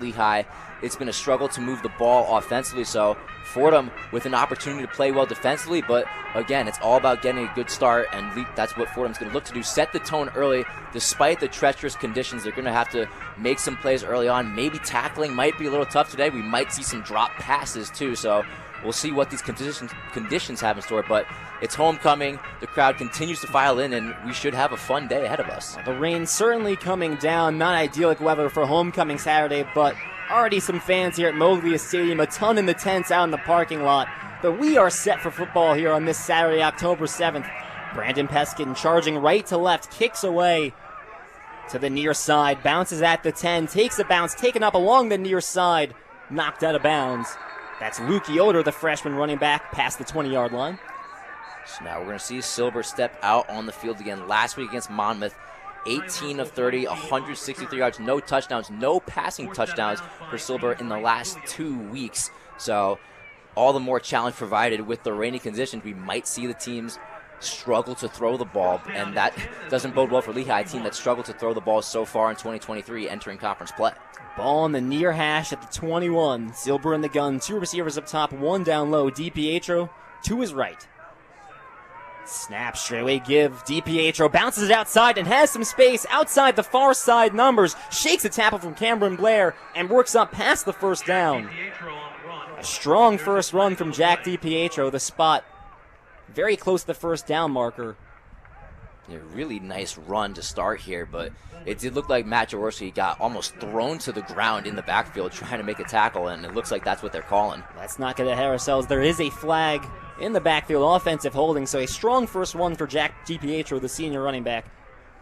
Lehigh, it's been a struggle to move the ball offensively, so Fordham with an opportunity to play well defensively, but again, it's all about getting a good start, and that's what Fordham's going to look to do, set the tone early. Despite the treacherous conditions, they're going to have to make some plays early on. Maybe tackling might be a little tough today. We might see some drop passes too, so we'll see what these conditions have in store, but it's homecoming. The crowd continues to file in, and we should have a fun day ahead of us. The rain certainly coming down. Not idyllic weather for homecoming Saturday, but already some fans here at Mosley Stadium, a ton in the tents out in the parking lot. But we are set for football here on this Saturday, October 7th. Brandon Peskin charging right to left, kicks away to the near side, bounces at the 10, takes a bounce, taken up along the near side, knocked out of bounds. That's Luke Yoder, the freshman running back, past the 20-yard line. So now we're going to see Silber step out on the field again. Last week against Monmouth, 18 of 30, 163 yards, no touchdowns, no passing touchdowns for Silber in the last 2 weeks. So all the more challenge provided with the rainy conditions. We might see the teams struggle to throw the ball, and that doesn't bode well for Lehigh, a team that struggled to throw the ball so far in 2023 entering conference play. Ball on the near hash at the 21. Silber in the gun, 2 receivers up top, 1 down low. DiPietro to his right. Snap, straightaway give. DiPietro bounces it outside and has some space outside the far side numbers. Shakes a tackle from Cameron Blair and works up past the first down. A strong first run from Jack DiPietro, the spot very close to the first down marker. A really nice run to start here, but it did look like Matt Jaworski got almost thrown to the ground in the backfield trying to make a tackle, and it looks like that's what they're calling. Let's not get ahead of ourselves. There is a flag in the backfield, offensive holding, so a strong first one for Jack DiPietro, the senior running back,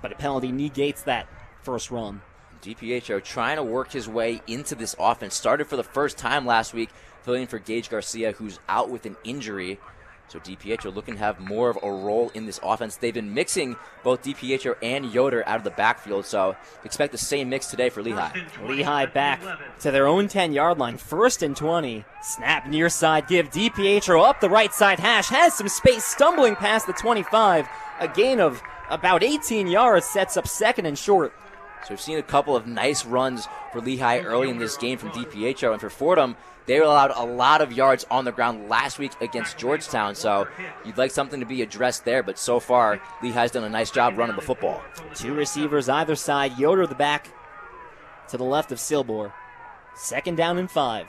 but a penalty negates that first run. DiPietro trying to work his way into this offense. Started for the first time last week, filling in for Gage Garcia, who's out with an injury. So DiPietro looking to have more of a role in this offense. They've been mixing both DiPietro and Yoder out of the backfield, so expect the same mix today for Lehigh. Lehigh back to their own 10-yard line, 1st and 20. Snap near side give. DiPietro up the right side hash, has some space, stumbling past the 25. A gain of about 18 yards, sets up 2nd and short. So we've seen a couple of nice runs for Lehigh early in this game from DiPietro, and for Fordham, they allowed a lot of yards on the ground last week against Georgetown, so you'd like something to be addressed there, but so far, Lehigh's done a nice job running the football. 2 receivers either side. Yoder the back to the left of Silber. 2nd down and 5.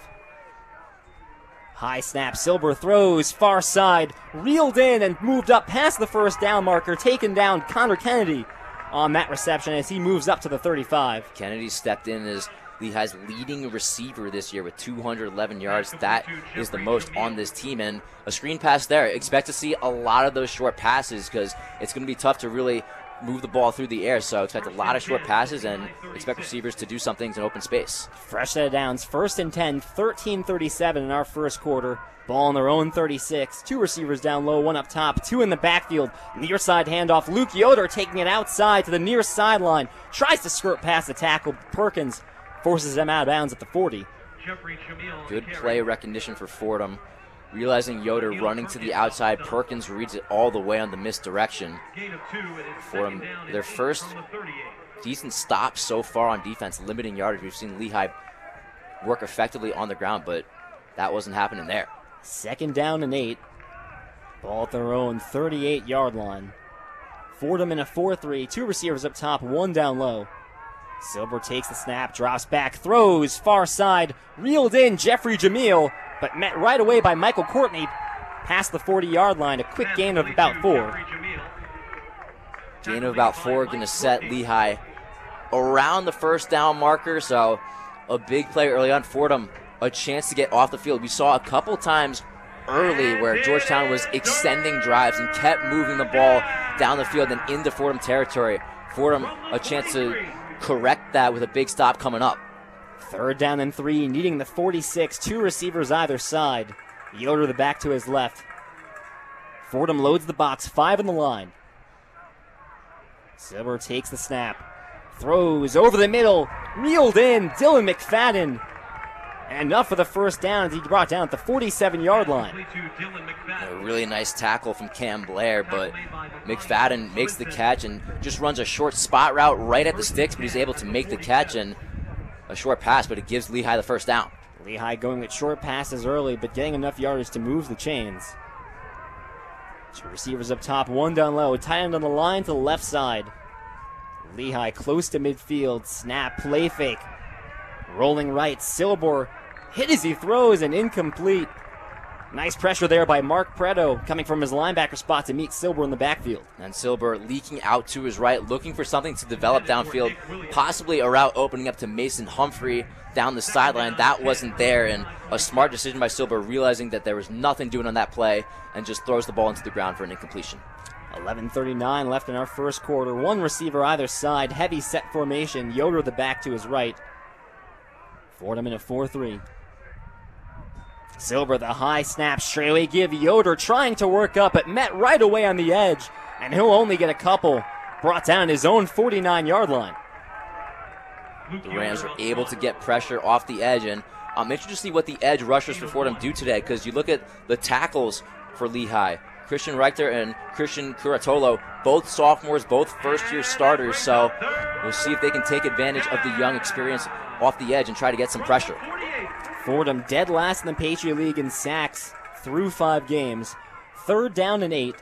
High snap, Silber throws, far side, reeled in and moved up past the first down marker, taken down Connor Kennedy on that reception as he moves up to the 35. Kennedy stepped in as Lehigh's leading receiver this year with 211 yards. That is the most on this team, and a screen pass there. Expect to see a lot of those short passes because it's going to be tough to really move the ball through the air, so expect a lot of short passes and expect receivers to do some things in open space. Fresh set of downs, 1st and 10, 13:37 in our first quarter. Ball on their own 36. 2 receivers down low, 1 up top, 2 in the backfield. Near side handoff. Luke Yoder taking it outside to the near sideline. Tries to skirt past the tackle. Perkins forces them out of bounds at the 40. Good play recognition for Fordham. Realizing Yoder running to the outside, Perkins reads it all the way on the misdirection. Fordham, their first decent stop so far on defense, limiting yardage. We've seen Lehigh work effectively on the ground, but that wasn't happening there. 2nd down and 8. Ball at their own 38-yard line. Fordham in a 4-3. 2 receivers up top, 1 down low. Silber takes the snap, drops back, throws, far side, reeled in Jeffrey Jamil, but met right away by Michael Courtney past the 40-yard line. A quick gain of about 4. Gain of about 4 going to set Lehigh around the first down marker, so a big play early on. Fordham, a chance to get off the field. We saw a couple times early where Georgetown was extending drives and kept moving the ball down the field and into Fordham territory. Fordham, a chance to correct that with a big stop coming up. 3rd down and 3, needing the 46. 2 receivers either side. Yoder the back to his left. Fordham loads the box, 5 in the line. Silber takes the snap. Throws over the middle. Reeled in. Dylan McFadden. And enough for the first down as he brought down at the 47-yard line. A really nice tackle from Cam Blair, but McFadden makes the catch and just runs a short spot route right at the sticks, but he's able to make the catch, and a short pass, but it gives Lehigh the first down. Lehigh going with short passes early, but getting enough yardage to move the chains. Two receivers up top, one down low, tight end on the line to the left side. Lehigh close to midfield, snap, play fake. Rolling right, Silber hit as he throws and incomplete. Nice pressure there by Mark Preto, coming from his linebacker spot to meet Silber in the backfield. And Silber leaking out to his right, looking for something to develop downfield, possibly a route opening up to Mason Humphrey down the sideline. That wasn't there, and a smart decision by Silber, realizing that there was nothing doing on that play, and just throws the ball into the ground for an incompletion. 11:39 left in our first quarter. One receiver either side, heavy set formation. Yoder the back to his right. Fordham in a 4-3. Silber, the high snap, straight away give. Yoder trying to work up, but met right away on the edge, and he'll only get a couple. Brought down his own 49-yard line. The Rams are able to get pressure off the edge, and I'm interested to see what the edge rushers for Fordham do today, because you look at the tackles for Lehigh. Christian Reichter and Christian Curatolo, both sophomores, both first-year starters, so we'll see if they can take advantage of the young experience off the edge and try to get some pressure. Fordham dead last in the Patriot League in sacks through 5 games. 3rd down and 8.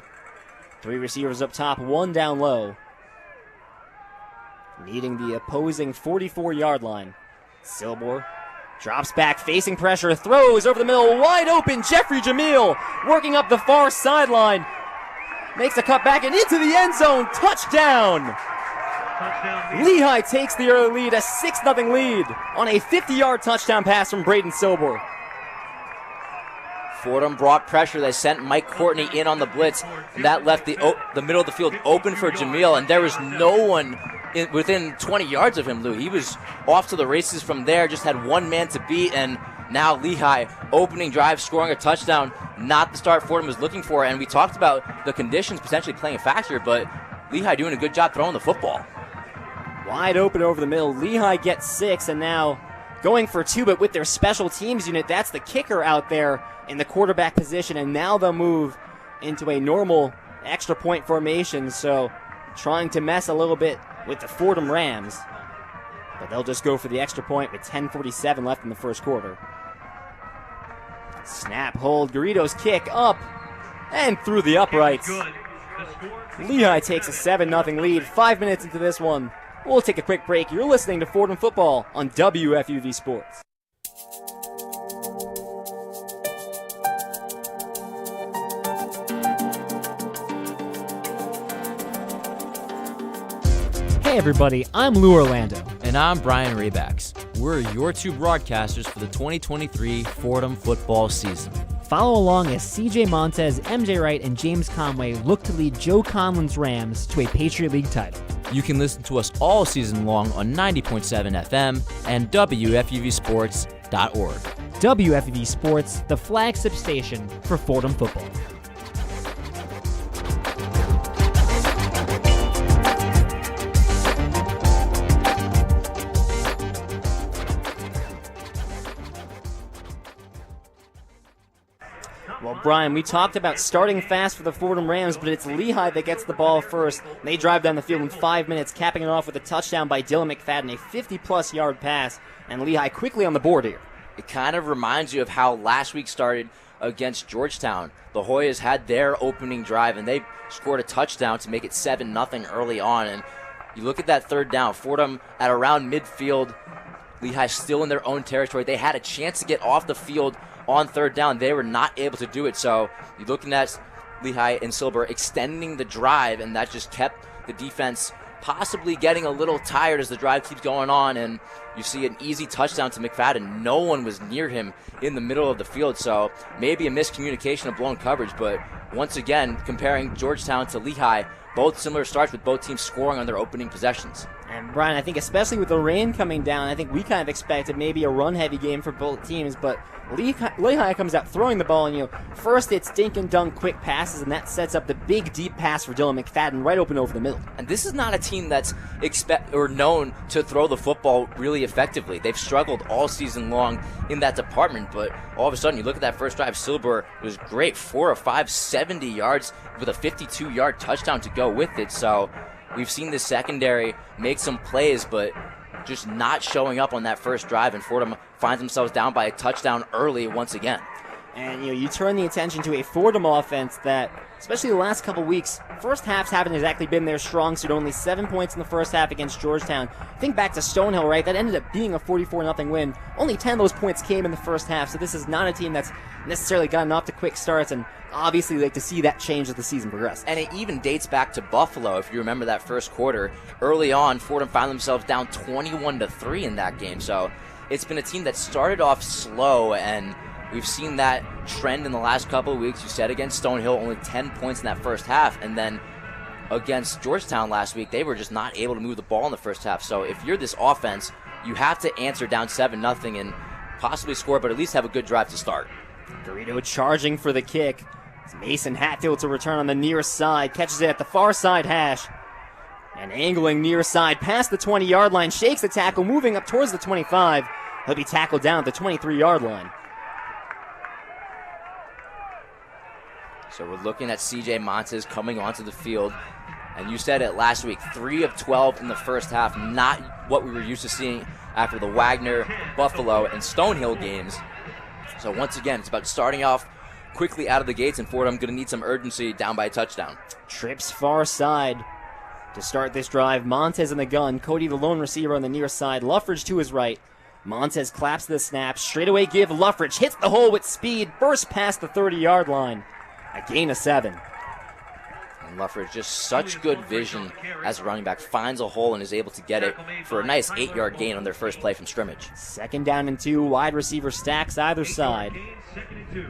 3 receivers up top, 1 down low. Needing the opposing 44-yard line. Silber drops back, facing pressure, throws over the middle, wide open, Jeffrey Jamil working up the far sideline. Makes a cut back and into the end zone, touchdown! Lehigh takes the early lead, a 6-0 lead on a 50-yard touchdown pass from Braden Silber. Fordham brought pressure. They sent Mike Courtney in on the blitz, and that left the middle of the field open for Jamil, and there was no one within 20 yards of him, Lou. He was off to the races from there, just had one man to beat, and now Lehigh opening drive, scoring a touchdown. Not the start Fordham was looking for, and we talked about the conditions potentially playing a factor, but Lehigh doing a good job throwing the football. Wide open over the middle. Lehigh gets 6, and now going for 2, but with their special teams unit, that's the kicker out there in the quarterback position, and now they'll move into a normal extra point formation, so trying to mess a little bit with the Fordham Rams, but they'll just go for the extra point with 10:47 left in the first quarter. Snap, hold, Garrido's kick up and through the uprights. Lehigh takes a 7-0 lead. 5 minutes into this one. We'll take a quick break. You're listening to Fordham Football on WFUV Sports. Hey everybody, I'm Lou Orlando. And I'm Brian Rabacs. We're your 2 broadcasters for the 2023 Fordham football season. Follow along as CJ Montez, MJ Wright, and James Conway look to lead Joe Conlon's Rams to a Patriot League title. You can listen to us all season long on 90.7 FM and WFUVSports.org. WFUV Sports, the flagship station for Fordham football. Well, Brian, we talked about starting fast for the Fordham Rams, but it's Lehigh that gets the ball first. They drive down the field in 5 minutes, capping it off with a touchdown by Dylan McFadden, a 50-plus yard pass, and Lehigh quickly on the board here. It kind of reminds you of how last week started against Georgetown. The Hoyas had their opening drive, and they scored a touchdown to make it 7-0 early on. And you look at that 3rd down, Fordham at around midfield, Lehigh still in their own territory. They had a chance to get off the field on 3rd down. They were not able to do it. So you're looking at Lehigh and Silber extending the drive, and that just kept the defense possibly getting a little tired as the drive keeps going on, and you see an easy touchdown to McFadden. No one was near him in the middle of the field, so maybe a miscommunication of blown coverage, but once again, comparing Georgetown to Lehigh, both similar starts with both teams scoring on their opening possessions. And Brian, I think especially with the rain coming down, I think we kind of expected maybe a run-heavy game for both teams, but Lehigh comes out throwing the ball, and first it's dink and dunk quick passes, and that sets up the big deep pass for Dylan McFadden right open over the middle. And this is not a team that's known to throw the football really effectively. They've struggled all season long in that department, but all of a sudden you look at that first drive, Silber was great, 4 of 5, 70 yards with a 52-yard touchdown to go with it. So we've seen the secondary make some plays, but just not showing up on that first drive, and Fordham finds themselves down by a touchdown early once again. And you turn the attention to a Fordham offense that, especially the last couple weeks, first halves haven't exactly been their strong suit. Only 7 points in the first half against Georgetown. Think back to Stonehill, right? That ended up being a 44-0 win. Only 10 of those points came in the first half, so this is not a team that's necessarily gotten off to quick starts, and obviously like to see that change as the season progresses. And it even dates back to Buffalo. If you remember that first quarter, early on, Fordham found themselves down 21-3 in that game. So it's been a team that started off slow, and we've seen that trend in the last couple of weeks. You said against Stonehill, only 10 points in that first half. And then against Georgetown last week, they were just not able to move the ball in the first half. So if you're this offense, you have to answer down 7-0 and possibly score, but at least have a good drive to start. Carrino charging for the kick. It's Mason Hatfield to return on the near side. Catches it at the far side hash. And angling near side past the 20-yard line. Shakes the tackle, moving up towards the 25. He'll be tackled down at the 23-yard line. So we're looking at C.J. Montes coming onto the field. And you said it last week, 3 of 12 in the first half. Not what we were used to seeing after the Wagner, Buffalo, and Stonehill games. So once again, it's about starting off quickly out of the gates, and Fordham going to need some urgency down by a touchdown. Trips far side to start this drive. Montez in the gun. Cody the lone receiver on the near side. Luffridge to his right. Montez claps the snap. Straightaway give. Luffridge hits the hole with speed. Bursts past the 30-yard line. A gain of 7. And Luffridge just such good vision as a running back. Finds a hole and is able to get it for a nice 8-yard gain on their first play from scrimmage. 2nd down and 2. Wide receiver stacks either side.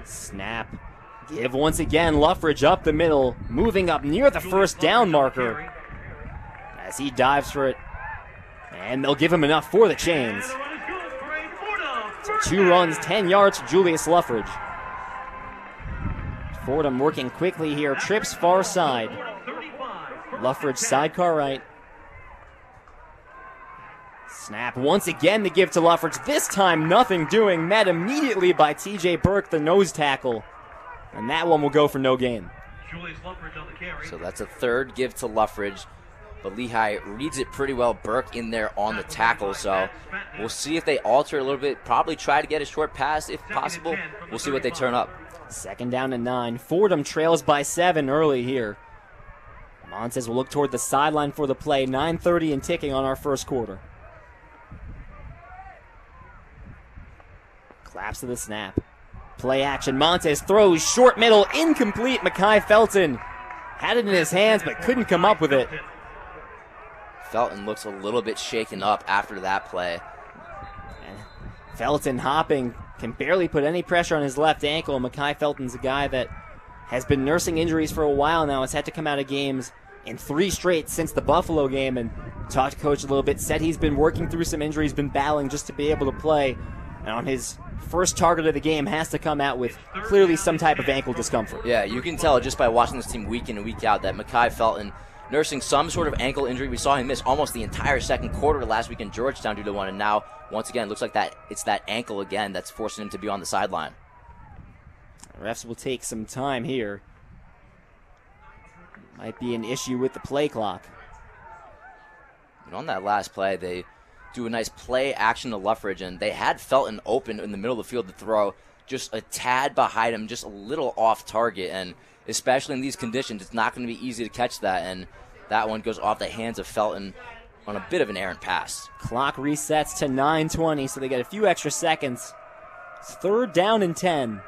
Snap. Give once again. Luffridge up the middle. Moving up near the first down marker as he dives for it. And they'll give him enough for the chains. So 2 runs, 10 yards to Julius Luffridge. Fordham working quickly here. Trips far side. Luffridge sidecar right. Snap once again to give to Luffridge. This time nothing doing. Met immediately by TJ Burke, the nose tackle. And that one will go for no gain. So that's a 3rd give to Luffridge. But Lehigh reads it pretty well. Burke in there on the tackle. So we'll see if they alter a little bit. Probably try to get a short pass if possible. We'll see what they turn up. 2nd down and 9. Fordham trails by 7 early here. Montez will look toward the sideline for the play. 9:30 and ticking on our first quarter. Claps to the snap. Play action. Montez throws short middle. Incomplete. Mekhi Felton had it in his hands but couldn't come up with it. Felton looks a little bit shaken up after that play. Felton hopping, can barely put any pressure on his left ankle. Mekhi Felton's a guy that has been nursing injuries for a while now. Has had to come out of games in 3 straight since the Buffalo game, and talked to Coach a little bit. Said he's been working through some injuries, been battling just to be able to play. And on his first target of the game, has to come out with clearly some type of ankle discomfort. Yeah, you can tell just by watching this team week in and week out that Mekhi Felton nursing some sort of ankle injury. We saw him miss almost the entire second quarter last week in Georgetown due to one, and now, once again, it looks like it's that ankle again that's forcing him to be on the sideline. Refs will take some time here. Might be an issue with the play clock. And on that last play, they do a nice play action to Luffridge, and they had Felton open in the middle of the field to throw, just a tad behind him, just a little off target, and especially in these conditions, it's not going to be easy to catch that, and that one goes off the hands of Felton on a bit of an errant pass. Clock resets to 9:20, so they get a few extra seconds. It's 3rd down and 10.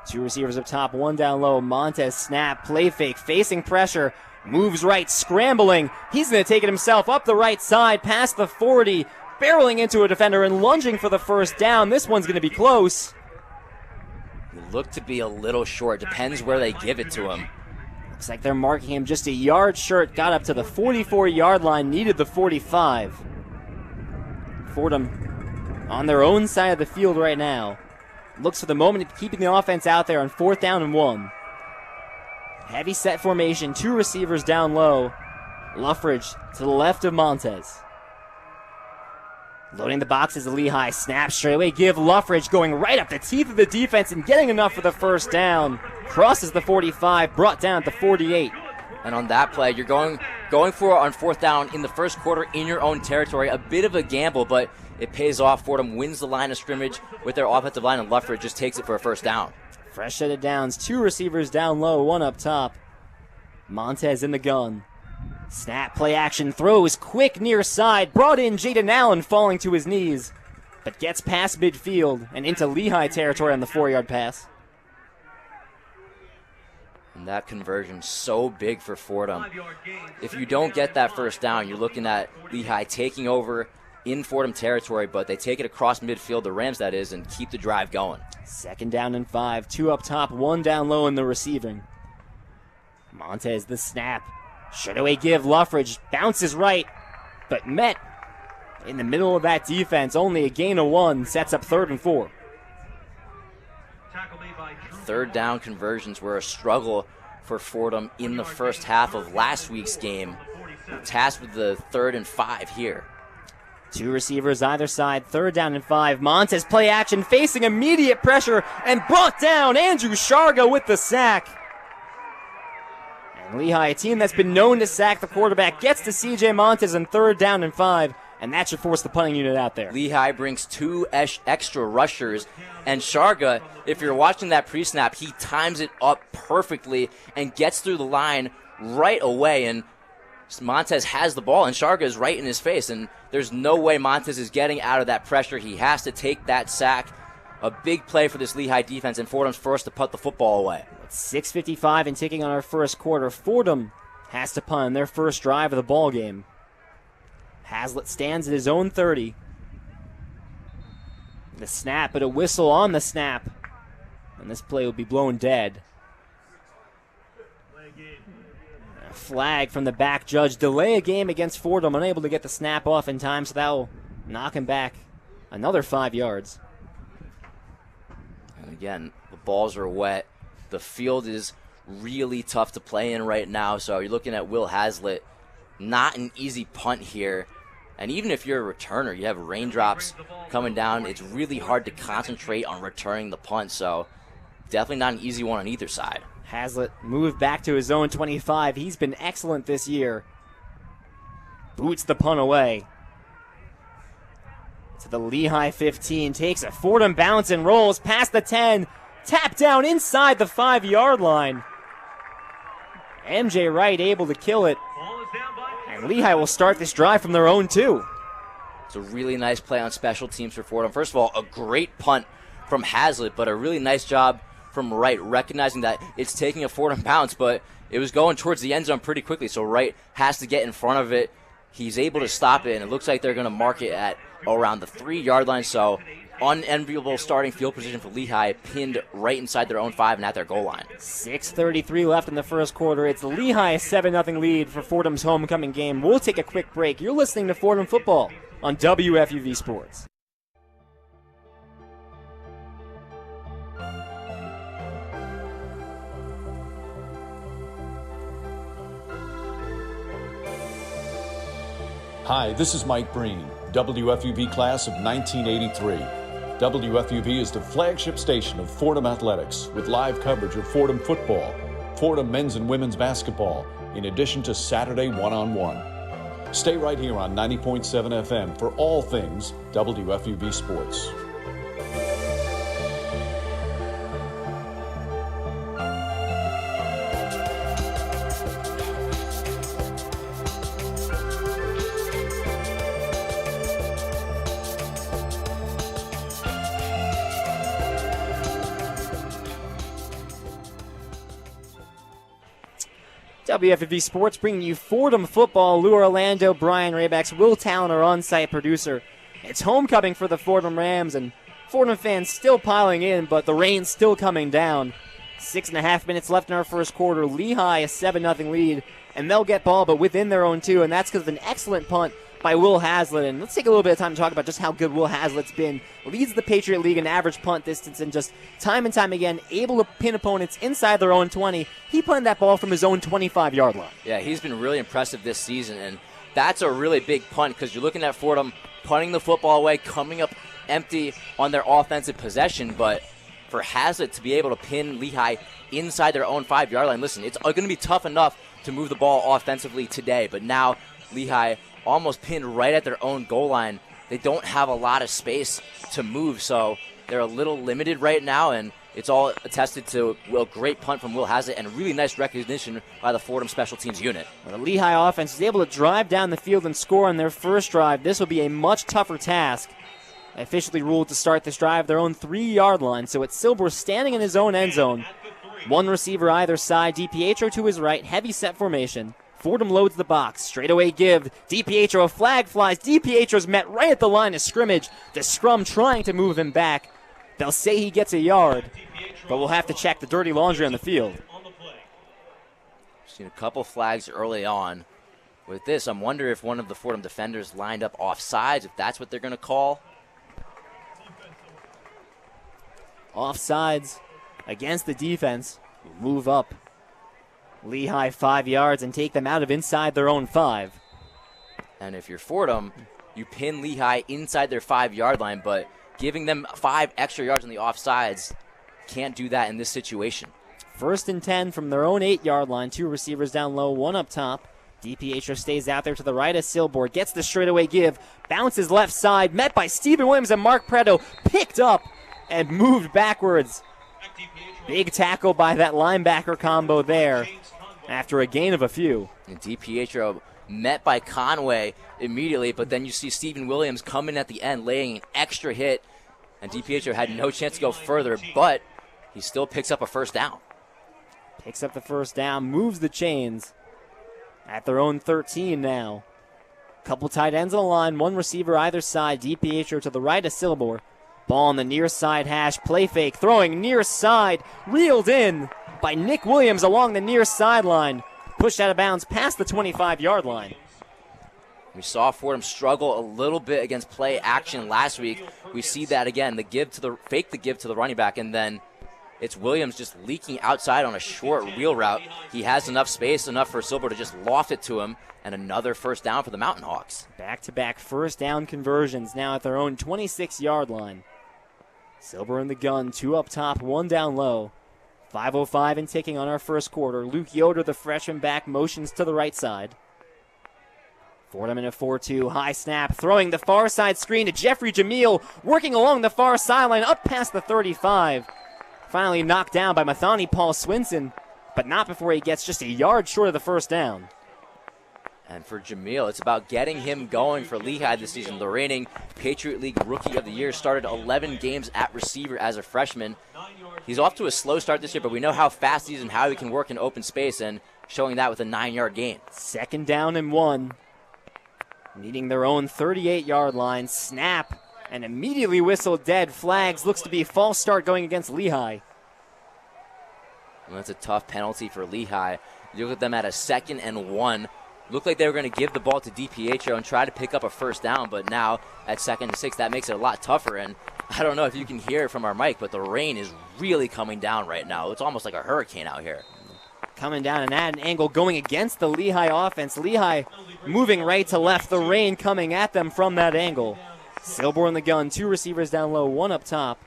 2 receivers up top, 1 down low. Montez snap, play fake, facing pressure, moves right, scrambling. He's going to take it himself up the right side, past the 40, barreling into a defender and lunging for the first down. This one's going to be close. Look to be a little short. Depends where they give it to him. Looks like they're marking him just a yard short. Got up to the 44-yard line. Needed the 45. Fordham on their own side of the field right now. Looks for the moment of keeping the offense out there on 4th down and 1. Heavy set formation. 2 receivers down low. Luffridge to the left of Montez. Loading the boxes of Lehigh. Snap straight away. Give Luffridge going right up the teeth of the defense and getting enough for the first down. Crosses the 45. Brought down at the 48. And on that play, you're going for it on fourth down in the first quarter in your own territory. A bit of a gamble, but it pays off. Fordham wins the line of scrimmage with their offensive line, and Lufford just takes it for a first down. Fresh set of downs. 2 receivers down low, 1 up top. Montez in the gun. Snap, play action, throws quick near side. Brought in Jaden Allen falling to his knees, but gets past midfield and into Lehigh territory on the 4-yard pass. And that conversion so big for Fordham. If you don't get that first down, you're looking at Lehigh taking over in Fordham territory, but they take it across midfield, the Rams that is, and keep the drive going. 2nd down and 5, 2 up top, 1 down low in the receiving. Montez the snap. Shutaway give, Luffridge bounces right, but met in the middle of that defense. Only a gain of 1, sets up 3rd and 4. 3rd down conversions were a struggle for Fordham in the first half of last week's game. Tasked with the 3rd and 5 here. 2 receivers either side, 3rd down and 5. Montez play action, facing immediate pressure, and brought down. Andrew Sharga with the sack. And Lehigh, a team that's been known to sack the quarterback, gets to CJ Montez on 3rd down and 5, and that should force the punting unit out there. Lehigh brings 2 extra rushers, and Sharga, if you're watching that pre-snap, he times it up perfectly and gets through the line right away, and Montez has the ball, and Sharga is right in his face, and there's no way Montez is getting out of that pressure. He has to take that sack. A big play for this Lehigh defense, and Fordham's forced to punt the football away. It's 6:55 and ticking on our first quarter. Fordham has to punt their first drive of the ball game. Hazlitt stands at his own 30. The snap, but a whistle on the snap, and this play will be blown dead. A flag from the back judge. Delay a game against Fordham, unable to get the snap off in time, so that will knock him back another 5 yards. And again, the balls are wet. The field is really tough to play in right now, so you're looking at Will Hazlitt. Not an easy punt here. And even if you're a returner, you have raindrops coming down. It's really hard to concentrate on returning the punt, so definitely not an easy one on either side. Hazlitt moved back to his own 25. He's been excellent this year. Boots the punt away. To the Lehigh 15. Takes a Fordham bounce and rolls past the 10. Tap down inside the 5-yard line. MJ Wright able to kill it. And Lehigh will start this drive from their own 2. It's a really nice play on special teams for Fordham. First of all, a great punt from Hazlitt, but a really nice job from Wright, recognizing that it's taking a Fordham bounce, but it was going towards the end zone pretty quickly, so Wright has to get in front of it. He's able to stop it, and it looks like they're going to mark it at around the 3-yard line, so unenviable starting field position for Lehigh, pinned right inside their own 5 and at their goal line. 6:33 left in the first quarter. It's Lehigh 7-0 lead for Fordham's homecoming game. We'll take a quick break. You're listening to Fordham Football on WFUV Sports. Hi, this is Mike Breen, WFUV class of 1983. WFUV is the flagship station of Fordham Athletics with live coverage of Fordham football, Fordham men's and women's basketball, in addition to Saturday one-on-one. Stay right here on 90.7 FM for all things WFUV Sports. WFUV Sports bringing you Fordham football. Lou Orlando, Brian Rabacs, Will Talon, our on-site producer. It's homecoming for the Fordham Rams, and Fordham fans still piling in, but the rain's still coming down. 6.5 minutes left in our first quarter. Lehigh a 7-0 lead, and they'll get ball, but within their own 2, and that's because of an excellent punt by Will Hazlitt. And let's take a little bit of time to talk about just how good Will Hazlitt's been. Leads the Patriot League in average punt distance, and just time and time again able to pin opponents inside their own 20. He punted that ball from his own 25-yard line. Yeah, he's been really impressive this season, and that's a really big punt because you're looking at Fordham punting the football away, coming up empty on their offensive possession, but for Hazlitt to be able to pin Lehigh inside their own 5-yard line, listen, it's going to be tough enough to move the ball offensively today, but now Lehigh almost pinned right at their own goal line. They don't have a lot of space to move, so they're a little limited right now, and it's all attested to a great punt from Will Hazlitt and really nice recognition by the Fordham special teams unit. Well, the Lehigh offense is able to drive down the field and score on their first drive. This will be a much tougher task. Officially ruled to start this drive their own 3-yard line, so it's Silber standing in his own end zone. One receiver either side, DiPietro to his right, heavy set formation. Fordham loads the box, straightaway give. DiPietro, a flag flies. DiPietro's met right at the line of scrimmage. The scrum trying to move him back. They'll say he gets a yard, but we'll have to check the dirty laundry on the field. Seen a couple flags early on. With this, I'm wondering if one of the Fordham defenders lined up offsides, if that's what they're going to call. Offsides against the defense. Move up Lehigh 5 yards and take them out of inside their own 5. And if you're Fordham, you pin Lehigh inside their 5-yard line, but giving them 5 extra yards on the offsides, can't do that in this situation. 1st and 10 from their own 8-yard line. 2 receivers down low, 1 up top. DiPietro stays out there to the right of Silber. Gets the straightaway give. Bounces left side. Met by Stephen Williams and Mark Preto. Picked up and moved backwards. Big tackle by that linebacker combo there after a gain of a few. And DiPietro met by Conway immediately, but then you see Stephen Williams come in at the end, laying an extra hit, and DiPietro had no chance to go further, but he still picks up a first down. Picks up the first down, moves the chains at their own 13 now. Couple tight ends on the line, 1 receiver either side. DiPietro to the right of Silber. Ball on the near side hash, play fake, throwing near side, reeled in by Nick Williams along the near sideline. Pushed out of bounds past the 25-yard line. We saw Fordham struggle a little bit against play action last week. We see that again, the give to the running back, and then it's Williams just leaking outside on a short wheel route. He has enough space, enough for Silber to just loft it to him, and another first down for the Mountain Hawks. Back-to-back first down conversions now at their own 26-yard line. Silber in the gun, 2 up top, 1 down low. 5:05 and ticking on our first quarter. Luke Yoder, the freshman back, motions to the right side. Fordham in a 4-2, high snap, throwing the far side screen to Jeffrey Jamil, working along the far sideline, up past the 35. Finally knocked down by Mathani Paul Swinson, but not before he gets just a yard short of the first down. And for Jamil, it's about getting him going for Lehigh this season. The reigning Patriot League Rookie of the Year, started 11 games at receiver as a freshman. He's off to a slow start this year, but we know how fast he is and how he can work in open space, and showing that with a 9-yard gain. 2nd down and 1. Needing their own 38-yard line. Snap and immediately whistled dead. Flags. Looks to be a false start going against Lehigh. Well, that's a tough penalty for Lehigh. You look at them at a 2nd and 1. Looked like they were going to give the ball to DiPietro and try to pick up a first down, but now at 2nd and 6, that makes it a lot tougher. And I don't know if you can hear it from our mic, but the rain is really coming down right now. It's almost like a hurricane out here. Coming down and at an angle going against the Lehigh offense. Lehigh moving right to left, the rain coming at them from that angle. Silber in the gun, 2 receivers down low, 1 up top.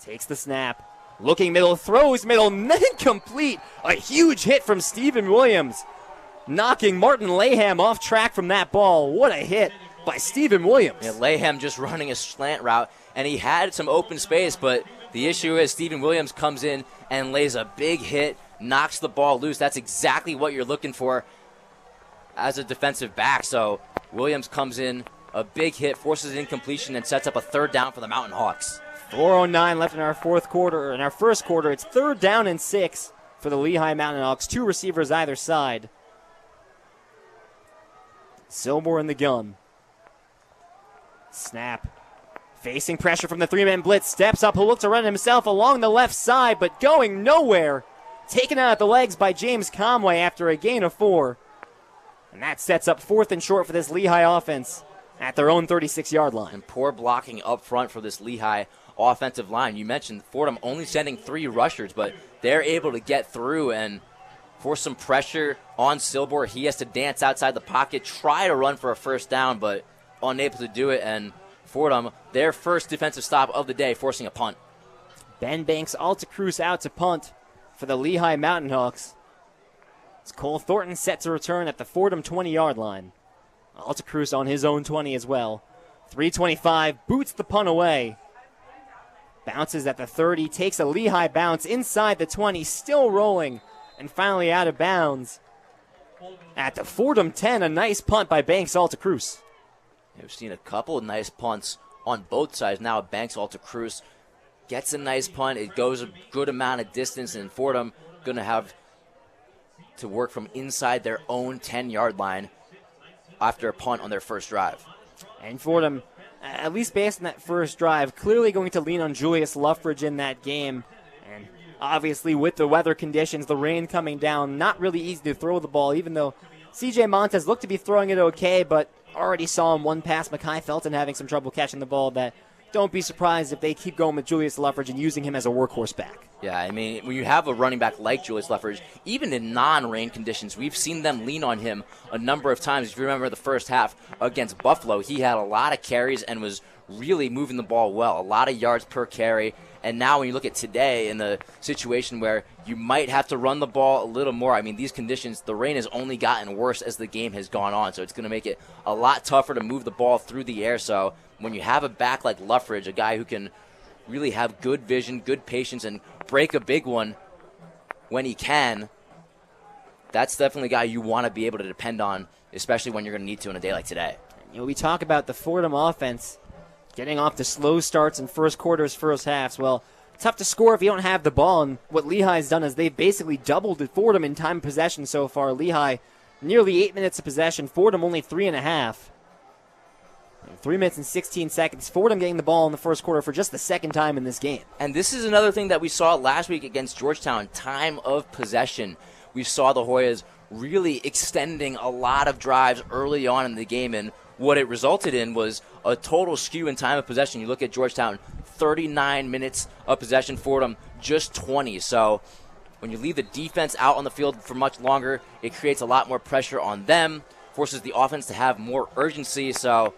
Takes the snap. Looking middle, throws middle, incomplete. A huge hit from Stephen Williams, knocking Martin Laham off track from that ball. What a hit by Stephen Williams. Yeah, Laham just running a slant route, and he had some open space, but the issue is Stephen Williams comes in and lays a big hit, knocks the ball loose. That's exactly what you're looking for as a defensive back. So Williams comes in, a big hit, forces incompletion, and sets up a 3rd down for the Mountain Hawks. 4:09 left in our fourth quarter. In our first quarter, it's 3rd down and 6 for the Lehigh Mountain Hawks. 2 receivers either side. Silber in the gun. Snap. Facing pressure from the 3-man blitz. Steps up. He'll look to run himself along the left side, but going nowhere. Taken out at the legs by James Conway after a gain of 4. And that sets up 4th and short for this Lehigh offense at their own 36-yard line. And poor blocking up front for this Lehigh offensive line. You mentioned Fordham only sending 3 rushers, but they're able to get through and force some pressure on Silber. He has to dance outside the pocket, try to run for a first down, but unable to do it. And Fordham, their first defensive stop of the day, forcing a punt. Ben Banks, Alta Cruz out to punt for the Lehigh Mountain Hawks. It's Cole Thornton set to return at the Fordham 20-yard line. Altacruz on his own 20 as well. 3:25, boots the punt away. Bounces at the 30, takes a Lehigh bounce inside the 20, still rolling, and finally out of bounds. At the Fordham 10, a nice punt by Banks Altacruz. We've seen a couple of nice punts on both sides. Now Banks Altacruz gets a nice punt. It goes a good amount of distance, and Fordham going to have to work from inside their own 10-yard line after a punt on their first drive. And Fordham, at least based on that first drive, clearly going to lean on Julius Luffridge in that game. And obviously with the weather conditions, the rain coming down, not really easy to throw the ball, even though C.J. Montez looked to be throwing it okay, but already saw him one pass Mekhi Felton having some trouble catching the ball. That don't be surprised if they keep going with Julius Luffridge and using him as a workhorse back. Yeah, I mean, when you have a running back like Julius Luffridge, even in non-rain conditions, we've seen them lean on him a number of times. If you remember the first half against Buffalo, he had a lot of carries and was really moving the ball well, a lot of yards per carry. And now when you look at today in the situation where you might have to run the ball a little more, I mean, these conditions, the rain has only gotten worse as the game has gone on, so it's going to make it a lot tougher to move the ball through the air. So when you have a back like Luffridge, a guy who can really have good vision, good patience, and break a big one when he can, that's definitely a guy you want to be able to depend on, especially when you're going to need to on a day like today. You know, we talk about the Fordham offense getting off to slow starts in first quarters, first halves. Well, tough to score if you don't have the ball, and what Lehigh's done is they've basically doubled Fordham in time of possession so far. Lehigh, nearly 8 minutes of possession. Fordham only 3.5. 3 minutes and 16 seconds. Fordham getting the ball in the first quarter for just the second time in this game. And this is another thing that we saw last week against Georgetown, time of possession. We saw the Hoyas really extending a lot of drives early on in the game, and what it resulted in was a total skew in time of possession. You look at Georgetown, 39 minutes of possession, Fordham just 20. So when you leave the defense out on the field for much longer, it creates a lot more pressure on them, forces the offense to have more urgency. So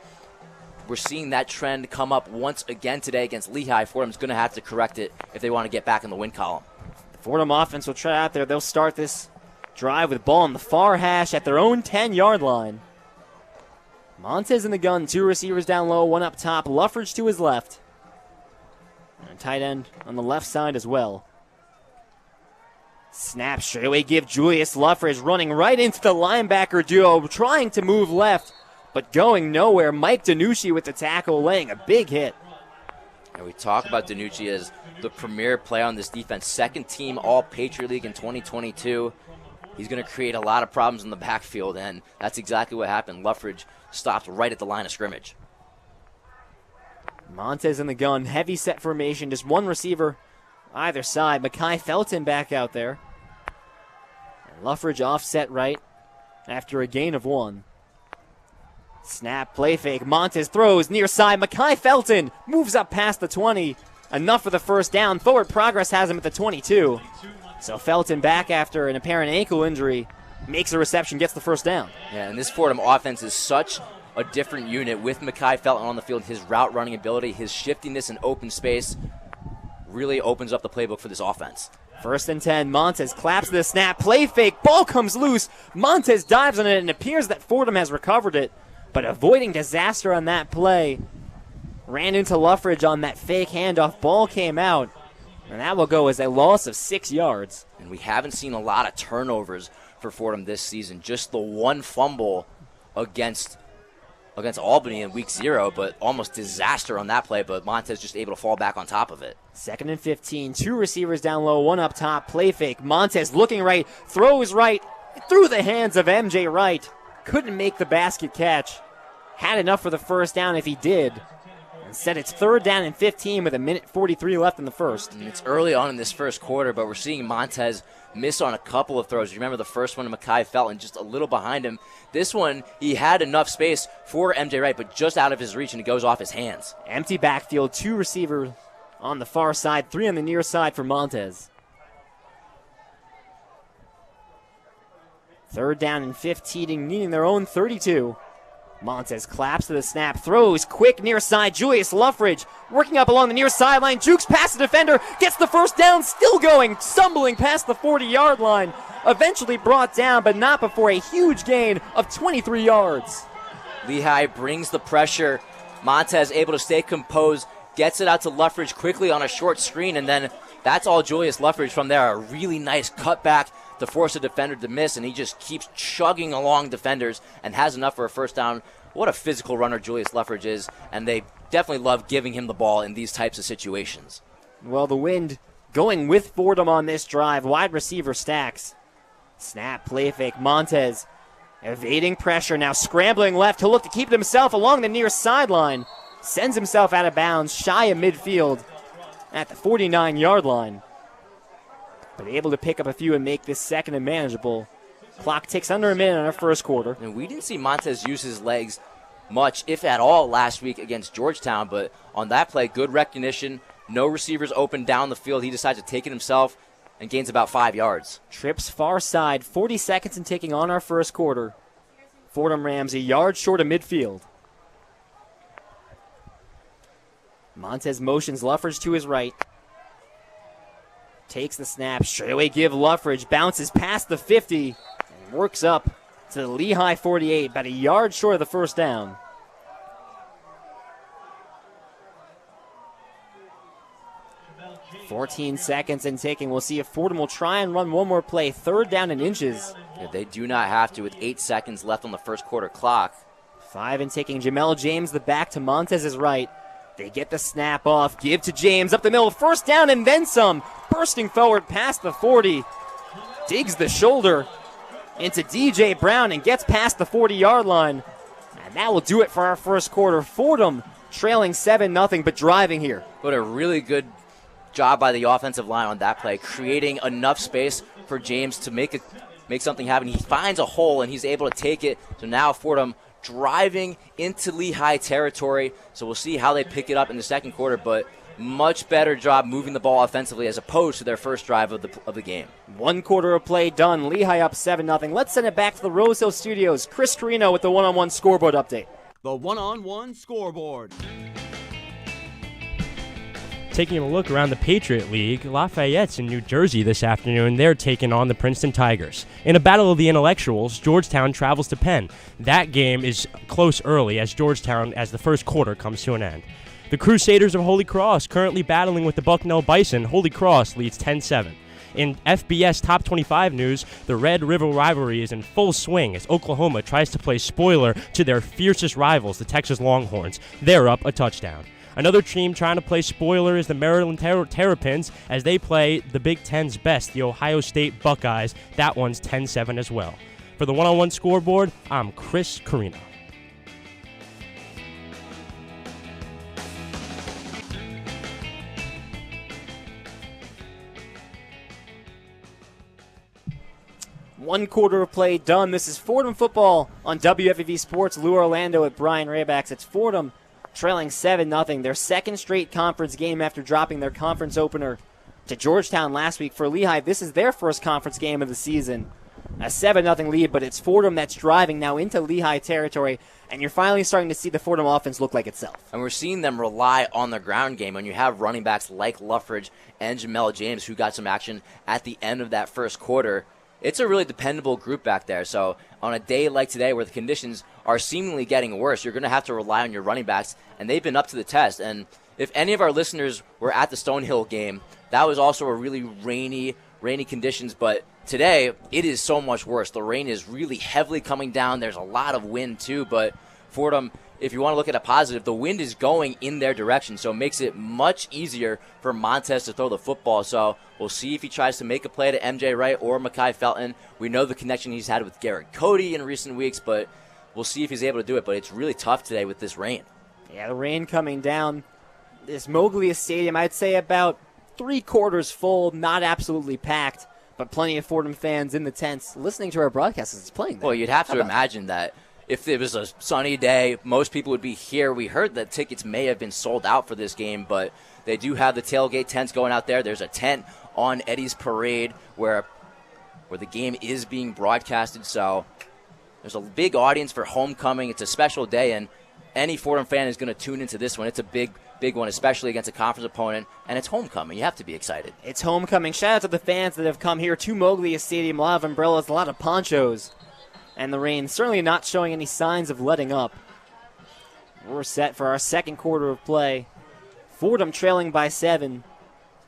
we're seeing that trend come up once again today against Lehigh. Fordham's going to have to correct it if they want to get back in the win column. The Fordham offense will try out there. They'll start this drive with ball on the far hash at their own 10-yard line. Montez in the gun, 2 receivers down low, 1 up top. Luffridge to his left. And a tight end on the left side as well. Snap straight away, give Julius Luffridge running right into the linebacker duo, trying to move left, but going nowhere. Mike DiNucci with the tackle, laying a big hit. And we talk about DiNucci as the premier player on this defense, second team All-Patriot League in 2022. He's going to create a lot of problems in the backfield, and that's exactly what happened. Luffridge stopped right at the line of scrimmage. Montez in the gun, heavy set formation, just one receiver either side. Mekhi Felton back out there. And Luffridge offset right after a gain of 1. Snap, play fake, Montez throws near side. Mekhi Felton moves up past the 20. Enough for the first down. Forward progress has him at the 22. So Felton back after an apparent ankle injury, makes a reception, gets the first down. Yeah, and this Fordham offense is such a different unit with Mekhi Felton on the field. His route running ability, his shiftiness in open space really opens up the playbook for this offense. 1st and 10, Montez claps the snap, play fake, ball comes loose. Montez dives on it, and it appears that Fordham has recovered it, but avoiding disaster on that play. Ran into Luffridge on that fake handoff, ball came out, and that will go as a loss of 6 yards. And we haven't seen a lot of turnovers for Fordham this season. Just the one fumble against Albany in week 0, but almost disaster on that play, but Montez just able to fall back on top of it. 2nd and 15, 2 receivers down low, 1 up top, play fake. Montez looking right, throws right, through the hands of MJ Wright. Couldn't make the basket catch. Had enough for the first down if he did. Instead, it's 3rd down and 15 with 1:43 left in the first. And it's early on in this first quarter, but we're seeing Montez miss on a couple of throws. You remember the first one to Mekhi Felton, just a little behind him. This one, he had enough space for MJ Wright, but just out of his reach, and it goes off his hands. Empty backfield, 2 receivers on the far side, 3 on the near side for Montez. 3rd down and 15, needing their own 32. Montez claps to the snap, throws quick near side. Julius Luffridge working up along the near sideline, jukes past the defender, gets the first down, still going, stumbling past the 40-yard line. Eventually brought down, but not before a huge gain of 23 yards. Lehigh brings the pressure. Montez able to stay composed, gets it out to Luffridge quickly on a short screen, and then that's all Julius Luffridge from there. A really nice cutback to force a defender to miss, and he just keeps chugging along defenders and has enough for a first down. What a physical runner Julius Luffridge is, and they definitely love giving him the ball in these types of situations. Well, the Wind going with Fordham on this drive. Wide receiver Stacks. Snap, play fake, Montez evading pressure, now scrambling left. He'll look to keep it himself along the near sideline. Sends himself out of bounds, shy of midfield at the 49-yard line. But able to pick up a few and make this second and manageable. Clock ticks under a minute in our first quarter. And we didn't see Montez use his legs much, if at all, last week against Georgetown, but on that play, good recognition. No receivers open down the field. He decides to take it himself and gains about 5 yards. Trips far side, 40 seconds and ticking on our first quarter. Fordham Rams a yard short of midfield. Montez motions Luffridge to his right. Takes the snap, straight away give Luffridge, bounces past the 50, and works up to the Lehigh 48, about a yard short of the first down. "14 seconds and ticking. We'll see if Fordham will try and run one more play. Third down and inches. Yeah, they do not have to with 8 seconds left on the first quarter clock. 5 and ticking. Jamel James the back to Montez's right. They get the snap off, give to James up the middle, first down and then some. Bursting forward past the 40, digs the shoulder into DJ Brown and gets past the 40-yard line. And that will do it for our first quarter. Fordham trailing 7-0, but driving here. But a really good job by the offensive line on that play, creating enough space for James to make something happen. He finds a hole and he's able to take it. So now Fordham driving into Lehigh territory. So we'll see how they pick it up in the second quarter, but much better job moving the ball offensively as opposed to their first drive of the game. 1 quarter of play done. Lehigh up 7-0. Let's send it back to the Rose Hill Studios. Chris Carrino with the one-on-one scoreboard update. The one-on-one scoreboard. Taking a look around the Patriot League, Lafayette's in New Jersey this afternoon. They're taking on the Princeton Tigers. In a battle of the intellectuals, Georgetown travels to Penn. That game is close early as the first quarter comes to an end. The Crusaders of Holy Cross currently battling with the Bucknell Bison. Holy Cross leads 10-7. In FBS Top 25 news, the Red River rivalry is in full swing as Oklahoma tries to play spoiler to their fiercest rivals, the Texas Longhorns. They're up a touchdown. Another team trying to play spoiler is the Maryland Terrapins as they play the Big Ten's best, the Ohio State Buckeyes. That one's 10-7 as well. For the one-on-one scoreboard, I'm Chris Carrino. One quarter of play done. This is Fordham football on WFUV Sports. Lou Orlando at Brian Rabacs. It's Fordham trailing 7-0. Their second straight conference game after dropping their conference opener to Georgetown last week. For Lehigh, this is their first conference game of the season. A 7-0 lead, but it's Fordham that's driving now into Lehigh territory, and you're finally starting to see the Fordham offense look like itself. And we're seeing them rely on the ground game when you have running backs like Luffridge and Jamel James who got some action at the end of that first quarter. It's a really dependable group back there. So on a day like today where the conditions are seemingly getting worse, you're going to have to rely on your running backs, and they've been up to the test. And if any of our listeners were at the Stonehill game, that was also a really rainy conditions, but today it is so much worse. The rain is really heavily coming down. There's a lot of wind too, but Fordham, if you want to look at a positive, the wind is going in their direction, so it makes it much easier for Montez to throw the football. So we'll see if he tries to make a play to MJ Wright or Mekhi Felton. We know the connection he's had with Garrett Cody in recent weeks, but we'll see if he's able to do it. But it's really tough today with this rain. Yeah, the rain coming down. This Moglia Stadium, I'd say about 3/4 full, not absolutely packed, but plenty of Fordham fans in the tents listening to our broadcast as it's playing there. Well, you'd have to imagine that if it was a sunny day, most people would be here. We heard that tickets may have been sold out for this game, but they do have the tailgate tents going out there. There's a tent on Eddie's Parade where the game is being broadcasted, so There's a big audience for homecoming. It's a special day, and any Fordham fan is going to tune into this one. It's a big one, especially against a conference opponent, and it's homecoming. You have to be excited. It's homecoming. Shout out to the fans that have come here to Moglia Stadium. A lot of umbrellas, a lot of ponchos, and the rain certainly not showing any signs of letting up. We're set for our second quarter of play. Fordham trailing by 7,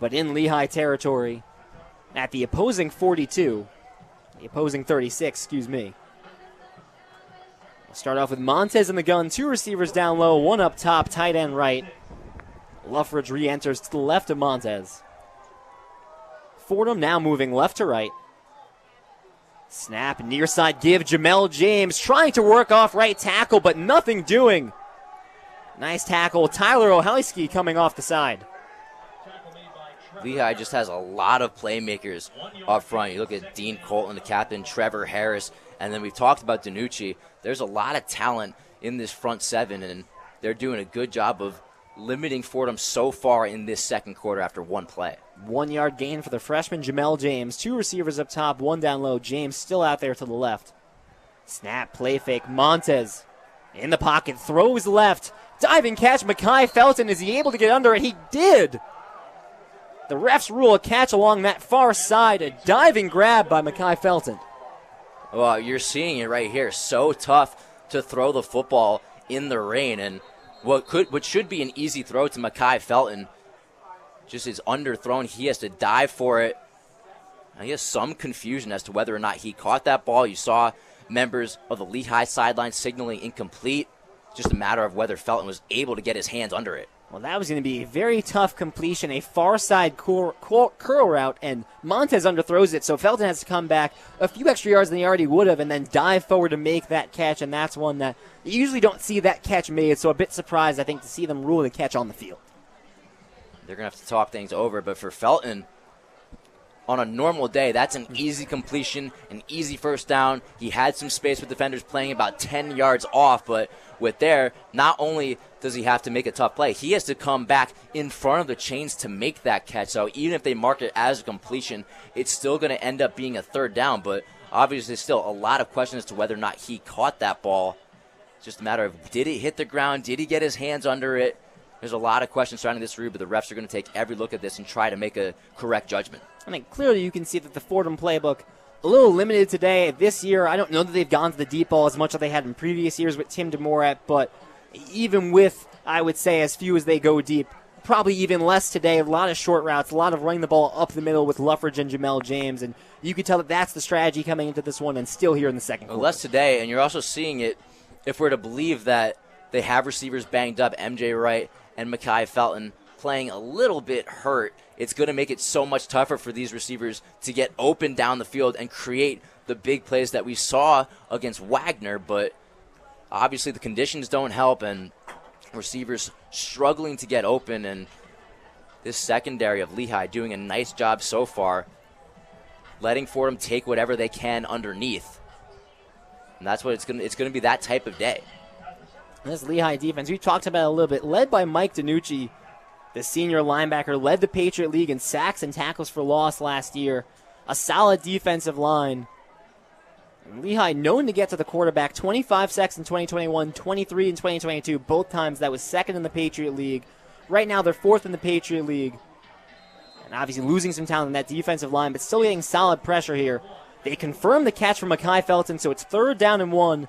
but in Lehigh territory at the opposing 42. The opposing 36, excuse me. We'll start off with Montez in the gun. 2 receivers down low, 1 up top, tight end right. Luffridge re-enters to the left of Montez. Fordham now moving left to right. Snap, near side give, Jamel James trying to work off right tackle, but nothing doing. Nice tackle, Tyler Ohalski coming off the side. Lehigh just has a lot of playmakers up front. You look at Dean Colton, the captain, Trevor Harris, and then we've talked about DiNucci. There's a lot of talent in this front 7, and they're doing a good job of limiting Fordham so far in this second quarter after 1 play. 1 yard gain for the freshman Jamel James. 2 receivers up top, 1 down low. James still out there to the left. Snap, play fake. Montez in the pocket, throws left. Diving catch, Mekhi Felton. Is he able to get under it? He did. The refs rule a catch along that far side. A diving grab by Mekhi Felton. Well, you're seeing it right here. So tough to throw the football in the rain, and what should be an easy throw to Mekhi Felton just is underthrown. He has to dive for it. And he has some confusion as to whether or not he caught that ball. You saw members of the Lehigh sideline signaling incomplete. Just a matter of whether Felton was able to get his hands under it. Well, that was going to be a very tough completion, a far side curl route, and Montez underthrows it, so Felton has to come back a few extra yards than he already would have and then dive forward to make that catch, and that's one that you usually don't see that catch made, so a bit surprised, I think, to see them rule the catch on the field. They're going to have to talk things over, but for Felton, on a normal day, that's an easy completion, an easy first down. He had some space with defenders playing about 10 yards off, but with there, not only does he have to make a tough play, he has to come back in front of the chains to make that catch. So even if they mark it as a completion, it's still going to end up being a third down, but obviously still a lot of questions as to whether or not he caught that ball. It's just a matter of, did it hit the ground? Did he get his hands under it? There's a lot of questions surrounding this route, but the refs are going to take every look at this and try to make a correct judgment. I think clearly you can see that the Fordham playbook a little limited today. This year, I don't know that they've gone to the deep ball as much as they had in previous years with Tim DeMorat, but even with, I would say, as few as they go deep, probably even less today. A lot of short routes, a lot of running the ball up the middle with Luffridge and Jamel James, and you can tell that that's the strategy coming into this one and still here in the second quarter. Less today, and you're also seeing it if we're to believe that they have receivers banged up, MJ Wright and Mekhi Felton playing a little bit hurt. It's going to make it so much tougher for these receivers to get open down the field and create the big plays that we saw against Wagner, but obviously the conditions don't help and receivers struggling to get open, and this secondary of Lehigh doing a nice job so far, letting Fordham take whatever they can underneath. And that's what it's going to be, that type of day. This Lehigh defense, we talked about it a little bit, led by Mike DiNucci, the senior linebacker, led the Patriot League in sacks and tackles for loss last year. A solid defensive line. And Lehigh known to get to the quarterback, 25 sacks in 2021, 23 in 2022. Both times that was second in the Patriot League. Right now they're fourth in the Patriot League. And obviously losing some talent in that defensive line, but still getting solid pressure here. They confirm the catch from Mekhi Felton, so it's 3rd down and 1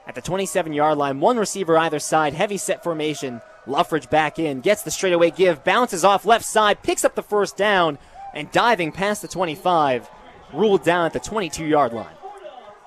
at the 27-yard line. 1 receiver either side, heavy set formation. Luffridge back in, gets the straightaway give, bounces off left side, picks up the first down, and diving past the 25, ruled down at the 22-yard line.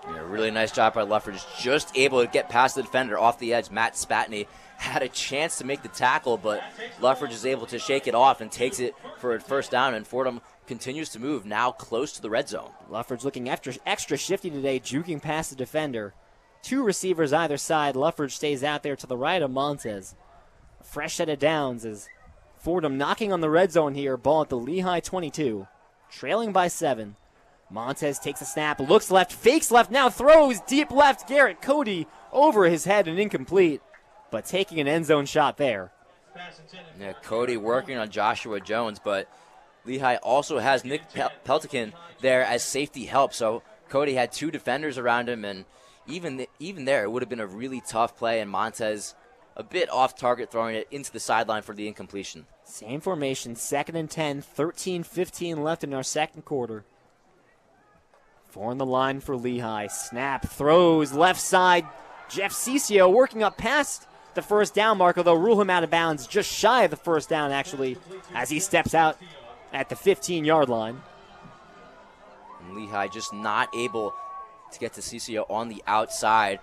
Yeah, really nice job by Luffridge, just able to get past the defender off the edge. Matt Spatney had a chance to make the tackle, but Luffridge is able to shake it off and takes it for a first down, and Fordham continues to move now close to the red zone. Luffridge looking extra shifty today, juking past the defender. 2 receivers either side. Luffridge stays out there to the right of Montez. A fresh set of downs as Fordham knocking on the red zone here. Ball at the Lehigh 22, trailing by 7. Montez takes a snap, looks left, fakes left, now throws deep left. Garrett Cody over his head and incomplete, but taking an end zone shot there. Yeah, Cody working on Joshua Jones, but Lehigh also has Nick Peltikin there as safety help. So Cody had 2 defenders around him, and even there, it would have been a really tough play, and Montez a bit off target, throwing it into the sideline for the incompletion. Same formation, 2nd and 10, 13-15 left in our second quarter. 4 on the line for Lehigh. Snap, throws, left side. Jeff Ciccio working up past the first down marker. They'll rule him out of bounds, just shy of the first down, actually, as he steps out at the 15-yard line. And Lehigh just not able to get to Ciccio on the outside.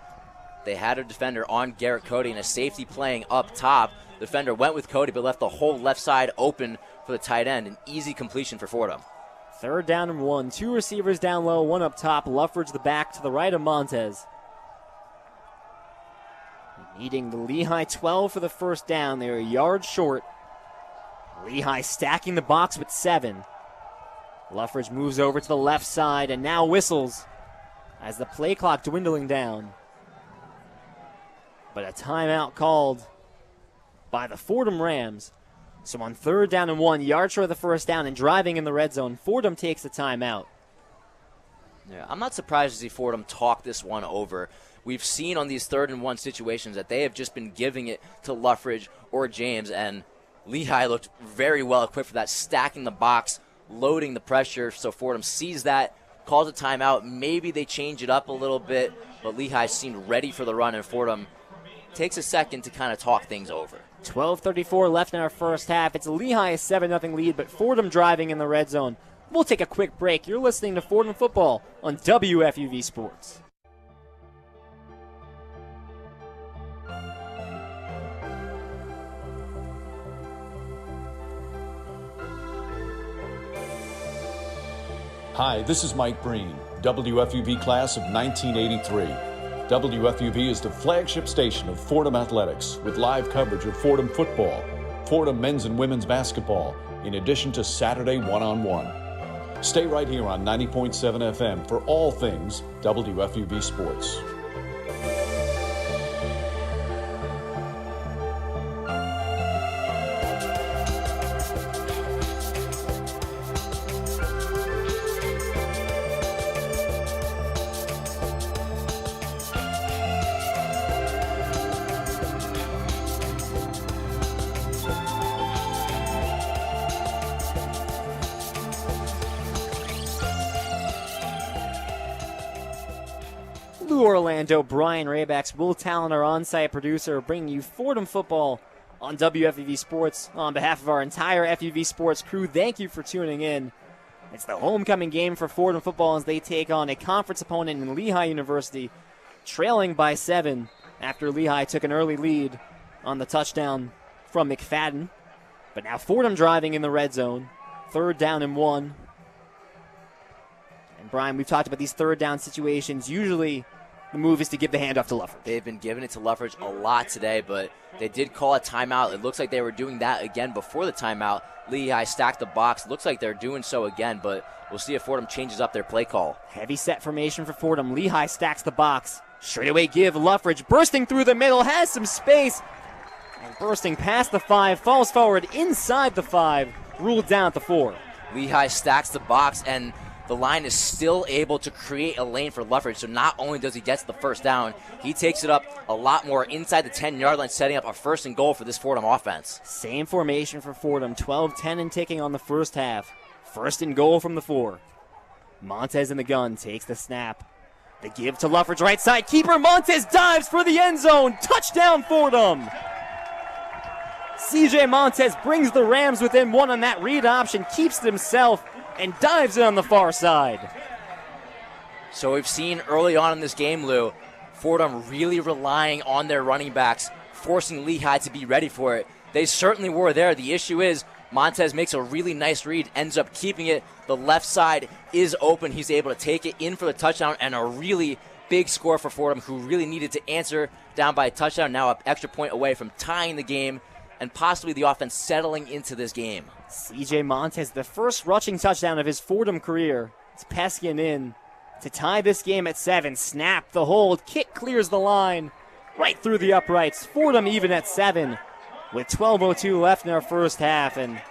They had a defender on Garrett Cody and a safety playing up top. The defender went with Cody but left the whole left side open for the tight end. An easy completion for Fordham. 3rd down and 1. 2 receivers down low, 1 up top. Luffridge the back to the right of Montez. Needing the Lehigh 12 for the first down. They're a yard short. Lehigh stacking the box with 7. Luffridge moves over to the left side and now whistles as the play clock dwindling down. But a timeout called by the Fordham Rams. So on 3rd down and 1, yard short of the first down and driving in the red zone, Fordham takes the timeout. Yeah, I'm not surprised to see Fordham talk this one over. We've seen on these 3rd and 1 situations that they have just been giving it to Luffridge or James, and Lehigh looked very well equipped for that, stacking the box, loading the pressure. So Fordham sees that, calls a timeout. Maybe they change it up a little bit, but Lehigh seemed ready for the run, and Fordham takes a second to kind of talk things over. 12:34 left in our first half. It's Lehigh's 7-0 lead, but Fordham driving in the red zone. We'll take a quick break. You're listening to Fordham Football on WFUV Sports. Hi, this is Mike Breen, WFUV class of 1983. WFUV is the flagship station of Fordham Athletics with live coverage of Fordham football, Fordham men's and women's basketball, in addition to Saturday one-on-one. Stay right here on 90.7 FM for all things WFUV Sports. Orlando, Brian Rabacs, Will Talon, our on-site producer, bringing you Fordham football on WFUV Sports. On behalf of our entire FUV Sports crew, thank you for tuning in. It's the homecoming game for Fordham football as they take on a conference opponent in Lehigh University, trailing by 7 after Lehigh took an early lead on the touchdown from McFadden. But now Fordham driving in the red zone, 3rd down and 1. And Brian, we've talked about these 3rd down situations. Usually the move is to give the handoff to Luffridge. They've been giving it to Luffridge a lot today, but they did call a timeout. It looks like they were doing that again before the timeout. Lehigh stacked the box. Looks like they're doing so again, but we'll see if Fordham changes up their play call. Heavy set formation for Fordham. Lehigh stacks the box. Straightaway give. Luffridge bursting through the middle, has some space. And bursting past the 5, falls forward inside the 5, ruled down at the 4. Lehigh stacks the box, and the line is still able to create a lane for Luffridge. So not only does he get to the first down, he takes it up a lot more inside the 10-yard line, setting up a 1st and goal for this Fordham offense. Same formation for Fordham, 12-10 and ticking on the first half. 1st and goal from the 4. Montez in the gun, takes the snap. The give to Luffridge, right side. Keeper Montez dives for the end zone. Touchdown Fordham! CJ Montez brings the Rams within 1 on that read option, keeps it himself, and dives in on the far side. So we've seen early on in this game, Lou, Fordham really relying on their running backs, forcing Lehigh to be ready for it. They certainly were there. The issue is Montez makes a really nice read, ends up keeping it. The left side is open. He's able to take it in for the touchdown, and a really big score for Fordham, who really needed to answer down by a touchdown. Now an extra point away from tying the game and possibly the offense settling into this game. CJ Montez, the first rushing touchdown of his Fordham career. It's Peskian in to tie this game at 7. Snap, the hold, kick clears the line, right through the uprights. Fordham even at 7 with 12:02 left in our first half. And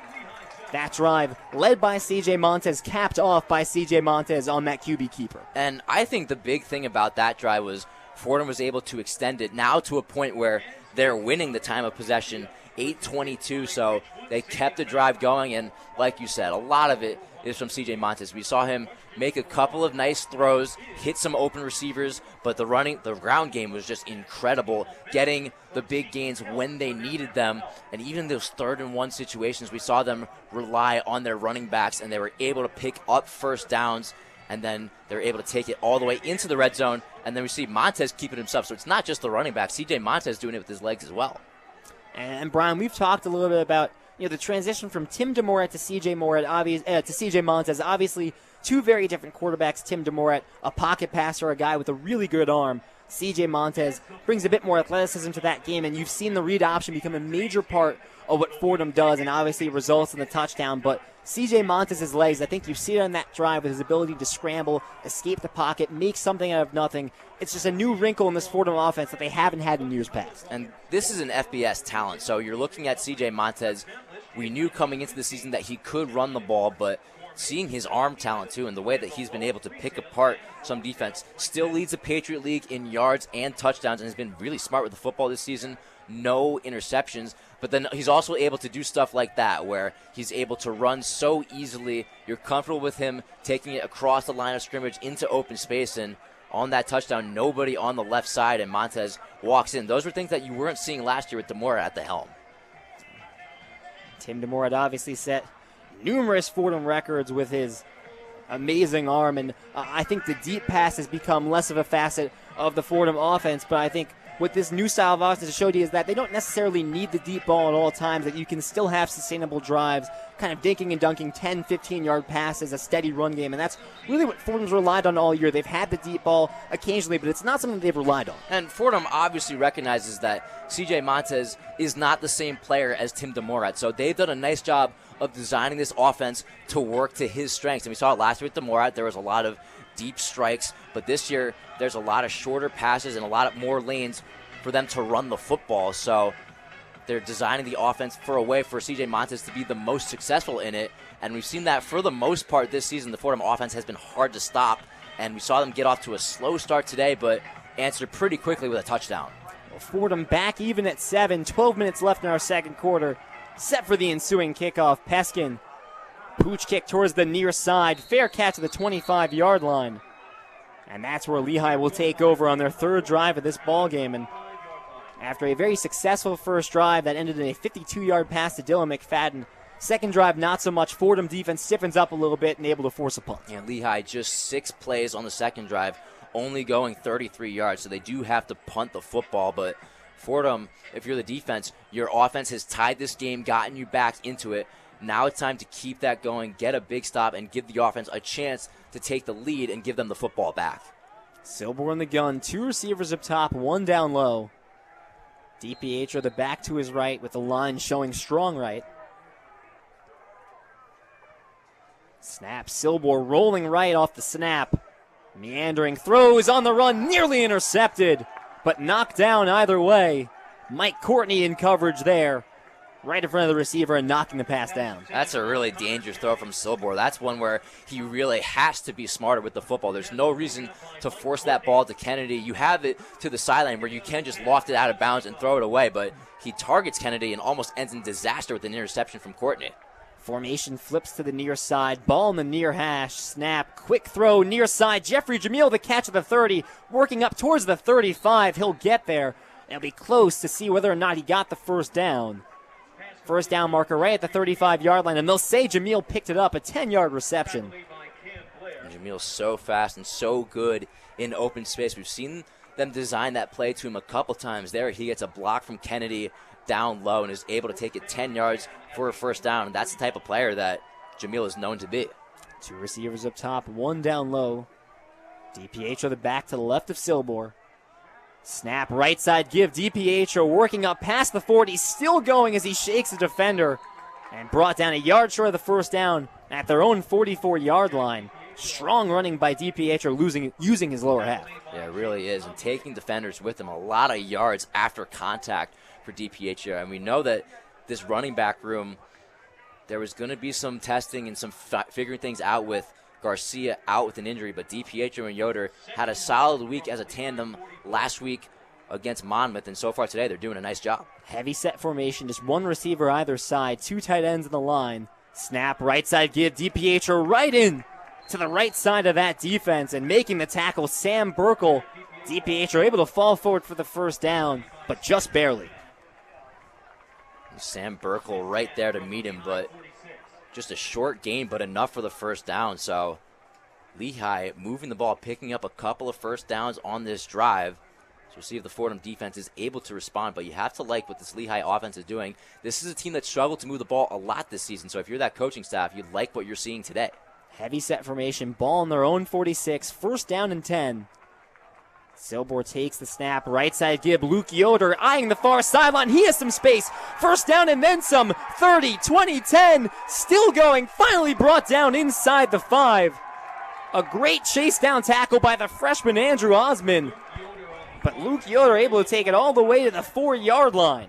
that drive, led by CJ Montez, capped off by CJ Montez on that QB keeper. And I think the big thing about that drive was Fordham was able to extend it now to a point where they're winning the time of possession, 8:22, so they kept the drive going, and like you said, a lot of it is from C.J. Montes. We saw him make a couple of nice throws, hit some open receivers, but the ground game was just incredible, getting the big gains when they needed them, and even those 3rd-and-1 situations, we saw them rely on their running backs, and they were able to pick up first downs, and then they're able to take it all the way into the red zone, and then we see Montes keeping himself. So it's not just the running back. C.J. Montes doing it with his legs as well. And Brian, we've talked a little bit about the transition from Tim DeMorat to C.J. to C.J. Montes. Obviously, two very different quarterbacks. Tim DeMorat, a pocket passer, a guy with a really good arm. C.J. Montes brings a bit more athleticism to that game, and you've seen the read option become a major part of what Fordham does, and obviously results in the touchdown. But C.J. Montes' legs, I think you see it on that drive with his ability to scramble, escape the pocket, make something out of nothing. It's just a new wrinkle in this Fordham offense that they haven't had in years past. And this is an FBS talent, so you're looking at C.J. Montes. We knew coming into the season that he could run the ball, but seeing his arm talent too and the way that he's been able to pick apart some defense, still leads the Patriot League in yards and touchdowns and has been really smart with the football this season. No interceptions, but then he's also able to do stuff like that where he's able to run so easily. You're comfortable with him taking it across the line of scrimmage into open space, and on that touchdown, nobody on the left side, and Montes walks in. Those were things that you weren't seeing last year with DeMorat at the helm. Tim DeMorat obviously set numerous Fordham records with his amazing arm, and I think the deep pass has become less of a facet of the Fordham offense, but I think what this new style of offense has showed you is that they don't necessarily need the deep ball at all times, that you can still have sustainable drives, kind of dinking and dunking 10, 15-yard passes, a steady run game, and that's really what Fordham's relied on all year. They've had the deep ball occasionally, but it's not something they've relied on. And Fordham obviously recognizes that C.J. Montes is not the same player as Tim DeMorat, so they've done a nice job of designing this offense to work to his strengths. And we saw it last year with DeMorat. There was a lot of deep strikes, but this year there's a lot of shorter passes and a lot of more lanes for them to run the football. So they're designing the offense for a way for C.J. Montes to be the most successful in it, and we've seen that for the most part this season. The Fordham offense has been hard to stop, and we saw them get off to a slow start today, but answered pretty quickly with a touchdown. Well, Fordham back even at 7, 12 minutes left in our second quarter. Set for the ensuing kickoff. Peskin, pooch kick towards the near side. Fair catch at the 25-yard line. And that's where Lehigh will take over on their third drive of this ball game. And after a very successful first drive that ended in a 52-yard pass to Dylan McFadden, second drive not so much. Fordham defense stiffens up a little bit and able to force a punt. And Lehigh just 6 plays on the second drive, only going 33 yards, so they do have to punt the football. But Fordham, if you're the defense, your offense has tied this game, gotten you back into it. Now it's time to keep that going, get a big stop, and give the offense a chance to take the lead and give them the football back. Silber in the gun, 2 receivers up top, 1 down low. DiPietro the back to his right with the line showing strong right. Snap, Silber rolling right off the snap. Meandering throws on the run, nearly intercepted, but knocked down either way. Mike Courtney in coverage there, right in front of the receiver and knocking the pass down. That's a really dangerous throw from Silber. That's one where he really has to be smarter with the football. There's no reason to force that ball to Kennedy. You have it to the sideline where you can just loft it out of bounds and throw it away, but he targets Kennedy and almost ends in disaster with an interception from Courtney. Formation flips to the near side. Ball in the near hash. Snap. Quick throw near side. Jeffrey Jamil the catch at the 30. Working up towards the 35. He'll get there. It'll be close to see whether or not he got the first down. First down marker right at the 35-yard line. And they'll say Jamil picked it up. A 10-yard reception. And Jamil's so fast and so good in open space. We've seen them design that play to him a couple times there. He gets a block from Kennedy down low and is able to take it 10 yards for a first down. And that's the type of player that Jamil is known to be. 2 receivers up top, 1 down low. DiPietro the back to the left of Silber. Snap, right side give. DiPietro working up past the 40, still going as he shakes the defender and brought down a yard short of the first down at their own 44-yard line. Strong running by DiPietro, using his lower half. Yeah, it really is, and taking defenders with him. A lot of yards after contact for DiPietro, and we know that this running back room, there was going to be some testing and some figuring things out with Garcia out with an injury, but DiPietro and Yoder had a solid week as a tandem last week against Monmouth, and so far today they're doing a nice job. Heavy set formation, just one receiver either side, 2 tight ends in the line. Snap, right side give, DiPietro right in to the right side of that defense and making the tackle, Sam Burkle. DiPietro able to fall forward for the first down, but just barely. Sam Burkle right there to meet him, but just a short gain, but enough for the first down. So Lehigh moving the ball, picking up a couple of first downs on this drive. So we'll see if the Fordham defense is able to respond, but you have to like what this Lehigh offense is doing. This is a team that struggled to move the ball a lot this season, so if you're that coaching staff, you like what you're seeing today. Heavy set formation, ball on their own 46, first down and 10. Silbor takes the snap, right side give, Luke Yoder eyeing the far sideline, he has some space, first down and then some, 30, 20, 10, still going, finally brought down inside the 5. A great chase down tackle by the freshman Andrew Osman, but Luke Yoder able to take it all the way to the 4-yard line.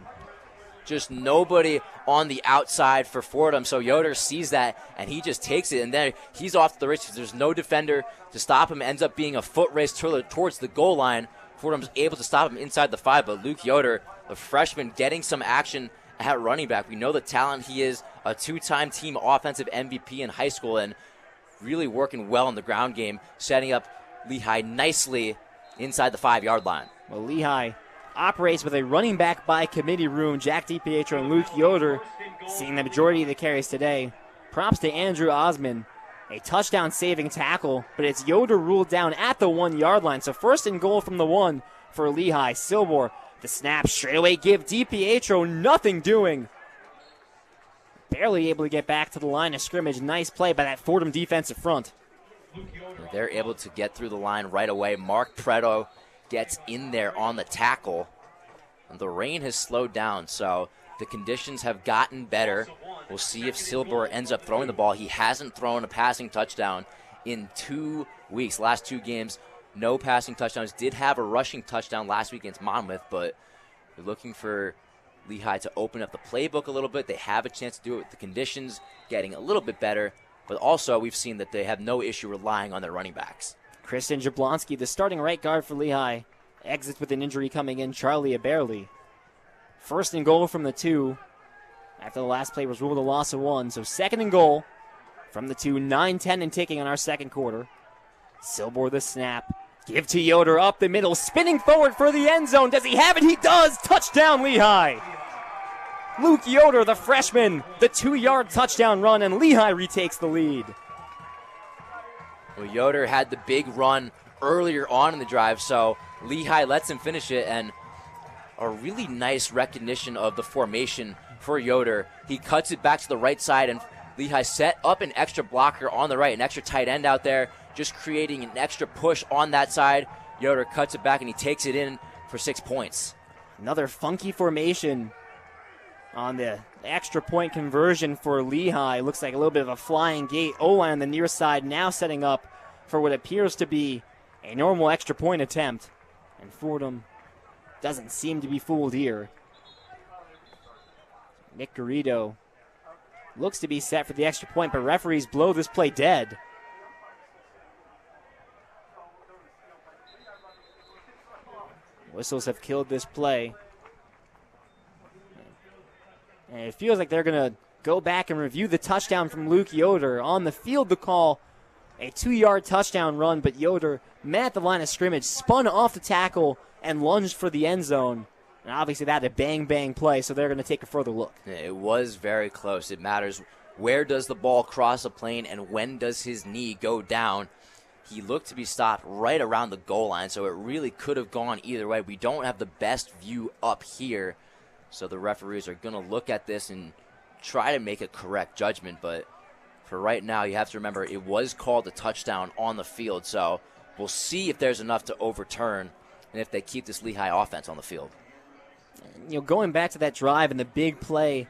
Just nobody on the outside for Fordham, so Yoder sees that, and he just takes it, and then he's off to the races. There's no defender to stop him. Ends up being a foot race towards the goal line. Fordham's able to stop him inside the 5, but Luke Yoder, the freshman, getting some action at running back. We know the talent he is, a 2-time team offensive MVP in high school, and really working well in the ground game, setting up Lehigh nicely inside the 5-yard line. Well, Lehigh operates with a running back by committee room. Jack DiPietro and Luke Yoder seeing the majority of the carries today. Props to Andrew Osman. A touchdown saving tackle, but it's Yoder ruled down at the 1-yard line. So first and goal from the 1 for Lehigh. Silbor, the snap, straightaway give, DiPietro, nothing doing. Barely able to get back to the line of scrimmage. Nice play by that Fordham defensive front. They're able to get through the line right away. Mark Preto gets in there on the tackle. And the rain has slowed down, so the conditions have gotten better. We'll see if Silbor ends up throwing the ball. He hasn't thrown a passing touchdown in 2 weeks. Last 2 games, no passing touchdowns. Did have a rushing touchdown last week against Monmouth, but they're looking for Lehigh to open up the playbook a little bit. They have a chance to do it with the conditions getting a little bit better, but also we've seen that they have no issue relying on their running backs. Kristen Jablonski, the starting right guard for Lehigh, exits with an injury coming in, Charlie Aberli. First and goal from the 2 after the last play was ruled a loss of 1. So second and goal from the 2, 9-10 and ticking on our second quarter. Silbor the snap. Give to Yoder up the middle, spinning forward for the end zone. Does he have it? He does! Touchdown Lehigh! Luke Yoder, the freshman, the 2-yard touchdown run, and Lehigh retakes the lead. Well, Yoder had the big run earlier on in the drive, so Lehigh lets him finish it, and a really nice recognition of the formation for Yoder. He cuts it back to the right side, and Lehigh set up an extra blocker on the right, an extra tight end out there, just creating an extra push on that side. Yoder cuts it back, and he takes it in for 6 points. Another funky formation on the extra point conversion for Lehigh. Looks like a little bit of a flying gate. O-line on the near side now setting up for what appears to be a normal extra point attempt. And Fordham doesn't seem to be fooled here. Nick Garrido looks to be set for the extra point, but referees blow this play dead. Whistles have killed this play. And it feels like they're going to go back and review the touchdown from Luke Yoder. On the field, the call, a 2-yard touchdown run, but Yoder met at the line of scrimmage, spun off the tackle, and lunged for the end zone. And obviously that a bang-bang play, so they're going to take a further look. It was very close. It matters where does the ball cross a plane and when does his knee go down. He looked to be stopped right around the goal line, so it really could have gone either way. We don't have the best view up here, so the referees are going to look at this and try to make a correct judgment. But for right now, you have to remember it was called a touchdown on the field, so we'll see if there's enough to overturn and if they keep this Lehigh offense on the field. You know, going back to that drive and the big play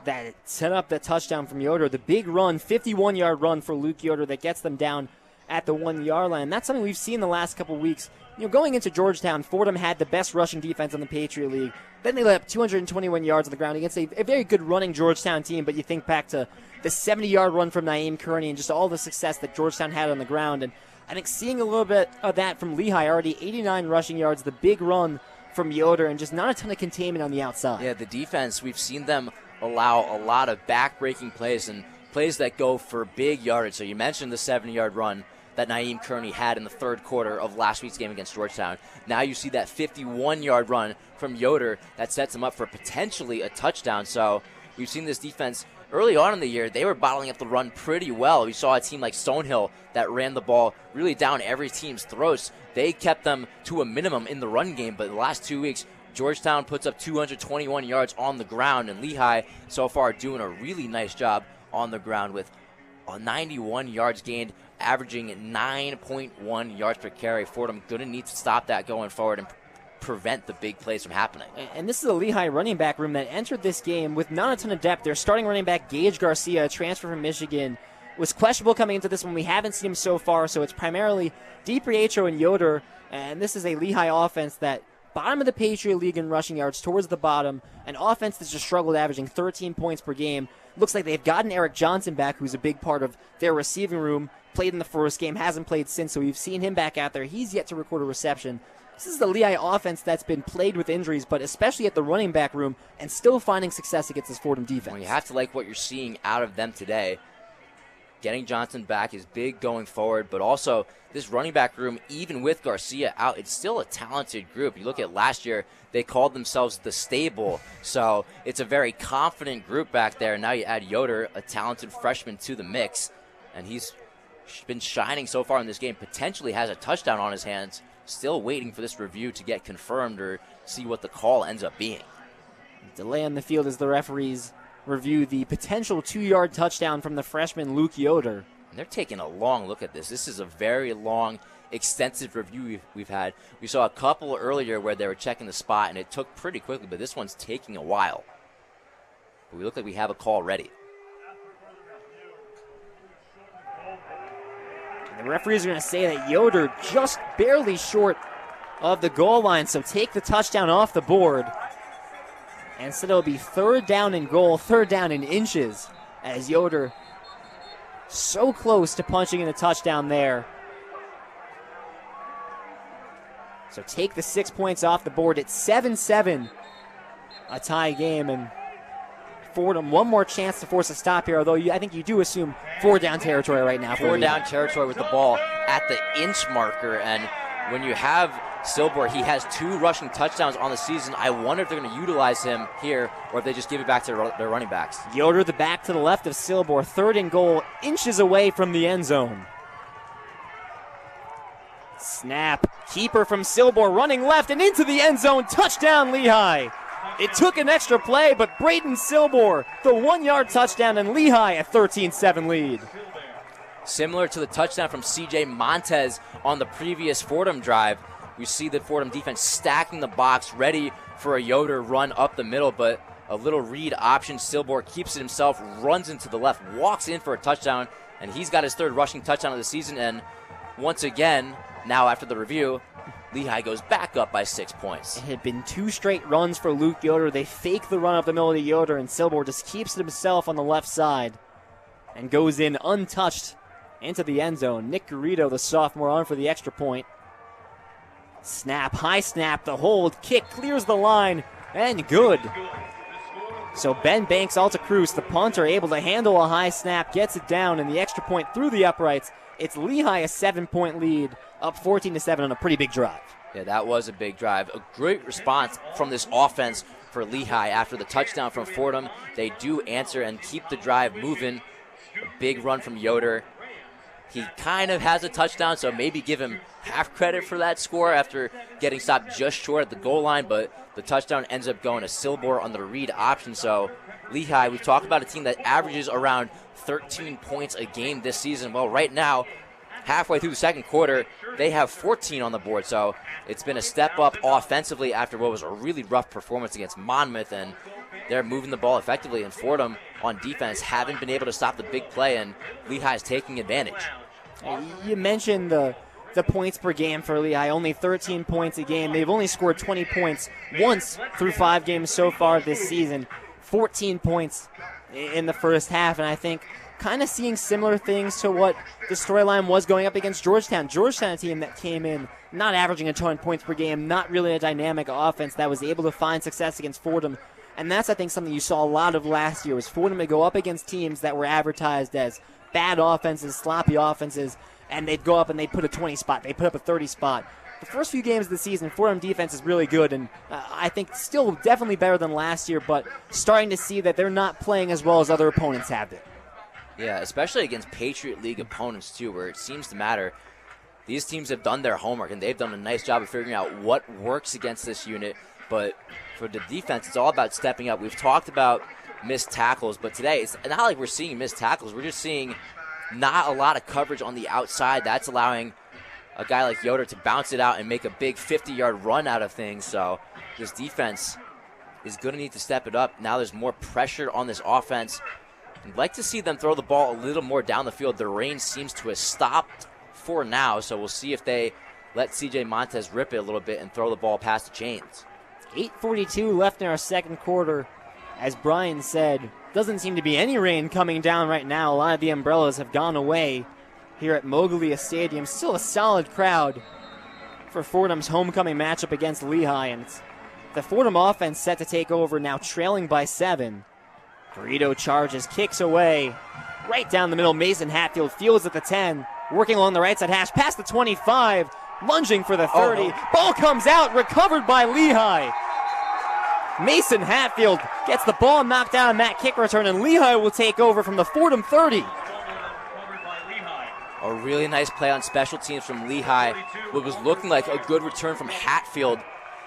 that set up that touchdown from Yoder, the big run, 51-yard run for Luke Yoder that gets them down at the 1-yard line. That's something we've seen the last couple weeks. Going into Georgetown, Fordham had the best rushing defense in the Patriot League. Then they let up 221 yards on the ground against a very good running Georgetown team, but you think back to the 70-yard run from Naeem Kearney and just all the success that Georgetown had on the ground. And I think seeing a little bit of that from Lehigh, already 89 rushing yards, the big run from Yoder, and just not a ton of containment on the outside. Yeah, the defense, we've seen them allow a lot of back-breaking plays and plays that go for big yardage. So you mentioned the 70-yard run that Naeem Kearney had in the third quarter of last week's game against Georgetown. Now you see that 51-yard run from Yoder that sets him up for potentially a touchdown. So we've seen this defense early on in the year. They were bottling up the run pretty well. We saw a team like Stonehill that ran the ball really down every team's throats. They kept them to a minimum in the run game, but the last 2 weeks, Georgetown puts up 221 yards on the ground, and Lehigh so far doing a really nice job on the ground with 91 yards gained, averaging 9.1 yards per carry. Fordham going to need to stop that going forward and prevent the big plays from happening. And this is a Lehigh running back room that entered this game with not a ton of depth. Their starting running back, Gage Garcia, a transfer from Michigan, was questionable coming into this one. We haven't seen him so far, so it's primarily DiPietro and Yoder. And this is a Lehigh offense that bottom of the Patriot League in rushing yards, towards the bottom. An offense that's just struggled, averaging 13 points per game. Looks like they've gotten Eric Johnson back, who's a big part of their receiving room. Played in the first game, hasn't played since, so we've seen him back out there. He's yet to record a reception. This is the Lehigh offense that's been plagued with injuries, but especially at the running back room, and still finding success against this Fordham defense. Well, you have to like what you're seeing out of them today. Getting Johnson back is big going forward, but also this running back room, even with Garcia out, it's still a talented group. You look at last year, they called themselves the Stable, so it's a very confident group back there. Now you add Yoder, a talented freshman, to the mix, and he's been shining so far in this game, potentially has a touchdown on his hands. Still waiting for this review to get confirmed or see what the call ends up being. Delay on the field as the referees review the potential 2-yard touchdown from the freshman Luke Yoder. And they're taking a long look at this. This is a very long, extensive review we've had. We saw a couple earlier where they were checking the spot, and it took pretty quickly, but this one's taking a while. But we look like we have a call ready. The referees are going to say that Yoder just barely short of the goal line, so take the touchdown off the board. And instead it'll be 3rd down and goal, 3rd down in inches, as Yoder so close to punching in a touchdown there. So take the 6 points off the board. It's 7-7, a tie game, and Fordham one more chance to force a stop here, although I think you do assume 4 down territory right now. 4 down territory with the ball at the inch marker, and when you have Silber, he has 2 rushing touchdowns on the season. I wonder if they're going to utilize him here or if they just give it back to their running backs. Yoder, the back to the left of Silber, 3rd and goal, inches away from the end zone. Snap, keeper from Silber running left and into the end zone, touchdown Lehigh. It took an extra play, but Braden Silber, the 1-yard touchdown, and Lehigh a 13-7 lead. Similar to the touchdown from C.J. Montez on the previous Fordham drive, we see the Fordham defense stacking the box, ready for a Yoder run up the middle, but a little read option. Silber keeps it himself, runs into the left, walks in for a touchdown, and he's got his 3rd rushing touchdown of the season. And once again, now after the review, Lehigh goes back up by 6 points. It had been 2 straight runs for Luke Yoder. They fake the run up the middle of the Yoder, and Silber just keeps it himself on the left side and goes in untouched into the end zone. Nick Carrino, the sophomore, on for the extra point. Snap, high snap, the hold, kick, clears the line, and good. So Ben Banks, Alta Cruz, the punter, able to handle a high snap, gets it down, and the extra point through the uprights. It's Lehigh a 7-point lead, up 14-7 on a pretty big drive. Yeah, that was a big drive. A great response from this offense for Lehigh after the touchdown from Fordham. They do answer and keep the drive moving. A big run from Yoder. He kind of has a touchdown, so maybe give him half credit for that score after getting stopped just short at the goal line, but the touchdown ends up going to Silber on the read option. So Lehigh, we've talked about a team that averages around 13 points a game this season. Well, right now, halfway through the second quarter, they have 14 on the board, so it's been a step up offensively after what was a really rough performance against Monmouth, and they're moving the ball effectively, and Fordham on defense haven't been able to stop the big play, and Lehigh's taking advantage. You mentioned the points per game for Lehigh, only 13 points a game. They've only scored 20 points once through 5 games so far this season. 14 points in the first half, and I think kind of seeing similar things to what the storyline was going up against Georgetown. Georgetown, a team that came in not averaging a ton of points per game, not really a dynamic offense that was able to find success against Fordham. And that's, I think, something you saw a lot of last year, was Fordham to go up against teams that were advertised as bad offenses, sloppy offenses, and they'd go up and they'd put a 20 spot, they'd put up a 30 spot. The first few games of the season, Fordham defense is really good, and I think still definitely better than last year, but starting to see that they're not playing as well as other opponents have been. Yeah, especially against Patriot League opponents, too, where it seems to matter. These teams have done their homework, and they've done a nice job of figuring out what works against this unit. But for the defense, it's all about stepping up. We've talked about missed tackles, but today it's not like we're seeing missed tackles. We're just seeing not a lot of coverage on the outside. That's allowing a guy like Yoder to bounce it out and make a big 50-yard run out of things. So this defense is going to need to step it up. Now there's more pressure on this offense. I'd like to see them throw the ball a little more down the field. The rain seems to have stopped for now, so we'll see if they let CJ Montez rip it a little bit and throw the ball past the chains. 8:42 left in our second quarter. As Brian said, doesn't seem to be any rain coming down right now. A lot of the umbrellas have gone away here at Moglia Stadium. Still a solid crowd for Fordham's homecoming matchup against Lehigh, and it's the Fordham offense set to take over now, trailing by 7. Carrino charges, kicks away, right down the middle. Mason Hatfield fields at the 10, working along the right side hash, past the 25, lunging for the 30. Ball comes out, recovered by Lehigh. Mason Hatfield gets the ball knocked out on that kick return, and Lehigh will take over from the Fordham 30. A really nice play on special teams from Lehigh. What was looking like a good return from Hatfield.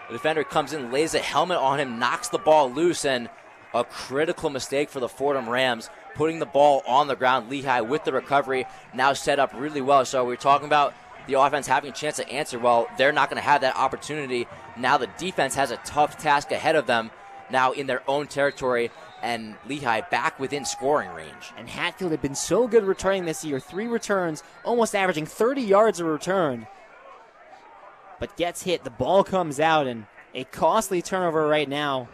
The defender comes in, lays a helmet on him, knocks the ball loose, and a critical mistake for the Fordham Rams, putting the ball on the ground. Lehigh with the recovery, now set up really well. So we're talking about the offense having a chance to answer. Well, they're not going to have that opportunity. Now the defense has a tough task ahead of them, now in their own territory, and Lehigh back within scoring range. And Hatfield had been so good returning this year, 3 returns, almost averaging 30 yards a return, but gets hit. The ball comes out, and a costly turnover right now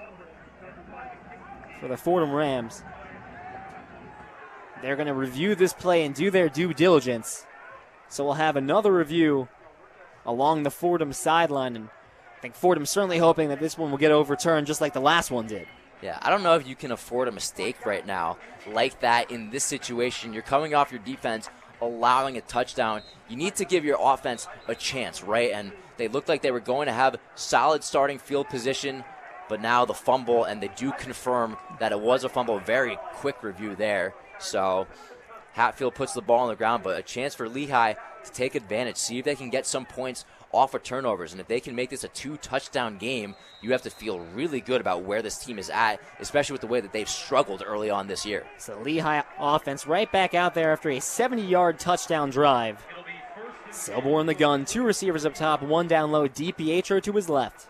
for the Fordham Rams. They're going to review this play and do their due diligence. So we'll have another review along the Fordham sideline, and I think Fordham's certainly hoping that this one will get overturned just like the last one did. Yeah, I don't know if you can afford a mistake right now like that in this situation. You're coming off your defense, allowing a touchdown. You need to give your offense a chance, right? And they looked like they were going to have solid starting field position, but now the fumble, and they do confirm that it was a fumble. Very quick review there. So Hatfield puts the ball on the ground, but a chance for Lehigh to take advantage, see if they can get some points off of turnovers. And if they can make this a 2-touchdown game, you have to feel really good about where this team is at, especially with the way that they've struggled early on this year. So Lehigh offense right back out there after a 70-yard touchdown drive. Silber in the gun, 2 receivers up top, 1 down low, DiPietro to his left.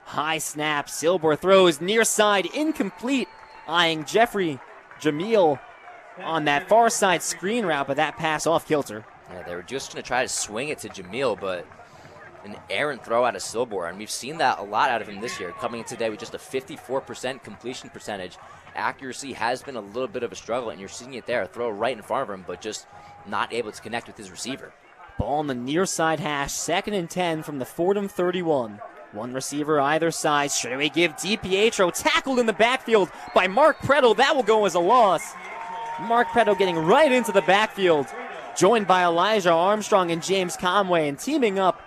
High snap, Silber throws near side, incomplete, eyeing Jeffrey Jamil on that far side screen route, but that pass off kilter. Yeah, they were just going to try to swing it to Jamil, but an errant throw out of Silber, and we've seen that a lot out of him this year, coming in today with just a 54% completion percentage. Accuracy has been a little bit of a struggle, and you're seeing it there, a throw right in front of him, but just not able to connect with his receiver. Ball on the near side hash, 2nd and 10 from the Fordham 31. 1 receiver either side, straight away give DiPietro, tackled in the backfield by Mark Pretto. That will go as a loss. Mark Pretto getting right into the backfield, joined by Elijah Armstrong and James Conway, and teaming up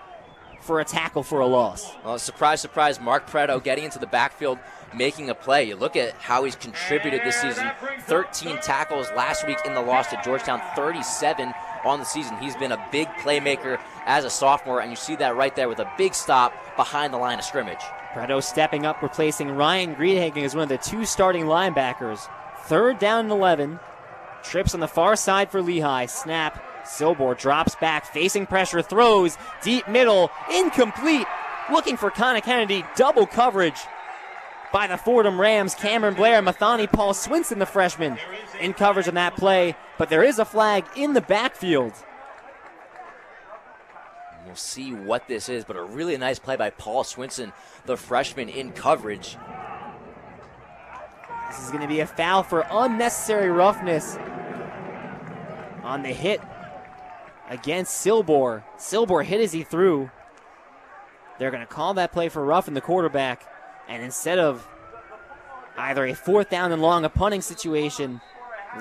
for a tackle for a loss. Well, surprise, surprise, Mark Pretto getting into the backfield, making a play. You look at how he's contributed this season. 13 tackles last week in the loss to Georgetown, 37 on the season. He's been a big playmaker as a sophomore, and you see that right there with a big stop behind the line of scrimmage. Pretto stepping up, replacing Ryan Greenhagen as one of the 2 starting linebackers. 3rd down and 11. Trips on the far side for Lehigh. Snap. Silber drops back, facing pressure, throws, deep middle, incomplete. Looking for Connor Kennedy, double coverage. by the Fordham Rams. Cameron Blair, Mathani Paul Swinson, the freshman, in coverage on that play. But there is a flag in the backfield. We'll see what this is, but a really nice play by Paul Swinson, the freshman, in coverage. This is going to be a foul for unnecessary roughness on the hit against Silbor. Silbor hit as he threw. They're going to call that play for roughing the quarterback. And instead of either a 4th down and long, a punting situation,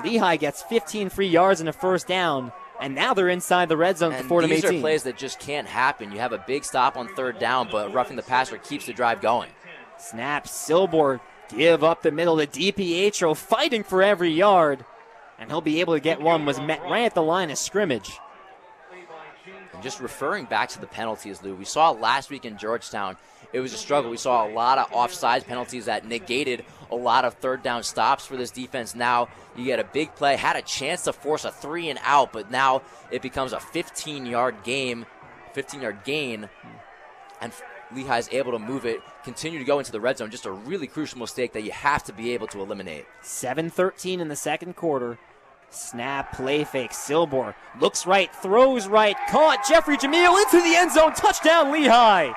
Lehigh gets 15 free yards and a first down. And now they're inside the red zone for Fordham 18. These are plays that just can't happen. You have a big stop on 3rd down, but roughing the passer keeps the drive going. Snap, Silbor give up the middle to DiPietro, fighting for every yard. And he'll be able to get one, was met right at the line of scrimmage. And just referring back to the penalties, Lou, we saw last week in Georgetown, it was a struggle. We saw a lot of offsides penalties that negated a lot of 3rd down stops for this defense. Now you get a big play, had a chance to force a 3 and out, but now it becomes a 15-yard gain, and Lehigh's able to move it, continue to go into the red zone. Just a really crucial mistake that you have to be able to eliminate. 7:13 in the second quarter. Snap, play fake, Silbor looks right, throws right, caught, Jeffrey Jamil into the end zone, touchdown Lehigh.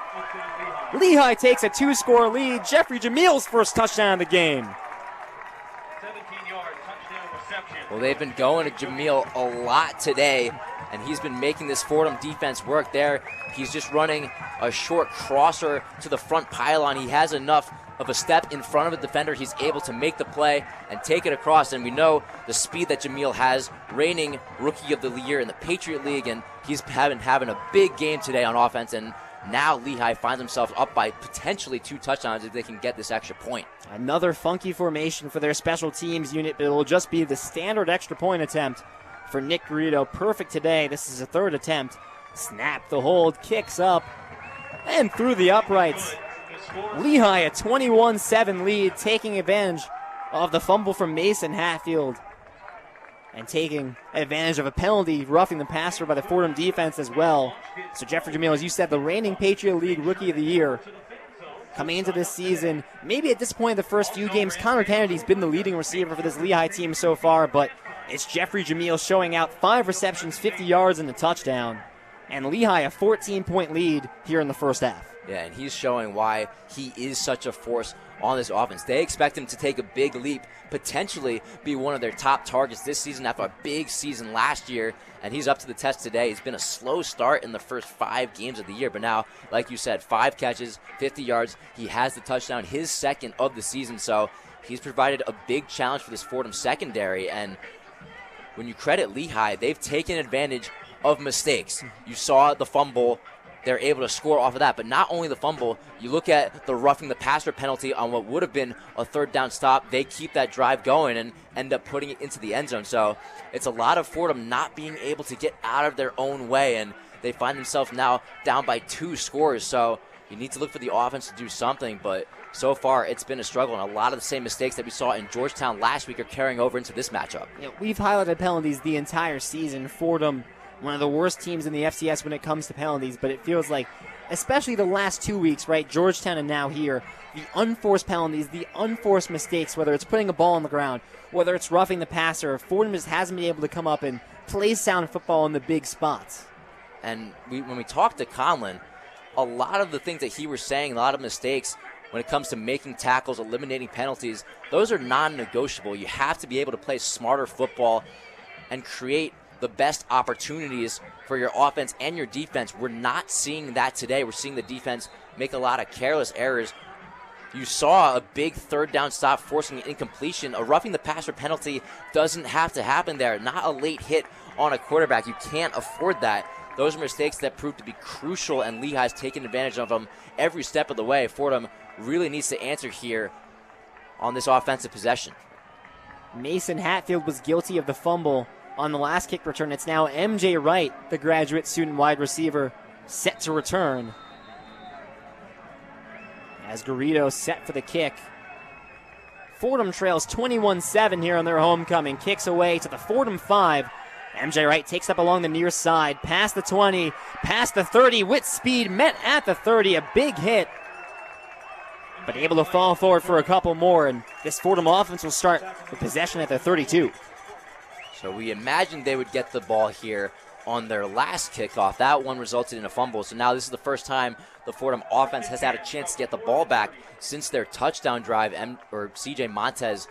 Lehigh takes a 2-score lead, Jeffrey Jamil's first touchdown of the game. 17-yard touchdown reception. Well, they've been going to Jamil a lot today, and he's been making this Fordham defense work there. He's just running a short crosser to the front pylon. He has enough of a step in front of a defender. He's able to make the play and take it across, and we know the speed that Jamil has, reigning Rookie of the Year in the Patriot League, and he's having a big game today on offense, and now Lehigh finds themselves up by potentially 2 touchdowns if they can get this extra point. Another funky formation for their special teams unit, but it will just be the standard extra point attempt for Nick Carrino. Perfect today. This is a 3rd attempt. Snap, the hold, kicks up, and through the uprights. Lehigh a 21-7 lead, taking advantage of the fumble from Mason Hatfield and taking advantage of a penalty, roughing the passer by the Fordham defense as well. So Jeffrey Jamil, as you said, the reigning Patriot League Rookie of the Year, coming into this season. Maybe at this point in the first few games, Connor Kennedy's been the leading receiver for this Lehigh team so far, but it's Jeffrey Jamil showing out 5 receptions, 50 yards, and a touchdown. And Lehigh a 14-point lead here in the first half. Yeah, and he's showing why he is such a force on this offense. They expect him to take a big leap, potentially be one of their top targets this season after a big season last year, and he's up to the test today. He's been a slow start in the first 5 games of the year, but now, like you said, 5 catches, 50 yards. He has the touchdown, his 2nd of the season, so he's provided a big challenge for this Fordham secondary, and when you credit Lehigh, they've taken advantage of mistakes. You saw the fumble. They're able to score off of that. But not only the fumble, you look at the roughing the passer penalty on what would have been a 3rd down stop. They keep that drive going and end up putting it into the end zone. So it's a lot of Fordham not being able to get out of their own way, and they find themselves now down by 2 scores. So you need to look for the offense to do something, but so far it's been a struggle, and a lot of the same mistakes that we saw in Georgetown last week are carrying over into this matchup. We've highlighted penalties the entire season. Fordham, one of the worst teams in the FCS when it comes to penalties, but it feels like, especially the last 2 weeks, right, Georgetown and now here, the unforced penalties, the unforced mistakes, whether it's putting a ball on the ground, whether it's roughing the passer, Fordham just hasn't been able to come up and play sound football in the big spots. And when we talked to Conlon, a lot of the things that he was saying, a lot of mistakes when it comes to making tackles, eliminating penalties, those are non-negotiable. You have to be able to play smarter football and create the best opportunities for your offense and your defense. We're not seeing that today. We're seeing the defense make a lot of careless errors. You saw a big 3rd down stop forcing an incompletion. A roughing the passer penalty doesn't have to happen there. Not a late hit on a quarterback. You can't afford that. Those are mistakes that prove to be crucial, and Lehigh's taken advantage of them every step of the way. Fordham really needs to answer here on this offensive possession. Mason Hatfield was guilty of the fumble on the last kick return. It's now MJ Wright, the graduate student wide receiver, set to return. As Garrido set for the kick. Fordham trails 21-7 here on their homecoming. Kicks away to the Fordham 5. MJ Wright takes up along the near side, past the 20, past the 30, with speed, met at the 30, a big hit but able to fall forward for a couple more, and this Fordham offense will start with possession at their 32. So we imagined they would get the ball here on their last kickoff. That one resulted in a fumble. So now this is the first time the Fordham offense has had a chance to get the ball back since their touchdown drive, or CJ Montez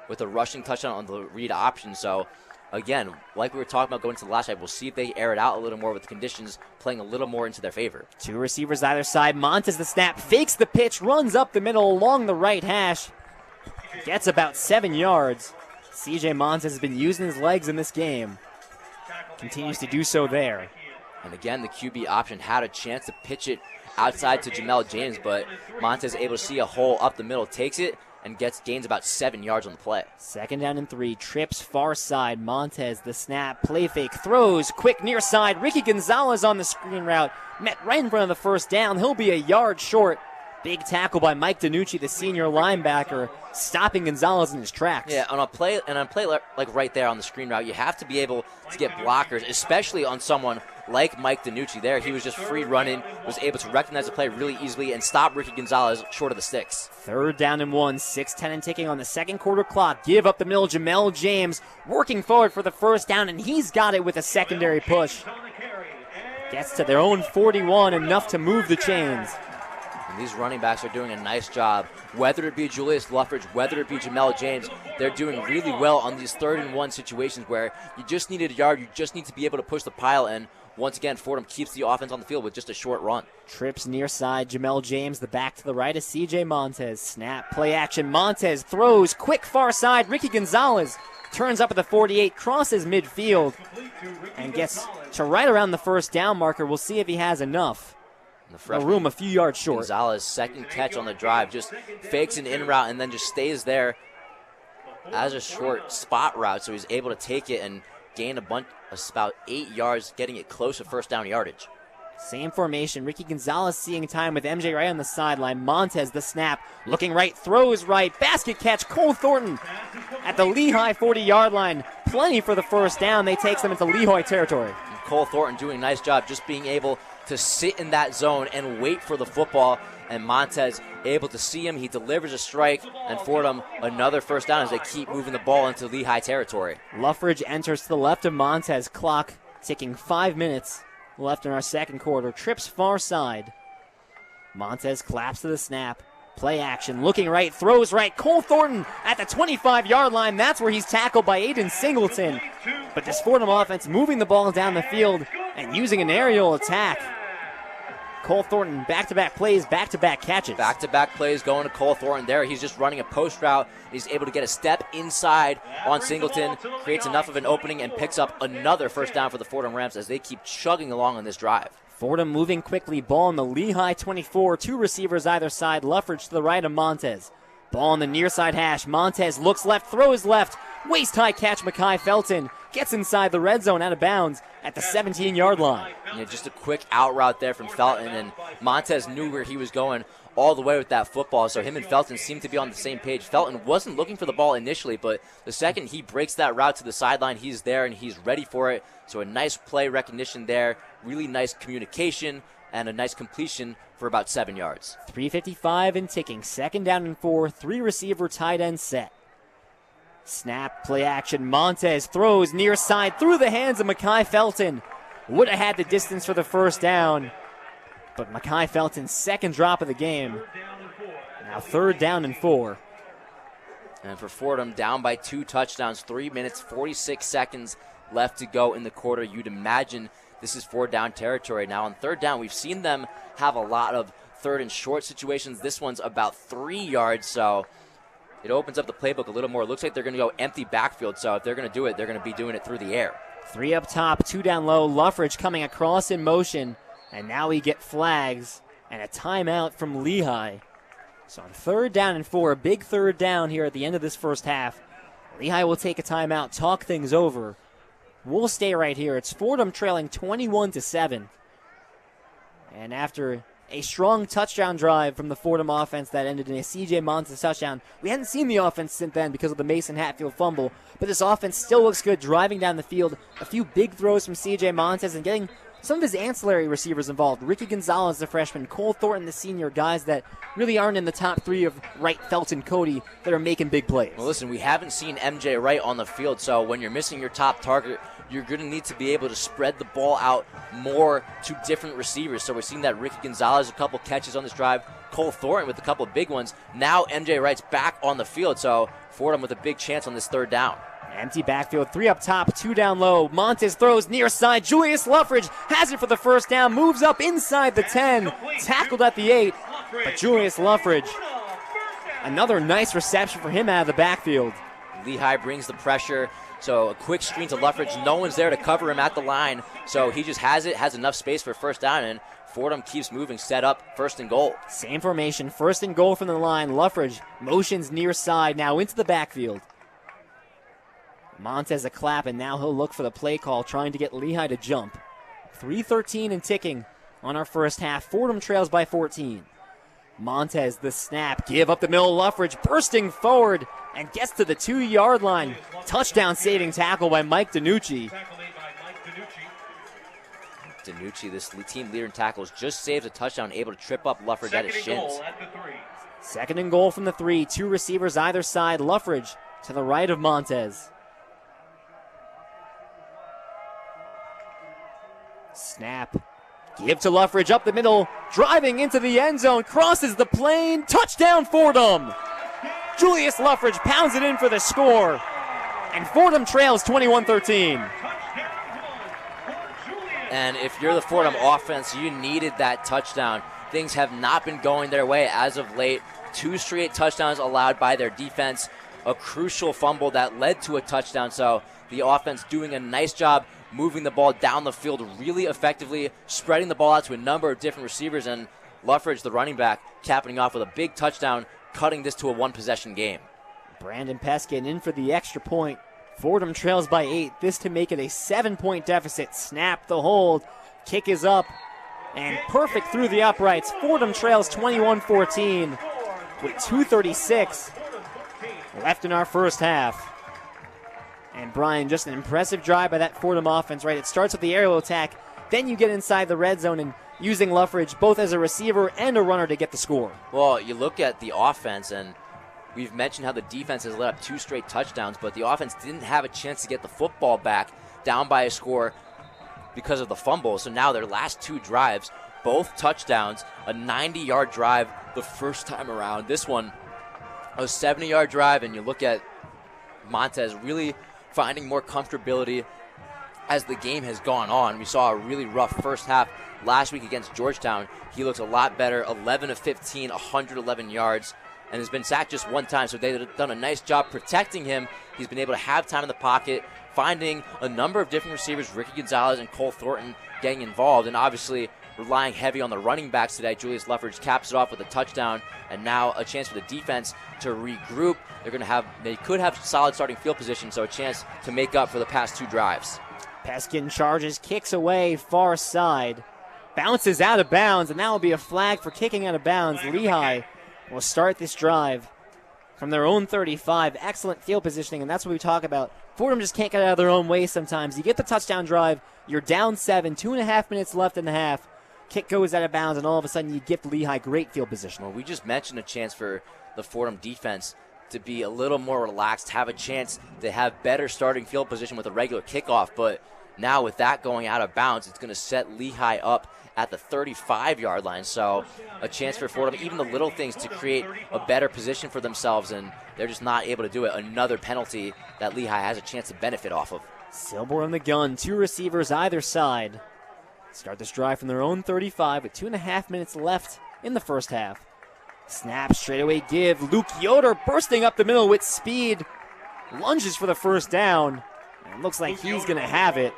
with a rushing touchdown on the read option. So again, like we were talking about going to the last drive, we'll see if they air it out a little more with the conditions playing a little more into their favor. Two receivers either side. Montez the snap, fakes the pitch, runs up the middle along the right hash. Gets about 7 yards. CJ Montez has been using his legs in this game. Continues to do so there. And again, the QB option had a chance to pitch it outside to Jamel James, but Montez able to see a hole up the middle, takes it, and gains about 7 yards on the play. 2nd down and 3, trips far side. Montez the snap, play fake, throws, quick near side. Ricky Gonzalez on the screen route, met right in front of the first down. He'll be a yard short. Big tackle by Mike DiNucci, the senior linebacker, stopping Gonzalez in his tracks. Yeah, on a play like right there on the screen route, you have to be able to get blockers, especially on someone like Mike DiNucci there. He was just free running, was able to recognize the play really easily and stop Ricky Gonzalez short of the sticks. 3rd down and 1, 6:10 and ticking on the second quarter clock. Give up the middle, Jamel James working forward for the first down, and he's got it with a secondary push. Gets to their own 41, enough to move the chains. And these running backs are doing a nice job. Whether it be Julius Luffridge, whether it be Jamel James, they're doing really well on these 3rd and 1 situations where you just needed a yard, you just need to be able to push the pile in. Once again, Fordham keeps the offense on the field with just a short run. Trips near side, Jamel James, the back to the right is CJ Montez. Snap, play action, Montez throws, quick far side, Ricky Gonzalez turns up at the 48, crosses midfield, and gets to right around the first down marker. We'll see if he has enough. The room a few yards short. Gonzalez, second catch on the drive, just fakes an in route and then just stays there as a short spot route, so he's able to take it and gain about 8 yards, getting it close to first down yardage. Same formation. Ricky Gonzalez seeing time with MJ right on the sideline. Montez the snap, looking right, throws right, basket catch. Cole Thornton at the Lehigh 40-yard line. Plenty for the first down. They takes them into Lehigh territory. And Cole Thornton doing a nice job just being able to sit in that zone and wait for the football, and Montez able to see him. He delivers a strike, and Fordham another first down as they keep moving the ball into Lehigh territory. Luffridge enters to the left of Montez. Clock ticking 5 minutes left in our second quarter. Trips far side. Montez claps to the snap. Play action, looking right, throws right. Cole Thornton at the 25-yard line. That's where he's tackled by Aiden Singleton. But this Fordham offense moving the ball down the field and using an aerial attack. Cole Thornton, back-to-back plays, back-to-back catches. Back-to-back plays going to Cole Thornton there. He's just running a post route. He's able to get a step inside on Singleton, creates enough of an opening, and picks up another first down for the Fordham Rams as they keep chugging along on this drive. Fordham moving quickly. Ball on the Lehigh 24. 2 receivers either side. Luffridge to the right of Montez. Ball on the near side hash. Montez looks left, throws left. Waist-high catch, Mekhi Felton. Gets inside the red zone out of bounds at the 17-yard line. Yeah, just a quick out route there from Felton, and Montez knew where he was going all the way with that football, so him and Felton seemed to be on the same page. Felton wasn't looking for the ball initially, but the second he breaks that route to the sideline, he's there and he's ready for it. So a nice play recognition there, really nice communication, and a nice completion for about 7 yards. 3:55 and ticking. 2nd down and 4. 3 receiver tight end set. Snap, play action. Montez throws near side through the hands of Mekhi Felton. Would have had the distance for the first down, but Mekhi Felton's second drop of the game. Now 3rd down and 4. And for Fordham, down by 2 touchdowns, 3 minutes, 46 seconds left to go in the quarter. You'd imagine this is 4 down territory. Now on 3rd down, we've seen them have a lot of 3rd and short situations. This one's about 3 yards, so it opens up the playbook a little more. It looks like they're going to go empty backfield, so if they're going to do it, they're going to be doing it through the air. 3 up top, 2 down low. Luffridge coming across in motion, and now we get flags and a timeout from Lehigh. So on 3rd down and 4, a big 3rd down here at the end of this first half. Lehigh will take a timeout, talk things over. We'll stay right here. It's Fordham trailing 21-7. And after a strong touchdown drive from the Fordham offense that ended in a C.J. Montez touchdown. We hadn't seen the offense since then because of the Mason Hatfield fumble, but this offense still looks good driving down the field. A few big throws from C.J. Montez and getting some of his ancillary receivers involved. Ricky Gonzalez, the freshman, Cole Thornton, the senior, guys that really aren't in the top three of Wright, Felton, Cody that are making big plays. Well, listen, we haven't seen MJ Wright on the field, so when you're missing your top target, you're going to need to be able to spread the ball out more to different receivers. So we're seeing that Ricky Gonzalez, a couple catches on this drive, Cole Thornton with a couple of big ones. Now MJ Wright's back on the field, so Fordham with a big chance on this third down. Empty backfield, 3 up top, 2 down low. Montez throws near side. Julius Luffridge has it for the first down, moves up inside the 10, tackled at the 8. But Julius Luffridge, another nice reception for him out of the backfield. Lehigh brings the pressure, so a quick screen to Luffridge. No one's there to cover him at the line, so he just has enough space for first down, and Fordham keeps moving, set up, 1st and goal. Same formation, 1st and goal from the line. Luffridge motions near side, now into the backfield. Montez a clap, and now he'll look for the play call, trying to get Lehigh to jump. 3:13 and ticking on our first half. Fordham trails by 14. Montez, the snap, give up the middle. Luffridge bursting forward and gets to the 2-yard line. Touchdown saving tackle by Mike DiNucci. DiNucci, this team leader in tackles, just saves a touchdown, able to trip up Luffridge at his shins. 2nd and goal from the 3. 2 receivers either side. Luffridge to the right of Montez. Snap. Give to Luffridge up the middle. Driving into the end zone. Crosses the plane. Touchdown Fordham. Julius Luffridge pounds it in for the score. And Fordham trails 21-13. And if you're the Fordham offense, you needed that touchdown. Things have not been going their way as of late. 2 straight touchdowns allowed by their defense. A crucial fumble that led to a touchdown. So the offense doing a nice job moving the ball down the field really effectively, spreading the ball out to a number of different receivers, and Luffridge, the running back, capping off with a big touchdown, cutting this to a 1-possession game. Brandon Peskin in for the extra point. Fordham trails by 8. This to make it a 7-point deficit. Snap the hold. Kick is up. And perfect through the uprights. Fordham trails 21-14 with 2:36 left in our first half. And Brian, just an impressive drive by that Fordham offense, right? It starts with the aerial attack, then you get inside the red zone and using Luffridge both as a receiver and a runner to get the score. Well, you look at the offense, and we've mentioned how the defense has let up 2 straight touchdowns, but the offense didn't have a chance to get the football back down by a score because of the fumble. So now their last 2 drives, both touchdowns, a 90-yard drive the first time around. This one, a 70-yard drive, and you look at Montez really finding more comfortability as the game has gone on. We saw a really rough first half last week against Georgetown. He looks a lot better, 11 of 15, 111 yards, and has been sacked just 1 time. So they've done a nice job protecting him. He's been able to have time in the pocket, finding a number of different receivers, Ricky Gonzalez and Cole Thornton getting involved, and obviously relying heavy on the running backs today. Julius Luffridge caps it off with a touchdown, and now a chance for the defense to regroup. They could have solid starting field position, so a chance to make up for the past 2 drives. Peskin charges, kicks away, far side, bounces out of bounds, and that will be a flag for kicking out of bounds. Lehigh will start this drive from their own 35. Excellent field positioning, and that's what we talk about. Fordham just can't get out of their own way sometimes. You get the touchdown drive, you're down 7, 2.5 minutes left in the half. Kick goes out of bounds, and all of a sudden you gift Lehigh great field position. Well, we just mentioned a chance for the Fordham defense to be a little more relaxed, have a chance to have better starting field position with a regular kickoff. But now with that going out of bounds, it's going to set Lehigh up at the 35-yard line. So a chance for Fordham, even the little things, to create a better position for themselves, and they're just not able to do it. Another penalty that Lehigh has a chance to benefit off of. Silber on the gun, 2 receivers either side. Start this drive from their own 35 with 2.5 minutes left in the first half. Snap, straightaway give. Luke Yoder bursting up the middle with speed. Lunges for the first down. And looks like he's going to have it.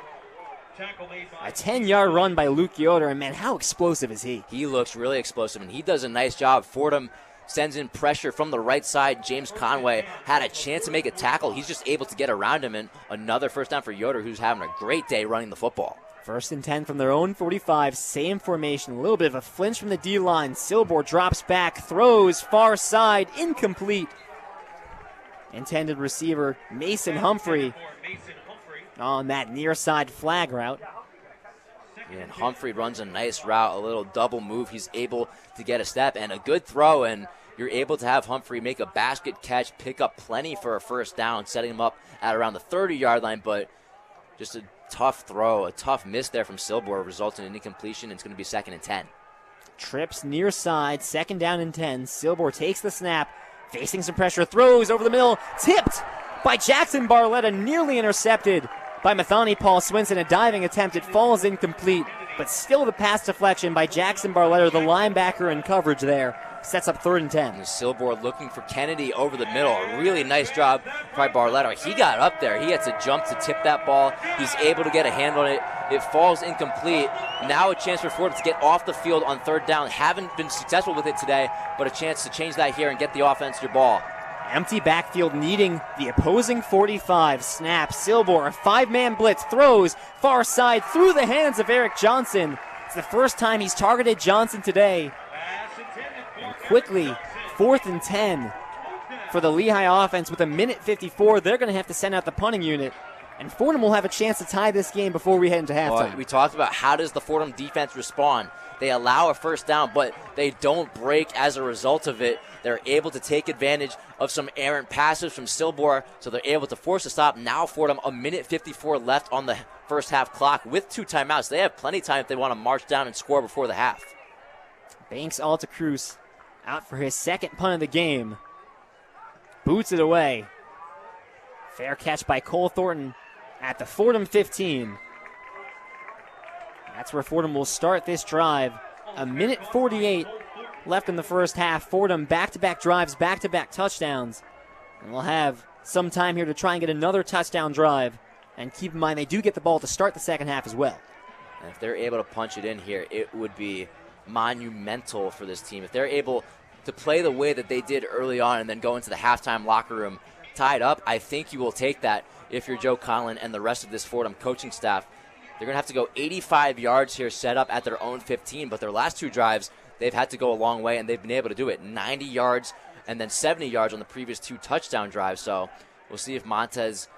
A 10-yard run by Luke Yoder, and man, how explosive is he? He looks really explosive, and he does a nice job. Fordham sends in pressure from the right side. James Conway had a chance to make a tackle. He's just able to get around him, and another first down for Yoder, who's having a great day running the football. 1st and 10 from their own 45, same formation. A little bit of a flinch from the D-line. Silber drops back, throws far side, incomplete. Intended receiver Mason Humphrey on that near side flag route. And Humphrey runs a nice route, a little double move. He's able to get a step and a good throw, and you're able to have Humphrey make a basket catch, pick up plenty for a first down, setting him up at around the 30-yard line, but just a tough throw, a tough miss there from Silbor, resulting in incompletion, and it's going to be 2nd and 10. Trips near side, 2nd down and 10. Silbor takes the snap, facing some pressure, throws over the middle, tipped by Jackson Barletta, nearly intercepted by Mathani Paul Swinson. A diving attempt, it falls incomplete, but still the pass deflection by Jackson Barletta, the linebacker in coverage there. Sets up 3rd and 10. And Silbor looking for Kennedy over the middle. A really nice job by Barletta. He got up there. He had to jump to tip that ball. He's able to get a hand on it. It falls incomplete. Now a chance for Fordham to get off the field on 3rd down. Haven't been successful with it today, but a chance to change that here and get the offense your ball. Empty backfield needing the opposing 45. Snap, Silbor, a 5-man blitz, throws far side through the hands of Eric Johnson. It's the first time he's targeted Johnson today. And quickly, 4th and 10 for the Lehigh offense with 1:54. They're going to have to send out the punting unit, and Fordham will have a chance to tie this game before we head into halftime. Well, we talked about how does the Fordham defense respond. They allow a first down, but they don't break as a result of it. They're able to take advantage of some errant passes from Silbor, so they're able to force a stop. Now Fordham, 1:54 left on the first half clock with 2 timeouts. They have plenty of time if they want to march down and score before the half. Banks Altacruz out for his 2nd punt of the game. Boots it away. Fair catch by Cole Thornton at the Fordham 15. That's where Fordham will start this drive. 1:48 left in the first half. Fordham back-to-back drives, back-to-back touchdowns. And we'll have some time here to try and get another touchdown drive. And keep in mind, they do get the ball to start the second half as well. And if they're able to punch it in here, it would be monumental for this team. If they're able to play the way that they did early on and then go into the halftime locker room tied up, I think you will take that if you're Joe Conlon and the rest of this Fordham coaching staff. They're going to have to go 85 yards here set up at their own 15, but their last 2 drives, they've had to go a long way, and they've been able to do it. 90 yards and then 70 yards on the previous 2 touchdown drives. So we'll see if Montez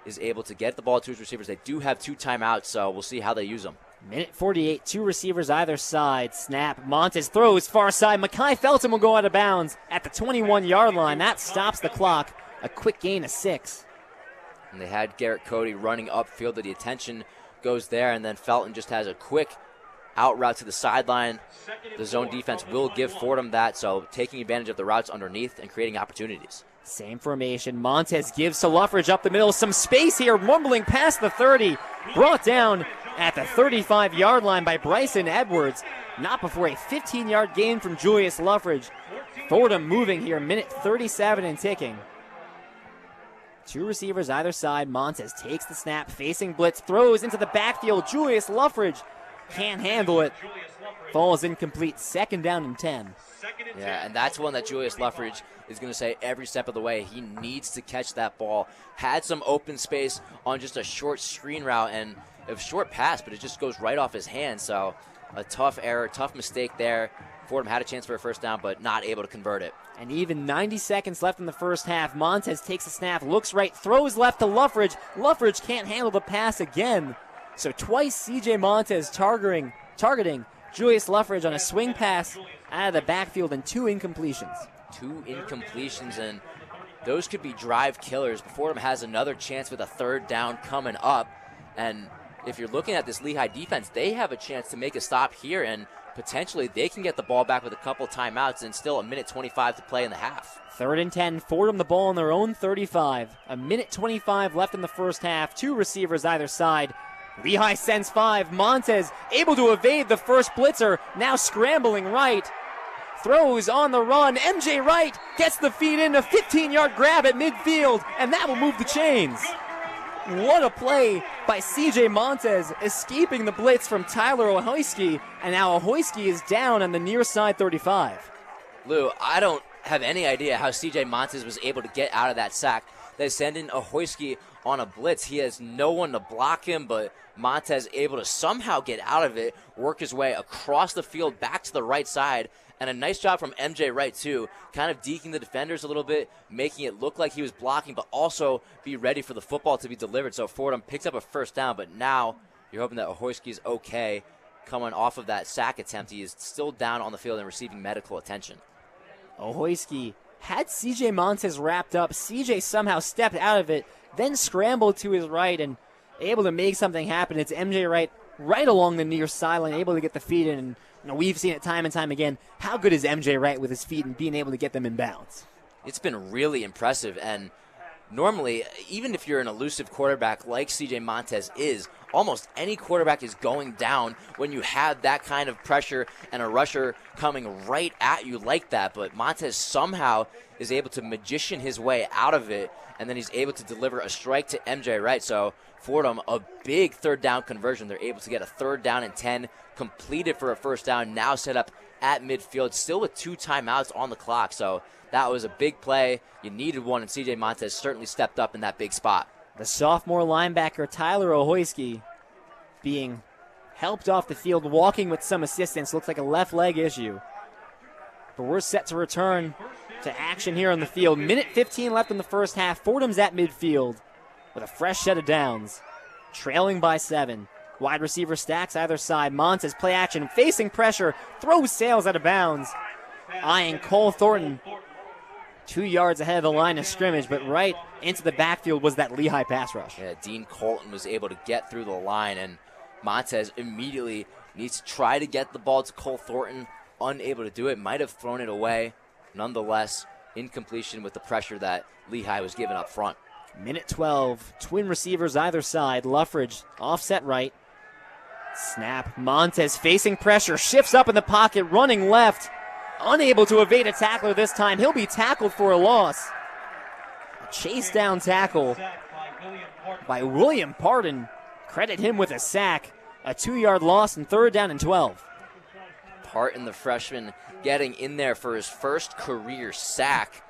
is able to get the ball to his receivers. They do have 2 timeouts, so we'll see how they use them. 1:48, 2 receivers either side. Snap, Montez throws far side. Mekhi Felton will go out of bounds at the 21-yard line. That stops the clock. A quick gain of 6. And they had Garrett Cody running upfield, but the attention goes there, and then Felton just has a quick out route to the sideline. The zone defense will give Fordham that, so taking advantage of the routes underneath and creating opportunities. Same formation. Montez gives to Luffridge up the middle. Some space here, rumbling past the 30. Brought down at the 35-yard line by Bryson Edwards. Not before a 15-yard gain from Julius Luffridge. Fordham moving here, 1:37 and ticking. 2 receivers either side. Montez takes the snap, facing blitz, throws into the backfield. Julius Luffridge can't handle it. Falls incomplete. 2nd down and 10. Yeah, and that's one that Julius Luffridge is going to say every step of the way. He needs to catch that ball. Had some open space on just a short screen route and a short pass, but it just goes right off his hand. So a tough error, tough mistake there. Fordham had a chance for a first down, but not able to convert it. And even 90 seconds left in the first half. Montez takes a snap, looks right, throws left to Luffridge. Luffridge can't handle the pass again. So twice C.J. Montez targeting Julius Luffridge on a swing pass out of the backfield and 2 incompletions. 2 incompletions, and those could be drive killers. Fordham has another chance with a 3rd down coming up. And if you're looking at this Lehigh defense, they have a chance to make a stop here, and potentially they can get the ball back with a couple timeouts and still 1:25 to play in the half. 3rd and 10, Fordham the ball on their own 35. 1:25 left in the first half. 2 receivers either side. Lehigh sends 5. Montez able to evade the first blitzer. Now scrambling right. Throws on the run. MJ Wright gets the feed in. A 15-yard grab at midfield, and that will move the chains. What a play by C.J. Montez, escaping the blitz from Tyler Ohoyski, and now Ohoyski is down on the near side 35. Lou, I don't have any idea how C.J. Montez was able to get out of that sack. They send in Ohoyski on a blitz. He has no one to block him, but Montez able to somehow get out of it, work his way across the field back to the right side, and a nice job from MJ Wright, too, kind of deking the defenders a little bit, making it look like he was blocking, but also be ready for the football to be delivered. So Fordham picks up a first down, but now You're hoping that Ohojski's okay coming off of that sack attempt. He is still down on the field and receiving medical attention. Ohojski had CJ Montez wrapped up. CJ somehow stepped out of it, then scrambled to his right and able to make something happen. It's MJ Wright right along the near sideline, able to get the feet in. And we've seen it time and time again. How good is MJ Wright with his feet and being able to get them in bounds? It's been really impressive. And normally, even if you're an elusive quarterback like CJ Montez is, almost any quarterback is going down when you have that kind of pressure and a rusher coming right at you like that. But Montez somehow is able to magician his way out of it, and then he's able to deliver a strike to MJ Wright. So Fordham, a big third down conversion. They're able to get a 3rd down and 10, completed for a 1st down, now set up at midfield, still with 2 timeouts on the clock. So that was a big play. You needed one, and CJ Montez certainly stepped up in that big spot. The sophomore linebacker Tyler Ohojski being helped off the field, walking with some assistance. Looks like a left leg issue. But we're set to return to action here on the field. Minute 15 left in the first half. Fordham's at midfield with a fresh set of downs, trailing by 7. Wide receiver stacks either side. Montez play action, facing pressure, throws sails out of bounds. Eyeing Cole Thornton 2 yards ahead of the line of scrimmage, but right into the backfield was that Lehigh pass rush. Yeah, Dean Colton was able to get through the line, and Montez immediately needs to try to get the ball to Cole Thornton. Unable to do it, might have thrown it away. Nonetheless, incompletion with the pressure that Lehigh was given up front. Minute 12, twin receivers either side. Luffridge offset right. Snap, Montez facing pressure, shifts up in the pocket, running left. Unable to evade a tackler this time. He'll be tackled for a loss. A chase down tackle by William Pardon. Credit him with a sack. A 2-yard loss and 3rd down and 12. Parton, the freshman, getting in there for his first career sack.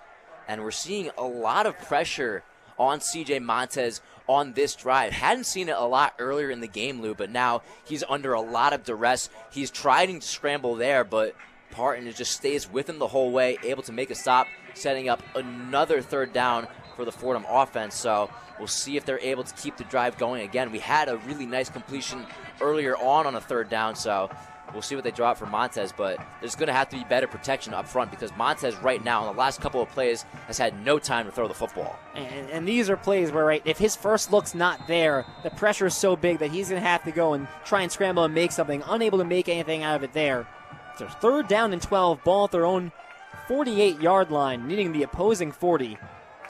And we're seeing a lot of pressure on CJ Montez on this drive. Hadn't seen it a lot earlier in the game, Lou, but now he's under a lot of duress. He's trying to scramble there, but Parton just stays with him the whole way, able to make a stop, setting up another 3rd down for the Fordham offense. So we'll see if they're able to keep the drive going again. We had a really nice completion earlier on a 3rd down, so we'll see what they draw up for Montez, but there's going to have to be better protection up front because Montez right now in the last couple of plays has had no time to throw the football. And these are plays where, right, if his first look's not there, the pressure is so big that he's going to have to go and try and scramble and make something, unable to make anything out of it there. It's their 3rd down and 12, ball at their own 48-yard line, needing the opposing 40.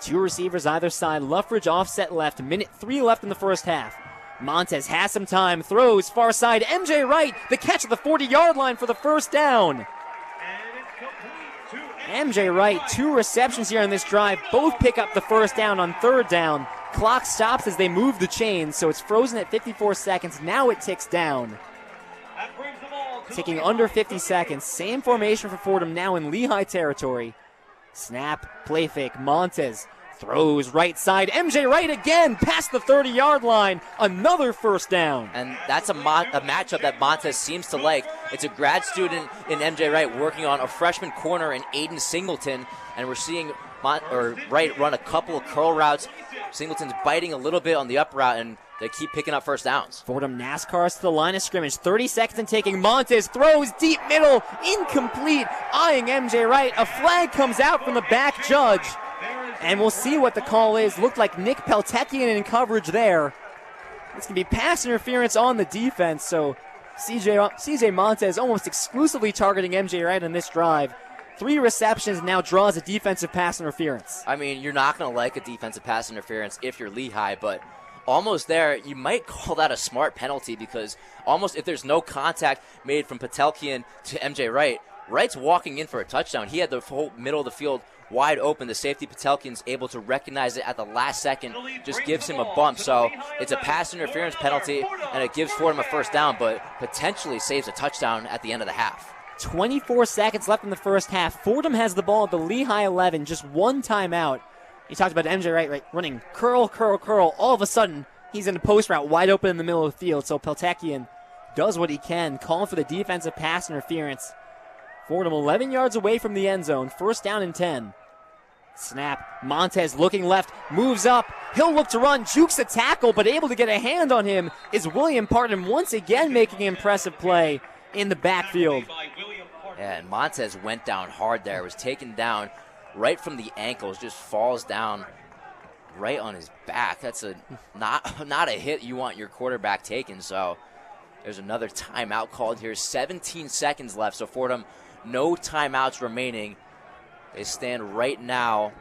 2 receivers either side. Luffridge offset left. Minute 3 left in the first half. Montez has some time, throws far side. MJ Wright, the catch at the 40-yard line for the 1st down. MJ Wright, 2 receptions here on this drive. Both pick up the 1st down on 3rd down. Clock stops as they move the chains, so it's frozen at 54 seconds. Now it ticks down. Ticking under 50 seconds. Same formation for Fordham now in Lehigh territory. Snap, play fake, Montez throws right side. MJ Wright again past the 30-yard line. Another 1st down. And that's a matchup that Montez seems to like. It's a grad student in MJ Wright working on a freshman corner in Aiden Singleton. And we're seeing Wright run a couple of curl routes. Singleton's biting a little bit on the up route, and they keep picking up 1st downs. Fordham NASCARs to the line of scrimmage. 30 seconds and taking. Montez throws deep middle. Incomplete. Eyeing MJ Wright. A flag comes out from the back judge. And we'll see what the call is. Looked like Nick Peltekian in coverage there. It's going to be pass interference on the defense. So CJ Montez almost exclusively targeting MJ Wright on this drive. 3 receptions, now draws a defensive pass interference. I mean, you're not going to like a defensive pass interference if you're Lehigh, but almost there, you might call that a smart penalty because almost if there's no contact made from Patelkian to MJ Wright, Wright's walking in for a touchdown. He had the whole middle of the field wide open. The safety Patelkian's able to recognize it at the last second, just gives him a bump. So it's a pass interference penalty, and it gives Fordham a 1st down, but potentially saves a touchdown at the end of the half. 24 seconds left in the first half. Fordham has the ball at the Lehigh 11, just 1 timeout. You talked about MJ Wright running curl. All of a sudden, he's in a post route wide open in the middle of the field. So Peltekian does what he can, calling for the defensive pass interference. Fordham 11 yards away from the end zone, 1st down and 10. Snap. Montez looking left, moves up. He'll look to run, jukes a tackle, but able to get a hand on him is William Parton once again making an impressive play in the backfield. Yeah, and Montez went down hard there. Was taken down right from the ankles, just falls down right on his back. That's not a hit you want your quarterback taking. So there's another timeout called here. 17 seconds left, so Fordham, no timeouts remaining. They stand right now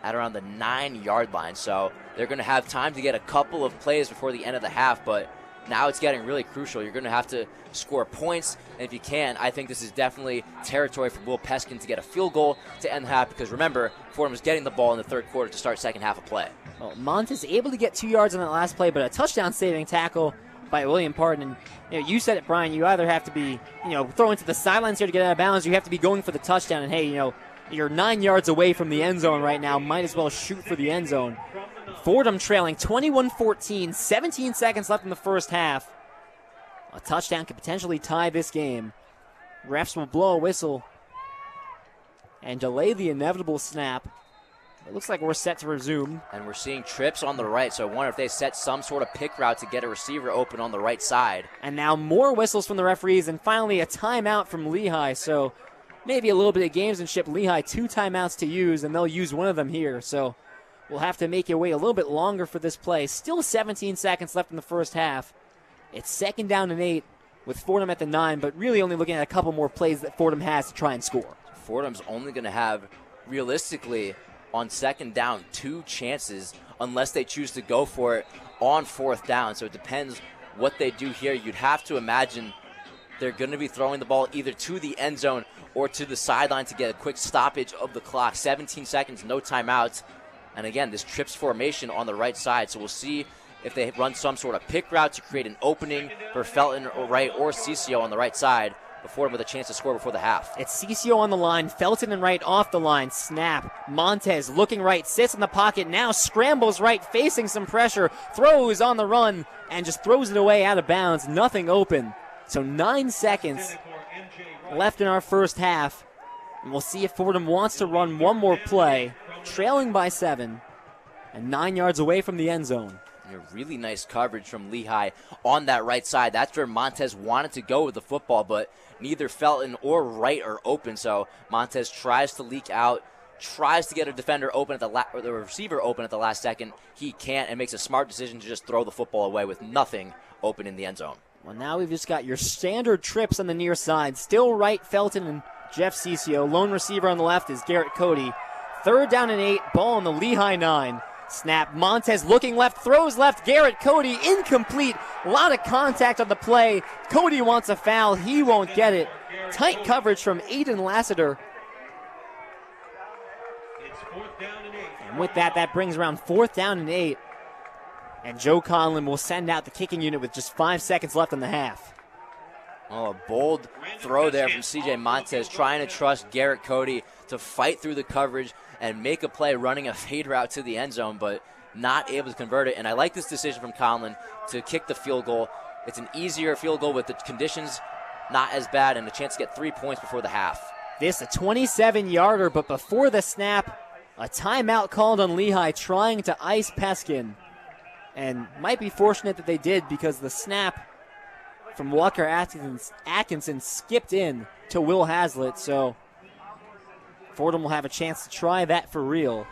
at around the 9-yard line, so they're going to have time to get a couple of plays before the end of the half, but now it's getting really crucial. You're going to have to score points, and if you can, I think this is definitely territory for Will Peskin to get a field goal to end the half, because remember, Fordham is getting the ball in the third quarter to start second half of play. Well, Montez able to get 2 yards on that last play, but a touchdown-saving tackle by William Parton. And you said it, Brian, you either have to be throwing to the sidelines here to get out of bounds, you have to be going for the touchdown, and hey, you're 9 yards away from the end zone right now, might as well shoot for the end zone. Fordham trailing 21-14, 17 seconds left in the first half. A touchdown could potentially tie this game. Refs will blow a whistle and delay the inevitable snap. It looks like we're set to resume. And we're seeing trips on the right, so I wonder if they set some sort of pick route to get a receiver open on the right side. And now more whistles from the referees, and finally a timeout from Lehigh. So maybe a little bit of gamesmanship. Lehigh 2 timeouts to use, and they'll use one of them here. So we'll have to make you wait a little bit longer for this play. Still 17 seconds left in the first half. It's second down and 8 with Fordham at the 9, but really only looking at a couple more plays that Fordham has to try and score. Fordham's only going to have, realistically, on second down, 2 chances unless they choose to go for it on fourth down. So it depends what they do here. You'd have to imagine they're going to be throwing the ball either to the end zone or to the sideline to get a quick stoppage of the clock. 17 seconds, no timeouts. And again, this trips formation on the right side. So we'll see if they run some sort of pick route to create an opening for Felton right or Cicio on the right side, before with a chance to score before the half. It's Cicio on the line, Felton and right off the line. Snap. Montez looking right, sits in the pocket, now scrambles right, facing some pressure, throws on the run, and just throws it away out of bounds. Nothing open. So 9 seconds left in our first half. And we'll see if Fordham wants to run one more play, trailing by 7 and 9 yards away from the end zone. Really nice coverage from Lehigh on that right side. That's where Montez wanted to go with the football, but neither Felton or Wright are open. So Montez tries to leak out, tries to get a defender open at or the receiver open at the last second. He can't, and makes a smart decision to just throw the football away with nothing open in the end zone. Well, now we've just got your standard trips on the near side. Still Wright, Felton, and Jeff Cicio. Lone receiver on the left is Garrett Cody. Third down and 8, ball on the Lehigh 9. Snap. Montez looking left, throws left. Garrett Cody incomplete. A lot of contact on the play. Cody wants a foul. He won't get it. Tight coverage from Aiden Lassiter. And with that, that brings around 4th down and 8. And Joe Conlon will send out the kicking unit with just 5 seconds left in the half. Oh, a bold throw there from C.J. Montez, trying to trust Garrett Cody to fight through the coverage and make a play running a fade route to the end zone, but not able to convert it. And I like this decision from Conlon to kick the field goal. It's an easier field goal with the conditions not as bad, and a chance to get 3 points before the half. This a 27-yarder, but before the snap, a timeout called on Lehigh trying to ice Peskin. And might be fortunate that they did, because the snap from Walker Atkinson skipped in to Will Hazlitt, so Fordham will have a chance to try that for real.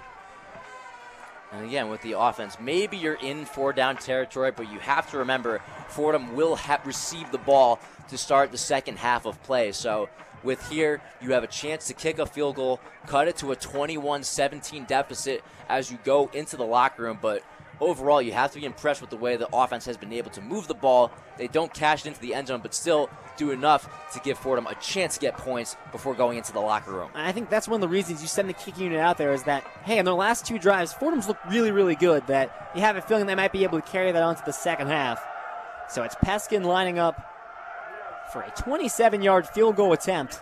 And again, with the offense, maybe you're in 4-down territory, but you have to remember Fordham will receive the ball to start the second half of play. So with here, you have a chance to kick a field goal, cut it to a 21-17 deficit as you go into the locker room, but overall, you have to be impressed with the way the offense has been able to move the ball. They don't cash it into the end zone, but still do enough to give Fordham a chance to get points before going into the locker room. I think that's one of the reasons you send the kicking unit out there, is that, hey, in their last 2 drives, Fordham's looked really, really good, that you have a feeling they might be able to carry that on to the second half. So it's Peskin lining up for a 27-yard field goal attempt.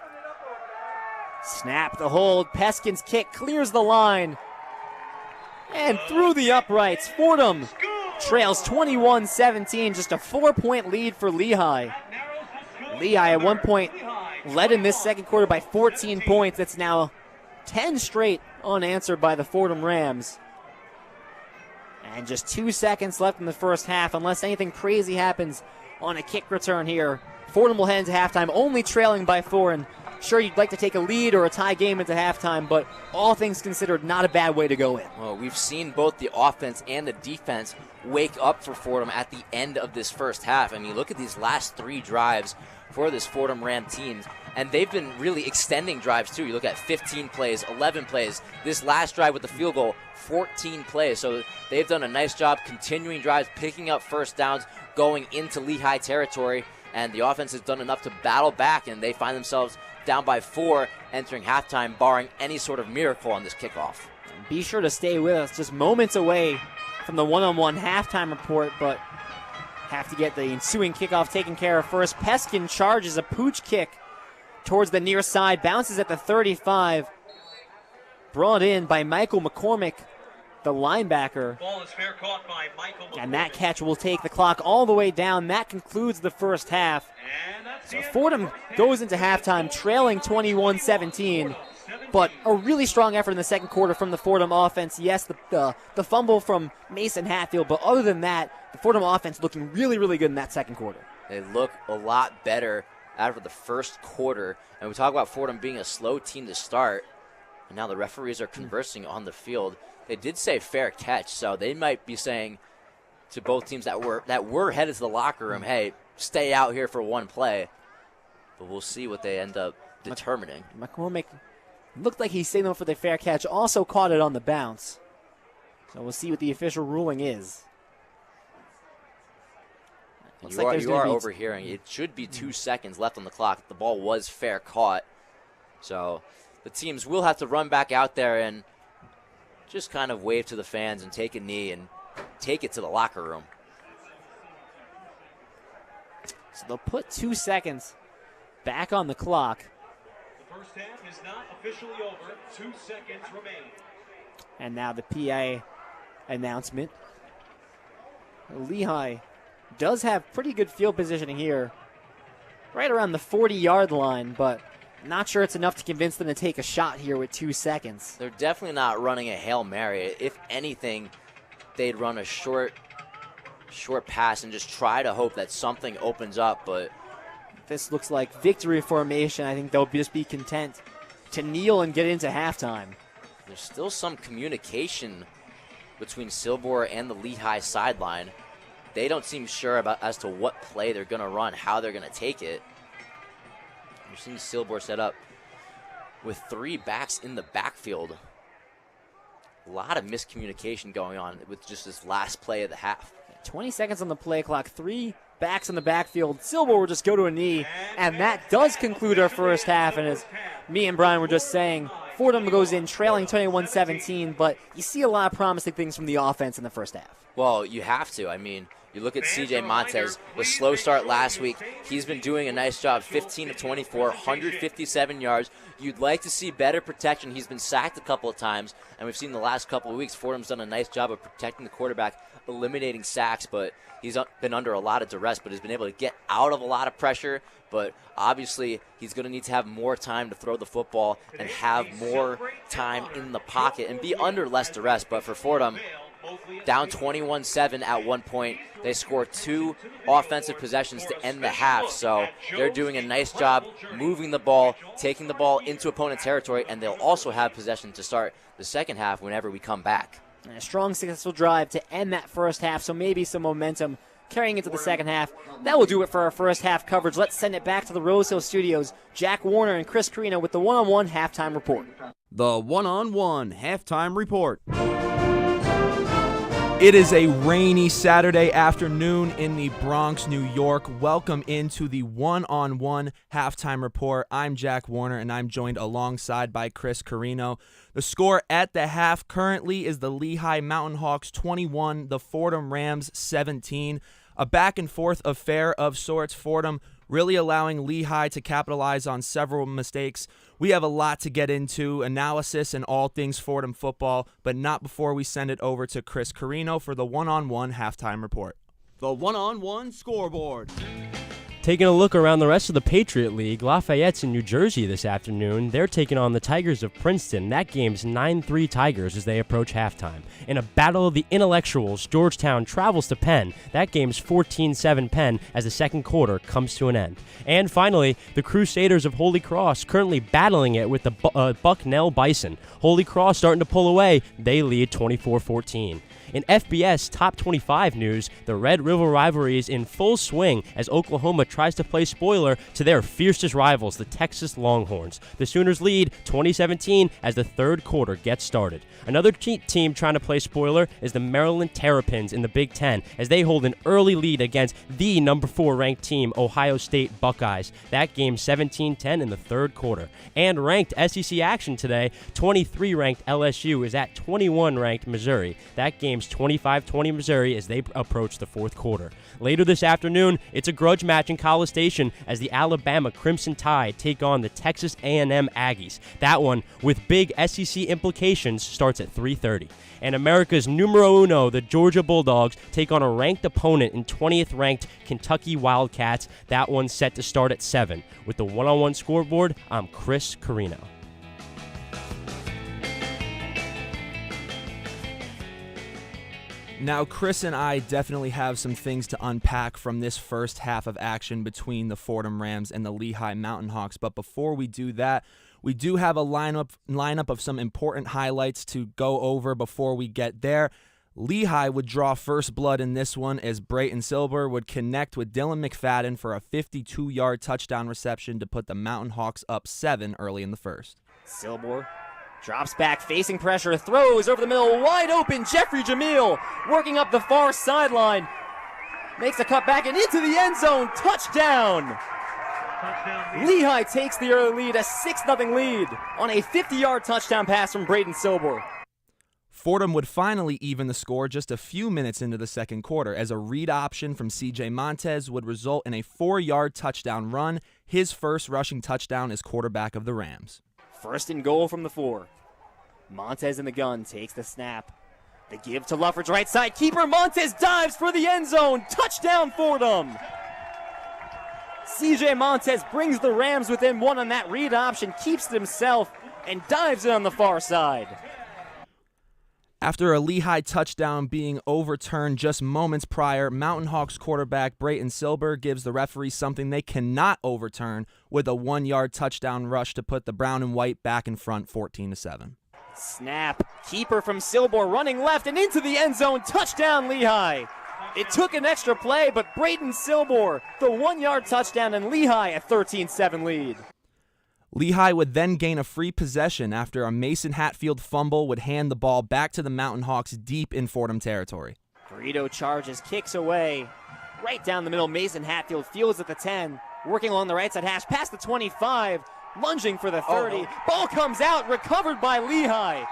Snap the hold. Peskin's kick clears the line. And through the uprights, Fordham trails 21-17, just a 4-point lead for Lehigh. Lehigh at one point led in this second quarter by 14 points. It's now 10 straight unanswered by the Fordham Rams. And just 2 seconds left in the first half, unless anything crazy happens on a kick return here. Fordham will head into halftime, only trailing by 4. And sure, you'd like to take a lead or a tie game into halftime, but all things considered, not a bad way to go in. Well, we've seen both the offense and the defense wake up for Fordham at the end of this first half. I mean, look at these last 3 drives for this Fordham Ram team, and they've been really extending drives too. You look at 15 plays, 11 plays. This last drive with the field goal, 14 plays. So they've done a nice job continuing drives, picking up first downs, going into Lehigh territory, and the offense has done enough to battle back, and they find themselves down by 4 entering halftime, barring any sort of miracle on this kickoff. Be sure to stay with us, just moments away from the one-on-one halftime report, but have to get the ensuing kickoff taken care of first. Peskin charges a pooch kick towards the near side, bounces at the 35, brought in by Michael McCormick, the linebacker. Ball is fair caught by Michael McCormick. And that catch will take the clock all the way down. That concludes the first half. So Fordham goes into halftime trailing 21-17, but a really strong effort in the second quarter from the Fordham offense. Yes, the fumble from Mason Hatfield, but other than that, the Fordham offense looking really, really good in that second quarter. They look a lot better after the first quarter, and we talk about Fordham being a slow team to start, and now the referees are conversing on the field. They did say fair catch, so they might be saying to both teams that were headed to the locker room, hey, stay out here for one play. But we'll see what they end up determining. McCormick looked like he signaled for the fair catch, also caught it on the bounce. So we'll see what the official ruling is. You are overhearing. It should be 2 seconds left on the clock. The ball was fair caught. So the teams will have to run back out there and just kind of wave to the fans and take a knee and take it to the locker room. So they'll put 2 seconds back on the clock. The first half is not officially over. 2 seconds remain. And now the PA announcement. Lehigh does have pretty good field positioning here, right around the 40-yard line, but not sure it's enough to convince them to take a shot here with 2 seconds. They're definitely not running a Hail Mary. If anything, they'd run a short pass and just try to hope that something opens up, but this looks like victory formation. I think they'll just be content to kneel and get into halftime. There's still some communication between Silbor and the Lehigh sideline. They don't seem sure as to what play they're going to run, how they're going to take it. You're seeing Silbor set up with 3 backs in the backfield. A lot of miscommunication going on with just this last play of the half. 20 seconds on the play clock, 3 backs in the backfield. Silbor will just go to a knee, and that does conclude our first half. And as me and Brian were just saying, Fordham goes in trailing 21-17, but you see a lot of promising things from the offense in the first half. Well, you have to. I mean, you look at C.J. Montez, the slow start last week. He's been doing a nice job, 15 of 24, 157 yards. You'd like to see better protection. He's been sacked a couple of times, and we've seen the last couple of weeks Fordham's done a nice job of protecting the quarterback, eliminating sacks, but he's been under a lot of duress, but has been able to get out of a lot of pressure. But obviously, he's going to need to have more time to throw the football and have more time in the pocket and be under less duress. But for Fordham, down 21-7 at one point, they scored 2 offensive possessions to end the half. So they're doing a nice job moving the ball, taking the ball into opponent territory, and they'll also have possession to start the second half whenever we come back. And a strong, successful drive to end that first half, so maybe some momentum carrying into the second half. That will do it for our first half coverage. Let's send it back to the Rose Hill studios. Jack Warner and Chris Carrino with the one-on-one halftime report. The one-on-one halftime report. It is a rainy Saturday afternoon in the Bronx, New York. Welcome into the one-on-one halftime report. I'm Jack Warner, and I'm joined alongside by Chris Carrino. The score at the half currently is the Lehigh Mountain Hawks 21, the Fordham Rams 17. A back-and-forth affair of sorts. Fordham really allowing Lehigh to capitalize on several mistakes. We have a lot to get into, analysis and all things Fordham football, but not before we send it over to Chris Carrino for the one-on-one halftime report. The one-on-one scoreboard. Taking a look around the rest of the Patriot League, Lafayette's in New Jersey this afternoon. They're taking on the Tigers of Princeton. That game's 9-3 Tigers as they approach halftime. In a battle of the intellectuals, Georgetown travels to Penn. That game's 14-7 Penn as the second quarter comes to an end. And finally, the Crusaders of Holy Cross currently battling it with the Bucknell Bison. Holy Cross starting to pull away. They lead 24-14. In FBS Top 25 news, the Red River rivalry is in full swing as Oklahoma tries to play spoiler to their fiercest rivals, the Texas Longhorns. The Sooners lead 2017 as the third quarter gets started. Another team trying to play spoiler is the Maryland Terrapins in the Big Ten as they hold an early lead against the number 4 ranked team, Ohio State Buckeyes. That game 17-10 in the third quarter. And ranked SEC action today, 23 ranked LSU is at 21 ranked Missouri. That game's 25-20 Missouri as they approach the fourth quarter. Later this afternoon, it's a grudge match in College Station as the Alabama Crimson Tide take on the Texas A&M Aggies. That one, with big SEC implications, starts at 3:30. And America's numero uno, the Georgia Bulldogs, take on a ranked opponent in 20th ranked Kentucky Wildcats. That one's set to start at 7. With the one-on-one scoreboard, I'm Chris Carrino. Now, Chris and I definitely have some things to unpack from this first half of action between the Fordham Rams and the Lehigh Mountain Hawks. But before we do that, we do have a lineup of some important highlights to go over before we get there. Lehigh would draw first blood in this one as Brayton Silber would connect with Dylan McFadden for a 52-yard touchdown reception to put the Mountain Hawks up 7 early in the first. Silber drops back, facing pressure, throws over the middle, wide open. Jeffrey Jamil working up the far sideline. Makes a cut back and into the end zone. Touchdown! Lehigh takes the early lead, a 6-0 lead on a 50-yard touchdown pass from Brayton Silber. Fordham would finally even the score just a few minutes into the second quarter as a read option from C.J. Montez would result in a 4-yard touchdown run, his first rushing touchdown as quarterback of the Rams. First and goal from the 4. Montez in the gun, takes the snap. The give to Luffridge, right side. Keeper Montez dives for the end zone. Touchdown, Fordham. C.J. Montez brings the Rams within 1 on that read option, keeps it himself, and dives in on the far side. After a Lehigh touchdown being overturned just moments prior, Mountain Hawks quarterback Brayton Silber gives the referees something they cannot overturn with a 1-yard touchdown rush to put the brown and white back in front 14-7. Snap. Keeper from Silber running left and into the end zone. Touchdown, Lehigh. It took an extra play, but Brayton Silber, the 1-yard touchdown, and Lehigh a 13-7 lead. Lehigh would then gain a free possession after a Mason Hatfield fumble would hand the ball back to the Mountain Hawks deep in Fordham territory. Carrino charges, kicks away. Right down the middle, Mason Hatfield fields at the 10. Working along the right side hash, past the 25. Lunging for the 30. Ball comes out, recovered by Lehigh.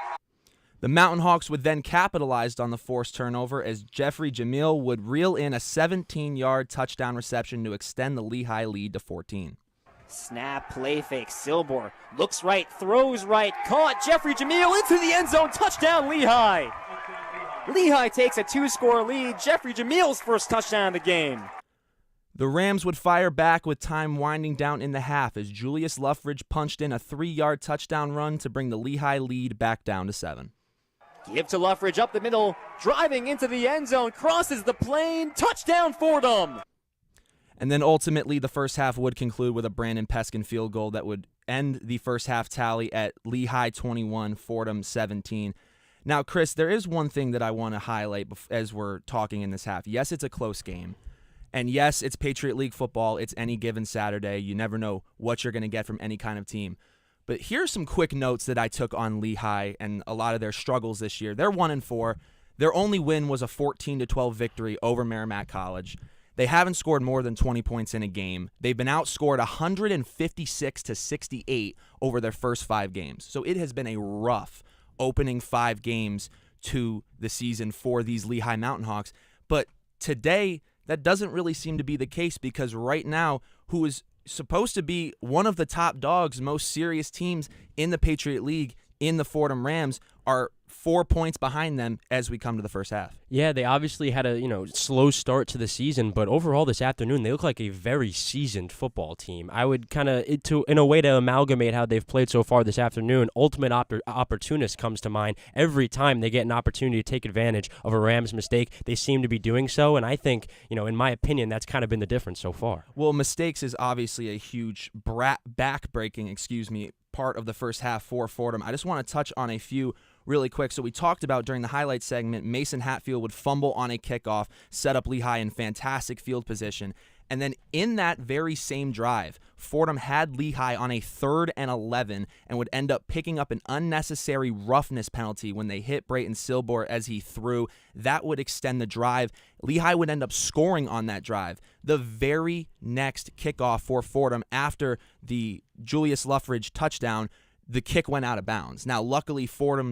The Mountain Hawks would then capitalize on the forced turnover as Jeffrey Jamil would reel in a 17-yard touchdown reception to extend the Lehigh lead to 14. Snap, play fake, Silber looks right, throws right, caught, Jeffrey Jamil into the end zone, touchdown Lehigh. Lehigh takes a 2-score lead, Jeffrey Jamil's first touchdown of the game. The Rams would fire back with time winding down in the half as Julius Luffridge punched in a 3-yard touchdown run to bring the Lehigh lead back down to 7. Give to Luffridge up the middle, driving into the end zone, crosses the plane, touchdown Fordham. And then ultimately the first half would conclude with a Brandon Peskin field goal that would end the first half tally at Lehigh 21, Fordham 17. Now, Chris, there is one thing that I want to highlight as we're talking in this half. Yes, it's a close game. And yes, it's Patriot League football. It's any given Saturday. You never know what you're going to get from any kind of team. But here's some quick notes that I took on Lehigh and a lot of their struggles this year. They're 1-4. Their only win was a 14-12 victory over Merrimack College. They haven't scored more than 20 points in a game. They've been outscored 156-68 over their first 5 games. So it has been a rough opening 5 games to the season for these Lehigh Mountain Hawks. But today, that doesn't really seem to be the case because right now, who is supposed to be one of the top dogs, most serious teams in the Patriot League, in the Fordham Rams, are 4 points behind them as we come to the first half. Yeah, they obviously had a slow start to the season, but overall this afternoon they look like a very seasoned football team. I would kind of, in a way to amalgamate how they've played so far this afternoon, ultimate opportunist comes to mind. Every time they get an opportunity to take advantage of a Rams mistake, they seem to be doing so, and I think, in my opinion, that's kind of been the difference so far. Well, mistakes is obviously a huge back-breaking, part of the first half for Fordham. I just want to touch on a few really quick. So we talked about during the highlight segment, Mason Hatfield would fumble on a kickoff, set up Lehigh in fantastic field position. And then in that very same drive, Fordham had Lehigh on a 3rd and 11 and would end up picking up an unnecessary roughness penalty when they hit Brayton Silbor as he threw. That would extend the drive. Lehigh would end up scoring on that drive. The very next kickoff for Fordham after the Julius Luffridge touchdown, the kick went out of bounds. Now, luckily, Lehigh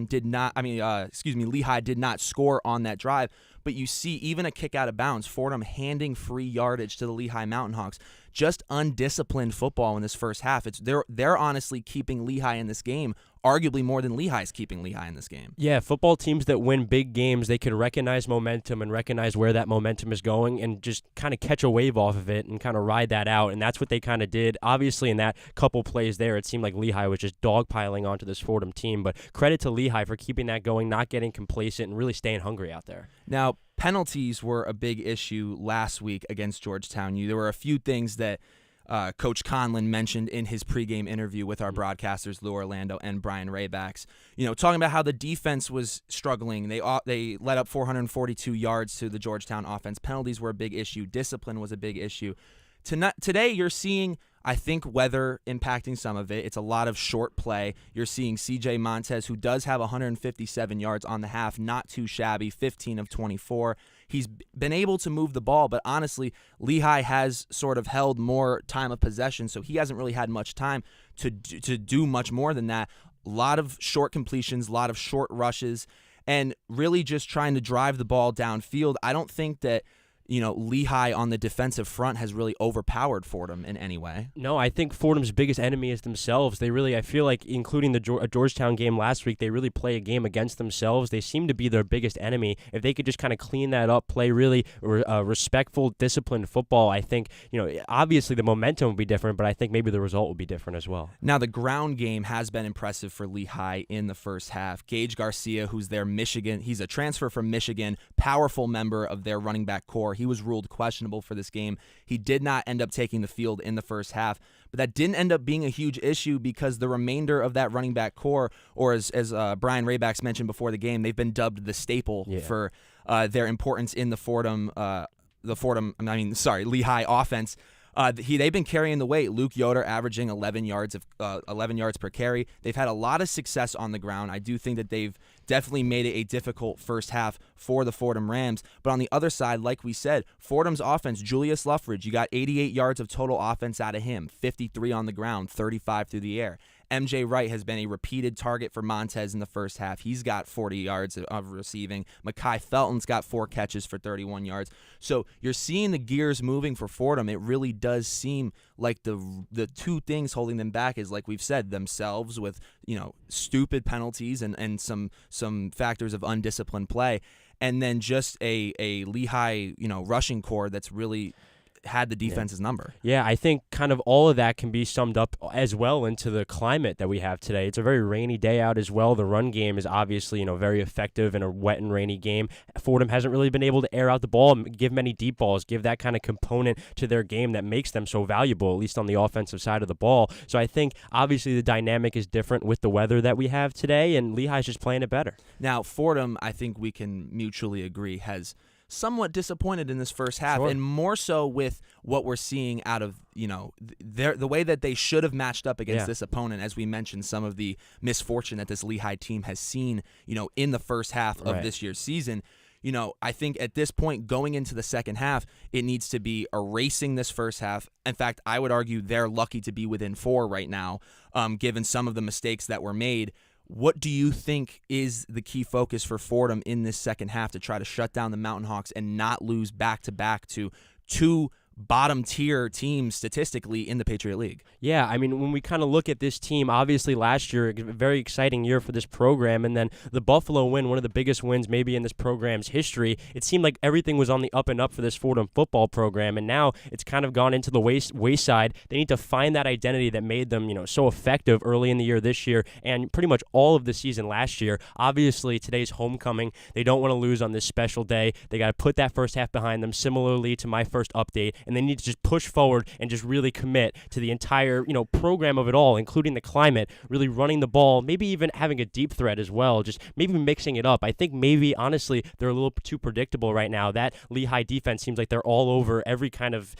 did not score on that drive, but you see even a kick out of bounds, Fordham handing free yardage to the Lehigh Mountain Hawks. Just undisciplined football in this first half. They're honestly keeping Lehigh in this game, arguably more than Lehigh's keeping Lehigh in this game. Yeah, football teams that win big games, they can recognize momentum and recognize where that momentum is going and just kind of catch a wave off of it and kind of ride that out, and that's what they kind of did. Obviously, in that couple plays there, it seemed like Lehigh was just dogpiling onto this Fordham team, but credit to Lehigh for keeping that going, not getting complacent, and really staying hungry out there. Now, penalties were a big issue last week against Georgetown. There were a few things that Coach Conlon mentioned in his pregame interview with our broadcasters, Lou Orlando and Brian Rabacs. Talking about how the defense was struggling. They let up 442 yards to the Georgetown offense. Penalties were a big issue. Discipline was a big issue. Today, you're seeing, I think, weather impacting some of it. It's a lot of short play. You're seeing C.J. Montez, who does have 157 yards on the half, not too shabby, 15 of 24. He's been able to move the ball, but honestly, Lehigh has sort of held more time of possession, so he hasn't really had much time to do much more than that. A lot of short completions, a lot of short rushes, and really just trying to drive the ball downfield. I don't think that Lehigh on the defensive front has really overpowered Fordham in any way. No, I think Fordham's biggest enemy is themselves. I feel like, including the Georgetown game last week, they really play a game against themselves. They seem to be their biggest enemy. If they could just kind of clean that up, play really respectful, disciplined football, I think, obviously the momentum would be different, but I think maybe the result would be different as well. Now, the ground game has been impressive for Lehigh in the first half. Gage Garcia, who's their Michigan, he's a transfer from Michigan, powerful member of their running back core. He was ruled questionable for this game. He did not end up taking the field in the first half, but that didn't end up being a huge issue because the remainder of that running back core, or as Brian Rabacs mentioned before the game, they've been dubbed the staple for their importance in the Lehigh offense. They've been carrying the weight. Luke Yoder averaging 11 yards per carry. They've had a lot of success on the ground. I do think that they've definitely made it a difficult first half for the Fordham Rams. But on the other side, like we said, Fordham's offense, Julius Luffridge, you got 88 yards of total offense out of him, 53 on the ground, 35 through the air. MJ Wright has been a repeated target for Montez in the first half. He's got 40 yards of receiving. Mekhi Felton's got 4 catches for 31 yards. So you're seeing the gears moving for Fordham. It really does seem like the two things holding them back is, like we've said, themselves with stupid penalties and some factors of undisciplined play, and then just a Lehigh rushing core that's really had the defense's number. Yeah, I think kind of all of that can be summed up as well into the climate that we have today. It's a very rainy day out as well. The run game is obviously, very effective in a wet and rainy game. Fordham hasn't really been able to air out the ball and give many deep balls, give that kind of component to their game that makes them so valuable, at least on the offensive side of the ball. So I think obviously the dynamic is different with the weather that we have today, and Lehigh's just playing it better. Now, Fordham, I think we can mutually agree, has somewhat disappointed in this first half, Sure. and more so with what we're seeing out of the way that they should have matched up against this opponent. As we mentioned, some of the misfortune that this Lehigh team has seen in the first half of this year's season. I think at this point, going into the second half, it needs to be erasing this first half. In fact, I would argue they're lucky to be within 4 right now, given some of the mistakes that were made. What do you think is the key focus for Fordham in this second half to try to shut down the Mountain Hawks and not lose back-to-back to 2 bottom tier teams statistically in the Patriot League. Yeah, I mean, when we kind of look at this team, obviously last year, a very exciting year for this program, and then the Buffalo win, one of the biggest wins maybe in this program's history. It seemed like everything was on the up and up for this Fordham football program, and now it's kind of gone into the wayside. They need to find that identity that made them, so effective early in the year this year and pretty much all of the season last year. Obviously, today's homecoming. They don't want to lose on this special day. They got to put that first half behind them, similarly to my first update, and they need to just push forward and just really commit to the entire, program of it all, including the climate, really running the ball, maybe even having a deep threat as well, just maybe mixing it up. I think maybe, honestly, they're a little too predictable right now. That Lehigh defense seems like they're all over every kind of,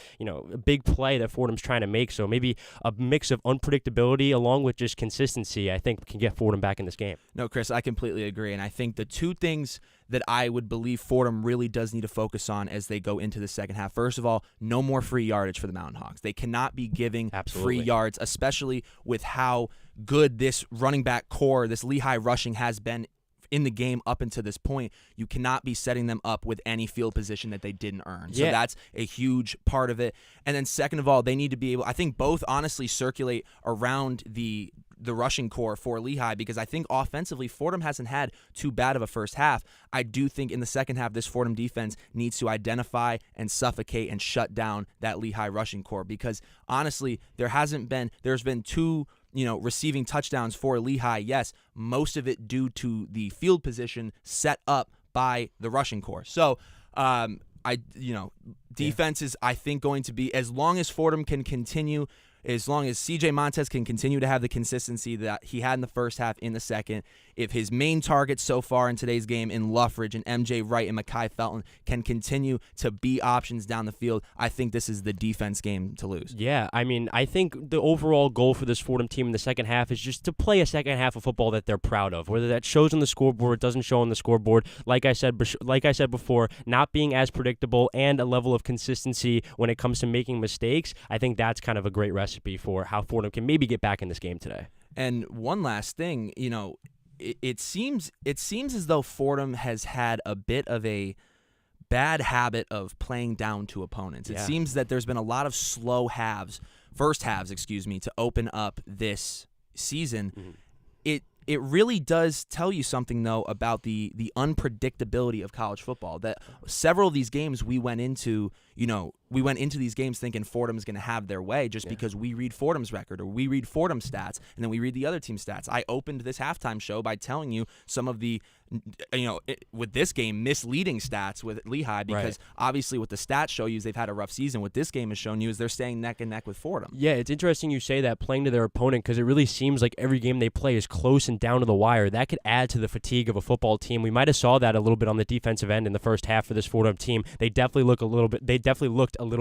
big play that Fordham's trying to make, so maybe a mix of unpredictability along with just consistency, I think, can get Fordham back in this game. No, Chris, I completely agree, and I think the two things that I would believe Fordham really does need to focus on as they go into the second half. First of all, no more free yardage for the Mountain Hawks. They cannot be giving free yards, especially with how good this running back core, this Lehigh rushing has been in the game up until this point. You cannot be setting them up with any field position that they didn't earn. So that's a huge part of it. And then second of all, they need to be able, I think both honestly circulate around the rushing core for Lehigh, because I think offensively Fordham hasn't had too bad of a first half. I do think in the second half this Fordham defense needs to identify and suffocate and shut down that Lehigh rushing core, because honestly there's been two receiving touchdowns for Lehigh. Yes, most of it due to the field position set up by the rushing core. So defense is, I think, going to be, as long as Fordham can continue, as long as C.J. Montez can continue to have the consistency that he had in the first half in the second, if his main targets so far in today's game in Luffridge and M.J. Wright and Mekhi Felton can continue to be options down the field, I think this is the defense game to lose. Yeah, I mean, I think the overall goal for this Fordham team in the second half is just to play a second half of football that they're proud of, whether that shows on the scoreboard, doesn't show on the scoreboard. Like I said before, not being as predictable and a level of consistency when it comes to making mistakes, I think that's kind of a great recipe for how Fordham can maybe get back in this game today. And one last thing, it seems as though Fordham has had a bit of a bad habit of playing down to opponents. It seems that there's been a lot of first halves, to open up this season. Mm-hmm. It really does tell you something, though, about the unpredictability of college football. That several of these games we went into these games thinking Fordham is going to have their way just because we read Fordham's record or we read Fordham's stats and then we read the other team's stats. I opened this halftime show by telling you some of the, with this game, misleading stats with Lehigh, because obviously what the stats show you is they've had a rough season. What this game has shown you is they're staying neck and neck with Fordham. Yeah, it's interesting you say that, playing to their opponent, because it really seems like every game they play is close and down to the wire. That could add to the fatigue of a football team. We might have saw that a little bit on the defensive end in the first half for this Fordham team. They definitely looked a little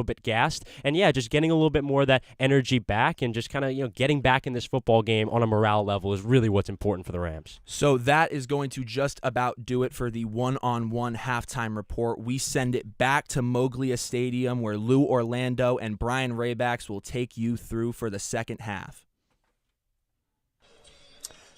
bit gassed, and just getting a little bit more of that energy back and just kind of getting back in this football game on a morale level is really what's important for the Rams. So that is going to just about do it for the one-on-one halftime report. We send it back to Moglia Stadium, where Lou Orlando and Brian Rabacs will take you through for the second half.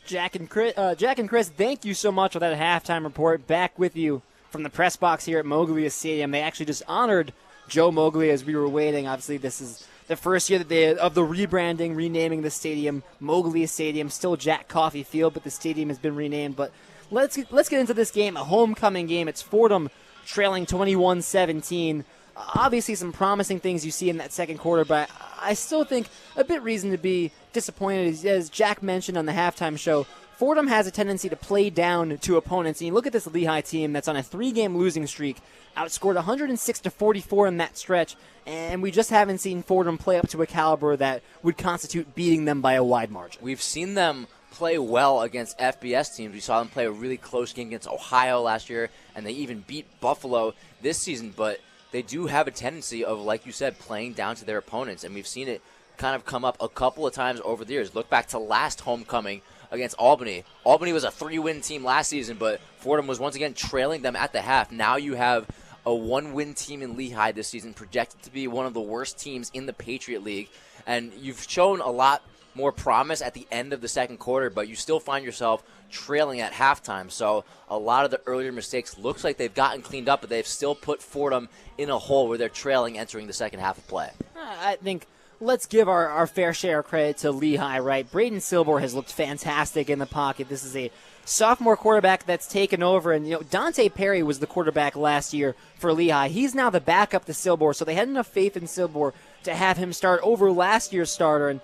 Jack and Chris, thank you so much for that halftime report. Back with you from the press box here at Moglia Stadium. They actually just honored Joe Moglia as we were waiting. Obviously, this is the first year of the rebranding, renaming the stadium Moglia Stadium. Still Jack Coffey Field, but the stadium has been renamed. But let's get into this game, a homecoming game. It's Fordham trailing 21-17. Obviously, some promising things you see in that second quarter, but I still think a bit reason to be disappointed. As Jack mentioned on the halftime show, Fordham has a tendency to play down to opponents. And you look at this Lehigh team that's on a 3-game losing streak, outscored 106-44 in that stretch, and we just haven't seen Fordham play up to a caliber that would constitute beating them by a wide margin. We've seen them play well against FBS teams. We saw them play a really close game against Ohio last year, and they even beat Buffalo this season, but they do have a tendency of, like you said, playing down to their opponents, and we've seen it kind of come up a couple of times over the years. Look back to last homecoming against Albany. Albany was a 3-win team last season, but Fordham was once again trailing them at the half. Now you have a 1-win team in Lehigh this season, projected to be one of the worst teams in the Patriot League, and you've shown a lot more promise at the end of the second quarter, but you still find yourself trailing at halftime. So a lot of the earlier mistakes looks like they've gotten cleaned up, but they've still put Fordham in a hole where they're trailing entering the second half of play. I think let's give our fair share of credit to Lehigh, right? Braden Silber has looked fantastic in the pocket. This is a sophomore quarterback that's taken over, and Dante Perry was the quarterback last year for Lehigh. He's now the backup to Silber, so they had enough faith in Silber to have him start over last year's starter. And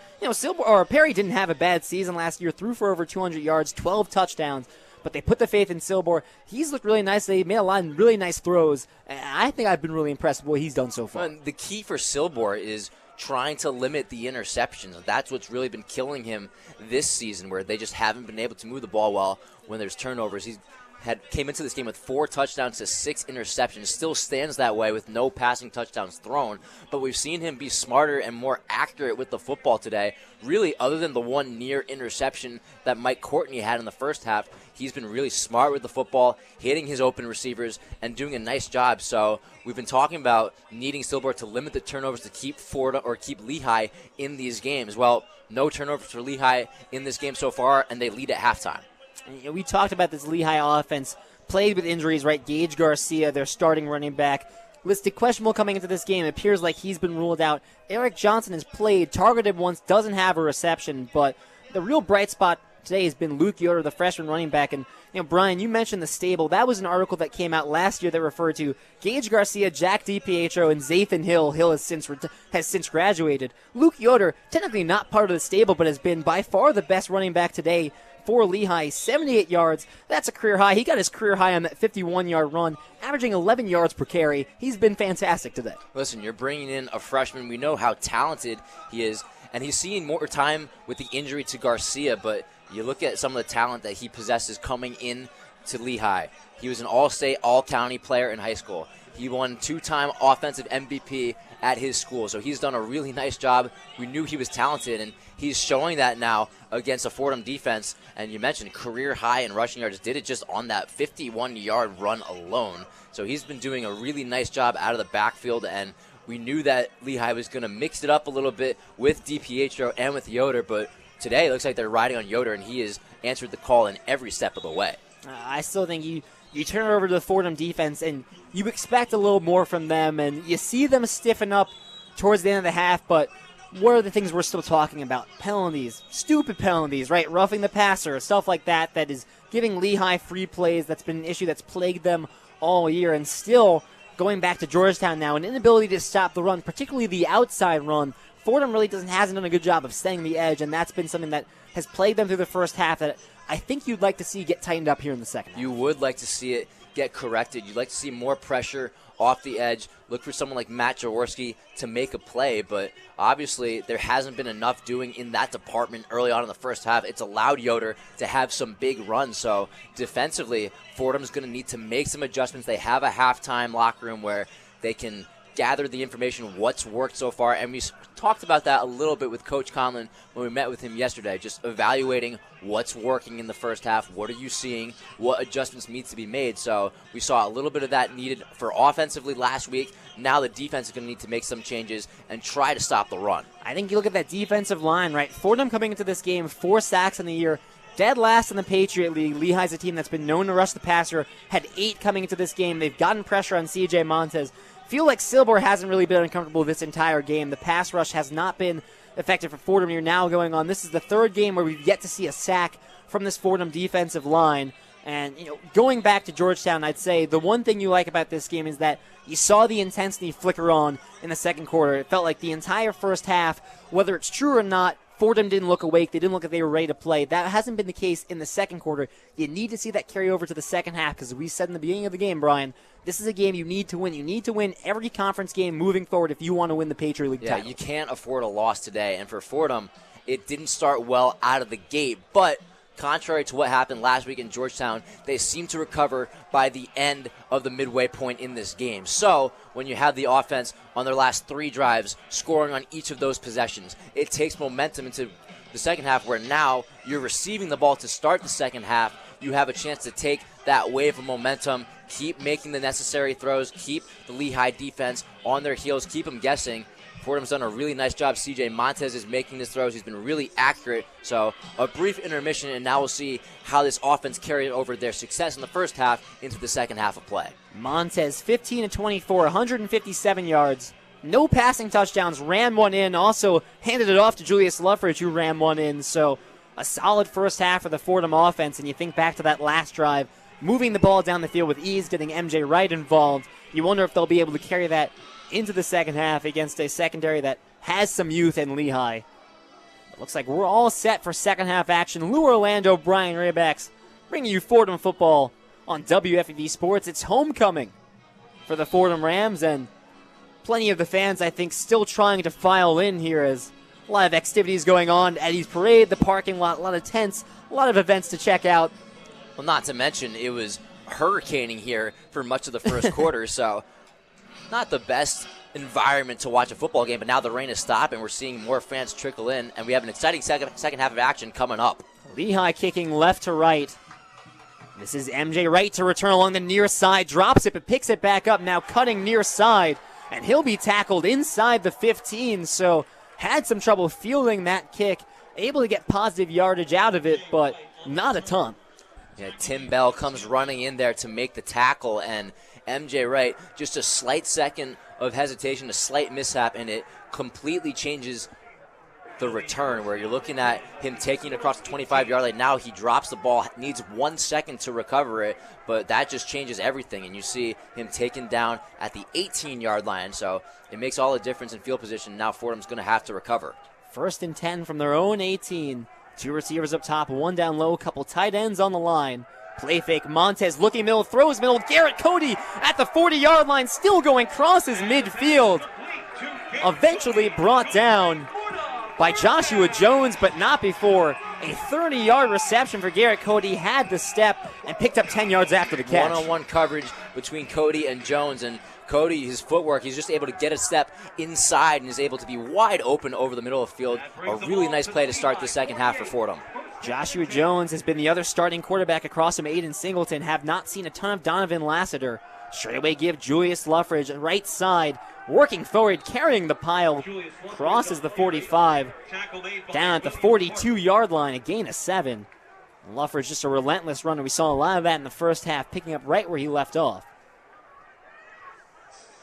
Perry didn't have a bad season last year, threw for over 200 yards, 12 touchdowns. But they put the faith in Silber. He's looked really nice. They made a lot of really nice throws. And I think I've been really impressed with what he's done so far. And the key for Silber is trying to limit the interceptions. That's what's really been killing him this season, where they just haven't been able to move the ball well when there's turnovers. He came into this game with 4 touchdowns to 6 interceptions. Still stands that way with no passing touchdowns thrown. But we've seen him be smarter and more accurate with the football today. Really, other than the one near interception that Mike Courtney had in the first half, he's been really smart with the football, hitting his open receivers, and doing a nice job. So we've been talking about needing Silber to limit the turnovers to keep Fordham or keep Lehigh in these games. Well, no turnovers for Lehigh in this game so far, and they lead at halftime. We talked about this Lehigh offense, played with injuries, right? Gage Garcia, their starting running back, listed questionable coming into this game. It appears like he's been ruled out. Eric Johnson has played, targeted once, doesn't have a reception, but the real bright spot today has been Luke Yoder, the freshman running back. And, Brian, you mentioned the stable. That was an article that came out last year that referred to Gage Garcia, Jack DiPietro, and Zathan Hill. Hill has since graduated. Luke Yoder, technically not part of the stable, but has been by far the best running back today for Lehigh. 78 yards. That's a career high. He got his career high on that 51-yard run, averaging 11 yards per carry. He's been fantastic today. Listen, you're bringing in a freshman. We know how talented he is, and he's seeing more time with the injury to Garcia, but you look at some of the talent that he possesses coming in to Lehigh. He was an all-state, all-county player in high school. He won 2-time offensive MVP at his school, so he's done a really nice job. We knew he was talented, and he's showing that now against a Fordham defense. And you mentioned career high in rushing yards, did it just on that 51-yard run alone. So he's been doing a really nice job out of the backfield, and we knew that Lehigh was going to mix it up a little bit with DiPietro and with Yoder, but today it looks like they're riding on Yoder, and he has answered the call in every step of the way. I still think you turn it over to the Fordham defense, and you expect a little more from them, and you see them stiffen up towards the end of the half, but what are the things we're still talking about? Penalties, stupid penalties, right? Roughing the passer, stuff like that is giving Lehigh free plays. That's been an issue that's plagued them all year, and still going back to Georgetown now, an inability to stop the run, particularly the outside run. Fordham really hasn't done a good job of staying the edge, and that's been something that has plagued them through the first half that I think you'd like to see get tightened up here in the second half. You would like to see it get corrected. You'd like to see more pressure off the edge. Look for someone like Matt Jaworski to make a play, but obviously there hasn't been enough doing in that department early on in the first half. It's allowed Yoder to have some big runs, so defensively, Fordham's going to need to make some adjustments. They have a halftime locker room where they can gather the information, what's worked so far, and we talked about that a little bit with Coach Conlon when we met with him yesterday, just evaluating what's working in the first half, what are you seeing, what adjustments need to be made. So we saw a little bit of that needed for offensively last week. Now the defense is going to need to make some changes and try to stop the run. I think you look at that defensive line, right? Fordham coming into this game, 4 sacks in the year, dead last in the Patriot League. Lehigh's a team that's been known to rush the passer, had 8 coming into this game. They've gotten pressure on C.J. Montez. Feel like Silber hasn't really been uncomfortable this entire game. The pass rush has not been effective for Fordham. You're now going on. This is the 3rd game where we've yet to see a sack from this Fordham defensive line. And, going back to Georgetown, I'd say the one thing you like about this game is that you saw the intensity flicker on in the second quarter. It felt like the entire first half, whether it's true or not, Fordham didn't look awake. They didn't look like they were ready to play. That hasn't been the case in the second quarter. You need to see that carry over to the second half because we said in the beginning of the game, Brian, this is a game you need to win. You need to win every conference game moving forward if you want to win the Patriot League title. Yeah, you can't afford a loss today. And for Fordham, it didn't start well out of the gate. But contrary to what happened last week in Georgetown, they seem to recover by the end of the midway point in this game. So when you have the offense on their last 3 drives scoring on each of those possessions, it takes momentum into the second half where now you're receiving the ball to start the second half. you have a chance to take that wave of momentum, keep making the necessary throws, keep the Lehigh defense on their heels, keep them guessing. Fordham's done a really nice job. CJ Montez is making his throws. He's been really accurate. So a brief intermission, and now we'll see how this offense carried over their success in the first half into the second half of play. Montez, 15-24, 157 yards. No passing touchdowns, ran one in, also handed it off to Julius Luffridge, who ran one in. So a solid first half for the Fordham offense, and you think back to that last drive, moving the ball down the field with ease, getting MJ Wright involved. You wonder if they'll be able to carry that into the second half against a secondary that has some youth in Lehigh. It looks like we're all set for second half action. Lou Orlando, Brian Rabacs, bringing you Fordham football on WFUV Sports. It's homecoming for the Fordham Rams, and plenty of the fans, I think, still trying to file in here as a lot of activities going on. Eddie's Parade, the parking lot, a lot of tents, a lot of events to check out. Well, not to mention, it was hurricaning here for much of the first quarter, so not the best environment to watch a football game, but now the rain has stopped and we're seeing more fans trickle in, and we have an exciting second half of action coming up. Lehigh kicking left to right. This is MJ Wright to return along the near side, drops it but picks it back up, now cutting near side, and he'll be tackled inside the 15, so had some trouble fielding that kick, able to get positive yardage out of it, but not a ton. Yeah, Tim Bell comes running in there to make the tackle, and MJ Wright, just a slight second of hesitation, a slight mishap, and it completely changes the return, where you're looking at him taking it across the 25-yard line. Now he drops the ball, needs 1 second to recover it, but that just changes everything, and you see him taken down at the 18-yard line, so it makes all the difference in field position. Now Fordham's going to have to recover. 1st and 10 from their own 18. 2 receivers up top, 1 down low, couple tight ends on the line. Play fake, Montez looking middle, throws middle. Garrett Cody at the 40-yard line, still going, crosses midfield. Eventually brought down by Joshua Jones, but not before. A 30-yard reception for Garrett Cody, had the step and picked up 10 yards after the catch. One-on-one coverage between Cody and Jones, and Cody, his footwork, he's just able to get a step inside and is able to be wide open over the middle of the field. A really nice play to start the second half for Fordham. Joshua Jones has been the other starting quarterback across from Aiden Singleton. Have not seen a ton of Donovan Lassiter. Straight away give Julius Luffridge right side, working forward, carrying the pile, crosses the 45, down at the 42-yard line, a gain of 7. Luffridge just a relentless runner. We saw a lot of that in the first half, picking up right where he left off.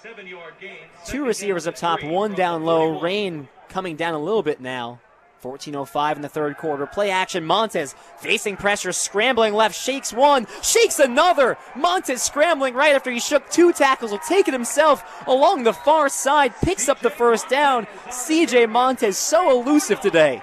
7-yard gain. 2 receivers up top, 1 down low. Rain coming down a little bit now. 14:05 in the third quarter. Play action. Montez facing pressure, scrambling left, shakes one, shakes another. Montez scrambling right after he shook 2 tackles, will take it himself along the far side, picks up the first down. CJ Montez so elusive today.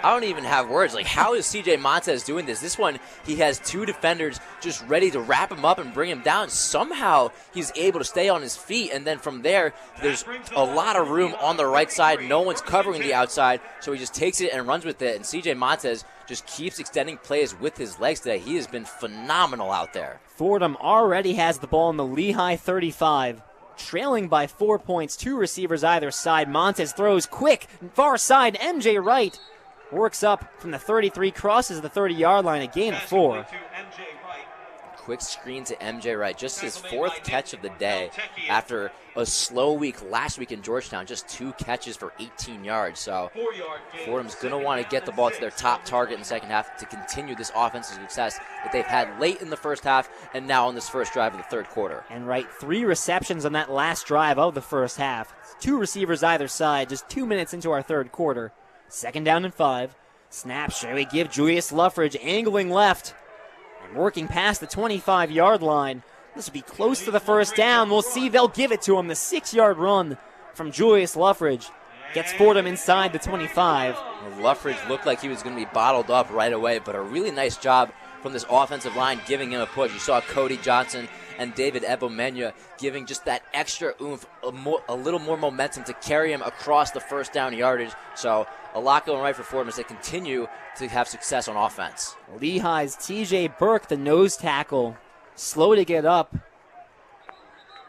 I don't even have words. Like, how is CJ Montez doing this? This one, he has 2 defenders just ready to wrap him up and bring him down. Somehow, he's able to stay on his feet, and then from there, there's a lot of room on the right side. No one's covering the outside, so he just takes it and runs with it. And CJ Montez just keeps extending plays with his legs today. He has been phenomenal out there. Fordham already has the ball in the Lehigh 35. Trailing by 4 points, 2 receivers either side. Montez throws quick, far side, MJ Wright works up from the 33, crosses the 30-yard line, a gain of 4. Quick screen to MJ Wright, just his 4th catch of the day after a slow week last week in Georgetown, just 2 catches for 18 yards. So Fordham's going to want to get the ball to their top target in the second half to continue this offensive success that they've had late in the first half and now on this first drive of the third quarter. And Wright, 3 receptions on that last drive of the first half. 2 receivers either side, just 2 minutes into our third quarter. 2nd down and 5. Snap, shall we give Julius Luffridge angling left and working past the 25-yard line. This will be close to the first down. We'll see, they'll give it to him. The 6-yard run from Julius Luffridge gets Fordham inside the 25. Well, Luffridge looked like he was going to be bottled up right away, but a really nice job from this offensive line giving him a push. You saw Cody Johnson and David Ebomenya giving just that extra oomph, a little more momentum to carry him across the first down yardage. So a lot going right for Fordham as they continue to have success on offense. Lehigh's TJ Burke, the nose tackle, slow to get up.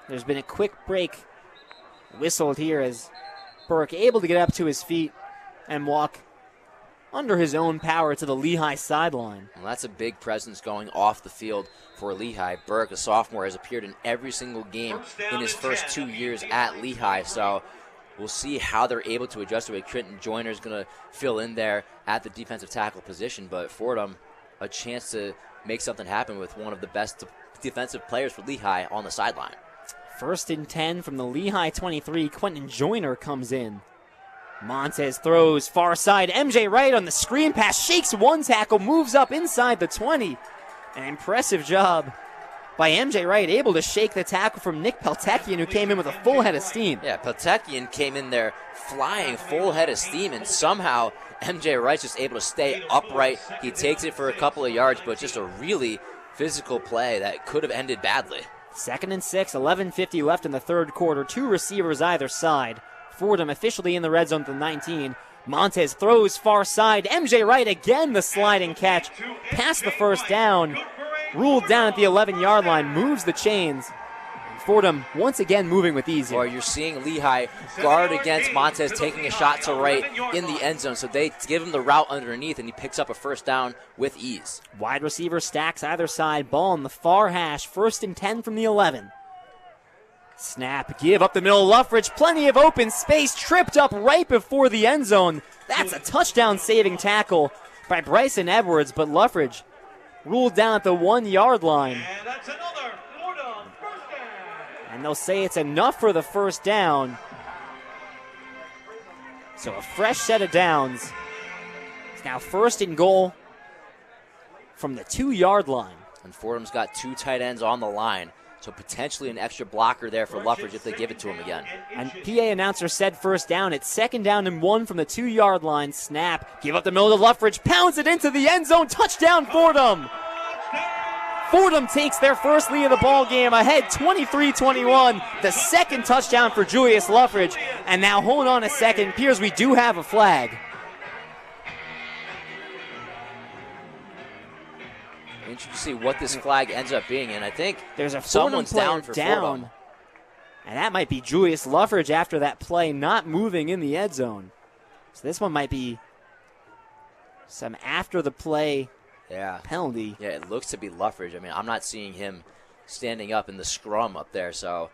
There's been a quick break whistled here as Burke able to get up to his feet and walk under his own power to the Lehigh sideline. Well, that's a big presence going off the field for Lehigh. Burke, a sophomore, has appeared in every single game in his first 2 years at Lehigh. So we'll see how they're able to adjust to it. Trenton Joyner is going to fill in there at the defensive tackle position. But Fordham, a chance to make something happen with one of the best defensive players for Lehigh on the sideline. 1st and 10 from the Lehigh 23. Quentin Joyner comes in. Montez throws far side. MJ Wright on the screen pass, shakes one tackle, moves up inside the 20. An impressive job by MJ Wright, able to shake the tackle from Nick Peltekian, who came in with a full head of steam. Yeah, Peltekian came in there flying full head of steam, and somehow MJ Wright's just able to stay upright. He takes it for a couple of yards, but just a really physical play that could have ended badly. 2nd and 6, 11:50 left in the third quarter. 2 receivers either side. Fordham officially in the red zone at the 19. Montez throws far side. MJ Wright again, the sliding catch. Past the first down. Ruled down at the 11-yard line. Moves the chains. Fordham once again moving with ease. Or you're seeing Lehigh guard against Montez taking a shot to right in the end zone. So they give him the route underneath, and he picks up a first down with ease. Wide receiver stacks either side. Ball in the far hash. 1st and 10 from the 11. Snap, give up the middle. Luffridge, plenty of open space. Tripped up right before the end zone. That's a touchdown-saving tackle by Bryson Edwards, but Luffridge ruled down at the 1-yard line. And that's another Fordham first down. And they'll say it's enough for the first down. So a fresh set of downs. It's now 1st and goal from the 2-yard line. And Fordham's got 2 tight ends on the line. So potentially an extra blocker there for Luffridge if they give it to him again. And PA announcer said first down. It's 2nd down and 1 from the 2-yard line. Snap. Give up the middle to Luffridge. Pounds it into the end zone. Touchdown, Fordham. Fordham takes their first lead of the ball game, ahead 23-21. The second touchdown for Julius Luffridge. And now hold on a second. Piers, we do have a flag. Interesting to see what this flag ends up being, and I think there's a someone's down for Fordham. And that might be Julius Luffridge after that play, not moving in the end zone. So this one might be some after the play penalty. Yeah, it looks to be Luffridge. I mean, I'm not seeing him standing up in the scrum up there, so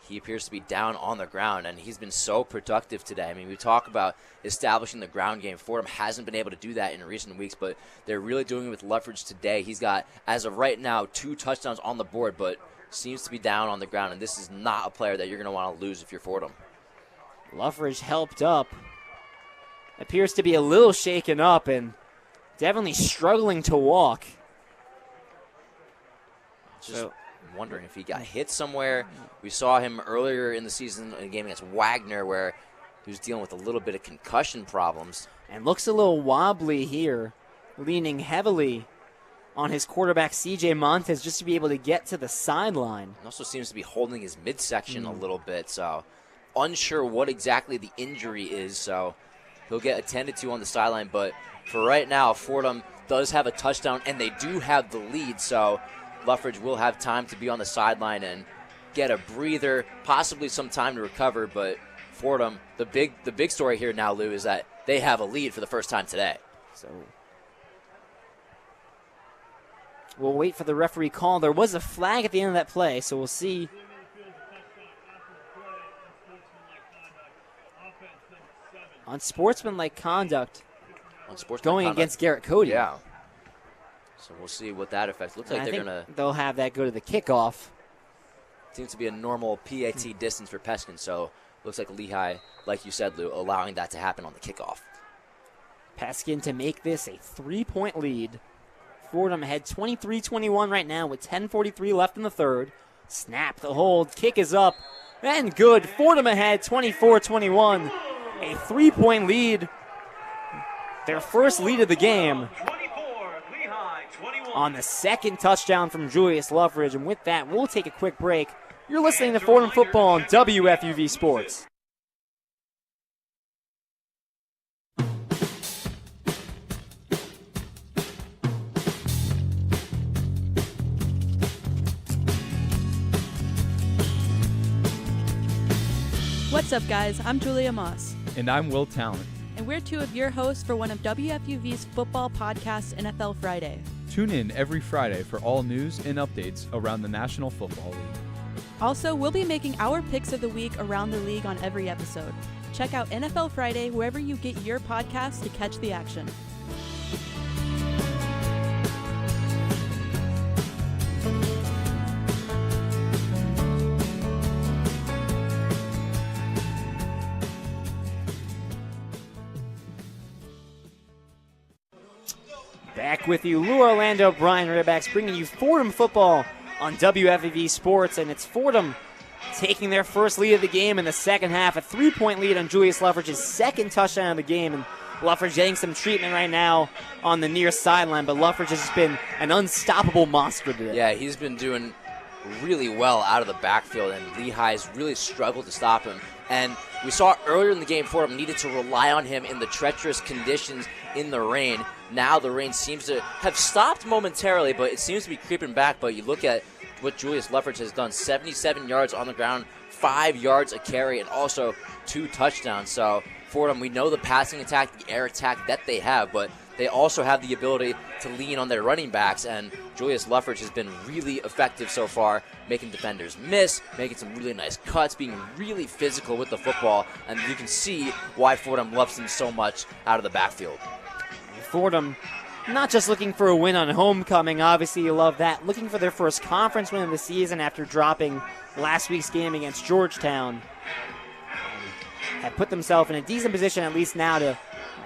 he appears to be down on the ground, and he's been so productive today. I mean, we talk about establishing the ground game. Fordham hasn't been able to do that in recent weeks, but they're really doing it with Luffridge today. He's got, as of right now, 2 touchdowns on the board, but seems to be down on the ground, and this is not a player that you're going to want to lose if you're Fordham. Luffridge helped up. Appears to be a little shaken up and definitely struggling to walk. Just wondering if he got hit somewhere. We saw him earlier in the season in a game against Wagner where he was dealing with a little bit of concussion problems. And looks a little wobbly here, leaning heavily on his quarterback, C.J. Montez, just to be able to get to the sideline. He also seems to be holding his midsection a little bit, so unsure what exactly the injury is, so he'll get attended to on the sideline. But for right now, Fordham does have a touchdown, and they do have the lead, so Luffridge will have time to be on the sideline and get a breather, possibly some time to recover. But Fordham, the big story here now, Lou, is that they have a lead for the first time today. So we'll wait for the referee call. There was a flag at the end of that play, so we'll see. Unsportsmanlike conduct going against Garrett Cody. Yeah. So we'll see what that affects. Looks like they're going to... they'll have that go to the kickoff. Seems to be a normal PAT distance for Peskin, so looks like Lehigh, like you said, Lou, allowing that to happen on the kickoff. Peskin to make this a 3-point lead. Fordham ahead 23-21 right now with 10:43 left in the third. Snap the hold. Kick is up. And good. Fordham ahead 24-21. A 3-point lead. Their first lead of the game. 24, Lehigh, 21. On the second touchdown from Julius Luffridge. And with that, we'll take a quick break. You're listening to Fordham Football on WFUV Sports. What's up, guys? I'm Julia Moss. And I'm Will Talent. and we're two of your hosts for one of WFUV's football podcasts, NFL Friday. Tune in every Friday for all news and updates around the National Football League. Also, we'll be making our picks of the week around the league on every episode. Check out NFL Friday wherever you get your podcasts to catch the action. Back with you, Lou Orlando, Brian Rabacs, bringing you Fordham football on WFUV Sports, and it's Fordham taking their first lead of the game in the second half, a 3-point lead on Julius Luffridge's second touchdown of the game, and Luffridge getting some treatment right now on the near sideline, but Luffridge has been an unstoppable monster today. Yeah, he's been doing really well out of the backfield, and Lehigh's really struggled to stop him. And we saw earlier in the game, Fordham needed to rely on him in the treacherous conditions in the rain. Now the rain seems to have stopped momentarily, but it seems to be creeping back. But you look at what Julius Luffridge has done, 77 yards on the ground, 5 yards a carry, and also 2 touchdowns. So Fordham, we know the passing attack, the air attack that they have, but they also have the ability to lean on their running backs, and Julius Luffridge has been really effective so far, making defenders miss, making some really nice cuts, being really physical with the football, and you can see why Fordham loves him so much out of the backfield. Fordham not just looking for a win on homecoming, obviously you love that, looking for their first conference win of the season after dropping last week's game against Georgetown. Have put themselves in a decent position at least now to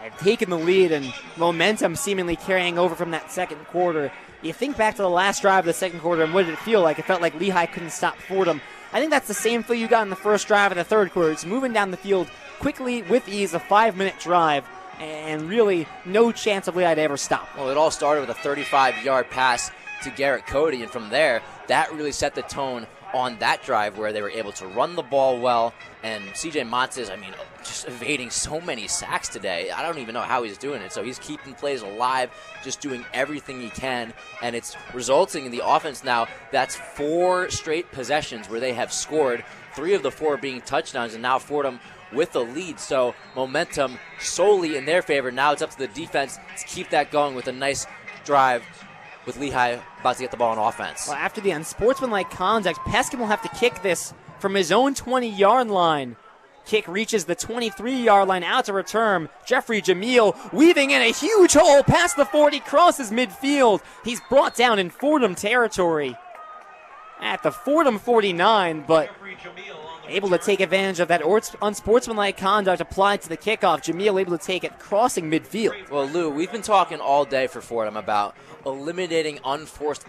have taken the lead, and momentum seemingly carrying over from that second quarter. You think back to the last drive of the second quarter, and what did it feel like? It felt like Lehigh couldn't stop Fordham. I think that's the same feel you got in the first drive of the third quarter. It's moving down the field quickly with ease, a 5-minute drive, and really no chance of Lehigh to ever stop. Well, it all started with a 35-yard pass to Garrett Cody, and from there, that really set the tone on that drive where they were able to run the ball well. And C.J. Montes, just evading so many sacks today. I don't even know how he's doing it. So he's keeping plays alive, just doing everything he can. And it's resulting in the offense now. That's 4 straight possessions where they have scored, 3 of the 4 being touchdowns, and now Fordham with the lead. So momentum solely in their favor. Now it's up to the defense to keep that going with a nice drive with Lehigh about to get the ball on offense. Well, after the unsportsmanlike conduct, Peskin will have to kick this from his own 20-yard line. Kick reaches the 23-yard line out to return. Jeffrey Jamil weaving in a huge hole past the 40, crosses midfield. He's brought down in Fordham territory at the Fordham 49, but able to take advantage of that unsportsmanlike conduct applied to the kickoff. Jamil able to take it crossing midfield. Well, Lou, we've been talking all day for Fordham about eliminating unforced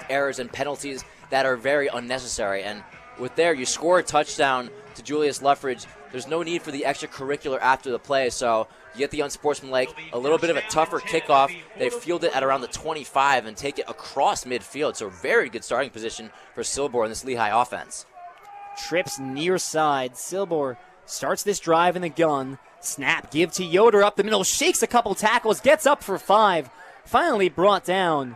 errors and penalties that are very unnecessary. And with there, you score a touchdown to Julius Luffridge. There's no need for the extracurricular after the play, so you get the unsportsmanlike, a little bit of a tougher kickoff. They field it at around the 25 and take it across midfield, so very good starting position for Silbor in this Lehigh offense. Trips near side. Silbor starts this drive in the gun. Snap, give to Yoder up the middle, shakes a couple tackles, gets up for 5. Finally brought down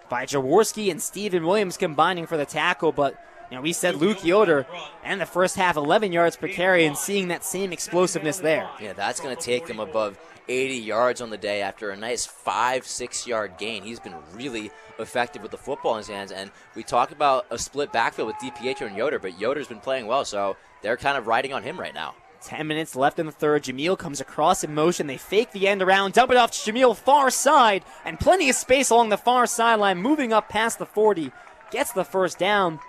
by Jaworski and Steven Williams combining for the tackle, but we said Luke Yoder and the first half 11 yards per carry, and seeing that same explosiveness there. Yeah, that's going to take him above 80 yards on the day after a nice 5-6 yard gain. He's been really effective with the football in his hands, and we talk about a split backfield with DiPietro and Yoder, but Yoder's been playing well, so they're kind of riding on him right now. 10 minutes left in the third. Jamil comes across in motion. They fake the end around, dump it off to Jamil far side, and plenty of space along the far sideline, moving up past the 40. Gets the first down,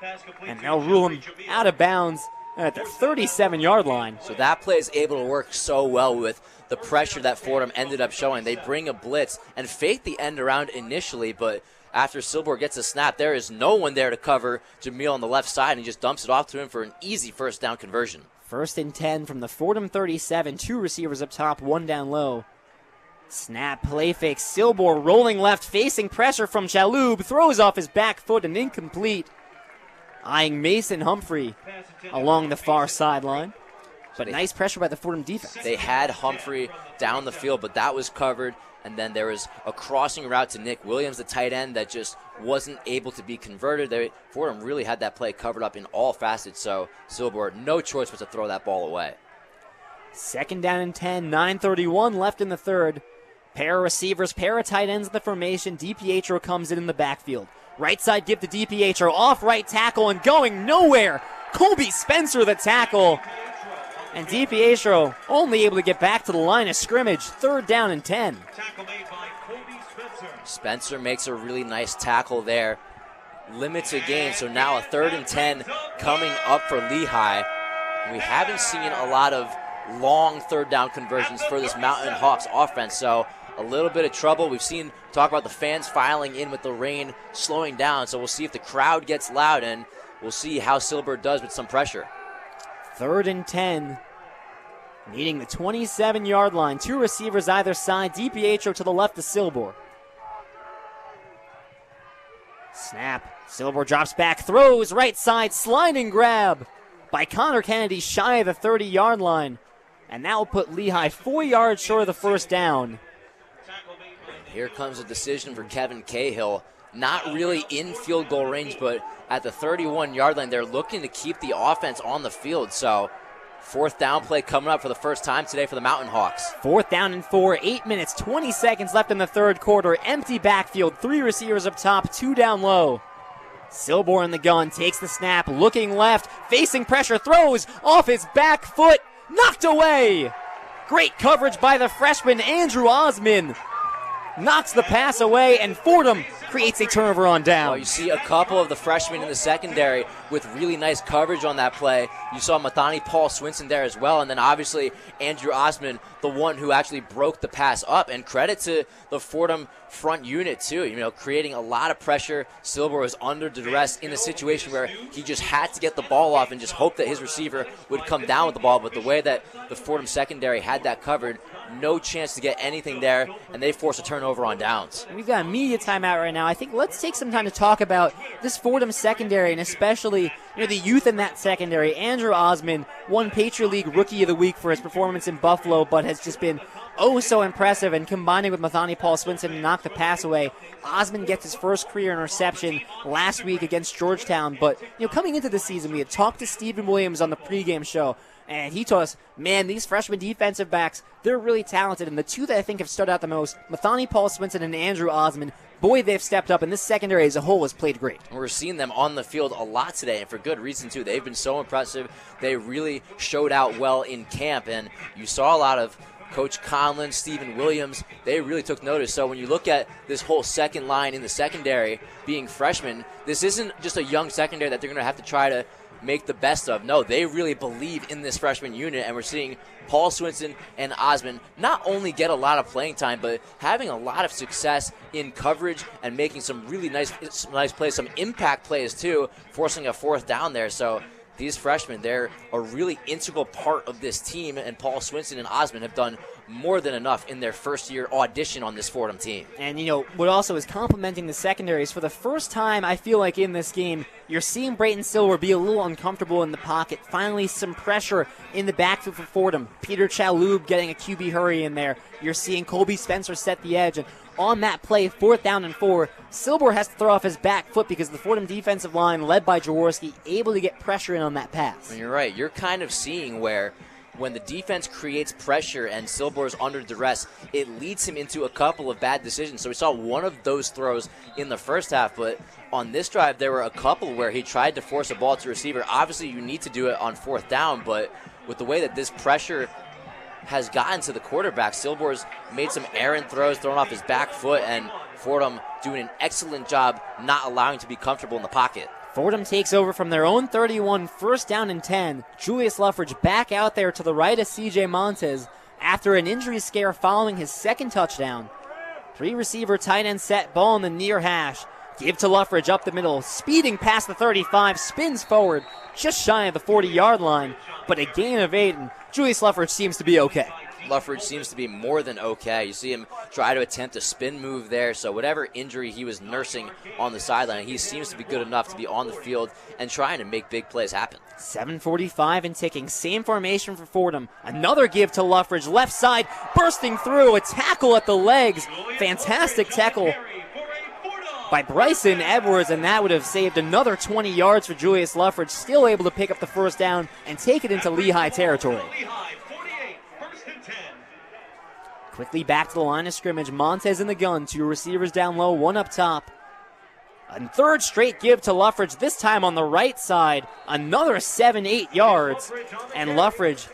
and they'll rule him out of bounds at the 37-yard line. So that play is able to work so well with the pressure that Fordham ended up showing. They bring a blitz and fake the end around initially, but after Silbor gets a snap, there is no one there to cover Jamil on the left side, and he just dumps it off to him for an easy first down conversion. 1st and 10 from the Fordham 37. 2 receivers up top, 1 down low. Snap, play fake. Silbor rolling left, facing pressure from Chaloub. Throws off his back foot and incomplete. Eyeing Mason Humphrey along the far sideline. But nice pressure by the Fordham defense. They had Humphrey down the field, but that was covered. And then there was a crossing route to Nick Williams, the tight end, that just wasn't able to be converted. Fordham really had that play covered up in all facets, so Silbor, no choice but to throw that ball away. Second down and 10, 9:31 left in the third. Pair of receivers, pair of tight ends in the formation. DiPietro comes in the backfield. Right side give to DiPietro, off right tackle and going nowhere. Colby Spencer the tackle. And DiPietro only able to get back to the line of scrimmage. Third down and 10. Tackle made by Colby Spencer. Spencer makes a really nice tackle there. Limits a gain, so now a 3rd and 10 coming up for Lehigh. We haven't seen a lot of long third down conversions for this Mountain Hawks offense, so a little bit of trouble. We've seen talk about the fans filing in with the rain slowing down, so we'll see if the crowd gets loud, and we'll see how Silver does with some pressure. 3rd and 10, needing the 27-yard line. Two receivers either side. DiPietro to the left of Silber. Snap. Silber drops back, throws right side, sliding grab by Connor Kennedy, shy of the 30-yard line. And that will put Lehigh 4 yards short of the first down. Here comes a decision for Kevin Cahill. Not really in field goal range, but at the 31-yard line, they're looking to keep the offense on the field. So 4th down play coming up for the first time today for the Mountain Hawks. 4th down and 4, 8 minutes, 20 seconds left in the third quarter. Empty backfield, 3 receivers up top, 2 down low. Silber in the gun, takes the snap, looking left, facing pressure, throws off his back foot, knocked away. Great coverage by the freshman Andrew Osman. Knocks the pass away, and Fordham creates a turnover on down. Well, you see a couple of the freshmen in the secondary with really nice coverage on that play. You saw Mathani Paul Swinson there as well, and then obviously Andrew Osman, the one who actually broke the pass up. And credit to the Fordham front unit too, creating a lot of pressure. Silber was under duress in a situation where he just had to get the ball off and just hope that his receiver would come down with the ball. But the way that the Fordham secondary had that covered, no chance to get anything there, and they forced a turnover on downs. We've got a media timeout right now. I think let's take some time to talk about this Fordham secondary, and especially the youth in that secondary. Andrew Osman won Patriot League Rookie of the Week for his performance in Buffalo, but has just been so impressive, and combining with Mathani Paul Swinson to knock the pass away. Osman gets his first career interception last week against Georgetown, but coming into the season, we had talked to Stephen Williams on the pregame show, and he told us, man, these freshman defensive backs, they're really talented. And the two that I think have stood out the most, Mathani Paul Swinson and Andrew Osman, boy, they've stepped up, and this secondary as a whole has played great. We're seeing them on the field a lot today, and for good reason, too. They've been so impressive. They really showed out well in camp, and you saw a lot of Coach Conlon, Stephen Williams, they really took notice. So when you look at this whole second line in the secondary being freshmen, this isn't just a young secondary that they're going to have to try to make the best of. No, they really believe in this freshman unit, and we're seeing Paul Swinson and Osman not only get a lot of playing time, but having a lot of success in coverage and making some really nice plays, some impact plays too, forcing a 4th down there. So these freshmen, they're a really integral part of this team, and Paul Swinson and Osman have done more than enough in their first-year audition on this Fordham team. And, what also is complementing the secondaries, for the first time, I feel like in this game, you're seeing Brayton Silver be a little uncomfortable in the pocket. Finally, some pressure in the backfield for Fordham. Peter Chalhoub getting a QB hurry in there. You're seeing Colby Spencer set the edge, and on that play, 4th down and 4, Silber has to throw off his back foot because the Fordham defensive line, led by Jaworski, able to get pressure in on that pass. And you're right. You're kind of seeing where when the defense creates pressure and Silber is under duress, it leads him into a couple of bad decisions. So we saw one of those throws in the first half, but on this drive, there were a couple where he tried to force a ball to receiver. Obviously, you need to do it on 4th down, but with the way that this pressure has gotten to the quarterback, Silber's made some errant throws, thrown off his back foot, and Fordham doing an excellent job not allowing to be comfortable in the pocket. Fordham takes over from their own 31, 1st down and 10. Julius Luffridge back out there to the right of CJ Montez after an injury scare following his second touchdown. 3 receiver tight end set, ball in the near hash. Give to Luffridge up the middle, speeding past the 35, spins forward, just shy of the 40-yard line, but a gain of 8, and Julius Luffridge seems to be okay. Luffridge seems to be more than okay. You see him try to attempt a spin move there, so whatever injury he was nursing on the sideline, he seems to be good enough to be on the field and trying to make big plays happen. 7:45 and ticking, same formation for Fordham. Another give to Luffridge, left side, bursting through, a tackle at the legs. Fantastic tackle by Bryson Edwards, and that would have saved another 20 yards for Julius Luffridge, still able to pick up the 1st down and take it into Lehigh territory. Quickly back to the line of scrimmage. Montez in the gun. 2 receivers down low, 1 up top. A third straight give to Luffridge, this time on the right side. Another 7-8 yards. And Luffridge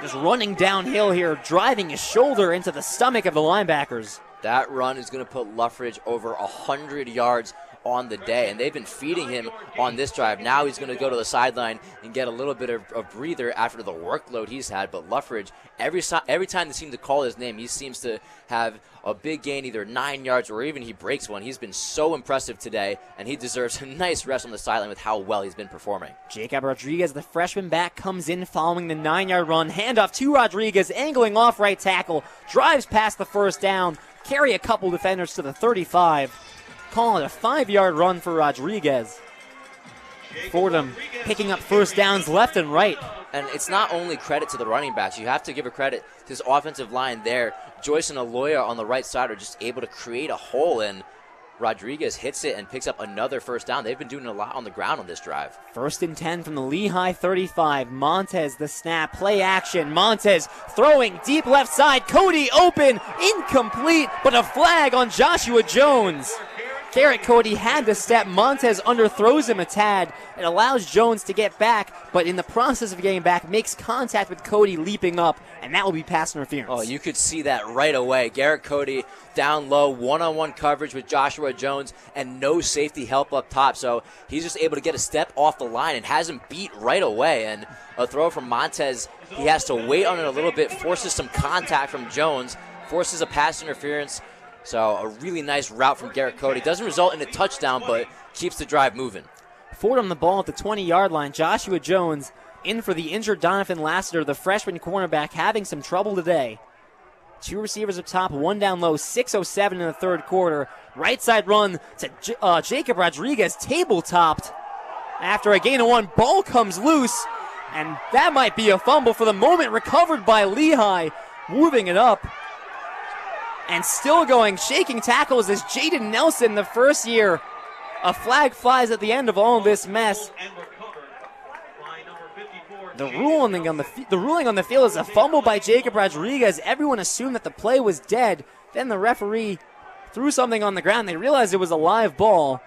just running downhill here, driving his shoulder into the stomach of the linebackers. That run is going to put Luffridge over 100 yards on the day, and they've been feeding him on this drive. Now he's going to go to the sideline and get a little bit of a breather after the workload he's had. But Luffridge, every time they seem to call his name, he seems to have a big gain, either 9 yards or even he breaks one. He's been so impressive today, and he deserves a nice rest on the sideline with how well he's been performing. Jacob Rodriguez, the freshman back, comes in following the 9-yard run. Handoff to Rodriguez, angling off right tackle, drives past the first down, carry a couple defenders to the 35. Calling it a 5-yard run for Rodriguez. Fordham picking up first downs left and right. And it's not only credit to the running backs. You have to give a credit to his offensive line there. Joyce and Aloya on the right side are just able to create a hole, and Rodriguez hits it and picks up another first down. They've been doing a lot on the ground on this drive. 1st and 10 from the Lehigh 35. Montez the snap, play action. Montez throwing deep left side. Cody open, incomplete, but a flag on Joshua Jones. Garrett Cody had to step. Montez underthrows him a tad. It allows Jones to get back, but in the process of getting back, makes contact with Cody leaping up, and that will be pass interference. Oh, you could see that right away. Garrett Cody down low, one-on-one coverage with Joshua Jones, and no safety help up top. So he's just able to get a step off the line and has him beat right away. And a throw from Montez, he has to wait on it a little bit, forces some contact from Jones, forces a pass interference. So a really nice route from Garrett Cody. Doesn't result in a touchdown, but keeps the drive moving. Fordham the ball at the 20-yard line. Joshua Jones in for the injured Donovan Lassiter, the freshman cornerback, having some trouble today. 2 receivers up top, 1 down low, 6:07 in the third quarter. Right side run to Jacob Rodriguez, table-topped. After a gain of 1, ball comes loose, and that might be a fumble for the moment, recovered by Lehigh, moving it up. And still going, shaking tackles is Jaden Nelson, the first year. A flag flies at the end of all this mess. The ruling on the field is a fumble by Jacob Rodriguez. Everyone assumed that the play was dead. Then the referee threw something on the ground. They realized it was a live ball.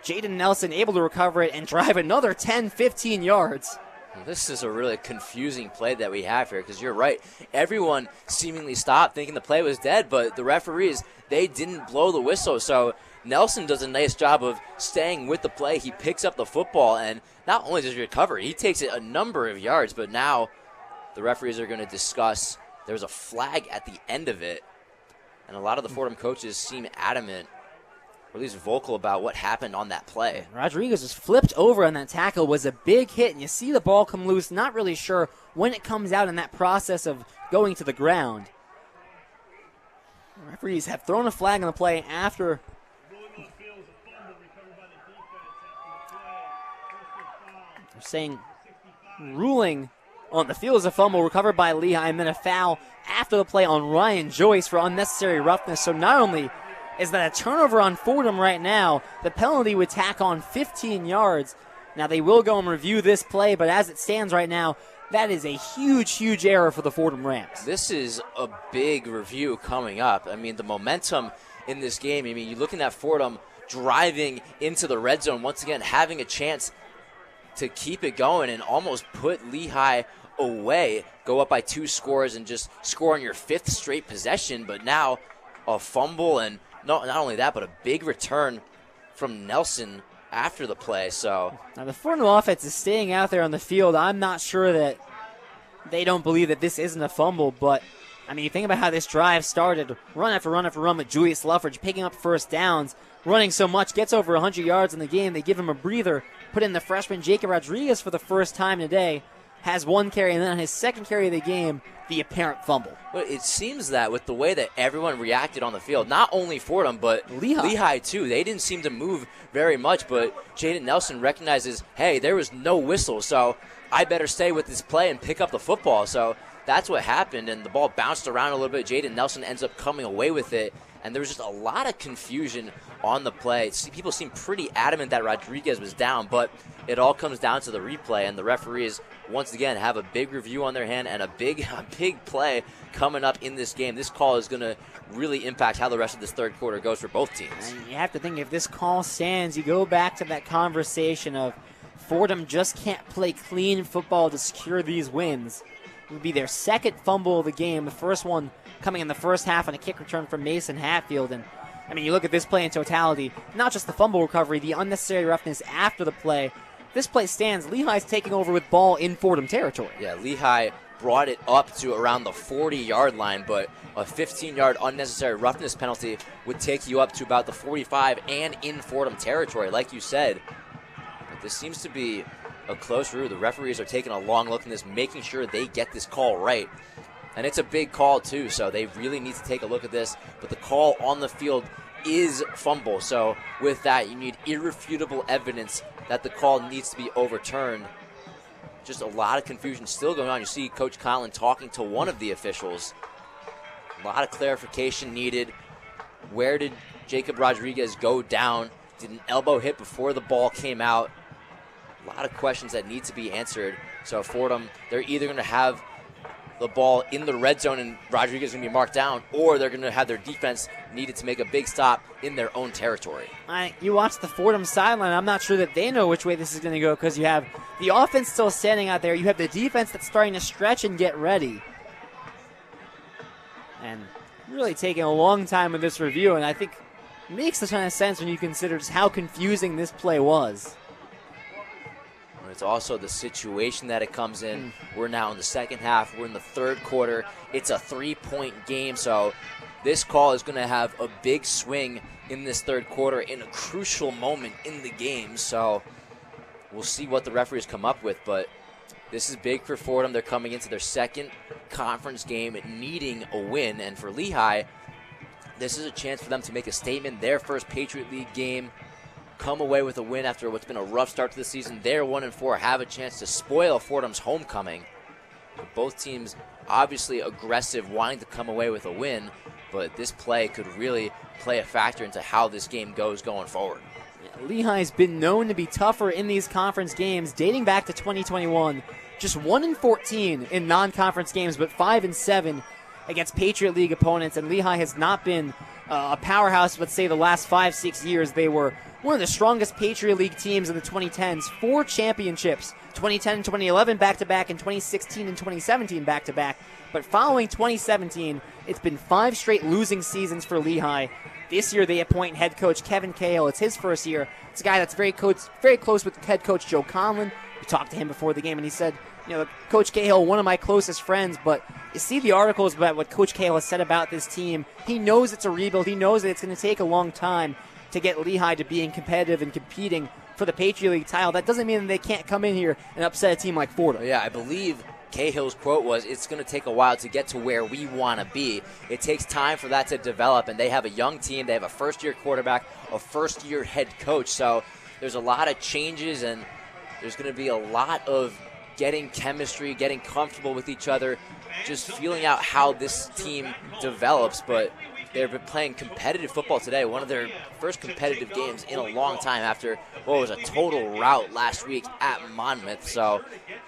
Jaden Nelson able to recover it and drive another 10, 15 yards. This is a really confusing play that we have here, because you're right. Everyone seemingly stopped thinking the play was dead, but the referees, they didn't blow the whistle. So Nelson does a nice job of staying with the play. He picks up the football, and not only does he recover, he takes it a number of yards. But now the referees are going to discuss. There's a flag at the end of it, and a lot of the Fordham coaches seem adamant, or at least vocal, about what happened on that play. Rodriguez was flipped over on that tackle, was a big hit, and you see the ball come loose. Not really sure when it comes out in that process of going to the ground. The referees have thrown a flag on the play after. They're saying ruling on the field is a fumble recovered by Lehigh, and then a foul after the play on Ryan Joyce for unnecessary roughness. So not only is that a turnover on Fordham right now, the penalty would tack on 15 yards. Now they will go and review this play, but as it stands right now, that is a huge, huge error for the Fordham Rams. This is a big review coming up. I mean, the momentum in this game, I mean, you're looking at Fordham driving into the red zone, once again having a chance to keep it going and almost put Lehigh away, go up by 2 scores and just score on your 5th straight possession. But now a fumble, and not only that, but a big return from Nelson after the play. So now the Fordham offense is staying out there on the field. I'm not sure that they don't believe that this isn't a fumble, but I mean, you think about how this drive started, run after run after run with Julius Luffridge picking up first downs, running so much, gets over 100 yards in the game. They give him a breather, put in the freshman Jacob Rodriguez for the first time today, has 1 carry, and then on his 2nd carry of the game, the apparent fumble. But it seems that with the way that everyone reacted on the field, not only Fordham, but Lehigh too, they didn't seem to move very much, but Jaden Nelson recognizes, hey, there was no whistle, so I better stay with this play and pick up the football. So that's what happened, and the ball bounced around a little bit. Jaden Nelson ends up coming away with it, and there was just a lot of confusion on the play. People seem pretty adamant that Rodriguez was down, but it all comes down to the replay, and the referees once again have a big review on their hand and a big play coming up in this game. This call is going to really impact how the rest of this third quarter goes for both teams. And you have to think, if this call stands, you go back to that conversation of Fordham just can't play clean football to secure these wins. It would be their second fumble of the game, the first one coming in the first half on a kick return from Mason Hatfield. And I mean, you look at this play in totality, not just the fumble recovery, the unnecessary roughness after the play. This play stands. Lehigh's taking over with ball in Fordham territory. Yeah, Lehigh brought it up to around the 40-yard line, but a 15-yard unnecessary roughness penalty would take you up to about the 45 and in Fordham territory, like you said. But this seems to be a close route. The referees are taking a long look at this, making sure they get this call right. And it's a big call, too, so they really need to take a look at this. But the call on the field is fumble. So with that, you need irrefutable evidence that the call needs to be overturned. Just a lot of confusion still going on. You see Coach Conlon talking to one of the officials. A lot of clarification needed. Where did Jacob Rodriguez go down? Did an elbow hit before the ball came out? A lot of questions that need to be answered. So Fordham, they're either going to have the ball in the red zone and Rodriguez is going to be marked down, or they're going to have their defense needed to make a big stop in their own territory. You watch the Fordham sideline, I'm not sure that they know which way this is going to go, because you have the offense still standing out there. You have the defense that's starting to stretch and get ready. And really taking a long time with this review, and I think it makes a ton of sense when you consider just how confusing this play was. It's also the situation that it comes in. We're now in the second half. We're in the third quarter. It's a 3-point game, so this call is going to have a big swing in this third quarter in a crucial moment in the game. So we'll see what the referees come up with, but this is big for Fordham. They're coming into their second conference game needing a win, and for Lehigh, this is a chance for them to make a statement. Their first Patriot League game, come away with a win after what's been a rough start to the season. They're 1-4, have a chance to spoil Fordham's homecoming. Both teams obviously aggressive, wanting to come away with a win, but this play could really play a factor into how this game goes going forward. Lehigh's been known to be tougher in these conference games dating back to 2021. Just 1-14 in non-conference games, but 5-7 against Patriot League opponents, and Lehigh has not been a powerhouse, let's say, the last 5-6 years. They were one of the strongest Patriot League teams in the 2010s. 4 championships, 2010 and 2011 back-to-back, and 2016 and 2017 back-to-back. But following 2017, it's been 5 straight losing seasons for Lehigh. This year they appoint head coach Kevin Cahill. It's his first year. It's a guy that's very close with head coach Joe Conlon. We talked to him before the game, and he said, Coach Cahill, one of my closest friends, but you see the articles about what Coach Cahill has said about this team. He knows it's a rebuild. He knows that it's going to take a long time to get Lehigh to being competitive and competing for the Patriot League title. That doesn't mean that they can't come in here and upset a team like Fordham. Yeah, I believe Cahill's quote was, it's going to take a while to get to where we want to be. It takes time for that to develop, and they have a young team. They have a first-year quarterback, a first-year head coach. So there's a lot of changes, and there's going to be a lot of getting chemistry, getting comfortable with each other, just feeling out how this team develops. But they've been playing competitive football today, one of their first competitive games in a long time after what was a total rout last week at Monmouth. So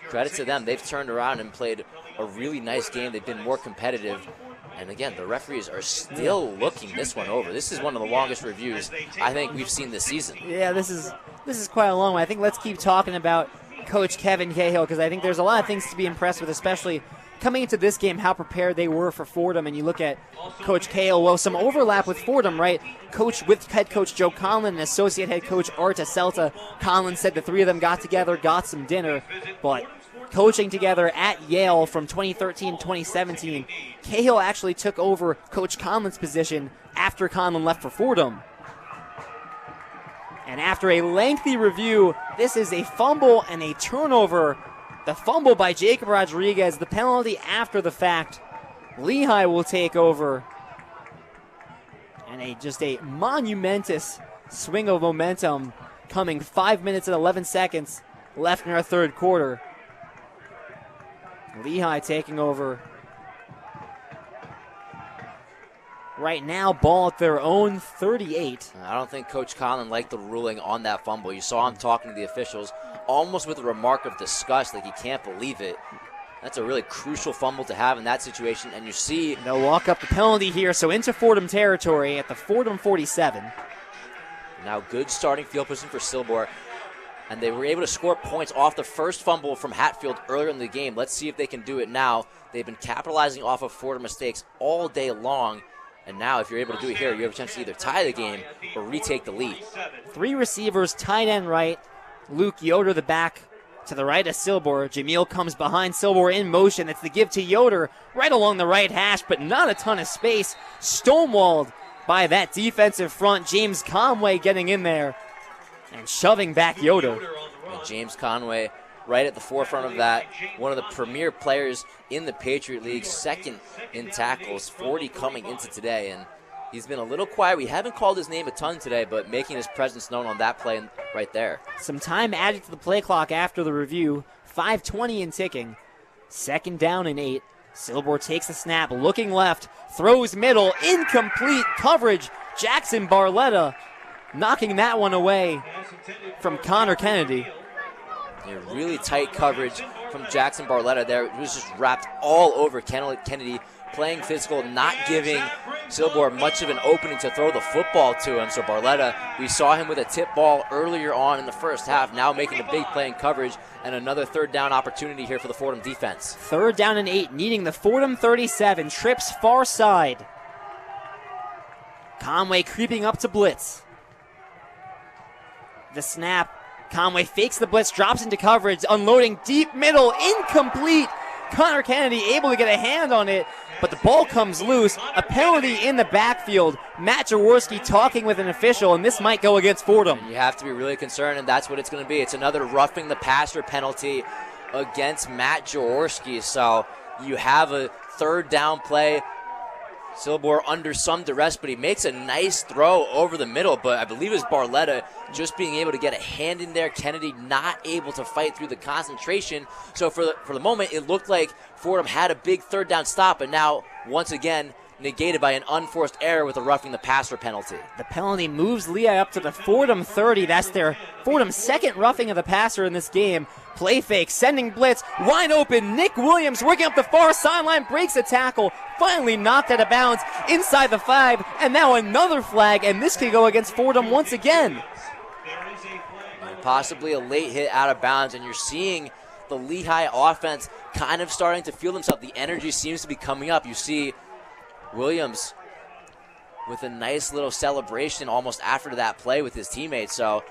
credit to them. They've turned around and played a really nice game. They've been more competitive. And again, the referees are still looking this one over. This is one of the longest reviews I think we've seen this season. Yeah, this is quite a long one. I think let's keep talking about Coach Kevin Cahill, because I think there's a lot of things to be impressed with, especially coming into this game, how prepared they were for Fordham. And you look at Coach Cahill, well, some overlap with Fordham, right? Coach with head coach Joe Conlon and associate head coach Art Aselta. Conlon said the three of them got together, got some dinner, but coaching together at Yale from 2013 to 2017, Cahill actually took over Coach Conlon's position after Conlon left for Fordham. And after a lengthy review, this is a fumble and a turnover. The fumble by Jacob Rodriguez, the penalty after the fact. Lehigh will take over. And just a monumentous swing of momentum coming 5 minutes and 11 seconds left in our third quarter. Lehigh taking over. right now. Ball at their own 38. I don't think Coach Conlon liked the ruling on that fumble. You saw him talking to the officials almost with a remark of disgust, like he can't believe it. That's a really crucial fumble to have in that situation, and you see... They'll walk up the penalty here, so into Fordham territory at the Fordham 47. Now good starting field position for Silbor, and they were able to score points off the first fumble from Hatfield earlier in the game. Let's see if they can do it now. They've been capitalizing off of Fordham mistakes all day long, and now if you're able to do it here, you have a chance to either tie the game or retake the lead. 3 receivers, tight end right. Luke Yoder, the back to the right of Silbor. Jamil comes behind Silbor in motion. It's the give to Yoder right along the right hash, but not a ton of space. Stonewalled by that defensive front. James Conway getting in there and shoving back Yoder. And James Conway right at the forefront of that. One of the premier players in the Patriot League, second in tackles, 40 coming into today. And he's been a little quiet. We haven't called his name a ton today, but making his presence known on that play right there. Some time added to the play clock after the review. 5:20 and ticking. 2nd down and 8. Silbor takes the snap, looking left, throws middle, incomplete coverage. Jackson Barletta knocking that one away from Connor Kennedy. Yeah, really tight coverage from Jackson Barletta there. It was just wrapped all over Kennedy, playing physical, not giving Silbor much of an opening to throw the football to him. So Barletta, we saw him with a tip ball earlier on in the first half, now making a big play in coverage, and another 3rd down opportunity here for the Fordham defense. 3rd down and 8, needing the Fordham 37, trips far side. Conway creeping up to blitz. The snap, Conway fakes the blitz, drops into coverage, unloading deep middle, incomplete. Connor Kennedy able to get a hand on it, but the ball comes loose. A penalty in the backfield. Matt Jaworski talking with an official, and this might go against Fordham. You have to be really concerned, and that's what it's going to be. It's another roughing the passer penalty against Matt Jaworski. So you have a 3rd down play. Silbor under some duress, but he makes a nice throw over the middle, but I believe it's Barletta just being able to get a hand in there. Kennedy not able to fight through the concentration. So for the moment, it looked like Fordham had a big 3rd down stop, and now, once again, negated by an unforced error with a roughing the passer penalty. The penalty moves Lehigh up to the Fordham 30. That's their Fordham's 2nd roughing of the passer in this game. Play fake, sending blitz, wide open. Nick Williams working up the far sideline, breaks a tackle, finally knocked out of bounds inside the 5, and now another flag, and this could go against Fordham once again. Possibly a late hit out of bounds, and you're seeing the Lehigh offense kind of starting to feel themselves. The energy seems to be coming up. You see Williams with a nice little celebration almost after that play with his teammates. So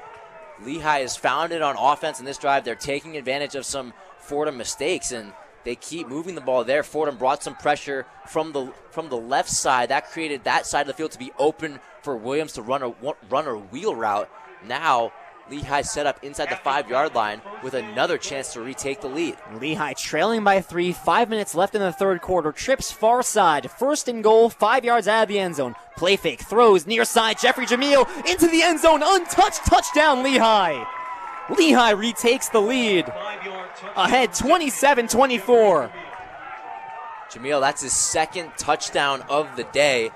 Lehigh is founded on offense in this drive. They're taking advantage of some Fordham mistakes, and they keep moving the ball there. Fordham brought some pressure from the left side. That created that side of the field to be open for Williams to run a wheel route. Now Lehigh set up inside the 5-yard line with another chance to retake the lead. Lehigh trailing by 3, 5 minutes left in the 3rd quarter. Trips far side, 1st and goal, 5 yards out of the end zone. Play fake, throws near side, Jeffrey Jamil into the end zone, untouched, touchdown Lehigh. Lehigh retakes the lead, ahead 27-24. Jamil, that's his 2nd touchdown of the day,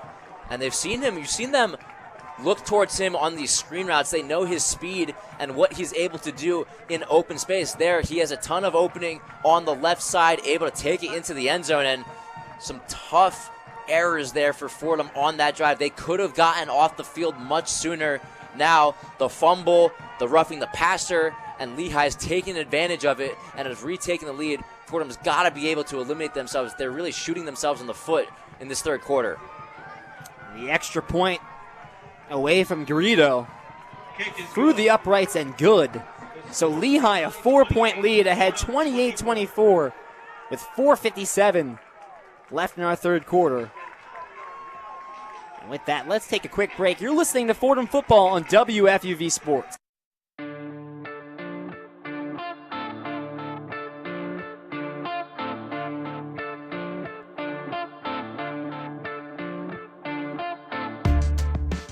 and you've seen them look towards him on these screen routes. They know his speed and what he's able to do in open space. There, he has a ton of opening on the left side, able to take it into the end zone, and some tough errors there for Fordham on that drive. They could have gotten off the field much sooner. Now, the fumble, the roughing the passer, and Lehigh's taking advantage of it and is retaking the lead. Fordham's got to be able to eliminate themselves. They're really shooting themselves in the foot in this 3rd quarter. The extra point away from Garrido, through the uprights and good. So Lehigh a 4-point lead, ahead 28-24 with 4:57 left in our 3rd quarter. And with that, let's take a quick break. You're listening to Fordham Football on WFUV Sports.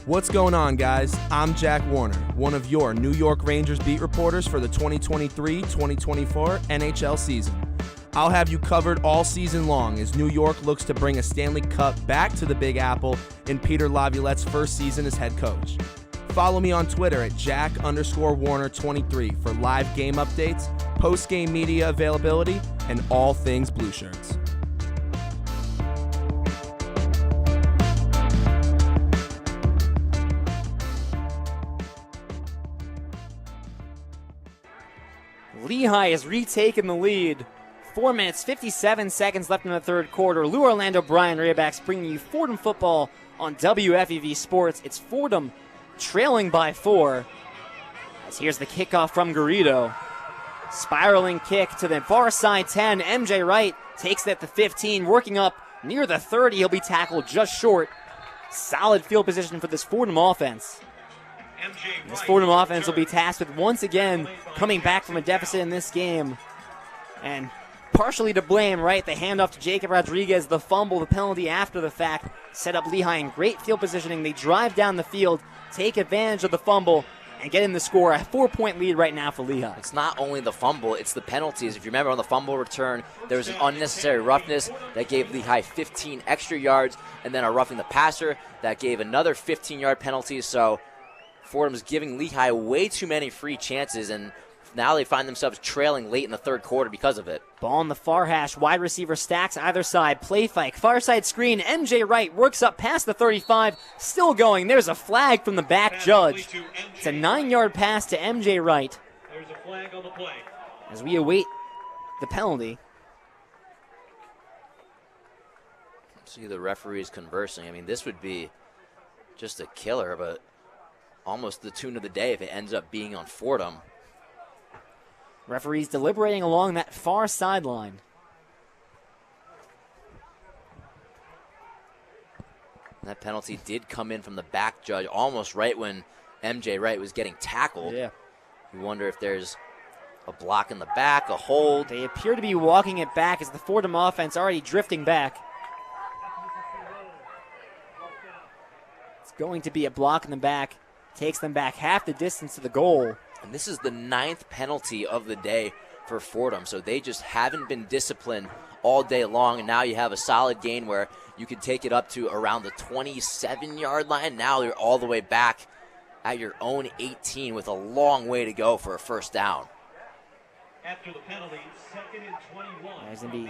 What's going on, guys? I'm Jack Warner, one of your New York Rangers beat reporters for the 2023-2024 NHL season. I'll have you covered all season long as New York looks to bring a Stanley Cup back to the Big Apple in Peter Laviolette's first season as head coach. Follow me on Twitter at Jack_Warner23 for live game updates, post-game media availability, and all things Blue Shirts. Lehigh has retaken the lead. 4 minutes, 57 seconds left in the third quarter. Lou Orlando, Brian Rabacs bringing you Fordham football on WFUV Sports. It's Fordham trailing by 4. As here's the kickoff from Carrino. Spiraling kick to the far side 10. MJ Wright takes it at the 15, working up near the 30. He'll be tackled just short. Solid field position for this Fordham offense. This Fordham offense will be tasked with once again coming back from a deficit in this game. And partially to blame, right? The handoff to Jacob Rodriguez, the fumble, the penalty after the fact, set up Lehigh in great field positioning. They drive down the field, take advantage of the fumble, and get in the score. A 4-point lead right now for Lehigh. It's not only the fumble, it's the penalties. If you remember on the fumble return, there was an unnecessary roughness that gave Lehigh 15 extra yards, and then a roughing the passer that gave another 15-yard penalty. So Fordham's giving Lehigh way too many free chances, and now they find themselves trailing late in the third quarter because of it. Ball on the far hash, wide receiver stacks either side, play fake, far side screen, MJ Wright works up past the 35, still going. There's a flag from the back judge. It's a 9-yard pass to MJ Wright. There's a flag on the play. As we await the penalty. See the referees conversing. I mean, this would be just a killer, but almost the tune of the day if it ends up being on Fordham. Referees deliberating along that far sideline. That penalty did come in from the back judge almost right when MJ Wright was getting tackled. Yeah. You wonder if there's a block in the back, a hold. They appear to be walking it back as the Fordham offense already drifting back. It's going to be a block in the back. Takes them back half the distance to the goal. And this is the 9th penalty of the day for Fordham, so they just haven't been disciplined all day long, and now you have a solid gain where you can take it up to around the 27-yard line. Now you're all the way back at your own 18 with a long way to go for a first down. After the penalty, 2nd and 21 There's from the 18.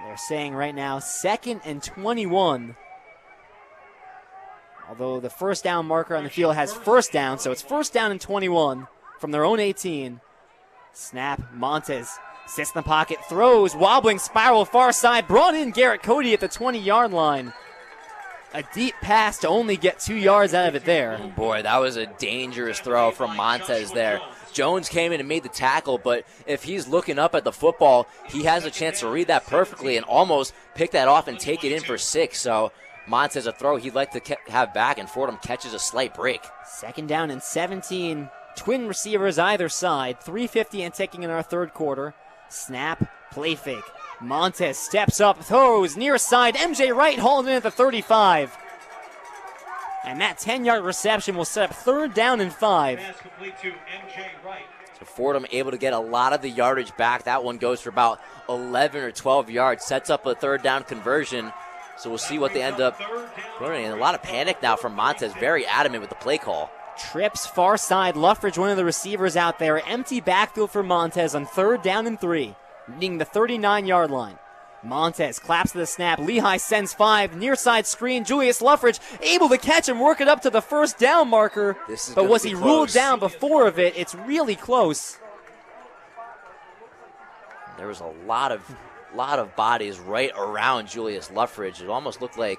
They're saying right now 2nd and 21. Although the first down marker on the field has first down, so it's first down and 21 from their own 18. Snap, Montez sits in the pocket, throws, wobbling spiral far side, brought in Garrett Cody at the 20-yard line. A deep pass to only get 2 yards out of it there. Oh boy, that was a dangerous throw from Montez there. Jones came in and made the tackle, but if he's looking up at the football, he has a chance to read that perfectly and almost pick that off and take it in for 6. So Montez a throw he'd like to have back, and Fordham catches a slight break. 2nd down and 17. Twin receivers either side. 3:50 and ticking in our third quarter. Snap, play fake. Montez steps up, throws, near side. MJ Wright hauled in at the 35. And that 10-yard reception will set up 3rd down and 5. Pass complete to MJ Wright. So Fordham able to get a lot of the yardage back. That one goes for about 11 or 12 yards. Sets up a 3rd down conversion. So we'll see what they end up doing. And a lot of panic now from Montez. Very adamant with the play call. Trips far side. Luffridge, one of the receivers out there. Empty backfield for Montez on 3rd down and 3. Needing the 39-yard line. Montez claps to the snap. Lehigh sends 5. Near side screen. Julius Luffridge able to catch and work it up to the first down marker. But was he ruled down before of it? It's really close. There was a lot of bodies right around Julius Luffridge. It almost looked like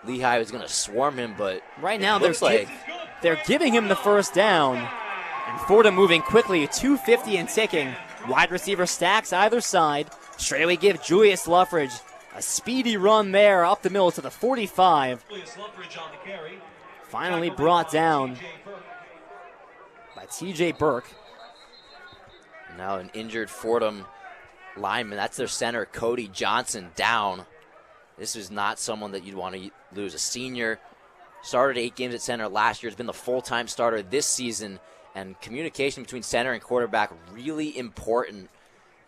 Lehigh was going to swarm him, but right now they're giving him the first down. And Fordham moving quickly, 2:50 and ticking. Wide receiver stacks either side. Straight away give Julius Luffridge a speedy run there up the middle to the 45. Finally brought down by T.J. Burke. Now an injured Fordham lineman. That's their center, Cody Johnson, down. This is not someone that you'd want to lose. A senior, started 8 games at center last year, has been the full-time starter this season, and communication between center and quarterback really important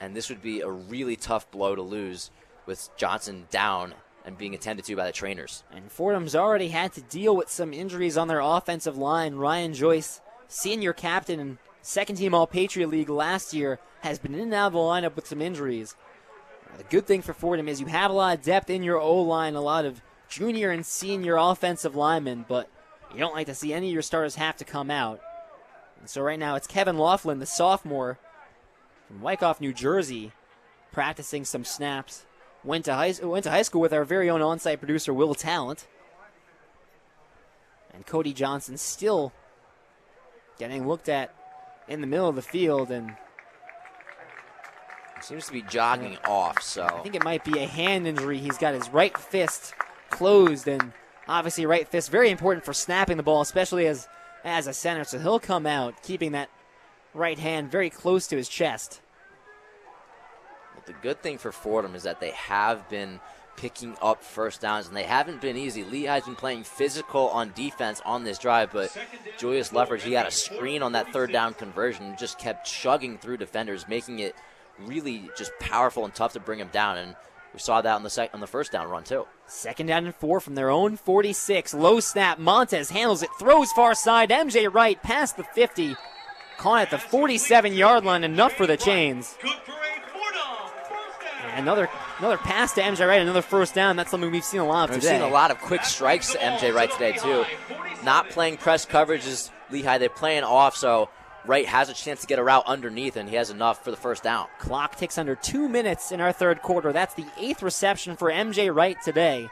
and this would be a really tough blow to lose with Johnson down and being attended to by the trainers. And Fordham's already had to deal with some injuries on their offensive line. Ryan Joyce, senior captain and second-team All-Patriot League last year, has been in and out of the lineup with some injuries. The good thing for Fordham is you have a lot of depth in your O-line, a lot of junior and senior offensive linemen, but you don't like to see any of your starters have to come out. And so right now it's Kevin Laughlin, the sophomore from Wyckoff, New Jersey, practicing some snaps. Went to high school with our very own on-site producer, Will Talent. And Cody Johnson still getting looked at in the middle of the field, and seems to be jogging off, so I think it might be a hand injury. He's got his right fist closed, and obviously right fist very important for snapping the ball, especially as a center. So he'll come out keeping that right hand very close to his chest. The good thing for Fordham is that they have been picking up first downs, and they haven't been easy. Lehigh's been playing physical on defense on this drive, but Julius Leffridge, he had a screen on that third down conversion, just kept chugging through defenders, making it really just powerful and tough to bring him down, and we saw that on the first down run too. 2nd down and 4 from their own 46. Low snap. Montez handles it, throws far side. MJ Wright past the 50. Caught at the 47-yard line, enough for the chains. Another pass to MJ Wright, another first down. That's something we've seen a lot of today. We've seen a lot of quick strikes to MJ Wright today, too. Not playing press coverage is Lehigh. They're playing off, so Wright has a chance to get a route underneath, and he has enough for the first down. Clock ticks under 2 minutes in our third quarter. That's the 8th reception for MJ Wright today.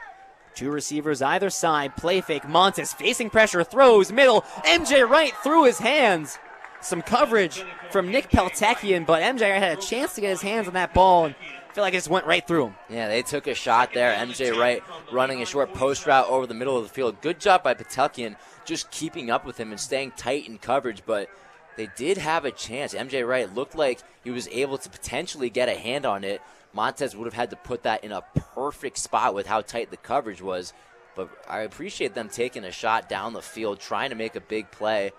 2 receivers either side. Play fake. Montes facing pressure. Throws middle. MJ Wright through his hands. Some coverage from Nick Peltekian, but MJ Wright had a chance to get his hands on that ball, and I feel like it just went right through him. Yeah, they took a shot there. MJ Wright running a short post route over the middle of the field. Good job by Peltekian just keeping up with him and staying tight in coverage, but they did have a chance. MJ Wright looked like he was able to potentially get a hand on it. Montez would have had to put that in a perfect spot with how tight the coverage was, but I appreciate them taking a shot down the field, trying to make a big play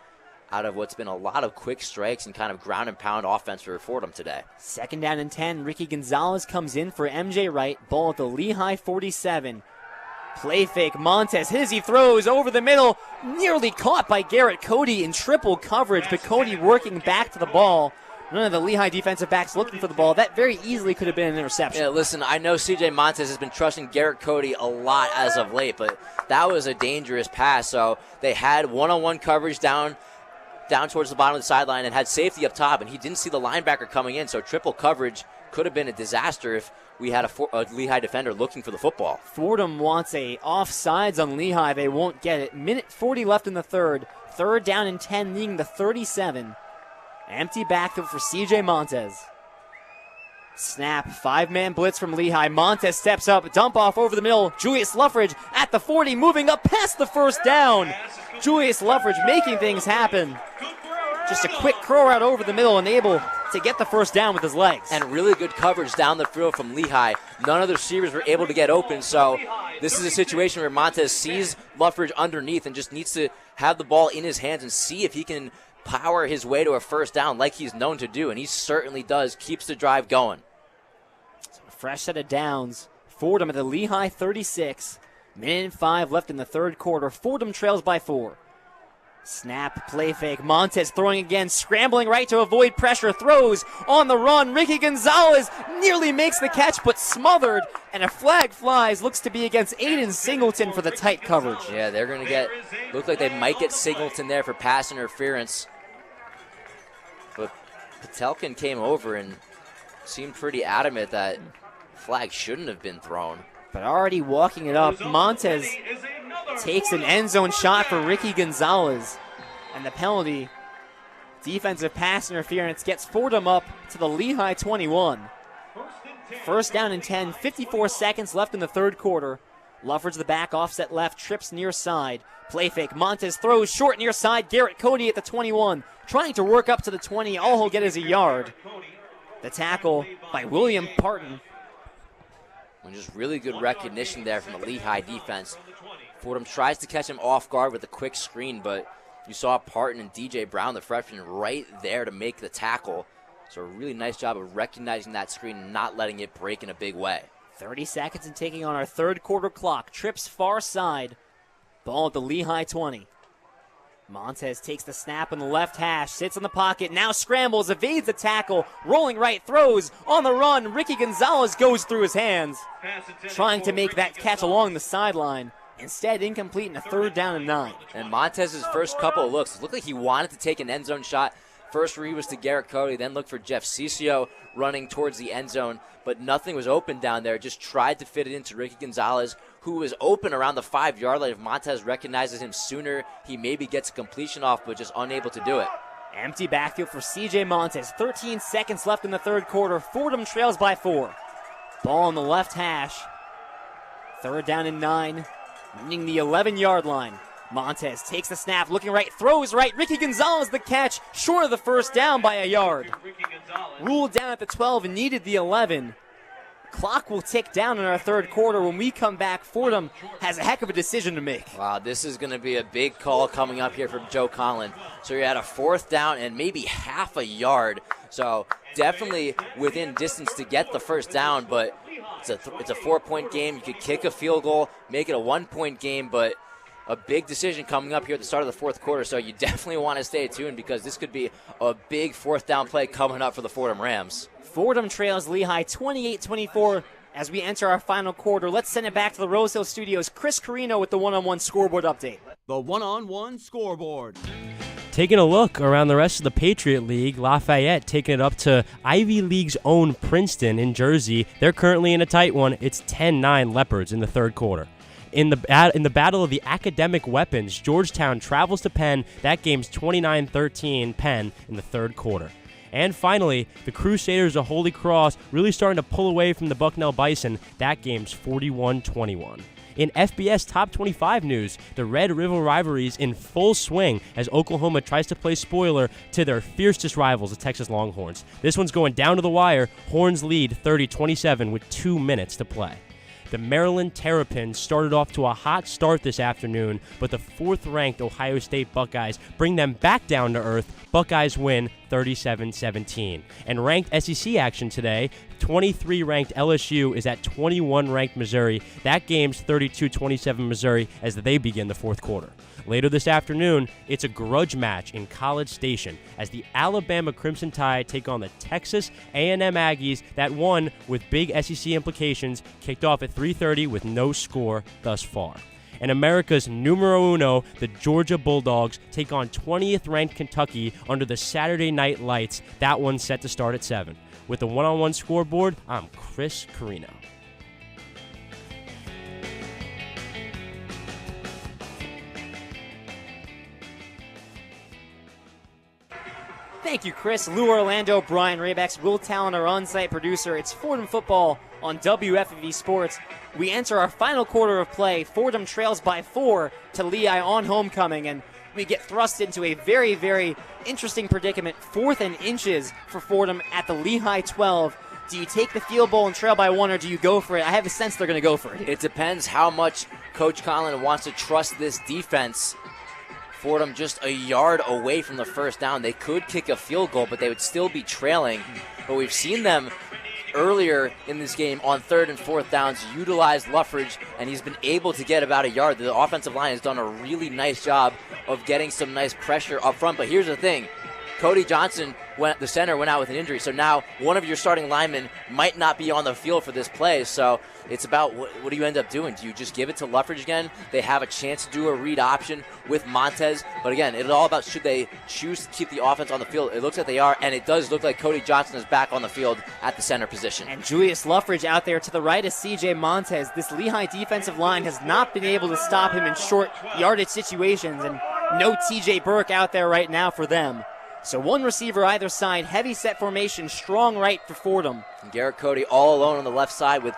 out of what's been a lot of quick strikes and kind of ground and pound offense for Fordham today. 2nd down and 10. Ricky Gonzalez comes in for MJ Wright. Ball at the Lehigh 47. Play fake. Montez hits, he throws over the middle. Nearly caught by Garrett Cody in triple coverage, but Cody working back to the ball. None of the Lehigh defensive backs looking for the ball. That very easily could have been an interception. Yeah, listen, I know C.J. Montez has been trusting Garrett Cody a lot as of late, but that was a dangerous pass. So they had one-on-one coverage down towards the bottom of the sideline and had safety up top, and he didn't see the linebacker coming in, so triple coverage could have been a disaster if we had a Lehigh defender looking for the football. Fordham wants a offsides on Lehigh. They won't get it. Minute 40 left in the third. 3rd down and 10, needing the 37. Empty backfield for C.J. Montez. Snap, 5-man blitz from Lehigh. Montez steps up, dump off over the middle. Julius Luffridge at the 40, moving up past the first down. Julius Luffridge making things happen. Just a quick curl route over the middle and able to get the first down with his legs. And really good coverage down the field from Lehigh. None of the receivers were able to get open, so this is a situation where Montez sees Luffridge underneath and just needs to have the ball in his hands and see if he can power his way to a first down like he's known to do, and he certainly does. Keeps the drive going. So a fresh set of downs. Fordham at the Lehigh 36. Minute and 5 left in the third quarter. Fordham trails by 4. Snap, play fake. Montez throwing again, scrambling right to avoid pressure. Throws on the run. Ricky Gonzalez nearly makes the catch, but smothered, and a flag flies. Looks to be against Aiden Singleton for the tight coverage. Yeah, they're going to look like they might get Singleton there for pass interference. But Patelkin came over and seemed pretty adamant that flag shouldn't have been thrown. But already walking it up, Montez takes an end zone shot for Ricky Gonzalez. And the penalty, defensive pass interference, gets Fordham up to the Lehigh 21. 1st down and 10, 54 seconds left in the third quarter. Luffridge the back, offset left, trips near side. Play fake, Montez throws short near side. Garrett Cody at the 21, trying to work up to the 20. All he'll get is a yard. The tackle by William Parton. And just really good recognition there from the Lehigh defense. Fordham tries to catch him off guard with a quick screen, but you saw Parton and DJ Brown, the freshman, right there to make the tackle. So a really nice job of recognizing that screen and not letting it break in a big way. 30 seconds and taking on our third quarter clock. Trips far side. Ball at the Lehigh 20. Montez takes the snap on the left hash, sits in the pocket, now scrambles, evades the tackle, rolling right, throws, on the run. Ricky Gonzalez goes through his hands, trying to make that catch along the sideline. Instead, incomplete and a 3rd down and 9. And Montez's first couple of looks looked like he wanted to take an end zone shot. First read was to Garrett Cody, then looked for Jeff Ciccio running towards the end zone, but nothing was open down there. Just tried to fit it into Ricky Gonzalez, who was open around the 5-yard line. If Montez recognizes him sooner, he maybe gets a completion off, but just unable to do it. Empty backfield for C.J. Montez. 13 seconds left in the third quarter. Fordham trails by 4. Ball on the left hash. 3rd down and 9, needing the 11-yard line. Montez takes the snap, looking right, throws right. Ricky Gonzalez the catch, short of the 1st down by a yard. Ruled down at the 12 and needed the 11. Clock will tick down in our third quarter. When we come back, Fordham has a heck of a decision to make. Wow, this is going to be a big call coming up here from Joe Conlon. So you're at a 4th down and maybe half a yard. So definitely within distance to get the 1st down, but it's a 4-point game. You could kick a field goal, make it a 1-point game, but a big decision coming up here at the start of the 4th quarter. So you definitely want to stay tuned because this could be a big 4th down play coming up for the Fordham Rams. Fordham trails Lehigh 28-24 as we enter our final quarter. Let's send it back to the Rose Hill Studios. Chris Carrino with the one-on-one scoreboard update. The one-on-one scoreboard. Taking a look around the rest of the Patriot League, Lafayette taking it up to Ivy League's own Princeton in Jersey. They're currently in a tight one. It's 10-9 Leopards in the third quarter. In the battle of the academic weapons, Georgetown travels to Penn. That game's 29-13 Penn in the third quarter. And finally, the Crusaders of Holy Cross really starting to pull away from the Bucknell Bison. That game's 41-21. In FBS Top 25 news, the Red River rivalry's in full swing as Oklahoma tries to play spoiler to their fiercest rivals, the Texas Longhorns. This one's going down to the wire. Horns lead 30-27 with 2 minutes to play. The Maryland Terrapins started off to a hot start this afternoon, but the 4th-ranked Ohio State Buckeyes bring them back down to earth. Buckeyes win 37-17. And ranked SEC action today, 23-ranked LSU is at 21-ranked Missouri. That game's 32-27 Missouri as they begin the 4th quarter. Later this afternoon, it's a grudge match in College Station as the Alabama Crimson Tide take on the Texas A&M Aggies. That one, with big SEC implications, kicked off at 3:30 with no score thus far. And America's numero uno, the Georgia Bulldogs, take on 20th-ranked Kentucky under the Saturday night lights. That one's set to start at 7. With the one-on-one scoreboard, I'm Chris Carrino. Thank you, Chris. Lou Orlando, Brian Rabacs, Will Talon, our on-site producer. It's Fordham football on WFUV Sports. We enter our final quarter of play. Fordham trails by 4 to Lehigh on homecoming, and we get thrust into a very, very interesting predicament. 4th and inches for Fordham at the Lehigh 12. Do you take the field goal and trail by 1, or do you go for it? I have a sense they're going to go for it. It depends how much Coach Conlon wants to trust this defense. Fordham just a yard away from the 1st down. They could kick a field goal, but they would still be trailing. But we've seen them earlier in this game on 3rd and 4th downs utilize Luffridge, and he's been able to get about a yard. The offensive line has done a really nice job of getting some nice pressure up front. But here's the thing. Cody Johnson, the center, went out with an injury. So now one of your starting linemen might not be on the field for this play. So it's about what do you end up doing? Do you just give it to Luffridge again? They have a chance to do a read option with Montez. But again, it's all about should they choose to keep the offense on the field. It looks like they are, and it does look like Cody Johnson is back on the field at the center position. And Julius Luffridge out there to the right of C.J. Montez. This Lehigh defensive line has not been able to stop him in short yardage situations, and no T.J. Burke out there right now for them. So one receiver either side, heavy set formation, strong right for Fordham. And Garrett Cody all alone on the left side with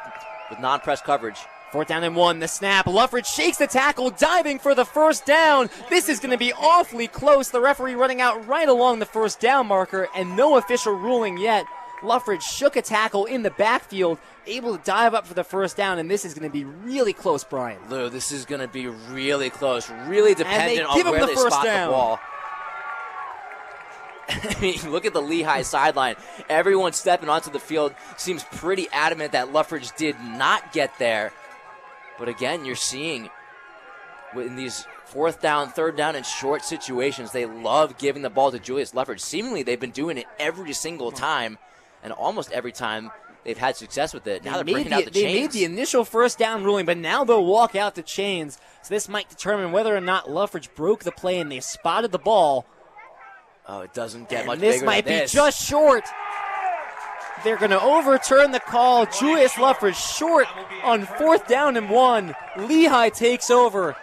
non-press coverage. 4th down and 1, the snap. Luffridge shakes the tackle, diving for the 1st down. This is going to be awfully close. The referee running out right along the 1st down marker, and no official ruling yet. Luffridge shook a tackle in the backfield, able to dive up for the 1st down, and this is going to be really close, Brian. Lou, this is going to be really close, really dependent on where they spot the ball. I mean, look at the Lehigh sideline. Everyone stepping onto the field seems pretty adamant that Luffridge did not get there. But again, you're seeing in these 4th down, 3rd down, and short situations, they love giving the ball to Julius Luffridge. Seemingly, they've been doing it every single time, and almost every time they've had success with it. Now they're bringing out the chains. They made the initial 1st down ruling, but now they'll walk out the chains. So this might determine whether or not Luffridge broke the play, and they spotted the ball. Oh, it doesn't get much bigger. This might be just short. They're going to overturn the call. Julius Luffridge short on 4th down and 1. Lehigh takes over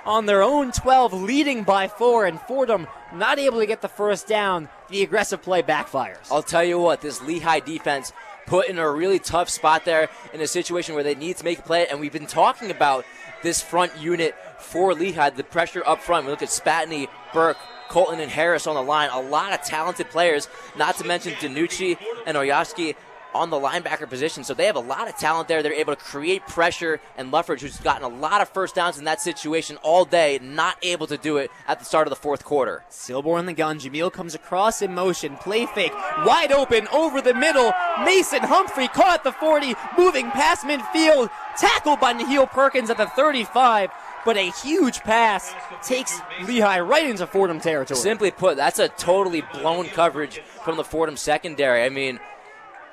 on their own 12, leading by 4, and Fordham not able to get the 1st down. The aggressive play backfires. I'll tell you what, this Lehigh defense put in a really tough spot there in a situation where they need to make a play, and we've been talking about this front unit for Lehigh, the pressure up front. We look at Spatney, Burke, Colton, and Harris on the line. A lot of talented players, not to mention Danucci and Oyashki on the linebacker position. So they have a lot of talent there. They're able to create pressure, and Luffridge, who's gotten a lot of 1st downs in that situation all day, not able to do it at the start of the 4th quarter. Silber in the gun. Jamil comes across in motion. Play fake. Wide open over the middle. Mason Humphrey caught at the 40, moving past midfield. Tackled by Nahil Perkins at the 35. But a huge pass takes Lehigh right into Fordham territory. Simply put, that's a totally blown coverage from the Fordham secondary. I mean,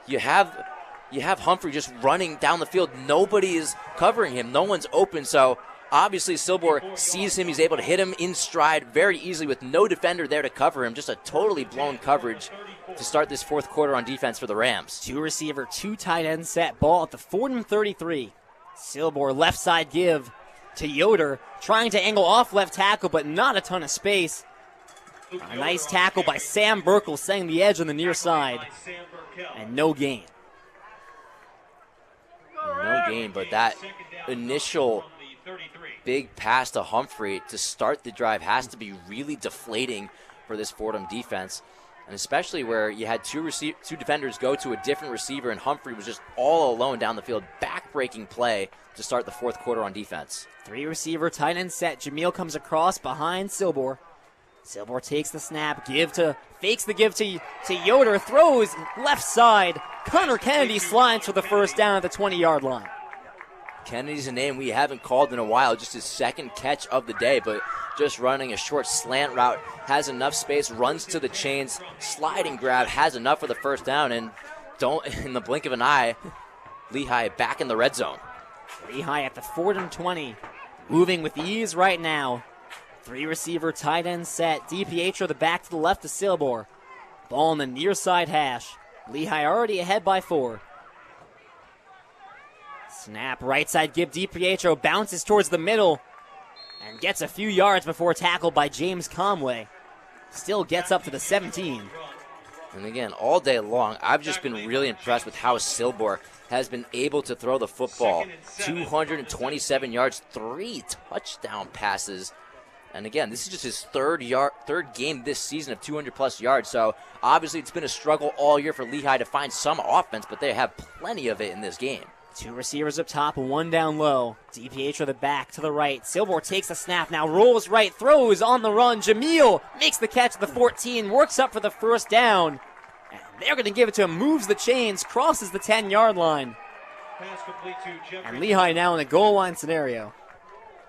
you have Humphrey just running down the field. Nobody is covering him. No one's open. So obviously Silber sees him. He's able to hit him in stride very easily with no defender there to cover him. Just a totally blown coverage to start this 4th quarter on defense for the Rams. 2 receiver, 2 tight end set. Ball at the Fordham 33. Silber left side give to Yoder, trying to angle off left tackle, but not a ton of space. A nice tackle by Sam Burkle, setting the edge on the near side. And no gain. No gain, but that initial big pass to Humphrey to start the drive has to be really deflating for this Fordham defense. And especially where you had two defenders go to a different receiver, and Humphrey was just all alone down the field. Back-breaking play to start the 4th quarter on defense. 3 receiver, tight end set. Jamil comes across behind Silber. Silber takes the snap, fakes the give to Yoder, throws left side. Connor Kennedy slides for the 1st down at the 20-yard line. Kennedy's a name we haven't called in a while, just his 2nd catch of the day, but just running a short slant route, has enough space, runs to the chains, sliding grab, has enough for the 1st down, and in the blink of an eye, Lehigh back in the red zone. Lehigh at the Fordham 20, moving with ease right now. 3 receiver, tight end set. DiPietro the back to the left to Silber. Ball on the near side hash. Lehigh already ahead by 4. Snap, right side give. DiPietro bounces towards the middle and gets a few yards before tackled by James Conway. Still gets up to the 17. And again, all day long, I've just been really impressed with how Silber has been able to throw the football. 227 yards, 3 touchdown passes. And again, this is just his third game this season of 200-plus yards. So obviously it's been a struggle all year for Lehigh to find some offense, but they have plenty of it in this game. 2 receivers up top, 1 down low. DiPietro the back to the right. Silber takes the snap, now rolls right, throws on the run. Jamil makes the catch at the 14, works up for the 1st down. And they're going to give it to him, moves the chains, crosses the 10-yard line. And Lehigh now in a goal line scenario.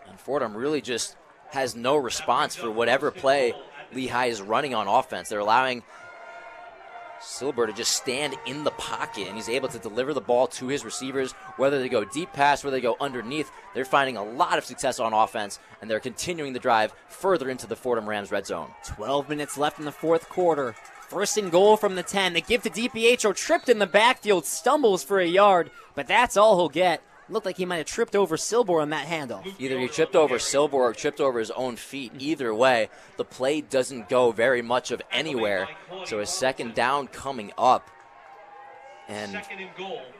And Fordham really just has no response for whatever play Lehigh is running on offense. They're allowing Silber to just stand in the pocket, and he's able to deliver the ball to his receivers, whether they go deep pass, whether they go underneath. They're finding a lot of success on offense, and they're continuing the drive further into the Fordham Rams red zone. 12 minutes left in the 4th quarter. 1st and goal from the 10. The give to DiPietro, tripped in the backfield, stumbles for a yard, but that's all he'll get. Looked like he might have tripped over Silber on that handoff. Either he tripped over Silber or tripped over his own feet. Either way, the play doesn't go very much of anywhere. So a 2nd down coming up. And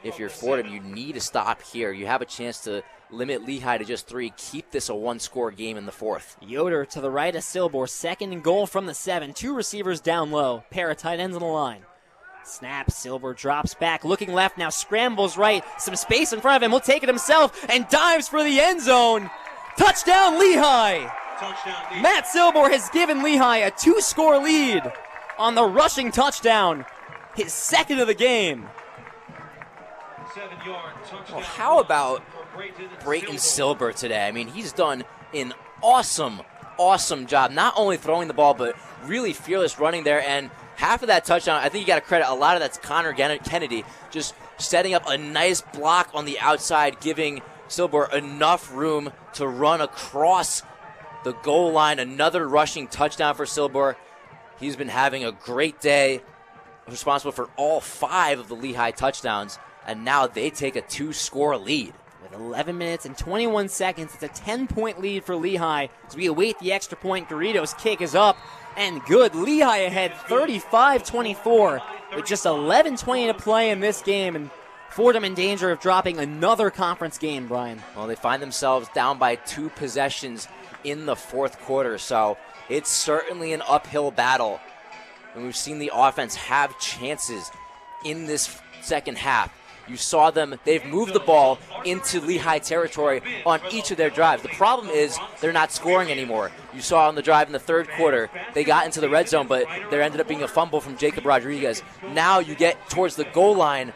if you're Fordham, you need to stop here. You have a chance to limit Lehigh to just 3. Keep this a 1-score game in the 4th. Yoder to the right of Silber. 2nd and goal from the 7. 2 receivers down low. Pair of tight ends on the line. Snap, Silber drops back, looking left, now scrambles right, some space in front of him, he'll take it himself, and dives for the end zone. Touchdown, Lehigh! Matt Silber has given Lehigh a 2-score lead on the rushing touchdown. His second of the game. 7-yard touchdown. Well, how about Brayton Silber today? I mean, he's done an awesome job, not only throwing the ball, but really fearless running there. And half of that touchdown, I think you got to credit a lot of that's Connor Kennedy just setting up a nice block on the outside, giving Silber enough room to run across the goal line. Another rushing touchdown for Silber. He's been having a great day, responsible for all 5 of the Lehigh touchdowns, and now they take a 2-score lead. With 11 minutes and 21 seconds, it's a 10-point lead for Lehigh as we await the extra point. Garrido's kick is up and good. Lehigh ahead 35-24 with just 11:20 to play in this game, and Fordham in danger of dropping another conference game, Brian. Well, they find themselves down by 2 possessions in the fourth quarter, so it's certainly an uphill battle. And we've seen the offense have chances in this second half. You saw them, they've moved the ball into Lehigh territory on each of their drives. The problem is they're not scoring anymore. You saw on the drive in the third quarter, they got into the red zone, but there ended up being a fumble from Jacob Rodriguez. Now you get towards the goal line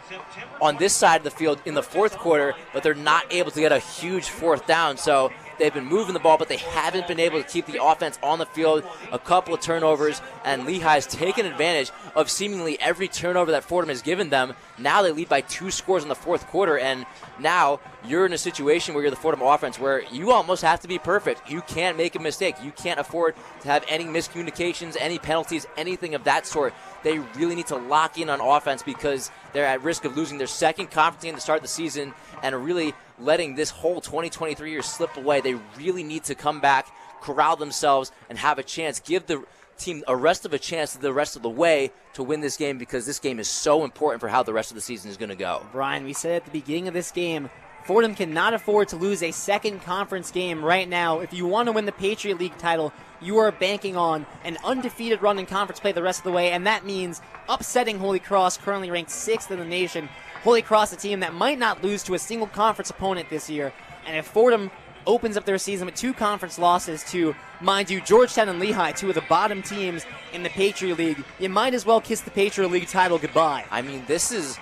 on this side of the field in the fourth quarter, but they're not able to get a huge fourth down. So they've been moving the ball, but they haven't been able to keep the offense on the field. A couple of turnovers, and Lehigh's taken advantage of seemingly every turnover that Fordham has given them. Now they lead by 2 scores in the fourth quarter, and now you're in a situation where you're the Fordham offense where you almost have to be perfect. You can't make a mistake. You can't afford to have any miscommunications, any penalties, anything of that sort. They really need to lock in on offense because they're at risk of losing their second conference game to start the season and really letting this whole 2023 year slip away. They really need to come back, corral themselves, and have a chance. Give the team a rest of a chance the rest of the way to win this game, because this game is so important for how the rest of the season is going to go. Brian, we said at the beginning of this game, Fordham cannot afford to lose a second conference game right now. If you want to win the Patriot League title, you are banking on an undefeated run in conference play the rest of the way, and that means upsetting Holy Cross, currently ranked 6th in the nation. Holy Cross, a team that might not lose to a single conference opponent this year. And if Fordham opens up their season with 2 conference losses to, mind you, Georgetown and Lehigh, 2 of the bottom teams in the Patriot League, you might as well kiss the Patriot League title goodbye. I mean, this is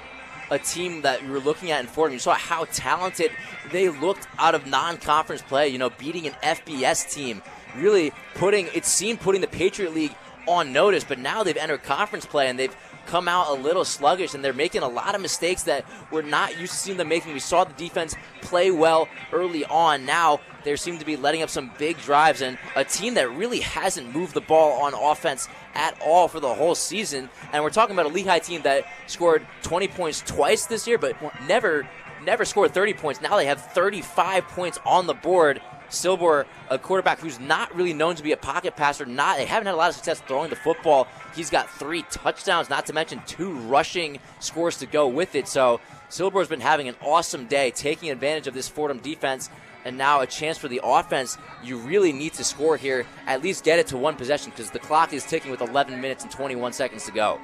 a team that you were looking at in Fordham. You saw how talented they looked out of non-conference play, beating an FBS team, really putting the Patriot League on notice. But now they've entered conference play and they've come out a little sluggish, and they're making a lot of mistakes that we're not used to seeing them making. We saw the defense play well early on. Now they seem to be letting up some big drives, and a team that really hasn't moved the ball on offense at all for the whole season. And we're talking about a Lehigh team that scored 20 points twice this year, but never scored 30 points. Now they have 35 points on the board. Silber, a quarterback who's not really known to be a pocket passer, they haven't had a lot of success throwing the football. He's got 3 touchdowns, not to mention 2 rushing scores to go with it. So Silber's been having an awesome day, taking advantage of this Fordham defense, and now a chance for the offense. You really need to score here, at least get it to 1 possession, because the clock is ticking with 11 minutes and 21 seconds to go.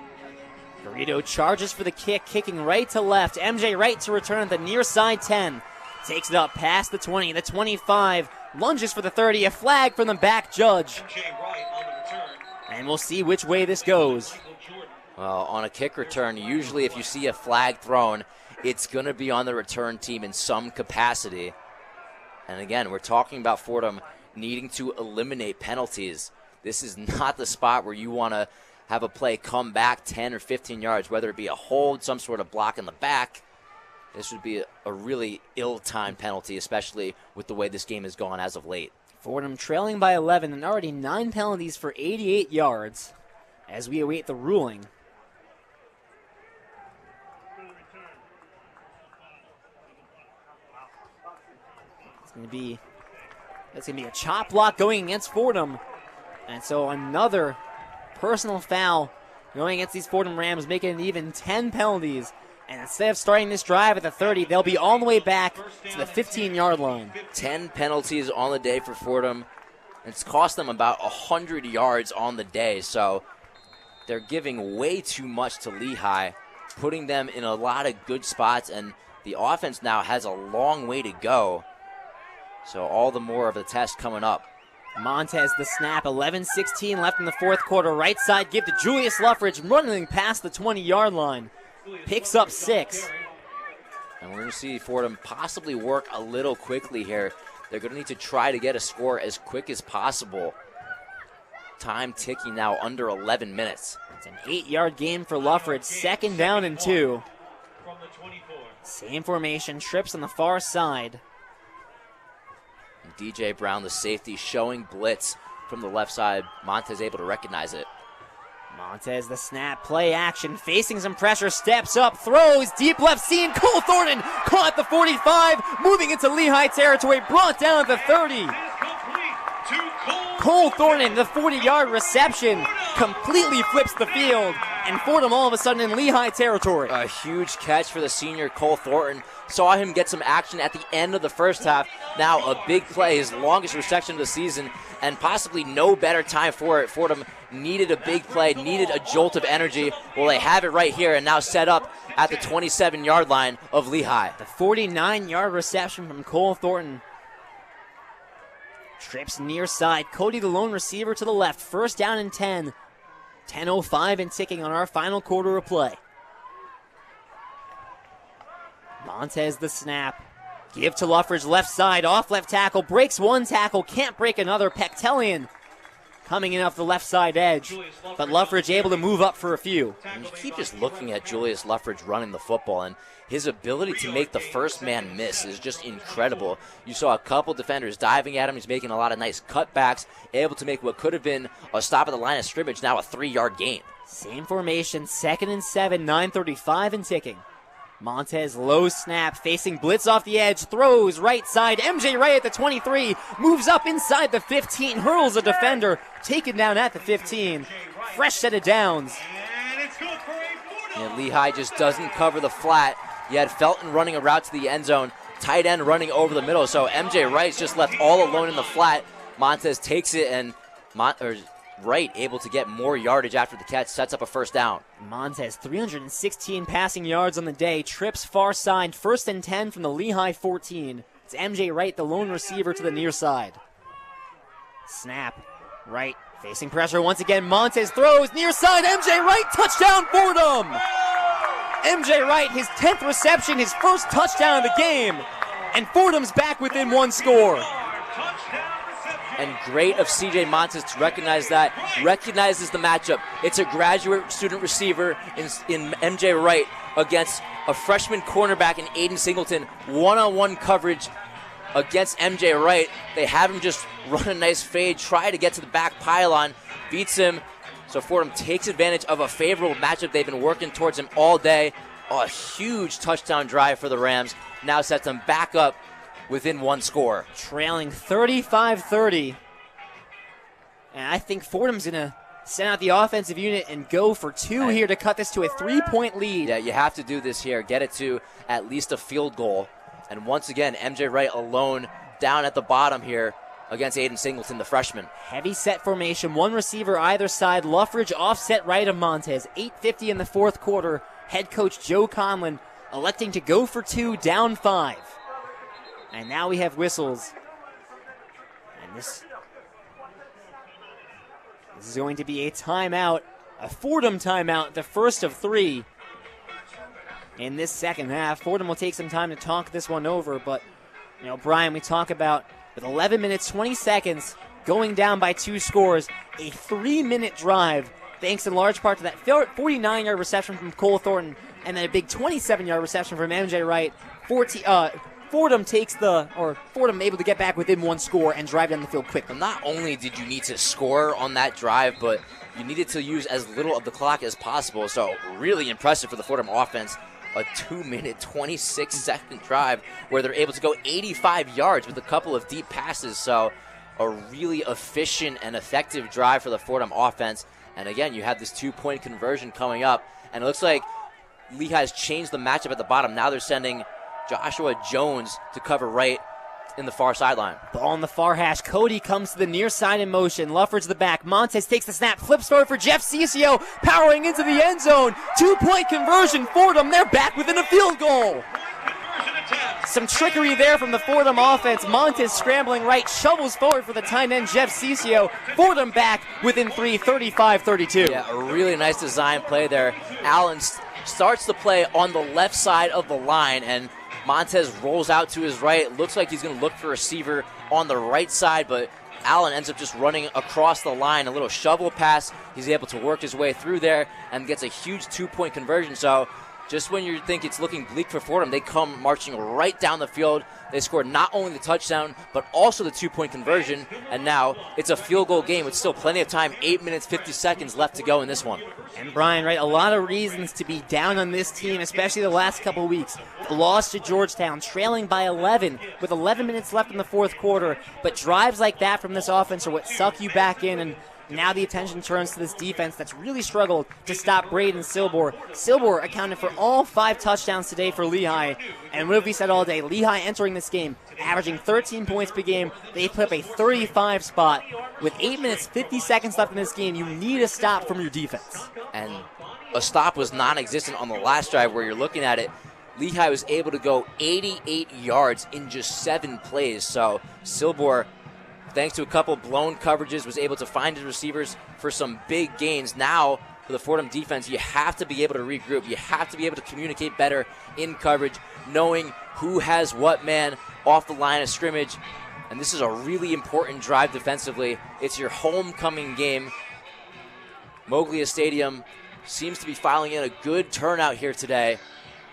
Garrido charges for the kick, kicking right to left. MJ Wright to return at the near side 10. Takes it up past the 20, the 25. Lunges for the 30, a flag from the back judge. And we'll see which way this goes. Well, on a kick return, usually if you see a flag thrown, it's going to be on the return team in some capacity. And again, we're talking about Fordham needing to eliminate penalties. This is not the spot where you want to have a play come back 10 or 15 yards, whether it be a hold, some sort of block in the back. This would be a really ill-timed penalty, especially with the way this game has gone as of late. Fordham trailing by 11 and already 9 penalties for 88 yards as we await the ruling. It's going to be a chop block going against Fordham. And so another personal foul going against these Fordham Rams, making it even 10 penalties. And instead of starting this drive at the 30, they'll be all the way back to the 15-yard line. 10 penalties on the day for Fordham. It's cost them about 100 yards on the day, so they're giving way too much to Lehigh, putting them in a lot of good spots, and the offense now has a long way to go. So all the more of the test coming up Montez the snap, 11-16 left in the fourth quarter. Right side give to Julius Luffridge, running past the 20-yard line. Picks up 6. And we're going to see Fordham possibly work a little quickly here. They're going to need to try to get a score as quick as possible. Time ticking now, under 11 minutes. It's an 8-yard gain for Luffridge, 2nd down and 2. Same formation, trips on the far side. And DJ Brown, the safety, showing blitz from the left side. Montez able to recognize it. Montez the snap, play action, facing some pressure, steps up, throws, deep left seam, Cole Thornton caught the 45, moving into Lehigh territory, brought down at the 30. Cole Thornton, the 40-yard reception, completely flips the field, and Fordham all of a sudden in Lehigh territory. A huge catch for the senior Cole Thornton. Saw him get some action at the end of the first half. Now a big play, his longest reception of the season, and possibly no better time for it. Fordham needed a big play, needed a jolt of energy. Well, they have it right here and now set up at the 27-yard line of Lehigh. The 49-yard reception from Cole Thornton. Trips near side. Cody, the lone receiver, to the left. 1st down and 10. 10:05 and ticking on our final quarter of play. Montez the snap. Give to Luffridge, left side, off left tackle. Breaks one tackle, can't break another. Pectelian coming in off the left side edge. But Luffridge able to move up for a few. And you keep just looking at Julius Luffridge running the football, and his ability to make the first man miss is just incredible. You saw a couple defenders diving at him. He's making a lot of nice cutbacks, able to make what could have been a stop at the line of scrimmage, now a 3-yard gain. Same formation, 2nd and 7, 9:35 and ticking. Montez low snap, facing blitz off the edge, throws right side, MJ Wright at the 23, moves up inside the 15, hurls a defender, taken down at the 15. Fresh set of downs. And Lehigh just doesn't cover the flat. You had Felton running a route to the end zone, tight end running over the middle, so MJ Wright's just left all alone in the flat. Montez takes it, and Wright able to get more yardage after the catch, sets up a 1st down. Montez, 316 passing yards on the day, trips far side, 1st and 10 from the Lehigh 14. It's MJ Wright, the lone receiver, to the near side. Snap, Wright facing pressure once again. Montez throws near side, MJ Wright, touchdown Fordham! MJ Wright, his 10th reception, his first touchdown of the game, and Fordham's back within 1 score. And great of CJ Montez to recognize that, recognizes the matchup. It's a graduate student receiver in MJ Wright against a freshman cornerback in Aiden Singleton. One-on-one coverage against MJ Wright. They have him just run a nice fade, try to get to the back pylon, beats him. So Fordham takes advantage of a favorable matchup. They've been working towards him all day. A huge touchdown drive for the Rams. Now sets them back up within 1 score. Trailing 35-30. And I think Fordham's going to send out the offensive unit and go for 2 here to cut this to a 3-point lead. Yeah, you have to do this here. Get it to at least a field goal. And once again, MJ Wright alone down at the bottom here against Aiden Singleton, the freshman. Heavy set formation, 1 receiver either side. Luffridge offset right of Montez. 8:50 in the 4th quarter. Head coach Joe Conlon electing to go for 2, down 5. And now we have whistles. And this is going to be a timeout, a Fordham timeout, the first of 3 in this second half. Fordham will take some time to talk this one over, but, Brian, we talk about with 11 minutes, 20 seconds, going down by 2 scores, a 3-minute drive, thanks in large part to that 49-yard reception from Cole Thornton, and then a big 27-yard reception from MJ Wright. Fordham Fordham able to get back within 1 score and drive down the field quickly. Not only did you need to score on that drive, but you needed to use as little of the clock as possible. So really impressive for the Fordham offense. A 2-minute, 26-second drive where they're able to go 85 yards with a couple of deep passes. So a really efficient and effective drive for the Fordham offense. And again, you have this 2-point conversion coming up. And it looks like Lehigh's changed the matchup at the bottom. Now they're sending Joshua Jones to cover right in the far sideline. Ball on the far hash. Cody comes to the near side in motion. Luffridge the back. Montez takes the snap. Flips forward for Jeff Ciccio. Powering into the end zone. 2-point conversion. Fordham, they're back within a field goal. Some trickery there from the Fordham offense. Montez scrambling right, shovels forward for the tight end, Jeff Ciccio. Fordham back within 3, 35-32. Yeah, a really nice design play there. Allen starts the play on the left side of the line, and Montez rolls out to his right. Looks like he's going to look for a receiver on the right side, but Allen ends up just running across the line, a little shovel pass. He's able to work his way through there and gets a huge 2-point conversion. So just when you think it's looking bleak for Fordham, they come marching right down the field. They scored not only the touchdown, but also the 2-point conversion. And now it's a field goal game with still plenty of time, 8 minutes, 50 seconds left to go in this one. And Brian, right, a lot of reasons to be down on this team, especially the last couple of weeks. The loss to Georgetown, trailing by 11 with 11 minutes left in the fourth quarter. But drives like that from this offense are what suck you back in, and now the attention turns to this defense that's really struggled to stop Braden Silbor. Silbor accounted for all 5 touchdowns today for Lehigh. And what have we said all day? Lehigh entering this game, averaging 13 points per game. They put up a 35 spot. With 8 minutes, 50 seconds left in this game, you need a stop from your defense. And a stop was non-existent on the last drive where you're looking at it. Lehigh was able to go 88 yards in just 7 plays. So Silbor, thanks to a couple blown coverages, was able to find his receivers for some big gains. Now, for the Fordham defense, you have to be able to regroup. You have to be able to communicate better in coverage, knowing who has what man off the line of scrimmage. And this is a really important drive defensively. It's your homecoming game. Moglia Stadium seems to be filing in a good turnout here today.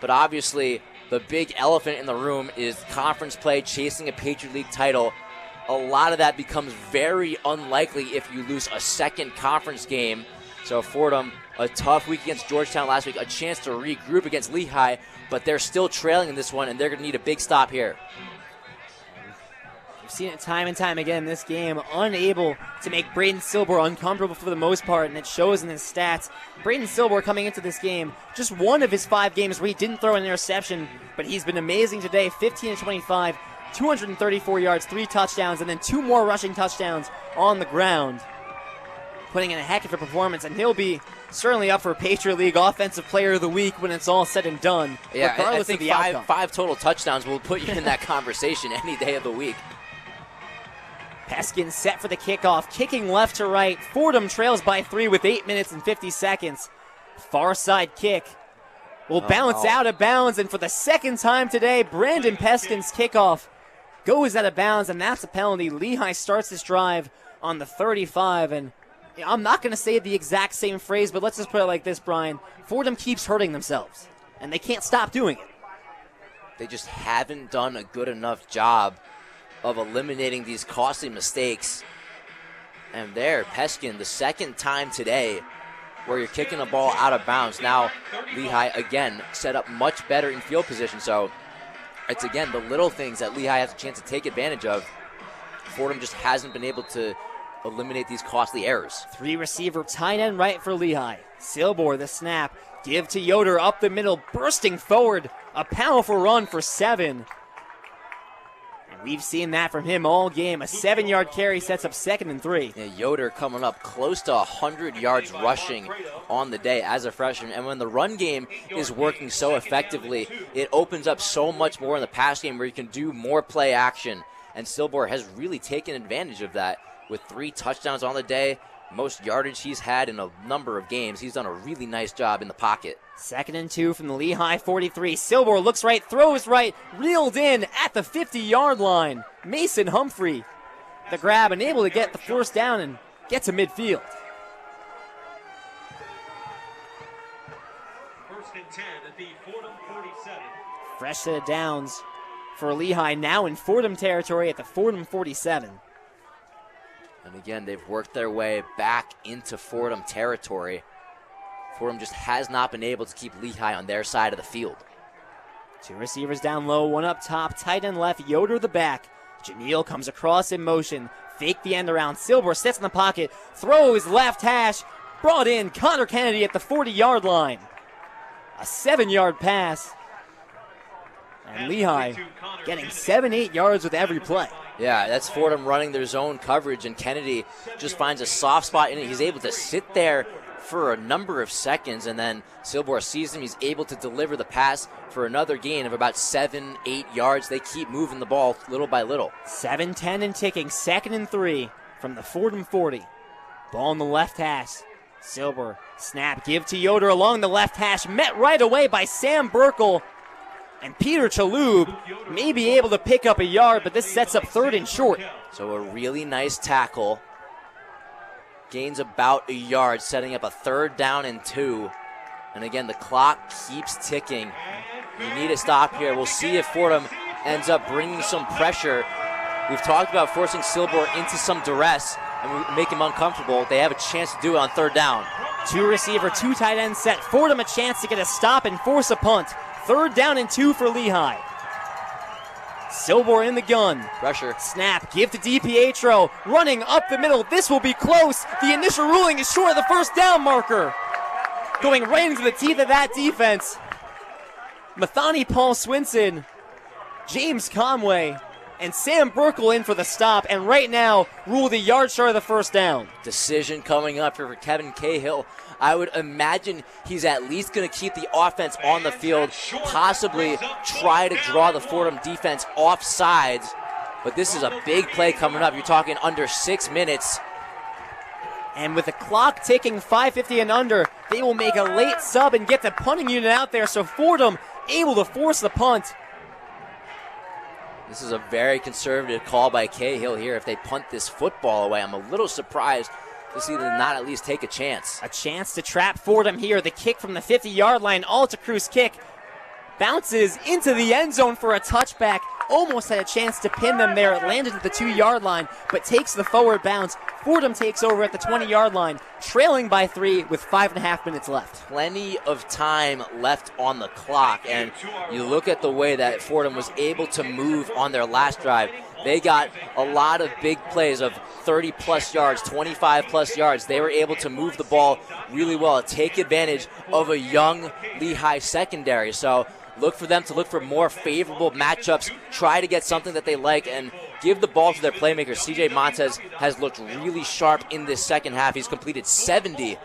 But obviously, the big elephant in the room is conference play, chasing a Patriot League title. A lot of that becomes very unlikely if you lose a second conference game. So Fordham, a tough week against Georgetown last week, a chance to regroup against Lehigh, but they're still trailing in this one, and they're going to need a big stop here. We've seen it time and time again in this game, unable to make Braden Silbor uncomfortable for the most part, and it shows in his stats. Braden Silbor coming into this game, just one of his 5 games where he didn't throw an interception, but he's been amazing today, 15-25. 234 yards, 3 touchdowns, and then 2 more rushing touchdowns on the ground. Putting in a heck of a performance, and he'll be certainly up for Patriot League Offensive Player of the Week when it's all said and done, regardless I think of the outcome. 5 total touchdowns will put you in that conversation any day of the week. Peskin set for the kickoff, kicking left to right. Fordham trails by 3 with 8 minutes and 50 seconds. Far side kick will bounce out of bounds, and for the second time today, Brandon Peskin's kickoff goes out of bounds, and that's a penalty. Lehigh starts this drive on the 35, and I'm not going to say the exact same phrase, but let's just put it like this, Brian. Fordham keeps hurting themselves, and they can't stop doing it. They just haven't done a good enough job of eliminating these costly mistakes. And there, Peskin, the second time today where you're kicking the ball out of bounds. Now, Lehigh, again, set up much better in field position, so it's, again, the little things that Lehigh has a chance to take advantage of. Fordham just hasn't been able to eliminate these costly errors. 3 receiver tight end right for Lehigh. Silbor, the snap. Give to Yoder up the middle, bursting forward. A powerful run for 7. And we've seen that from him all game. A 7-yard carry sets up 2nd and 3. Yeah, Yoder coming up close to 100 yards rushing on the day as a freshman. And when the run game is working so effectively, it opens up so much more in the pass game where you can do more play action. And Silbor has really taken advantage of that with 3 touchdowns on the day. Most yardage he's had in a number of games. He's done a really nice job in the pocket. 2nd and 2 from the Lehigh 43. Silbor looks right, throws right, reeled in at the 50-yard line. Mason Humphrey, the grab, and able to get the first down and get to midfield. 1st and 10 at the Fordham 47. Fresh set of downs for Lehigh, now in Fordham territory at the Fordham 47. And again, they've worked their way back into Fordham territory. Fordham just has not been able to keep Lehigh on their side of the field. 2 receivers down low, 1 up top, tight end left, Yoder the back. Jameel comes across in motion, fake the end around. Silbor sits in the pocket, throws left hash, brought in Connor Kennedy at the 40-yard line. A 7-yard pass. And Lehigh getting 7-8 yards with every play. Yeah, that's Fordham running their zone coverage, and Kennedy just finds a soft spot in it. He's able to sit there for a number of seconds, and then Silbor sees him. He's able to deliver the pass for another gain of about 7-8 yards. They keep moving the ball little by little. 7-10 and ticking, 2nd and 3 from the Fordham 40. Ball in the left hash. Silber, snap, give to Yoder along the left hash, met right away by Sam Burkle. And Peter Chalhoub may be able to pick up a yard, but this sets up 3rd and short. So a really nice tackle. Gains about a yard, setting up a 3rd down and 2. And again, the clock keeps ticking. You need to stop here. We'll see if Fordham ends up bringing some pressure. We've talked about forcing Silbor into some duress and make him uncomfortable. They have a chance to do it on 3rd down. 2 receiver, 2 tight end set. Fordham a chance to get a stop and force a punt. 3rd down and 2 for Lehigh. Silbor in the gun. Pressure. Snap, give to DiPietro. Running up the middle. This will be close. The initial ruling is short of the 1st down marker. Going right into the teeth of that defense. Mathani Paul Swinson, James Conway, and Sam Burkle in for the stop, and right now ruled a yard short of the 1st down. Decision coming up for Kevin Cahill. I would imagine he's at least going to keep the offense on the field, possibly try to draw the Fordham defense off sides. But this is a big play coming up. You're talking under 6 minutes. And with the clock ticking 5:50 and under, they will make a late sub and get the punting unit out there, so Fordham able to force the punt. This is a very conservative call by Cahill here. If they punt this football away, I'm a little surprised to see them not at least take a chance. A chance to trap Fordham here. The kick from the 50-yard line, Alta Cruz kick. Bounces into the end zone for a touchback. Almost had a chance to pin them there. It landed at the 2-yard line, but takes the forward bounce. Fordham takes over at the 20-yard line, trailing by 3 with 5.5 minutes left. Plenty of time left on the clock, and you look at the way that Fordham was able to move on their last drive. They got a lot of big plays of 30-plus yards, 25-plus yards. They were able to move the ball really well, take advantage of a young Lehigh secondary. So look for them to look for more favorable matchups, try to get something that they like, and give the ball to their playmakers. CJ Montez has looked really sharp in this second half. He's completed 70%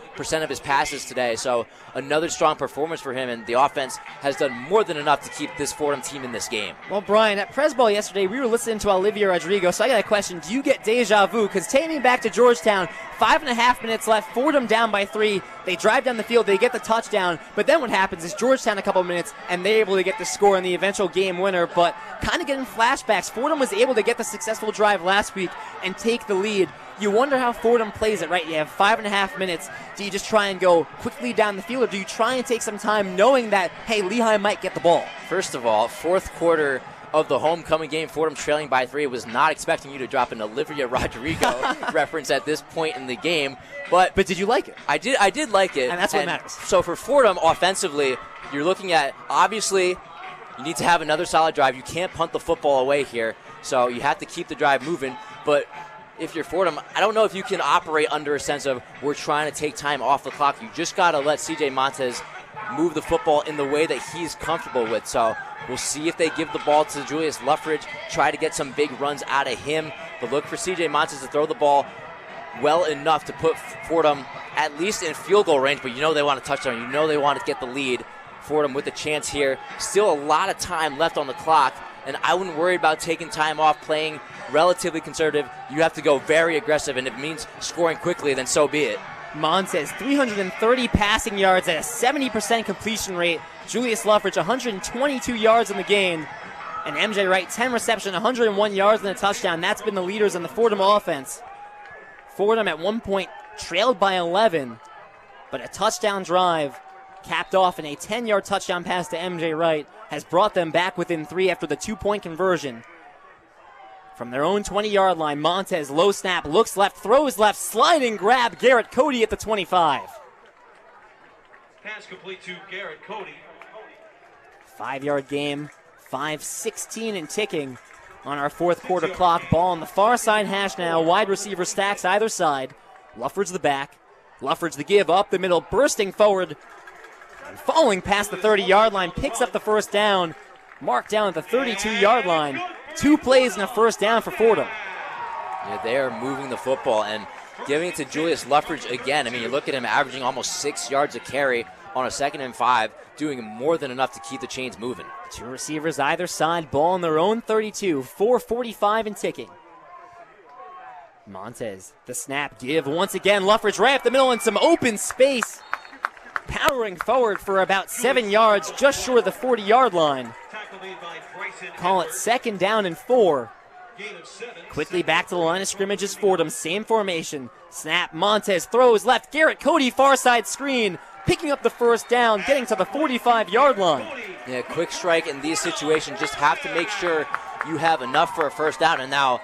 of his passes today, so another strong performance for him, and the offense has done more than enough to keep this Fordham team in this game. Well, Brian, at Pres Bowl yesterday, we were listening to Olivia Rodrigo, so I got a question. Do you get deja vu? Because taking me back to Georgetown, 5.5 minutes left, Fordham down by 3. They drive down the field, they get the touchdown, but then what happens is Georgetown a couple minutes, and they're able to get the score in the eventual game winner, but kind of getting flashbacks. Fordham was able to get the successful drive last week and take the lead. You wonder how Fordham plays it, right? You have 5.5 minutes. Do you just try and go quickly down the field, or do you try and take some time knowing that, hey, Lehigh might get the ball? First of all, 4th quarter of the homecoming game, Fordham trailing by 3. Was not expecting you to drop an Olivia Rodrigo reference at this point in the game. But did you like it? I did like it. And that's what matters. So for Fordham, offensively, you're looking at, obviously, you need to have another solid drive. You can't punt the football away here, so you have to keep the drive moving. But if you're Fordham, I don't know if you can operate under a sense of we're trying to take time off the clock. You just got to let CJ Montez move the football in the way that he's comfortable with. So we'll see if they give the ball to Julius Luffridge, try to get some big runs out of him. But look for CJ Montez to throw the ball well enough to put Fordham at least in field goal range, but you know they want a touchdown. You know they want to get the lead. Fordham with the chance here. Still a lot of time left on the clock, and I wouldn't worry about taking time off, playing relatively conservative. You have to go very aggressive, and if it means scoring quickly, then so be it. Montez, 330 passing yards at a 70% completion rate. Julius Luffridge, 122 yards in the game. And MJ Wright, 10 reception, 101 yards and a touchdown. That's been the leaders in the Fordham offense. Fordham at one point trailed by 11, but a touchdown drive capped off in a 10-yard touchdown pass to MJ Wright has brought them back within 3 after the 2-point conversion. From their own 20-yard line, Montez, low snap, looks left, throws left, sliding grab, Garrett Cody at the 25. Pass complete to Garrett Cody. 5-yard game, 5:16 and ticking on our 4th quarter clock. Ball on the far side hash now, wide receiver stacks either side. Luffridge the back, Luffridge the give, up the middle, bursting forward, and falling past the 30-yard line, picks up the first down, marked down at the 32-yard line. 2 plays and a first down for Fordham. Yeah, they are moving the football, and giving it to Julius Luffridge again. I mean, you look at him averaging almost 6 yards a carry on a 2nd and 5, doing more than enough to keep the chains moving. 2 receivers either side, ball on their own 32, 4:45 and ticking. Montez, the snap, give once again. Luffridge right up the middle in some open space. Powering forward for about 7 yards, just short of the 40-yard line. Call it 2nd down and 4. Quickly back to the line of scrimmage is Fordham. Same formation. Snap, Montez throws left. Garrett Cody, far side screen. Picking up the 1st down, getting to the 45-yard line. Yeah, quick strike in these situations. Just have to make sure you have enough for a 1st down. And now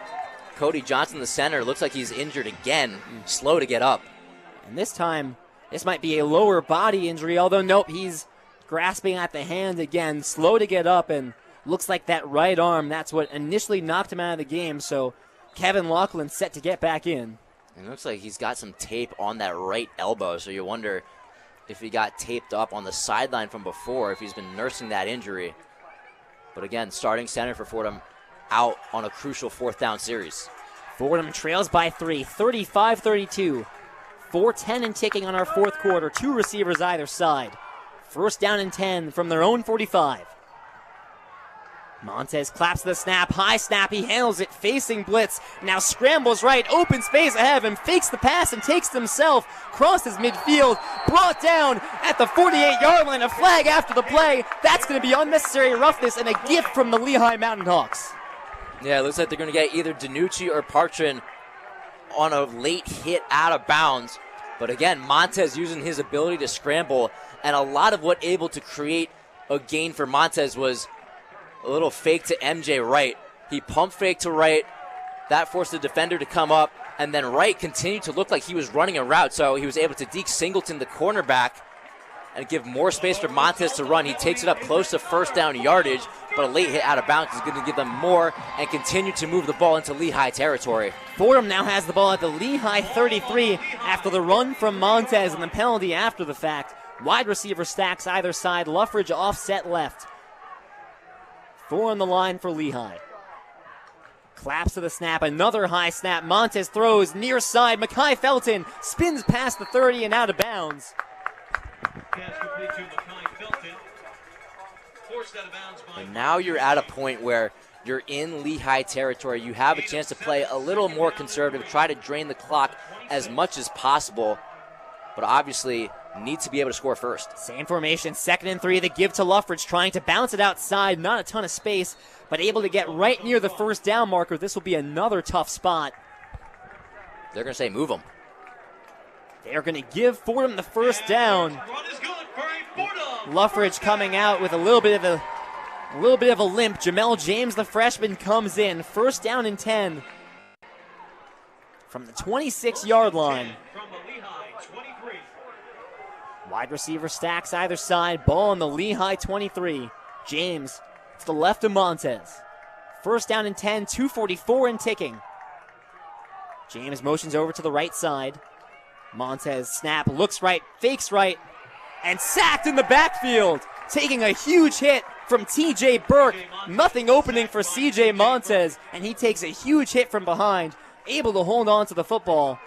Cody Johnson, the center, looks like he's injured again. Slow to get up. And this time, this might be a lower body injury, although nope, he's grasping at the hand again. Slow to get up, and looks like that right arm, that's what initially knocked him out of the game. So Kevin Laughlin set to get back in. It looks like he's got some tape on that right elbow, so you wonder if he got taped up on the sideline from before, if he's been nursing that injury. But again, starting center for Fordham out on a crucial 4th down series. Fordham trails by 3, 35-32. 4:10 and ticking on our 4th quarter. 2 receivers either side. 1st down and 10 from their own 45. Montez claps the snap, high snap, he handles it, facing blitz, now scrambles right, open space ahead of him, fakes the pass and takes it himself, crosses midfield, brought down at the 48-yard line, a flag after the play. That's going to be unnecessary roughness and a gift from the Lehigh Mountain Hawks. Yeah, it looks like they're going to get either Danucci or Partrin on a late hit out of bounds. But again, Montez using his ability to scramble, and a lot of what able to create a gain for Montez was a little fake to MJ Wright. He pump faked to Wright. That forced the defender to come up, and then Wright continued to look like he was running a route, so he was able to Deke Singleton, the cornerback, and give more space for Montez to run. He takes it up close to 1st down yardage, but a late hit out of bounds is going to give them more and continue to move the ball into Lehigh territory. Fordham now has the ball at the Lehigh 33 after the run from Montez and the penalty after the fact. Wide receiver stacks either side. Luffridge offset left. 4 on the line for Lehigh. Claps to the snap, another high snap. Montez throws near side. Mekhi Felton spins past the 30 and out of bounds. And now you're at a point where you're in Lehigh territory. You have a chance to play a little more conservative, try to drain the clock as much as possible, but obviously need to be able to score first. Same formation, 2nd and 3. The give to Luffridge, trying to bounce it outside. Not a ton of space, but able to get right near the 1st down marker. This will be another tough spot. They're going to say move them. They're going to give Fordham the 1st down. Luffridge coming out with a little bit of a limp. Jamel James, the freshman, comes in. 1st down and 10 from the 26-yard line. Wide receiver stacks either side. Ball on the Lehigh 23. James to the left of Montez. 1st down and 10, 2:44 and ticking. James motions over to the right side. Montez snap, looks right, fakes right, and sacked in the backfield. Taking a huge hit from TJ Burke. Nothing opening for CJ Montez, and he takes a huge hit from behind. Able to hold on to the football.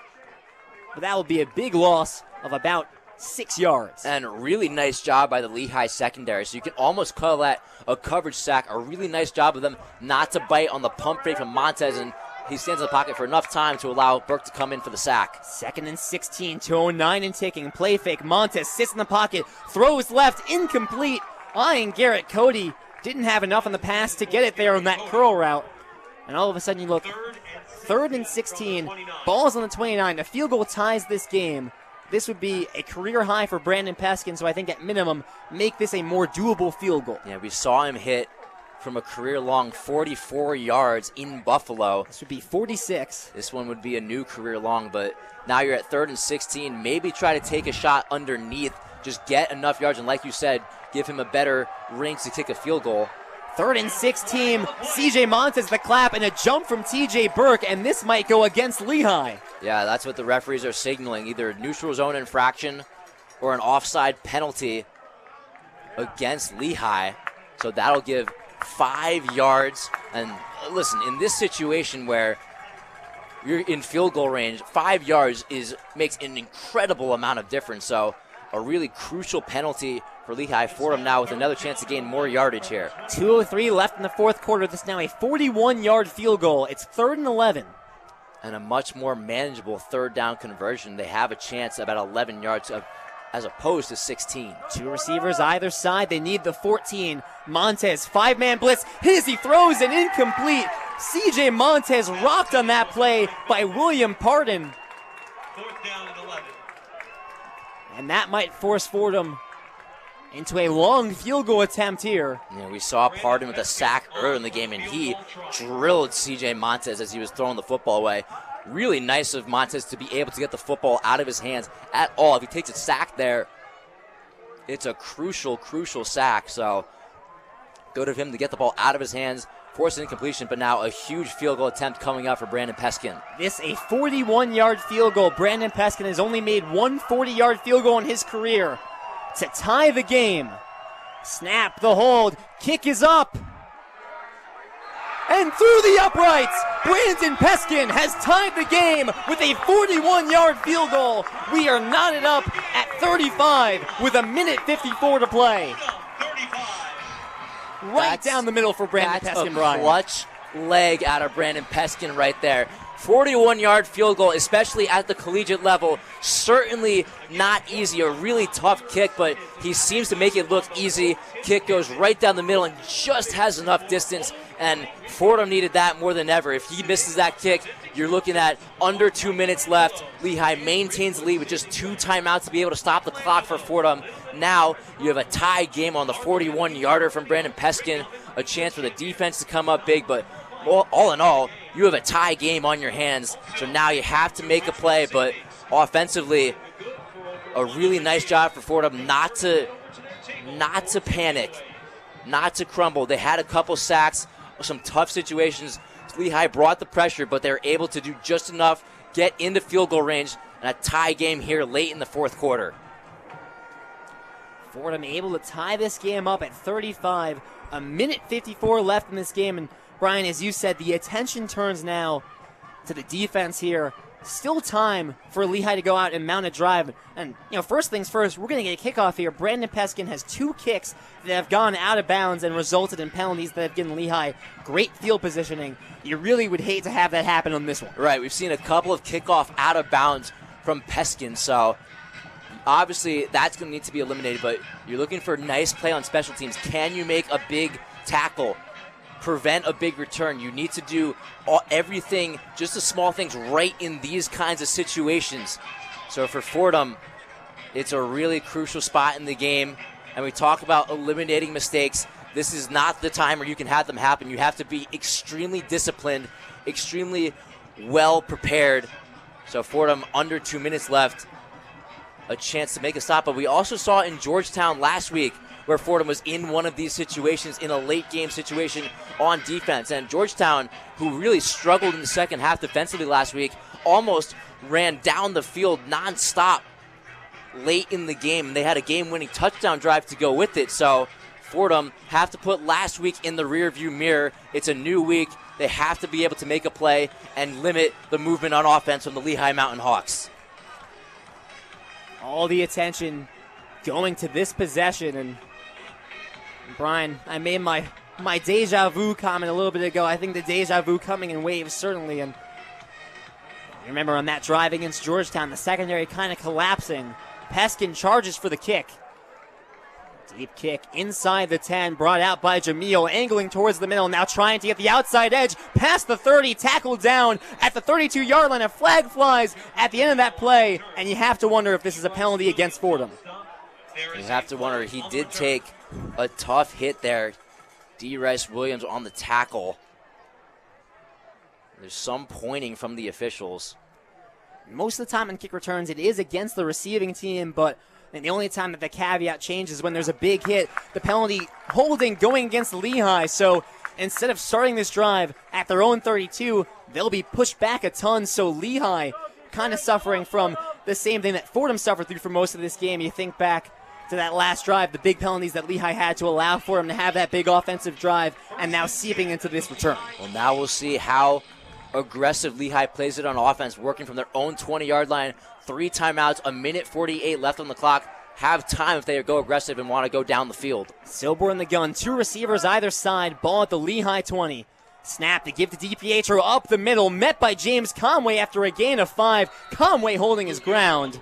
But that will be a big loss of about 6 yards. And really nice job by the Lehigh secondary. So you can almost call that a coverage sack. A really nice job of them not to bite on the pump fake from Montez, and he stands in the pocket for enough time to allow Burke to come in for the sack. 2nd and 16, 2:09 and ticking. Play fake. Montez sits in the pocket, throws left, incomplete. Eyeing Garrett Cody. Didn't have enough on the pass to get it there on that curl route. And all of a sudden you look, 3rd and 16, ball's on the 29. A field goal ties this game. This would be a career high for Brandon Peskin, so I think at minimum, make this a more doable field goal. Yeah, we saw him hit from a career-long 44 yards in Buffalo. This would be 46. This one would be a new career-long, but now you're at 3rd and 16. Maybe try to take a shot underneath. Just get enough yards, and like you said, give him a better range to kick a field goal. 3rd and 16. CJ Montez the clap and a jump from TJ Burke, and this might go against Lehigh. Yeah, that's what the referees are signaling. Either a neutral zone infraction or an offside penalty against Lehigh. So that'll give 5 yards. And listen, in this situation where you're in field goal range. 5 yards makes an incredible amount of difference. So a really crucial penalty for Lehigh. Fordham now with another chance to gain more yardage here. 2:03 left in the fourth quarter. This is now a 41-yard field goal. It's 3rd and 11. And a much more manageable third down conversion. They have a chance about 11 yards as opposed to 16. 2 receivers either side. They need the 14. Montez, 5-man blitz. He throws and incomplete. C.J. Montez rocked on that play by William Pardon. 4th down and 11. And that might force Fordham into a long field goal attempt here. Yeah, we saw Pardon with a sack earlier in the game, and he drilled C.J. Montez as he was throwing the football away. Really nice of Montez to be able to get the football out of his hands at all. If he takes a sack there, it's a crucial, crucial sack. So good of him to get the ball out of his hands, force an incompletion, but now a huge field goal attempt coming up for Brandon Peskin. This a 41-yard field goal. Brandon Peskin has only made one 40-yard field goal in his career to tie the game. Snap, the hold, kick is up. And through the uprights, Brandon Peskin has tied the game with a 41-yard field goal. We are knotted up at 35 with 1:54 to play. Right down the middle for Brandon Peskin, Brian. Clutch leg out of Brandon Peskin right there. 41-yard field goal, especially at the collegiate level, certainly not easy. A really tough kick, but he seems to make it look easy. Kick goes right down the middle and just has enough distance, and Fordham needed that more than ever. If he misses that kick, you're looking at under 2 minutes left. Lehigh maintains the lead with just 2 timeouts to be able to stop the clock for Fordham. Now you have a tie game on the 41-yarder from Brandon Peskin, a chance for the defense to come up big, but all in all, you have a tie game on your hands, so now you have to make a play, but offensively, a really nice job for Fordham not to panic, not to crumble. They had a couple sacks, some tough situations. Lehigh brought the pressure, but they were able to do just enough, get into field goal range, and a tie game here late in the fourth quarter. Fordham able to tie this game up at 35, 1:54 left in this game, and Brian, as you said, the attention turns now to the defense here. Still time for Lehigh to go out and mount a drive. And, first things first, we're going to get a kickoff here. Brandon Peskin has 2 kicks that have gone out of bounds and resulted in penalties that have given Lehigh great field positioning. You really would hate to have that happen on this one. Right, we've seen a couple of kickoff out of bounds from Peskin, so obviously that's going to need to be eliminated, but you're looking for a nice play on special teams. Can you make a big tackle? Prevent a big return? You need to do everything, just the small things right in these kinds of situations. So for Fordham, it's a really crucial spot in the game, and we talk about eliminating mistakes. This is not the time where you can have them happen. You have to be extremely disciplined, extremely well prepared. So Fordham, under 2 minutes left, a chance to make a stop. But we also saw in Georgetown last week where Fordham was in one of these situations, in a late game situation on defense. And Georgetown, who really struggled in the second half defensively last week, almost ran down the field nonstop late in the game. And they had a game-winning touchdown drive to go with it. So Fordham have to put last week in the rearview mirror. It's a new week. They have to be able to make a play and limit the movement on offense from the Lehigh Mountain Hawks. All the attention going to this possession, and Brian, I made my deja vu comment a little bit ago. I think the deja vu coming in waves, certainly. And remember on that drive against Georgetown, the secondary kind of collapsing. Peskin charges for the kick. Deep kick inside the 10, brought out by Jamil, angling towards the middle, now trying to get the outside edge, past the 30, tackled down at the 32-yard line. A flag flies at the end of that play, and you have to wonder if this is a penalty against Fordham. You have to wonder. He did take a tough hit there. D. Rice Williams on the tackle. There's some pointing from the officials. Most of the time in kick returns, it is against the receiving team, but the only time that the caveat changes is when there's a big hit. The penalty holding going against Lehigh. So instead of starting this drive at their own 32, they'll be pushed back a ton. So Lehigh kind of suffering from the same thing that Fordham suffered through for most of this game. You think back to that last drive, the big penalties that Lehigh had to allow Fordham to have that big offensive drive, and now seeping into this return. Well, now we'll see how aggressive Lehigh plays it on offense, working from their own 20-yard line. 3 timeouts, a minute 48 left on the clock. Have time if they go aggressive and want to go down the field. Silber in the gun, 2 receivers either side, ball at the Lehigh 20. Snap to give to DiPietro up the middle, met by James Conway after a gain of 5. Conway holding his ground.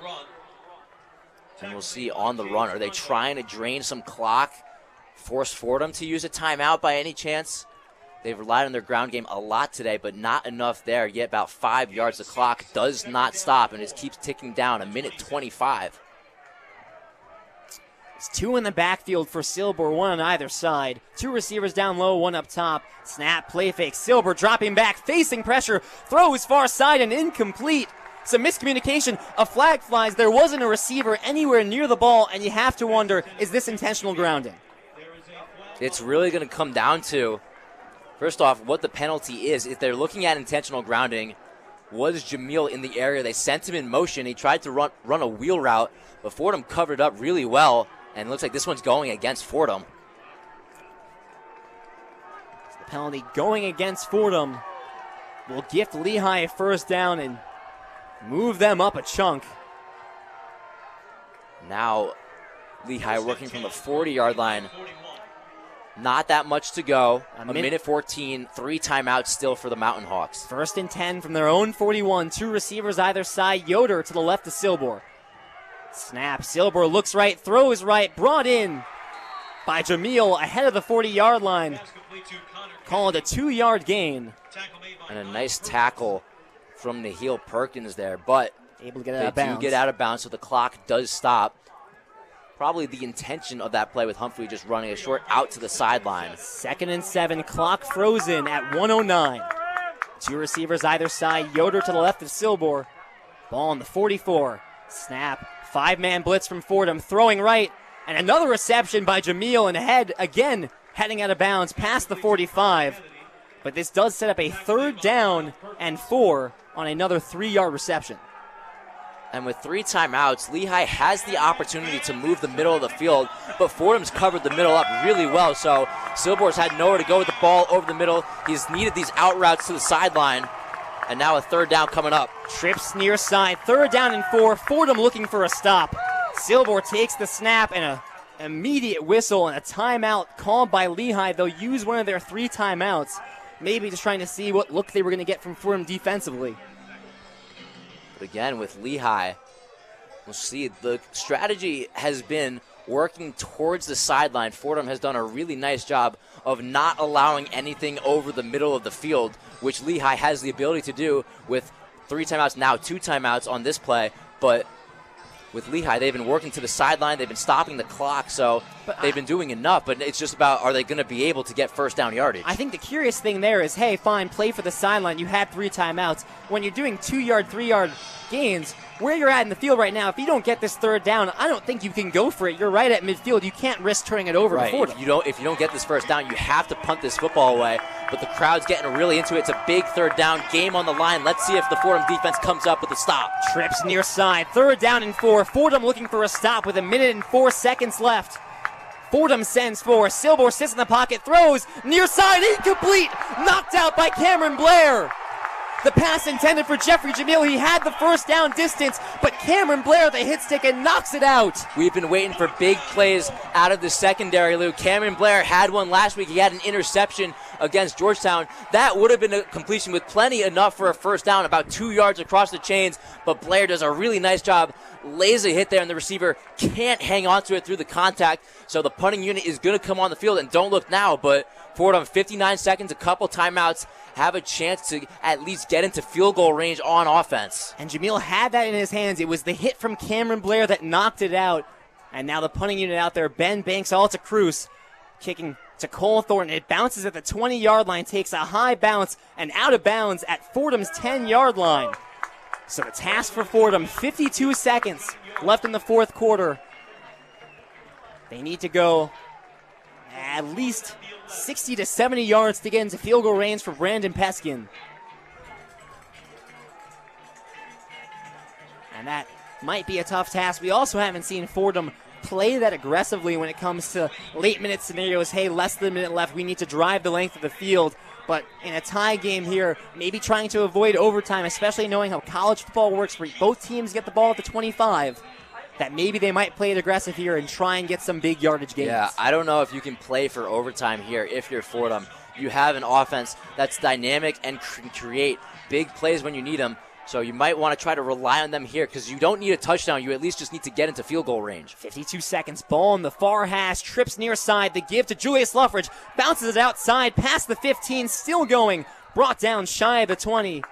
And we'll see on the run. Are they trying to drain some clock? Force Fordham to use a timeout by any chance? They've relied on their ground game a lot today, but not enough there. Yet about 5 yards. The clock does not stop, and it keeps ticking down. A minute 25. It's 2 in the backfield for Silber, 1 on either side. 2 receivers down low, 1 up top. Snap, play fake. Silber dropping back, facing pressure, throws far side and incomplete. Some miscommunication. A flag flies. There wasn't a receiver anywhere near the ball, and you have to wonder, is this intentional grounding? It's really going to come down to, first off, what the penalty is. If they're looking at intentional grounding, was Jamil in the area? They sent him in motion. He tried to run a wheel route, but Fordham covered up really well. And it looks like this one's going against Fordham. The penalty going against Fordham will gift Lehigh a first down and move them up a chunk. Now Lehigh working from the 40-yard line. Not that much to go. A minute 14, 3 timeouts still for the Mountain Hawks. 1st and 10 from their own 41. 2 receivers either side. Yoder to the left of Silber. Snap, Silber looks right, throws right, brought in by Jamil ahead of the 40-yard line. Called a 2-yard gain. And a nice tackle from Nahil Perkins there, but able to get out of bounds. They do get out of bounds, so the clock does stop. Probably the intention of that play with Humphrey just running a short out to the sideline. 2nd and 7, clock frozen at 1:09. 2 receivers either side, Yoder to the left of Silber. Ball on the 44. Snap. 5-man blitz from Fordham, throwing right, and another reception by Jamil, and ahead again, heading out of bounds past the 45. But this does set up a 3rd down and 4 on another 3-yard reception. And with 3 timeouts, Lehigh has the opportunity to move the middle of the field, but Fordham's covered the middle up really well, so Silber's had nowhere to go with the ball over the middle. He's needed these out routes to the sideline. And now a 3rd down coming up. Trips near side, 3rd down and 4. Fordham looking for a stop. Silber takes the snap and an immediate whistle and a timeout called by Lehigh. They'll use one of their 3 timeouts, maybe just trying to see what look they were going to get from Fordham defensively. But again, with Lehigh, we'll see the strategy has been working towards the sideline. Fordham has done a really nice job of not allowing anything over the middle of the field, which Lehigh has the ability to do with 3 timeouts, now 2 timeouts on this play. But with Lehigh, they've been working to the sideline. They've been stopping the clock, so they've been doing enough. But it's just about, are they going to be able to get first down yardage? I think the curious thing there is, hey, fine, play for the sideline. You had 3 timeouts. When you're doing 2-yard, 3-yard gains, where you're at in the field right now, if you don't get this 3rd down, I don't think you can go for it. You're right at midfield. You can't risk turning it over to Fordham. If you don't get this first down, you have to punt this football away. But the crowd's getting really into it. It's a big 3rd down, game on the line. Let's see if the Fordham defense comes up with a stop. Trips near side, 3rd down and 4. Fordham looking for a stop with a minute and 4 seconds left. Fordham sends 4. Silber sits in the pocket, throws near side, incomplete, knocked out by Cameron Blair. The pass intended for Jeffrey Jamil. He had the first down distance, but Cameron Blair, the hit stick, and knocks it out. We've been waiting for big plays out of the secondary, Lou. Cameron Blair had one last week. He had an interception against Georgetown. That would have been a completion with plenty enough for a first down, about 2 yards across the chains, but Blair does a really nice job. Lays a hit there, and the receiver can't hang on to it through the contact, so the punting unit is going to come on the field, and don't look now, but Fordham, 59 seconds, a couple timeouts, have a chance to at least get into field goal range on offense. And Jamil had that in his hands. It was the hit from Cameron Blair that knocked it out. And now the punting unit out there, Ben Banks all to Cruz, kicking to Cole Thornton. It bounces at the 20-yard line, takes a high bounce, and out of bounds at Fordham's 10-yard line. So the task for Fordham, 52 seconds left in the 4th quarter. They need to go at least 60 to 70 yards to get into field goal range for Brandon Peskin. And that might be a tough task. We also haven't seen Fordham play that aggressively when it comes to late minute scenarios. Hey, less than a minute left. We need to drive the length of the field. But in a tie game here, maybe trying to avoid overtime, especially knowing how college football works where both teams get the ball at the 25, that maybe they might play it aggressive here and try and get some big yardage gains. Yeah, I don't know if you can play for overtime here if you're Fordham. You have an offense that's dynamic and can create big plays when you need them. So you might want to try to rely on them here because you don't need a touchdown. You at least just need to get into field goal range. 52 seconds. Ball in the far hash. Trips near side. The give to Julius Luffridge. Bounces it outside. Past the 15. Still going. Brought down shy of the 20.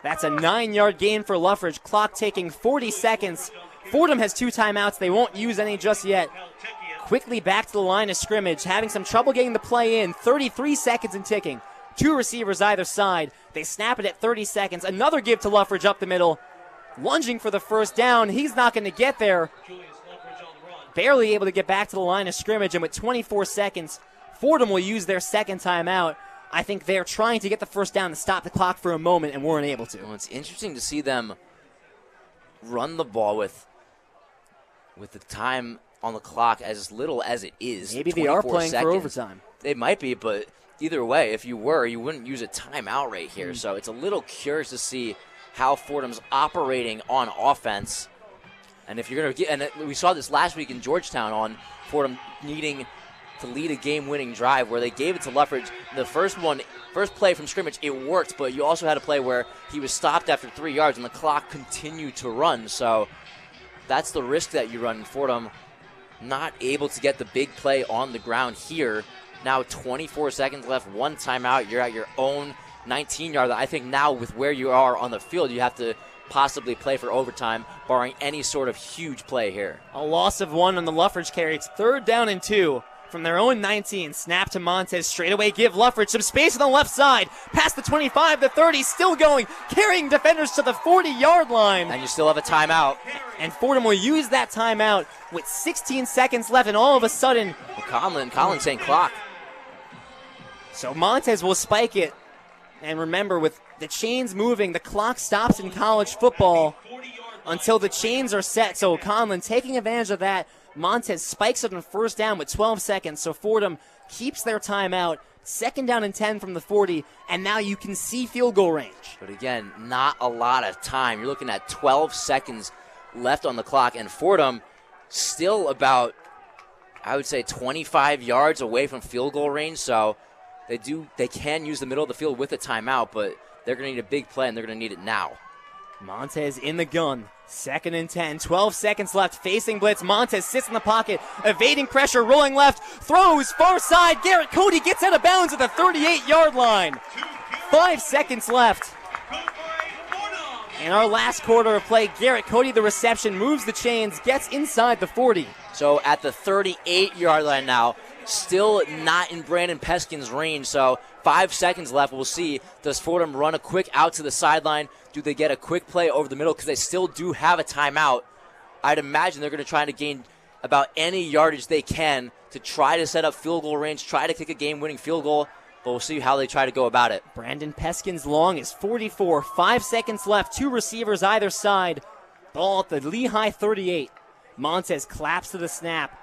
That's a 9-yard gain for Luffridge. Clock taking 40 seconds. Fordham has 2 timeouts. They won't use any just yet. Quickly back to the line of scrimmage. Having some trouble getting the play in. 33 seconds and ticking. 2 receivers either side. They snap it at 30 seconds. Another give to Luffridge up the middle. Lunging for the first down. He's not going to get there. Barely able to get back to the line of scrimmage. And with 24 seconds, Fordham will use their second timeout. I think they're trying to get the first down to stop the clock for a moment and weren't able to. Well, it's interesting to see them run the ball with the time on the clock as little as it is. Maybe they are playing for overtime. They might be, but either way, if you were, you wouldn't use a timeout right here. So it's a little curious to see how Fordham's operating on offense. And if you're going to get, and we saw this last week in Georgetown on Fordham needing to lead a game-winning drive where they gave it to Luffridge. The first play from scrimmage, it worked, but you also had a play where he was stopped after 3 yards and the clock continued to run. So that's the risk that you run. Fordham not able to get the big play on the ground here. Now 24 seconds left, 1 timeout. You're at your own 19-yard line. I think now with where you are on the field, you have to possibly play for overtime, barring any sort of huge play here. A loss of 1 on the Luffridge carry. It's 3rd down and 2 from their own 19. Snap to Montez. Straight away give Luffridge some space on the left side. Past the 25, the 30, still going. Carrying defenders to the 40-yard line. And you still have a timeout. And Fordham will use that timeout with 16 seconds left, and all of a sudden... Colin saying clock. So Montez will spike it. And remember, with the chains moving, the clock stops in college football until the chains are set. So Conlon taking advantage of that. Montez spikes it on first down with 12 seconds. So Fordham keeps their timeout. 2nd down and 10 from the 40. And now you can see field goal range. But again, not a lot of time. You're looking at 12 seconds left on the clock. And Fordham still about, I would say, 25 yards away from field goal range. So they can use the middle of the field with a timeout, but they're going to need a big play, and they're going to need it now. Montez in the gun. 2nd and 10. 12 seconds left. Facing blitz. Montez sits in the pocket. Evading pressure. Rolling left. Throws far side. Garrett Cody gets out of bounds at the 38-yard line. 5 seconds left. In our last quarter of play, Garrett Cody, the reception, moves the chains, gets inside the 40. So at the 38-yard line now, still not in Brandon Peskin's range. So 5 seconds left. We'll see. Does Fordham run a quick out to the sideline? Do they get a quick play over the middle? Because they still do have a timeout. I'd imagine they're going to try to gain about any yardage they can to try to set up field goal range, try to kick a game-winning field goal. But we'll see how they try to go about it. Brandon Peskin's long is 44. 5 seconds left. 2 receivers either side. Ball at the Lehigh 38. Montez claps to the snap.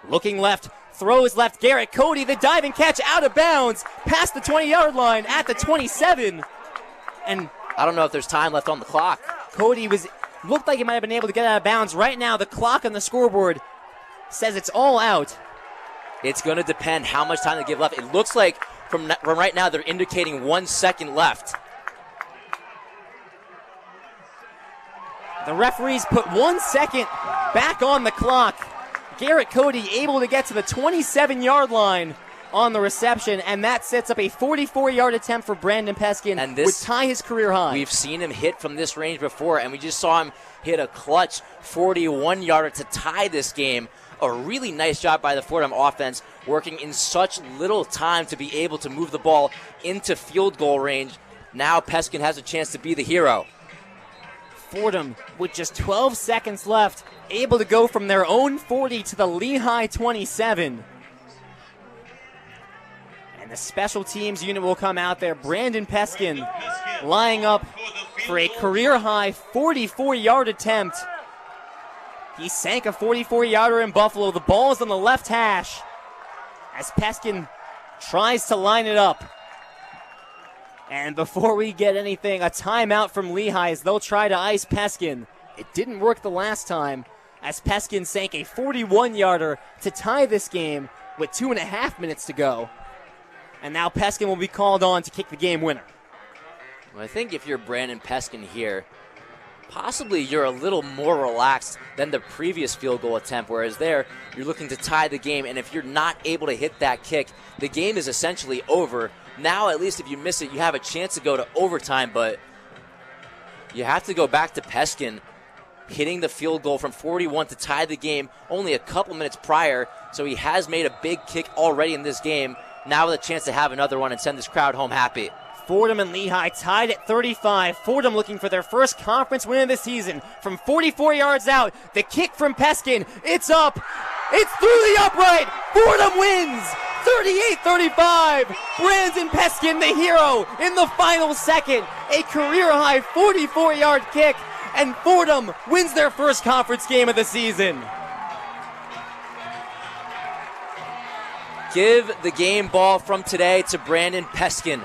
Looking left. Throws left. Garrett Cody, the diving catch out of bounds. Past the 20-yard line at the 27. And I don't know if there's time left on the clock. Cody looked like he might have been able to get out of bounds. Right now, the clock on the scoreboard says it's all out. It's going to depend how much time they give left. It looks like from right now they're indicating 1 second left. The referees put 1 second back on the clock. Garrett Cody able to get to the 27-yard line on the reception, and that sets up a 44-yard attempt for Brandon Peskin, and this would tie his career high. We've seen him hit from this range before, and we just saw him hit a clutch 41-yarder to tie this game. A really nice job by the Fordham offense, working in such little time to be able to move the ball into field goal range. Now Peskin has a chance to be the hero. Fordham, with just 12 seconds left, able to go from their own 40 to the Lehigh 27. And the special teams unit will come out there. Brandon Peskin lining up for a career-high 44-yard attempt. He sank a 44-yarder in Buffalo. The ball is on the left hash as Peskin tries to line it up. And before we get anything, a timeout from Lehigh as they'll try to ice Peskin. It didn't work the last time as Peskin sank a 41-yarder to tie this game with 2.5 minutes to go. And now Peskin will be called on to kick the game winner. Well, I think if you're Brandon Peskin here, possibly you're a little more relaxed than the previous field goal attempt, whereas there you're looking to tie the game, and if you're not able to hit that kick, the game is essentially over. Now, at least if you miss it, you have a chance to go to overtime, but you have to go back to Peskin hitting the field goal from 41 to tie the game only a couple minutes prior, so he has made a big kick already in this game, now with a chance to have another one and send this crowd home happy. Fordham and Lehigh tied at 35. Fordham looking for their first conference win of the season. From 44 yards out, the kick from Peskin. It's up. It's through the upright. Fordham wins. 38-35. Brandon Peskin, the hero, in the final second. A career-high 44-yard kick, and Fordham wins their first conference game of the season. Give the game ball from today to Brandon Peskin.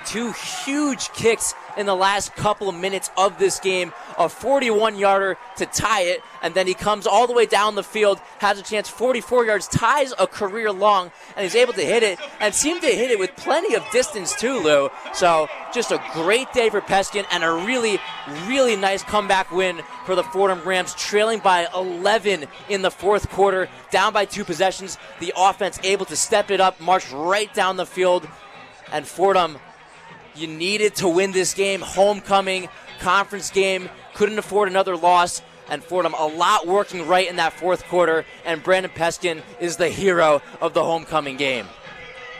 2 huge kicks in the last couple of minutes of this game. A 41-yarder to tie it, and then he comes all the way down the field, has a chance, 44 yards, ties a career long, and he's able to hit it, and seemed to hit it with plenty of distance too, Lou. So just a great day for Peskin, and a really, really nice comeback win for the Fordham Rams, trailing by 11 in the fourth quarter, down by 2 possessions. The offense able to step it up, march right down the field, and Fordham, you needed to win this game. Homecoming, conference game, couldn't afford another loss, and Fordham a lot working right in that fourth quarter, and Brandon Peskin is the hero of the homecoming game.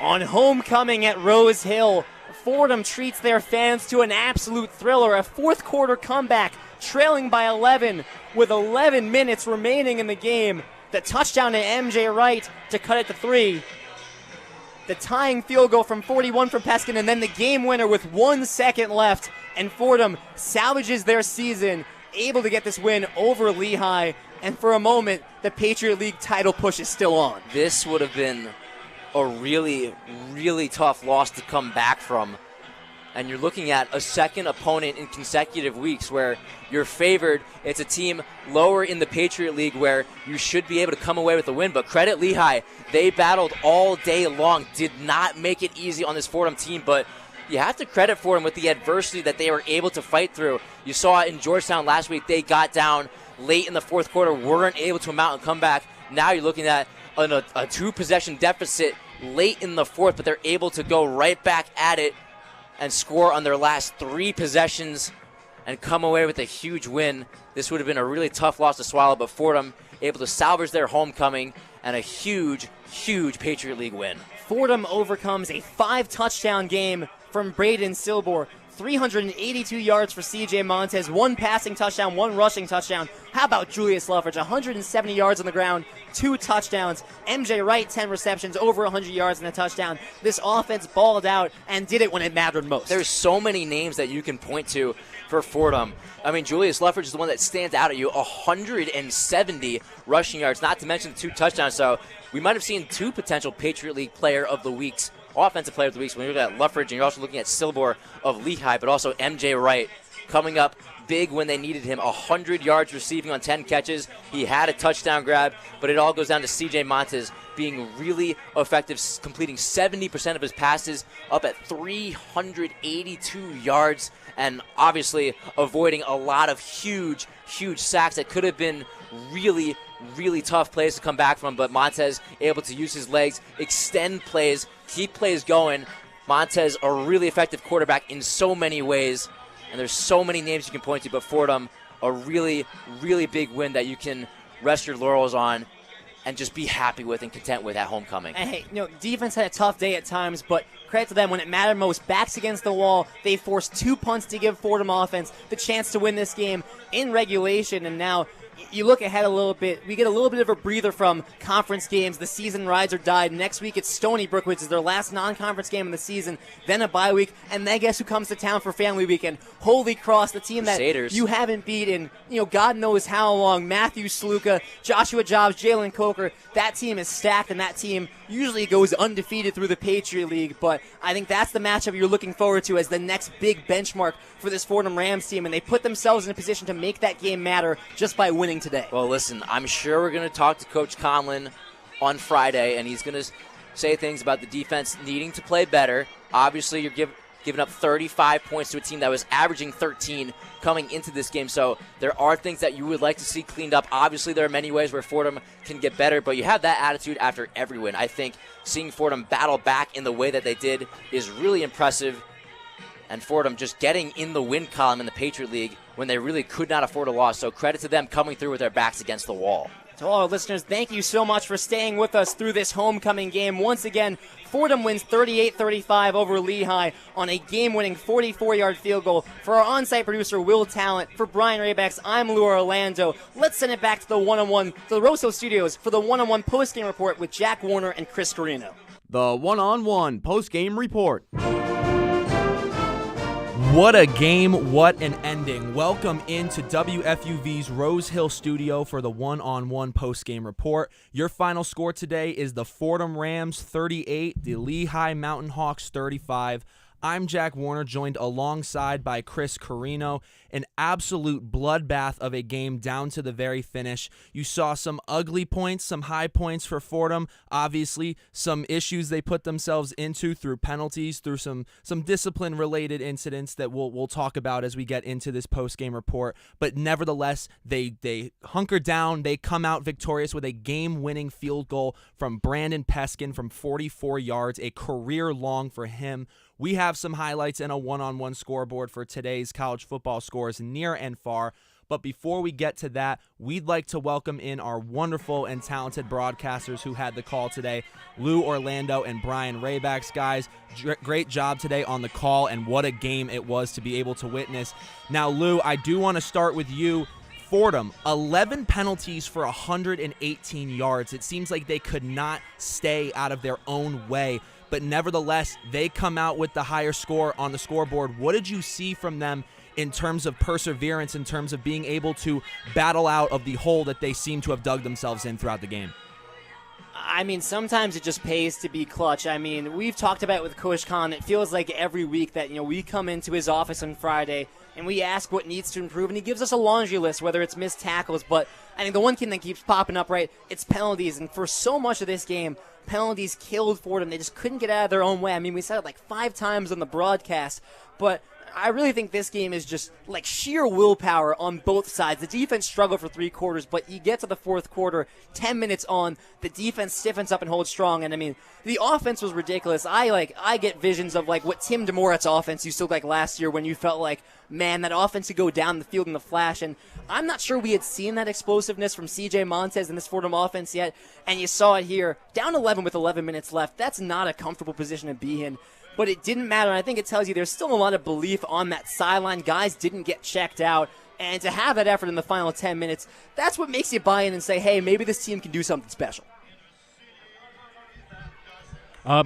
On homecoming at Rose Hill, Fordham treats their fans to an absolute thriller, a fourth quarter comeback, trailing by 11 with 11 minutes remaining in the game. The touchdown to MJ Wright to cut it to 3. The tying field goal from 41 from Peskin, and then the game winner with 1 second left. And Fordham salvages their season, able to get this win over Lehigh. And for a moment, the Patriot League title push is still on. This would have been a really, really tough loss to come back from. And you're looking at a second opponent in consecutive weeks where you're favored. It's a team lower in the Patriot League where you should be able to come away with a win. But credit Lehigh. They battled all day long, did not make it easy on this Fordham team. But you have to credit Fordham with the adversity that they were able to fight through. You saw it in Georgetown last week. They got down late in the fourth quarter, weren't able to mount and come back. Now you're looking at a 2-possession deficit late in the fourth, but they're able to go right back at it and score on their last 3 possessions and come away with a huge win. This would have been a really tough loss to swallow, but Fordham able to salvage their homecoming and a huge, huge Patriot League win. Fordham overcomes a 5-touchdown game from Braden Silbor. 382 yards for C.J. Montez, 1 passing touchdown, 1 rushing touchdown. How about Julius Luffridge? 170 yards on the ground, 2 touchdowns. MJ Wright, 10 receptions, over 100 yards and a touchdown. This offense balled out and did it when it mattered most. There's so many names that you can point to for Fordham. I mean, Julius Luffridge is the one that stands out at you. 170 rushing yards, not to mention the 2 touchdowns. So we might have seen 2 potential Patriot League Player of the Weeks, Offensive Player of the Week. When you look at Luffridge, and you're also looking at Silbor of Lehigh, but also MJ Wright coming up big when they needed him. 100 yards receiving on 10 catches. He had a touchdown grab, but it all goes down to C.J. Montez being really effective, completing 70% of his passes, up at 382 yards, and obviously avoiding a lot of huge, huge sacks that could have been really, really tough plays to come back from, but Montez able to use his legs, extend plays, keep plays going. Montez, a really effective quarterback in so many ways, and there's so many names you can point to, but Fordham, a really, really big win that you can rest your laurels on and just be happy with and content with at homecoming. And hey, defense had a tough day at times, but credit to them when it mattered most. Backs against the wall, they forced 2 punts to give Fordham offense the chance to win this game in regulation, and now you look ahead a little bit, we get a little bit of a breather from conference games. The season rides or died. Next week it's Stony Brook, which is their last non-conference game of the season, then a bye week, and then guess who comes to town for family weekend? Holy Cross, the team that Crusaders. You haven't beat in, God knows how long. Matthew Sluka, Joshua Jobs, Jalen Coker. That team is stacked, and that team usually goes undefeated through the Patriot League, but I think that's the matchup you're looking forward to as the next big benchmark for this Fordham Rams team, and they put themselves in a position to make that game matter just by winning today. Well, listen, I'm sure we're going to talk to Coach Conlon on Friday, and he's going to say things about the defense needing to play better. Obviously, you're giving up 35 points to a team that was averaging 13 coming into this game, so there are things that you would like to see cleaned up. Obviously, there are many ways where Fordham can get better, but you have that attitude after every win. I think seeing Fordham battle back in the way that they did is really impressive, and Fordham just getting in the win column in the Patriot League when they really could not afford a loss, so credit to them coming through with their backs against the wall. To all our listeners, thank you so much for staying with us through this homecoming game. Once again, Fordham wins 38-35 over Lehigh on a game-winning 44-yard field goal. For our on-site producer, Will Talent, for Brian Rabacs, I'm Lou Orlando. Let's send it back to the one-on-one, to the Rosso Studios for the one-on-one post-game report with Jack Warner and Chris Carrino. The one-on-one post-game report. What a game, what an ending. Welcome into WFUV's Rose Hill studio for the one-on-one post-game report. Your final score today is the Fordham Rams 38, the Lehigh Mountain Hawks 35. I'm Jack Warner, joined alongside by Chris Carrino. An absolute bloodbath of a game down to the very finish. You saw some ugly points, some high points for Fordham. Obviously, some issues they put themselves into through penalties, through some discipline-related incidents that we'll talk about as we get into this post-game report. But nevertheless, they hunker down. They come out victorious with a game-winning field goal from Brandon Peskin from 44 yards, a career long for him. We have some highlights and a one-on-one scoreboard for today's college football scores near and far. But before we get to that, we'd like to welcome in our wonderful and talented broadcasters who had the call today, Lou Orlando and Brian Rabacs. Guys, great job today on the call, and what a game it was to be able to witness. Now, Lou, I do want to start with you. Fordham, 11 penalties for 118 yards. It seems like they could not stay out of their own way. But nevertheless, they come out with the higher score on the scoreboard. What did you see from them in terms of perseverance, in terms of being able to battle out of the hole that they seem to have dug themselves in throughout the game? I mean, sometimes it just pays to be clutch. I mean, we've talked about it with Coach Khan. It feels like every week that, we come into his office on Friday and we ask what needs to improve, and he gives us a laundry list, whether it's missed tackles. But I think the one thing that keeps popping up, right, it's penalties. And for so much of this game, penalties killed Fordham. They just couldn't get out of their own way. I mean, we said it like 5 times on the broadcast, but I really think this game is just like sheer willpower on both sides. The defense struggled for 3 quarters, but you get to the 4th quarter, 10 minutes on, the defense stiffens up and holds strong. And I mean, the offense was ridiculous. I get visions of like what Tim DeMorat's offense used to look like last year when you felt like, man, that offense could go down the field in the flash. And I'm not sure we had seen that explosiveness from C.J. Montez in this Fordham offense yet. And you saw it here, down 11 with 11 minutes left. That's not a comfortable position to be in. But it didn't matter, and I think it tells you there's still a lot of belief on that sideline. Guys didn't get checked out, and to have that effort in the final 10 minutes, that's what makes you buy in and say, hey, maybe this team can do something special.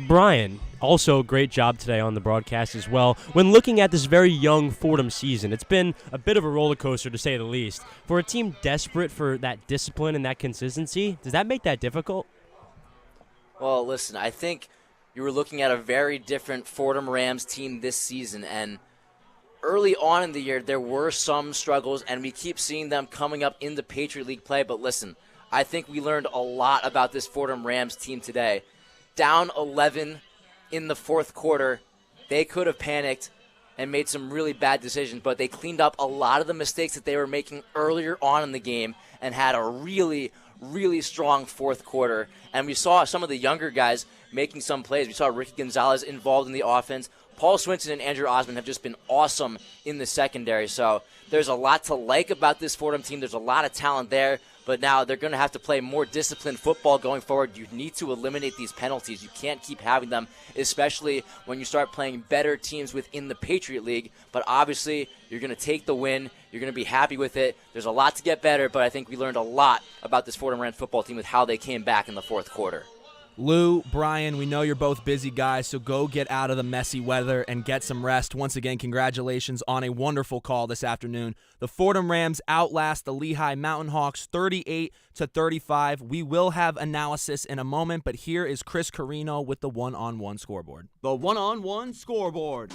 Brian, also great job today on the broadcast as well. When looking at this very young Fordham season, it's been a bit of a roller coaster to say the least. For a team desperate for that discipline and that consistency, does that make that difficult? Well, listen, I think you were looking at a very different Fordham Rams team this season, and early on in the year, there were some struggles, and we keep seeing them coming up in the Patriot League play. But listen, I think we learned a lot about this Fordham Rams team today. Down 11 in the 4th quarter, they could have panicked and made some really bad decisions, but they cleaned up a lot of the mistakes that they were making earlier on in the game and had a really, really strong 4th quarter. And we saw some of the younger guys making some plays. We saw Ricky Gonzalez involved in the offense. Paul Swinson and Andrew Osmond have just been awesome in the secondary. So there's a lot to like about this Fordham team. There's a lot of talent there. but now they're going to have to play more disciplined football going forward. You need to eliminate these penalties. You can't keep having them, especially when you start playing better teams within the Patriot League. But obviously, you're going to take the win. You're going to be happy with it. There's a lot to get better, but I think we learned a lot about this Fordham Rams football team with how they came back in the fourth quarter. Lou, Brian, we know you're both busy guys, so go get out of the messy weather and get some rest. Once again, congratulations on a wonderful call this afternoon. The Fordham Rams outlast the Lehigh Mountain Hawks 38-35. We will have analysis in a moment, but here is Chris Carrino with the one-on-one scoreboard. The one-on-one scoreboard.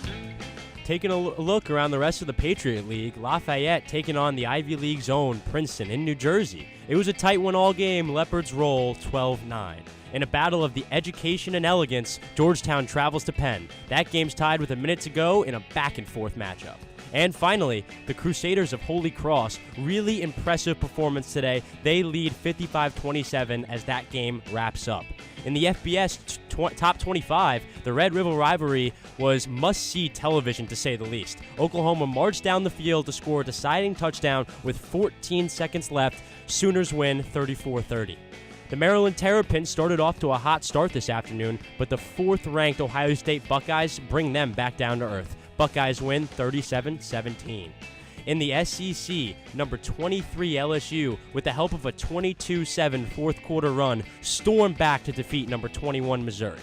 Taking a look around the rest of the Patriot League, Lafayette taking on the Ivy League's own Princeton in New Jersey. It was a tight one all game. Leopards roll 12-9. In a battle of the education and elegance, Georgetown travels to Penn. That game's tied with a minute to go in a back-and-forth matchup. And finally, the Crusaders of Holy Cross, really impressive performance today. They lead 55-27 as that game wraps up. In the FBS top 25, the Red River rivalry was must-see television to say the least. Oklahoma marched down the field to score a deciding touchdown with 14 seconds left. Sooners win 34-30. The Maryland Terrapins started off to a hot start this afternoon, but the fourth-ranked Ohio State Buckeyes bring them back down to earth. Buckeyes win 37-17. In the SEC, number 23 LSU, with the help of a 22-7 fourth-quarter run, stormed back to defeat number 21 Missouri.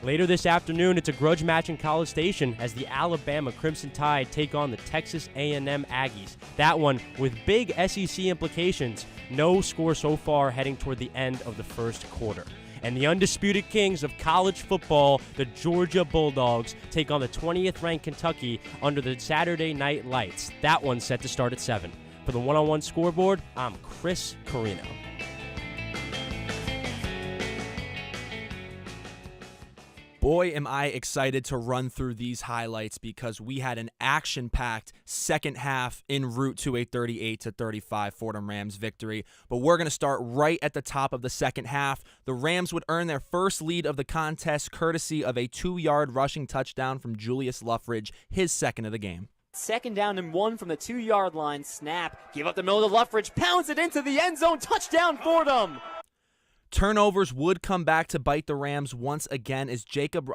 Later this afternoon, it's a grudge match in College Station as the Alabama Crimson Tide take on the Texas A&M Aggies. That one with big SEC implications. No score so far heading toward the end of the first quarter. And the undisputed kings of college football, the Georgia Bulldogs, take on the 20th-ranked Kentucky under the Saturday Night Lights. That one's set to start at 7. For the one-on-one scoreboard, I'm Chris Carrino. Boy, am I excited to run through these highlights because we had an action-packed second half en route to a 38-35 Fordham Rams victory. But we're going to start right at the top of the second half. The Rams would earn their first lead of the contest courtesy of a 2-yard rushing touchdown from Julius Luffridge, his second of the game. Second down and 1 from the 2-yard line. Snap. Give up the middle to Luffridge. Pounds it into the end zone. Touchdown, Fordham. Turnovers would come back to bite the Rams once again as Jacob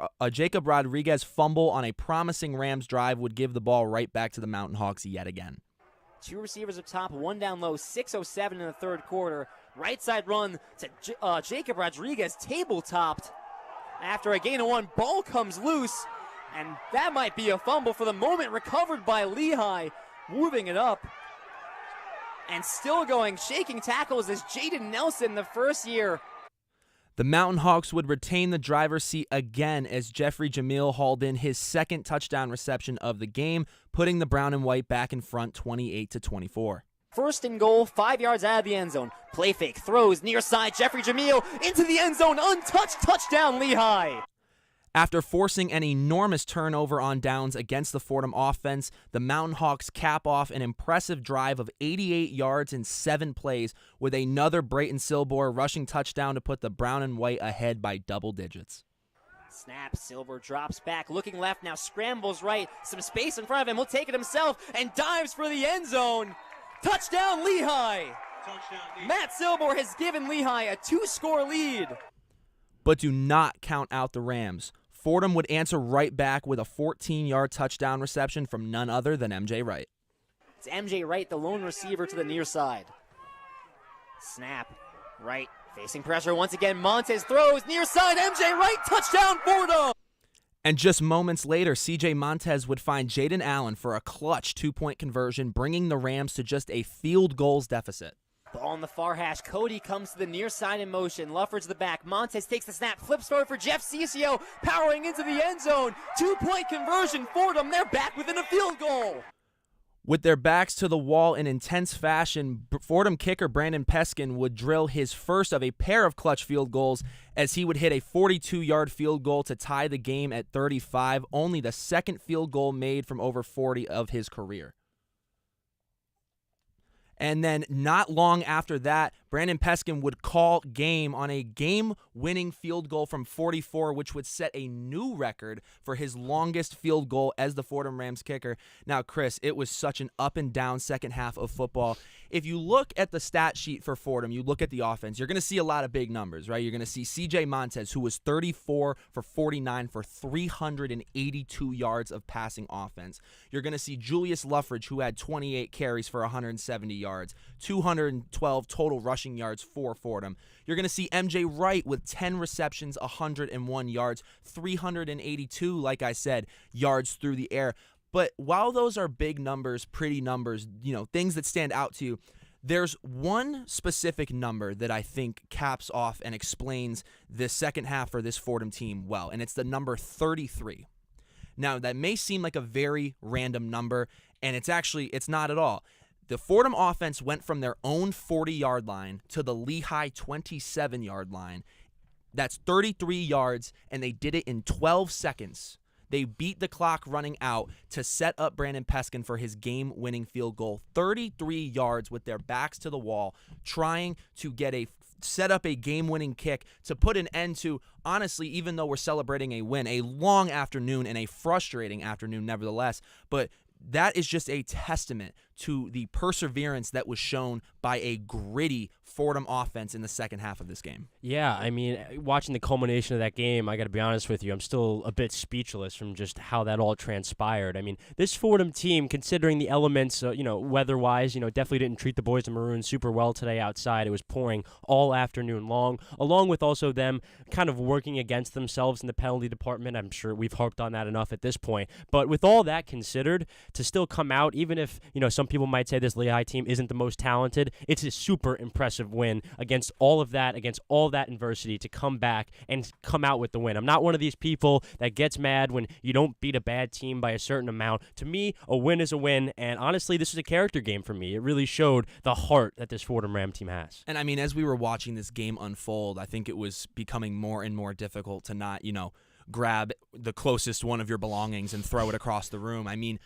Rodriguez fumble on a promising Rams drive would give the ball right back to the Mountain Hawks yet again. 2 receivers up top, 1 down low, 6:07 in the third quarter. Right side run to Jacob Rodriguez, table-topped. After a gain of 1, ball comes loose, and that might be a fumble for the moment. Recovered by Lehigh, moving it up. And still going, shaking tackles is Jaden Nelson, the first year. The Mountain Hawks would retain the driver's seat again as Jeffrey Jamil hauled in his second touchdown reception of the game, putting the brown and white back in front 28-24. First and goal, 5 yards out of the end zone. Play fake, throws, near side, Jeffrey Jamil into the end zone, untouched, touchdown Lehigh. After forcing an enormous turnover on downs against the Fordham offense, the Mountain Hawks cap off an impressive drive of 88 yards in 7 plays with another Brayton Silbor rushing touchdown to put the brown and white ahead by double digits. Snap, Silver drops back, looking left, now scrambles right, some space in front of him, will take it himself, and dives for the end zone. Touchdown Lehigh! Matt Silbor has given Lehigh a 2-score lead. But do not count out the Rams. Fordham would answer right back with a 14-yard touchdown reception from none other than M.J. Wright. It's M.J. Wright, the lone receiver to the near side. Snap, Wright facing pressure once again. Montez throws, near side, M.J. Wright, touchdown Fordham! And just moments later, C.J. Montez would find Jaden Allen for a clutch 2-point conversion, bringing the Rams to just a field goals deficit. Ball on the far hash. Cody comes to the near side in motion. Luffridge the back. Montez takes the snap. Flips forward for Jeff Ciccio. Powering into the end zone. 2-point conversion. Fordham, they're back within a field goal. With their backs to the wall in intense fashion, Fordham kicker Brandon Peskin would drill his first of a pair of clutch field goals as he would hit a 42-yard field goal to tie the game at 35, only the second field goal made from over 40 of his career. And then not long after that, Brandon Peskin would call game on a game-winning field goal from 44, which would set a new record for his longest field goal as the Fordham Rams kicker. Now, Chris, it was such an up-and-down second half of football. If you look at the stat sheet for Fordham, you look at the offense, you're going to see a lot of big numbers, right? You're going to see C.J. Montez, who was 34 for 49 for 382 yards of passing offense. You're going to see Julius Luffridge, who had 28 carries for 170 yards, 212 total rushing yards for Fordham. You're going to see MJ Wright with 10 receptions, 101 yards, 382, like I said, yards through the air. But while those are big numbers, pretty numbers, things that stand out to you, there's one specific number that I think caps off and explains the second half for this Fordham team well, and it's the number 33. Now, that may seem like a very random number, and it's not at all. The Fordham offense went from their own 40-yard line to the Lehigh 27-yard line. That's 33 yards, and they did it in 12 seconds. They beat the clock running out to set up Brandon Peskin for his game-winning field goal. 33 yards with their backs to the wall, trying to set up a game-winning kick to put an end to, honestly, even though we're celebrating a win, a long afternoon and a frustrating afternoon nevertheless. But that is just a testament to the perseverance that was shown by a gritty Fordham offense in the second half of this game. Yeah, I mean, watching the culmination of that game, I got to be honest with you, I'm still a bit speechless from just how that all transpired. I mean, this Fordham team, considering the elements, weather-wise, definitely didn't treat the boys in maroon super well today outside. It was pouring all afternoon long, along with also them kind of working against themselves in the penalty department. I'm sure we've harped on that enough at this point. But with all that considered, to still come out, even if, some people might say this Lehigh team isn't the most talented, it's a super impressive win against all of that adversity, to come back and come out with the win. I'm not one of these people that gets mad when you don't beat a bad team by a certain amount. To me, a win is a win, and honestly, this is a character game for me. It really showed the heart that this Fordham Ram team has. And I mean, as we were watching this game unfold, I think it was becoming more and more difficult to not, grab the closest one of your belongings and throw it across the room. I mean,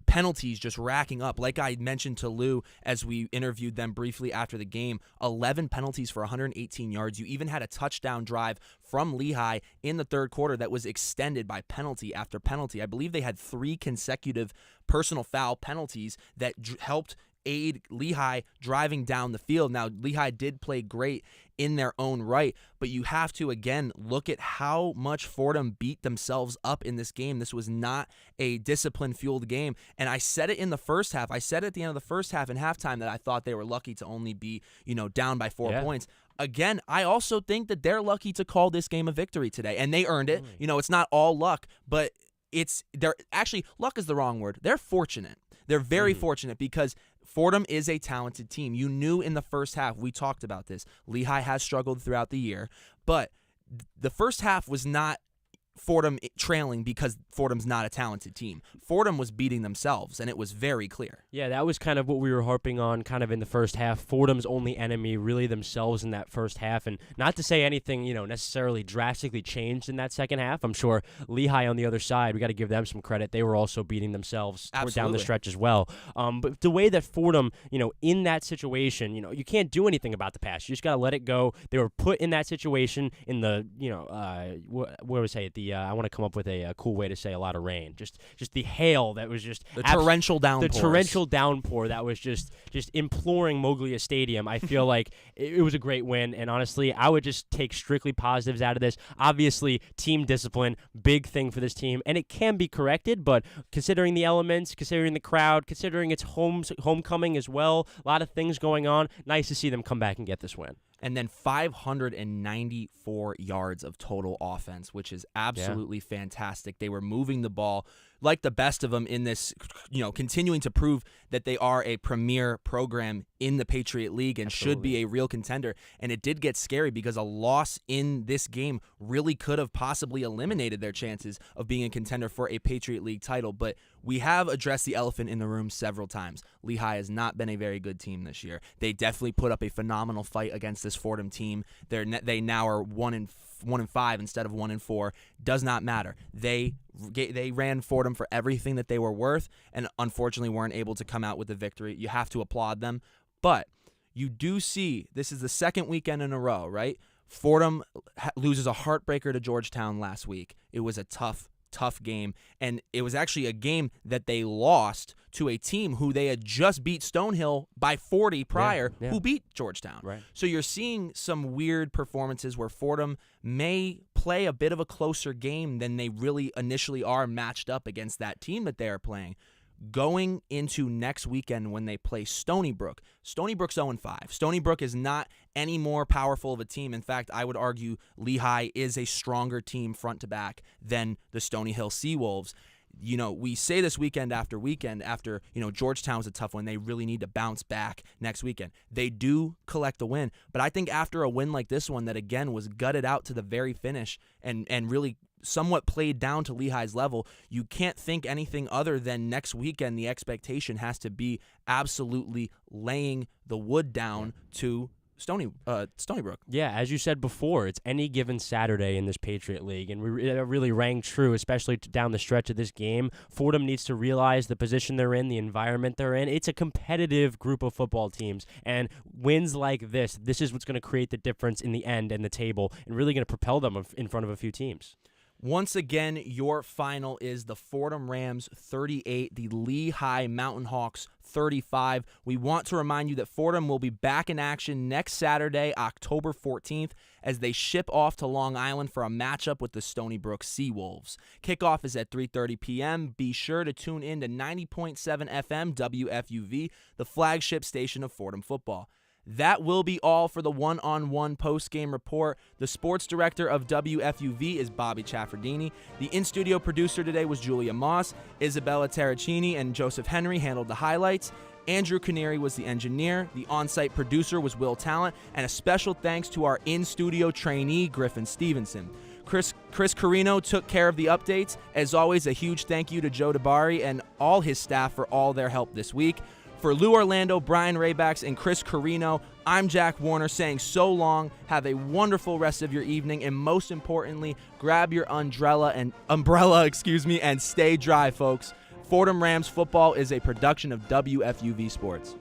penalties just racking up. Like I mentioned to Lou as we interviewed them briefly after the game, 11 penalties for 118 yards. You even had a touchdown drive from Lehigh in the third quarter that was extended by penalty after penalty. I believe they had 3 consecutive personal foul penalties that helped aid Lehigh driving down the field. Now, Lehigh did play great in their own right, but you have to, again, look at how much Fordham beat themselves up in this game. This was not a discipline-fueled game, and I said it in the first half. I said at the end of the first half and halftime that I thought they were lucky to only be, down by 4 points. Again, I also think that they're lucky to call this game a victory today, and they earned it. It's not all luck, but luck is the wrong word. They're fortunate. They're very fortunate because Fordham is a talented team. You knew in the first half, we talked about this, Lehigh has struggled throughout the year, but the first half was not Fordham trailing because Fordham's not a talented team. Fordham was beating themselves, and it was very clear. Yeah, that was kind of what we were harping on kind of in the first half. Fordham's only enemy really themselves in that first half, and not to say anything, necessarily drastically changed in that second half. I'm sure Lehigh on the other side, we got to give them some credit. They were also beating themselves down the stretch as well. But the way that Fordham, in that situation, you can't do anything about the pass. You just got to let it go. They were put in that situation in the, what would I say, I want to come up with a cool way to say a lot of rain. Just the hail that was just the torrential downpour. The torrential downpour that was just imploring Moglia Stadium. I feel like it was a great win, and honestly, I would just take strictly positives out of this. Obviously, team discipline, big thing for this team, and it can be corrected. But considering the elements, considering the crowd, considering its homecoming as well, a lot of things going on. Nice to see them come back and get this win. And then 594 yards of total offense, which is absolutely fantastic. They were moving the ball like the best of them in this, continuing to prove that they are a premier program in the Patriot League and should be a real contender. And it did get scary because a loss in this game really could have possibly eliminated their chances of being a contender for a Patriot League title. But we have addressed the elephant in the room several times. Lehigh has not been a very good team this year. They definitely put up a phenomenal fight against this Fordham team. They now are 1-5 instead of 1-4. Does not matter. They ran Fordham for everything that they were worth, and unfortunately weren't able to come out with a victory. You have to applaud them, but you do see this is the second weekend in a row, right? Fordham loses a heartbreaker to Georgetown last week. It was a tough game, and it was actually a game that they lost to a team who they had just beat Stonehill by 40 prior, who beat Georgetown. Right. So you're seeing some weird performances where Fordham may play a bit of a closer game than they really initially are matched up against that team that they are playing. Going into next weekend when they play Stony Brook. Stony Brook's 0-5. Stony Brook is not any more powerful of a team. In fact, I would argue Lehigh is a stronger team front to back than the Stony Hill Seawolves. You know, we say this weekend after, Georgetown's a tough one. They really need to bounce back next weekend. They do collect a win, but I think after a win like this one that, again, was gutted out to the very finish and really somewhat played down to Lehigh's level, you can't think anything other than next weekend the expectation has to be absolutely laying the wood down to Stony Brook. Yeah, as you said before, it's any given Saturday in this Patriot League, and it really rang true, especially down the stretch of this game. Fordham needs to realize the position they're in, the environment they're in. It's a competitive group of football teams, and wins like this is what's going to create the difference in the end and the table, and really going to propel them in front of a few teams. Once again, your final is the Fordham Rams 38, the Lehigh Mountain Hawks 35. We want to remind you that Fordham will be back in action next Saturday, October 14th, as they ship off to Long Island for a matchup with the Stony Brook Seawolves. Kickoff is at 3:30 p.m. Be sure to tune in to 90.7 FM WFUV, the flagship station of Fordham football. That will be all for the one-on-one post-game report. The sports director of WFUV is Bobby Chaffardini. The in-studio producer today was Julia Moss. Isabella Terracini and Joseph Henry handled the highlights. Andrew Canary was the engineer. The on-site producer was Will Talent. And a special thanks to our in-studio trainee, Griffin Stevenson. Chris Carrino took care of the updates. As always, a huge thank you to Joe DeBari and all his staff for all their help this week. For Lou Orlando, Brian Rabacs, and Chris Carrino, I'm Jack Warner saying so long. Have a wonderful rest of your evening, and most importantly, grab your umbrella and stay dry, folks. Fordham Rams football is a production of WFUV Sports.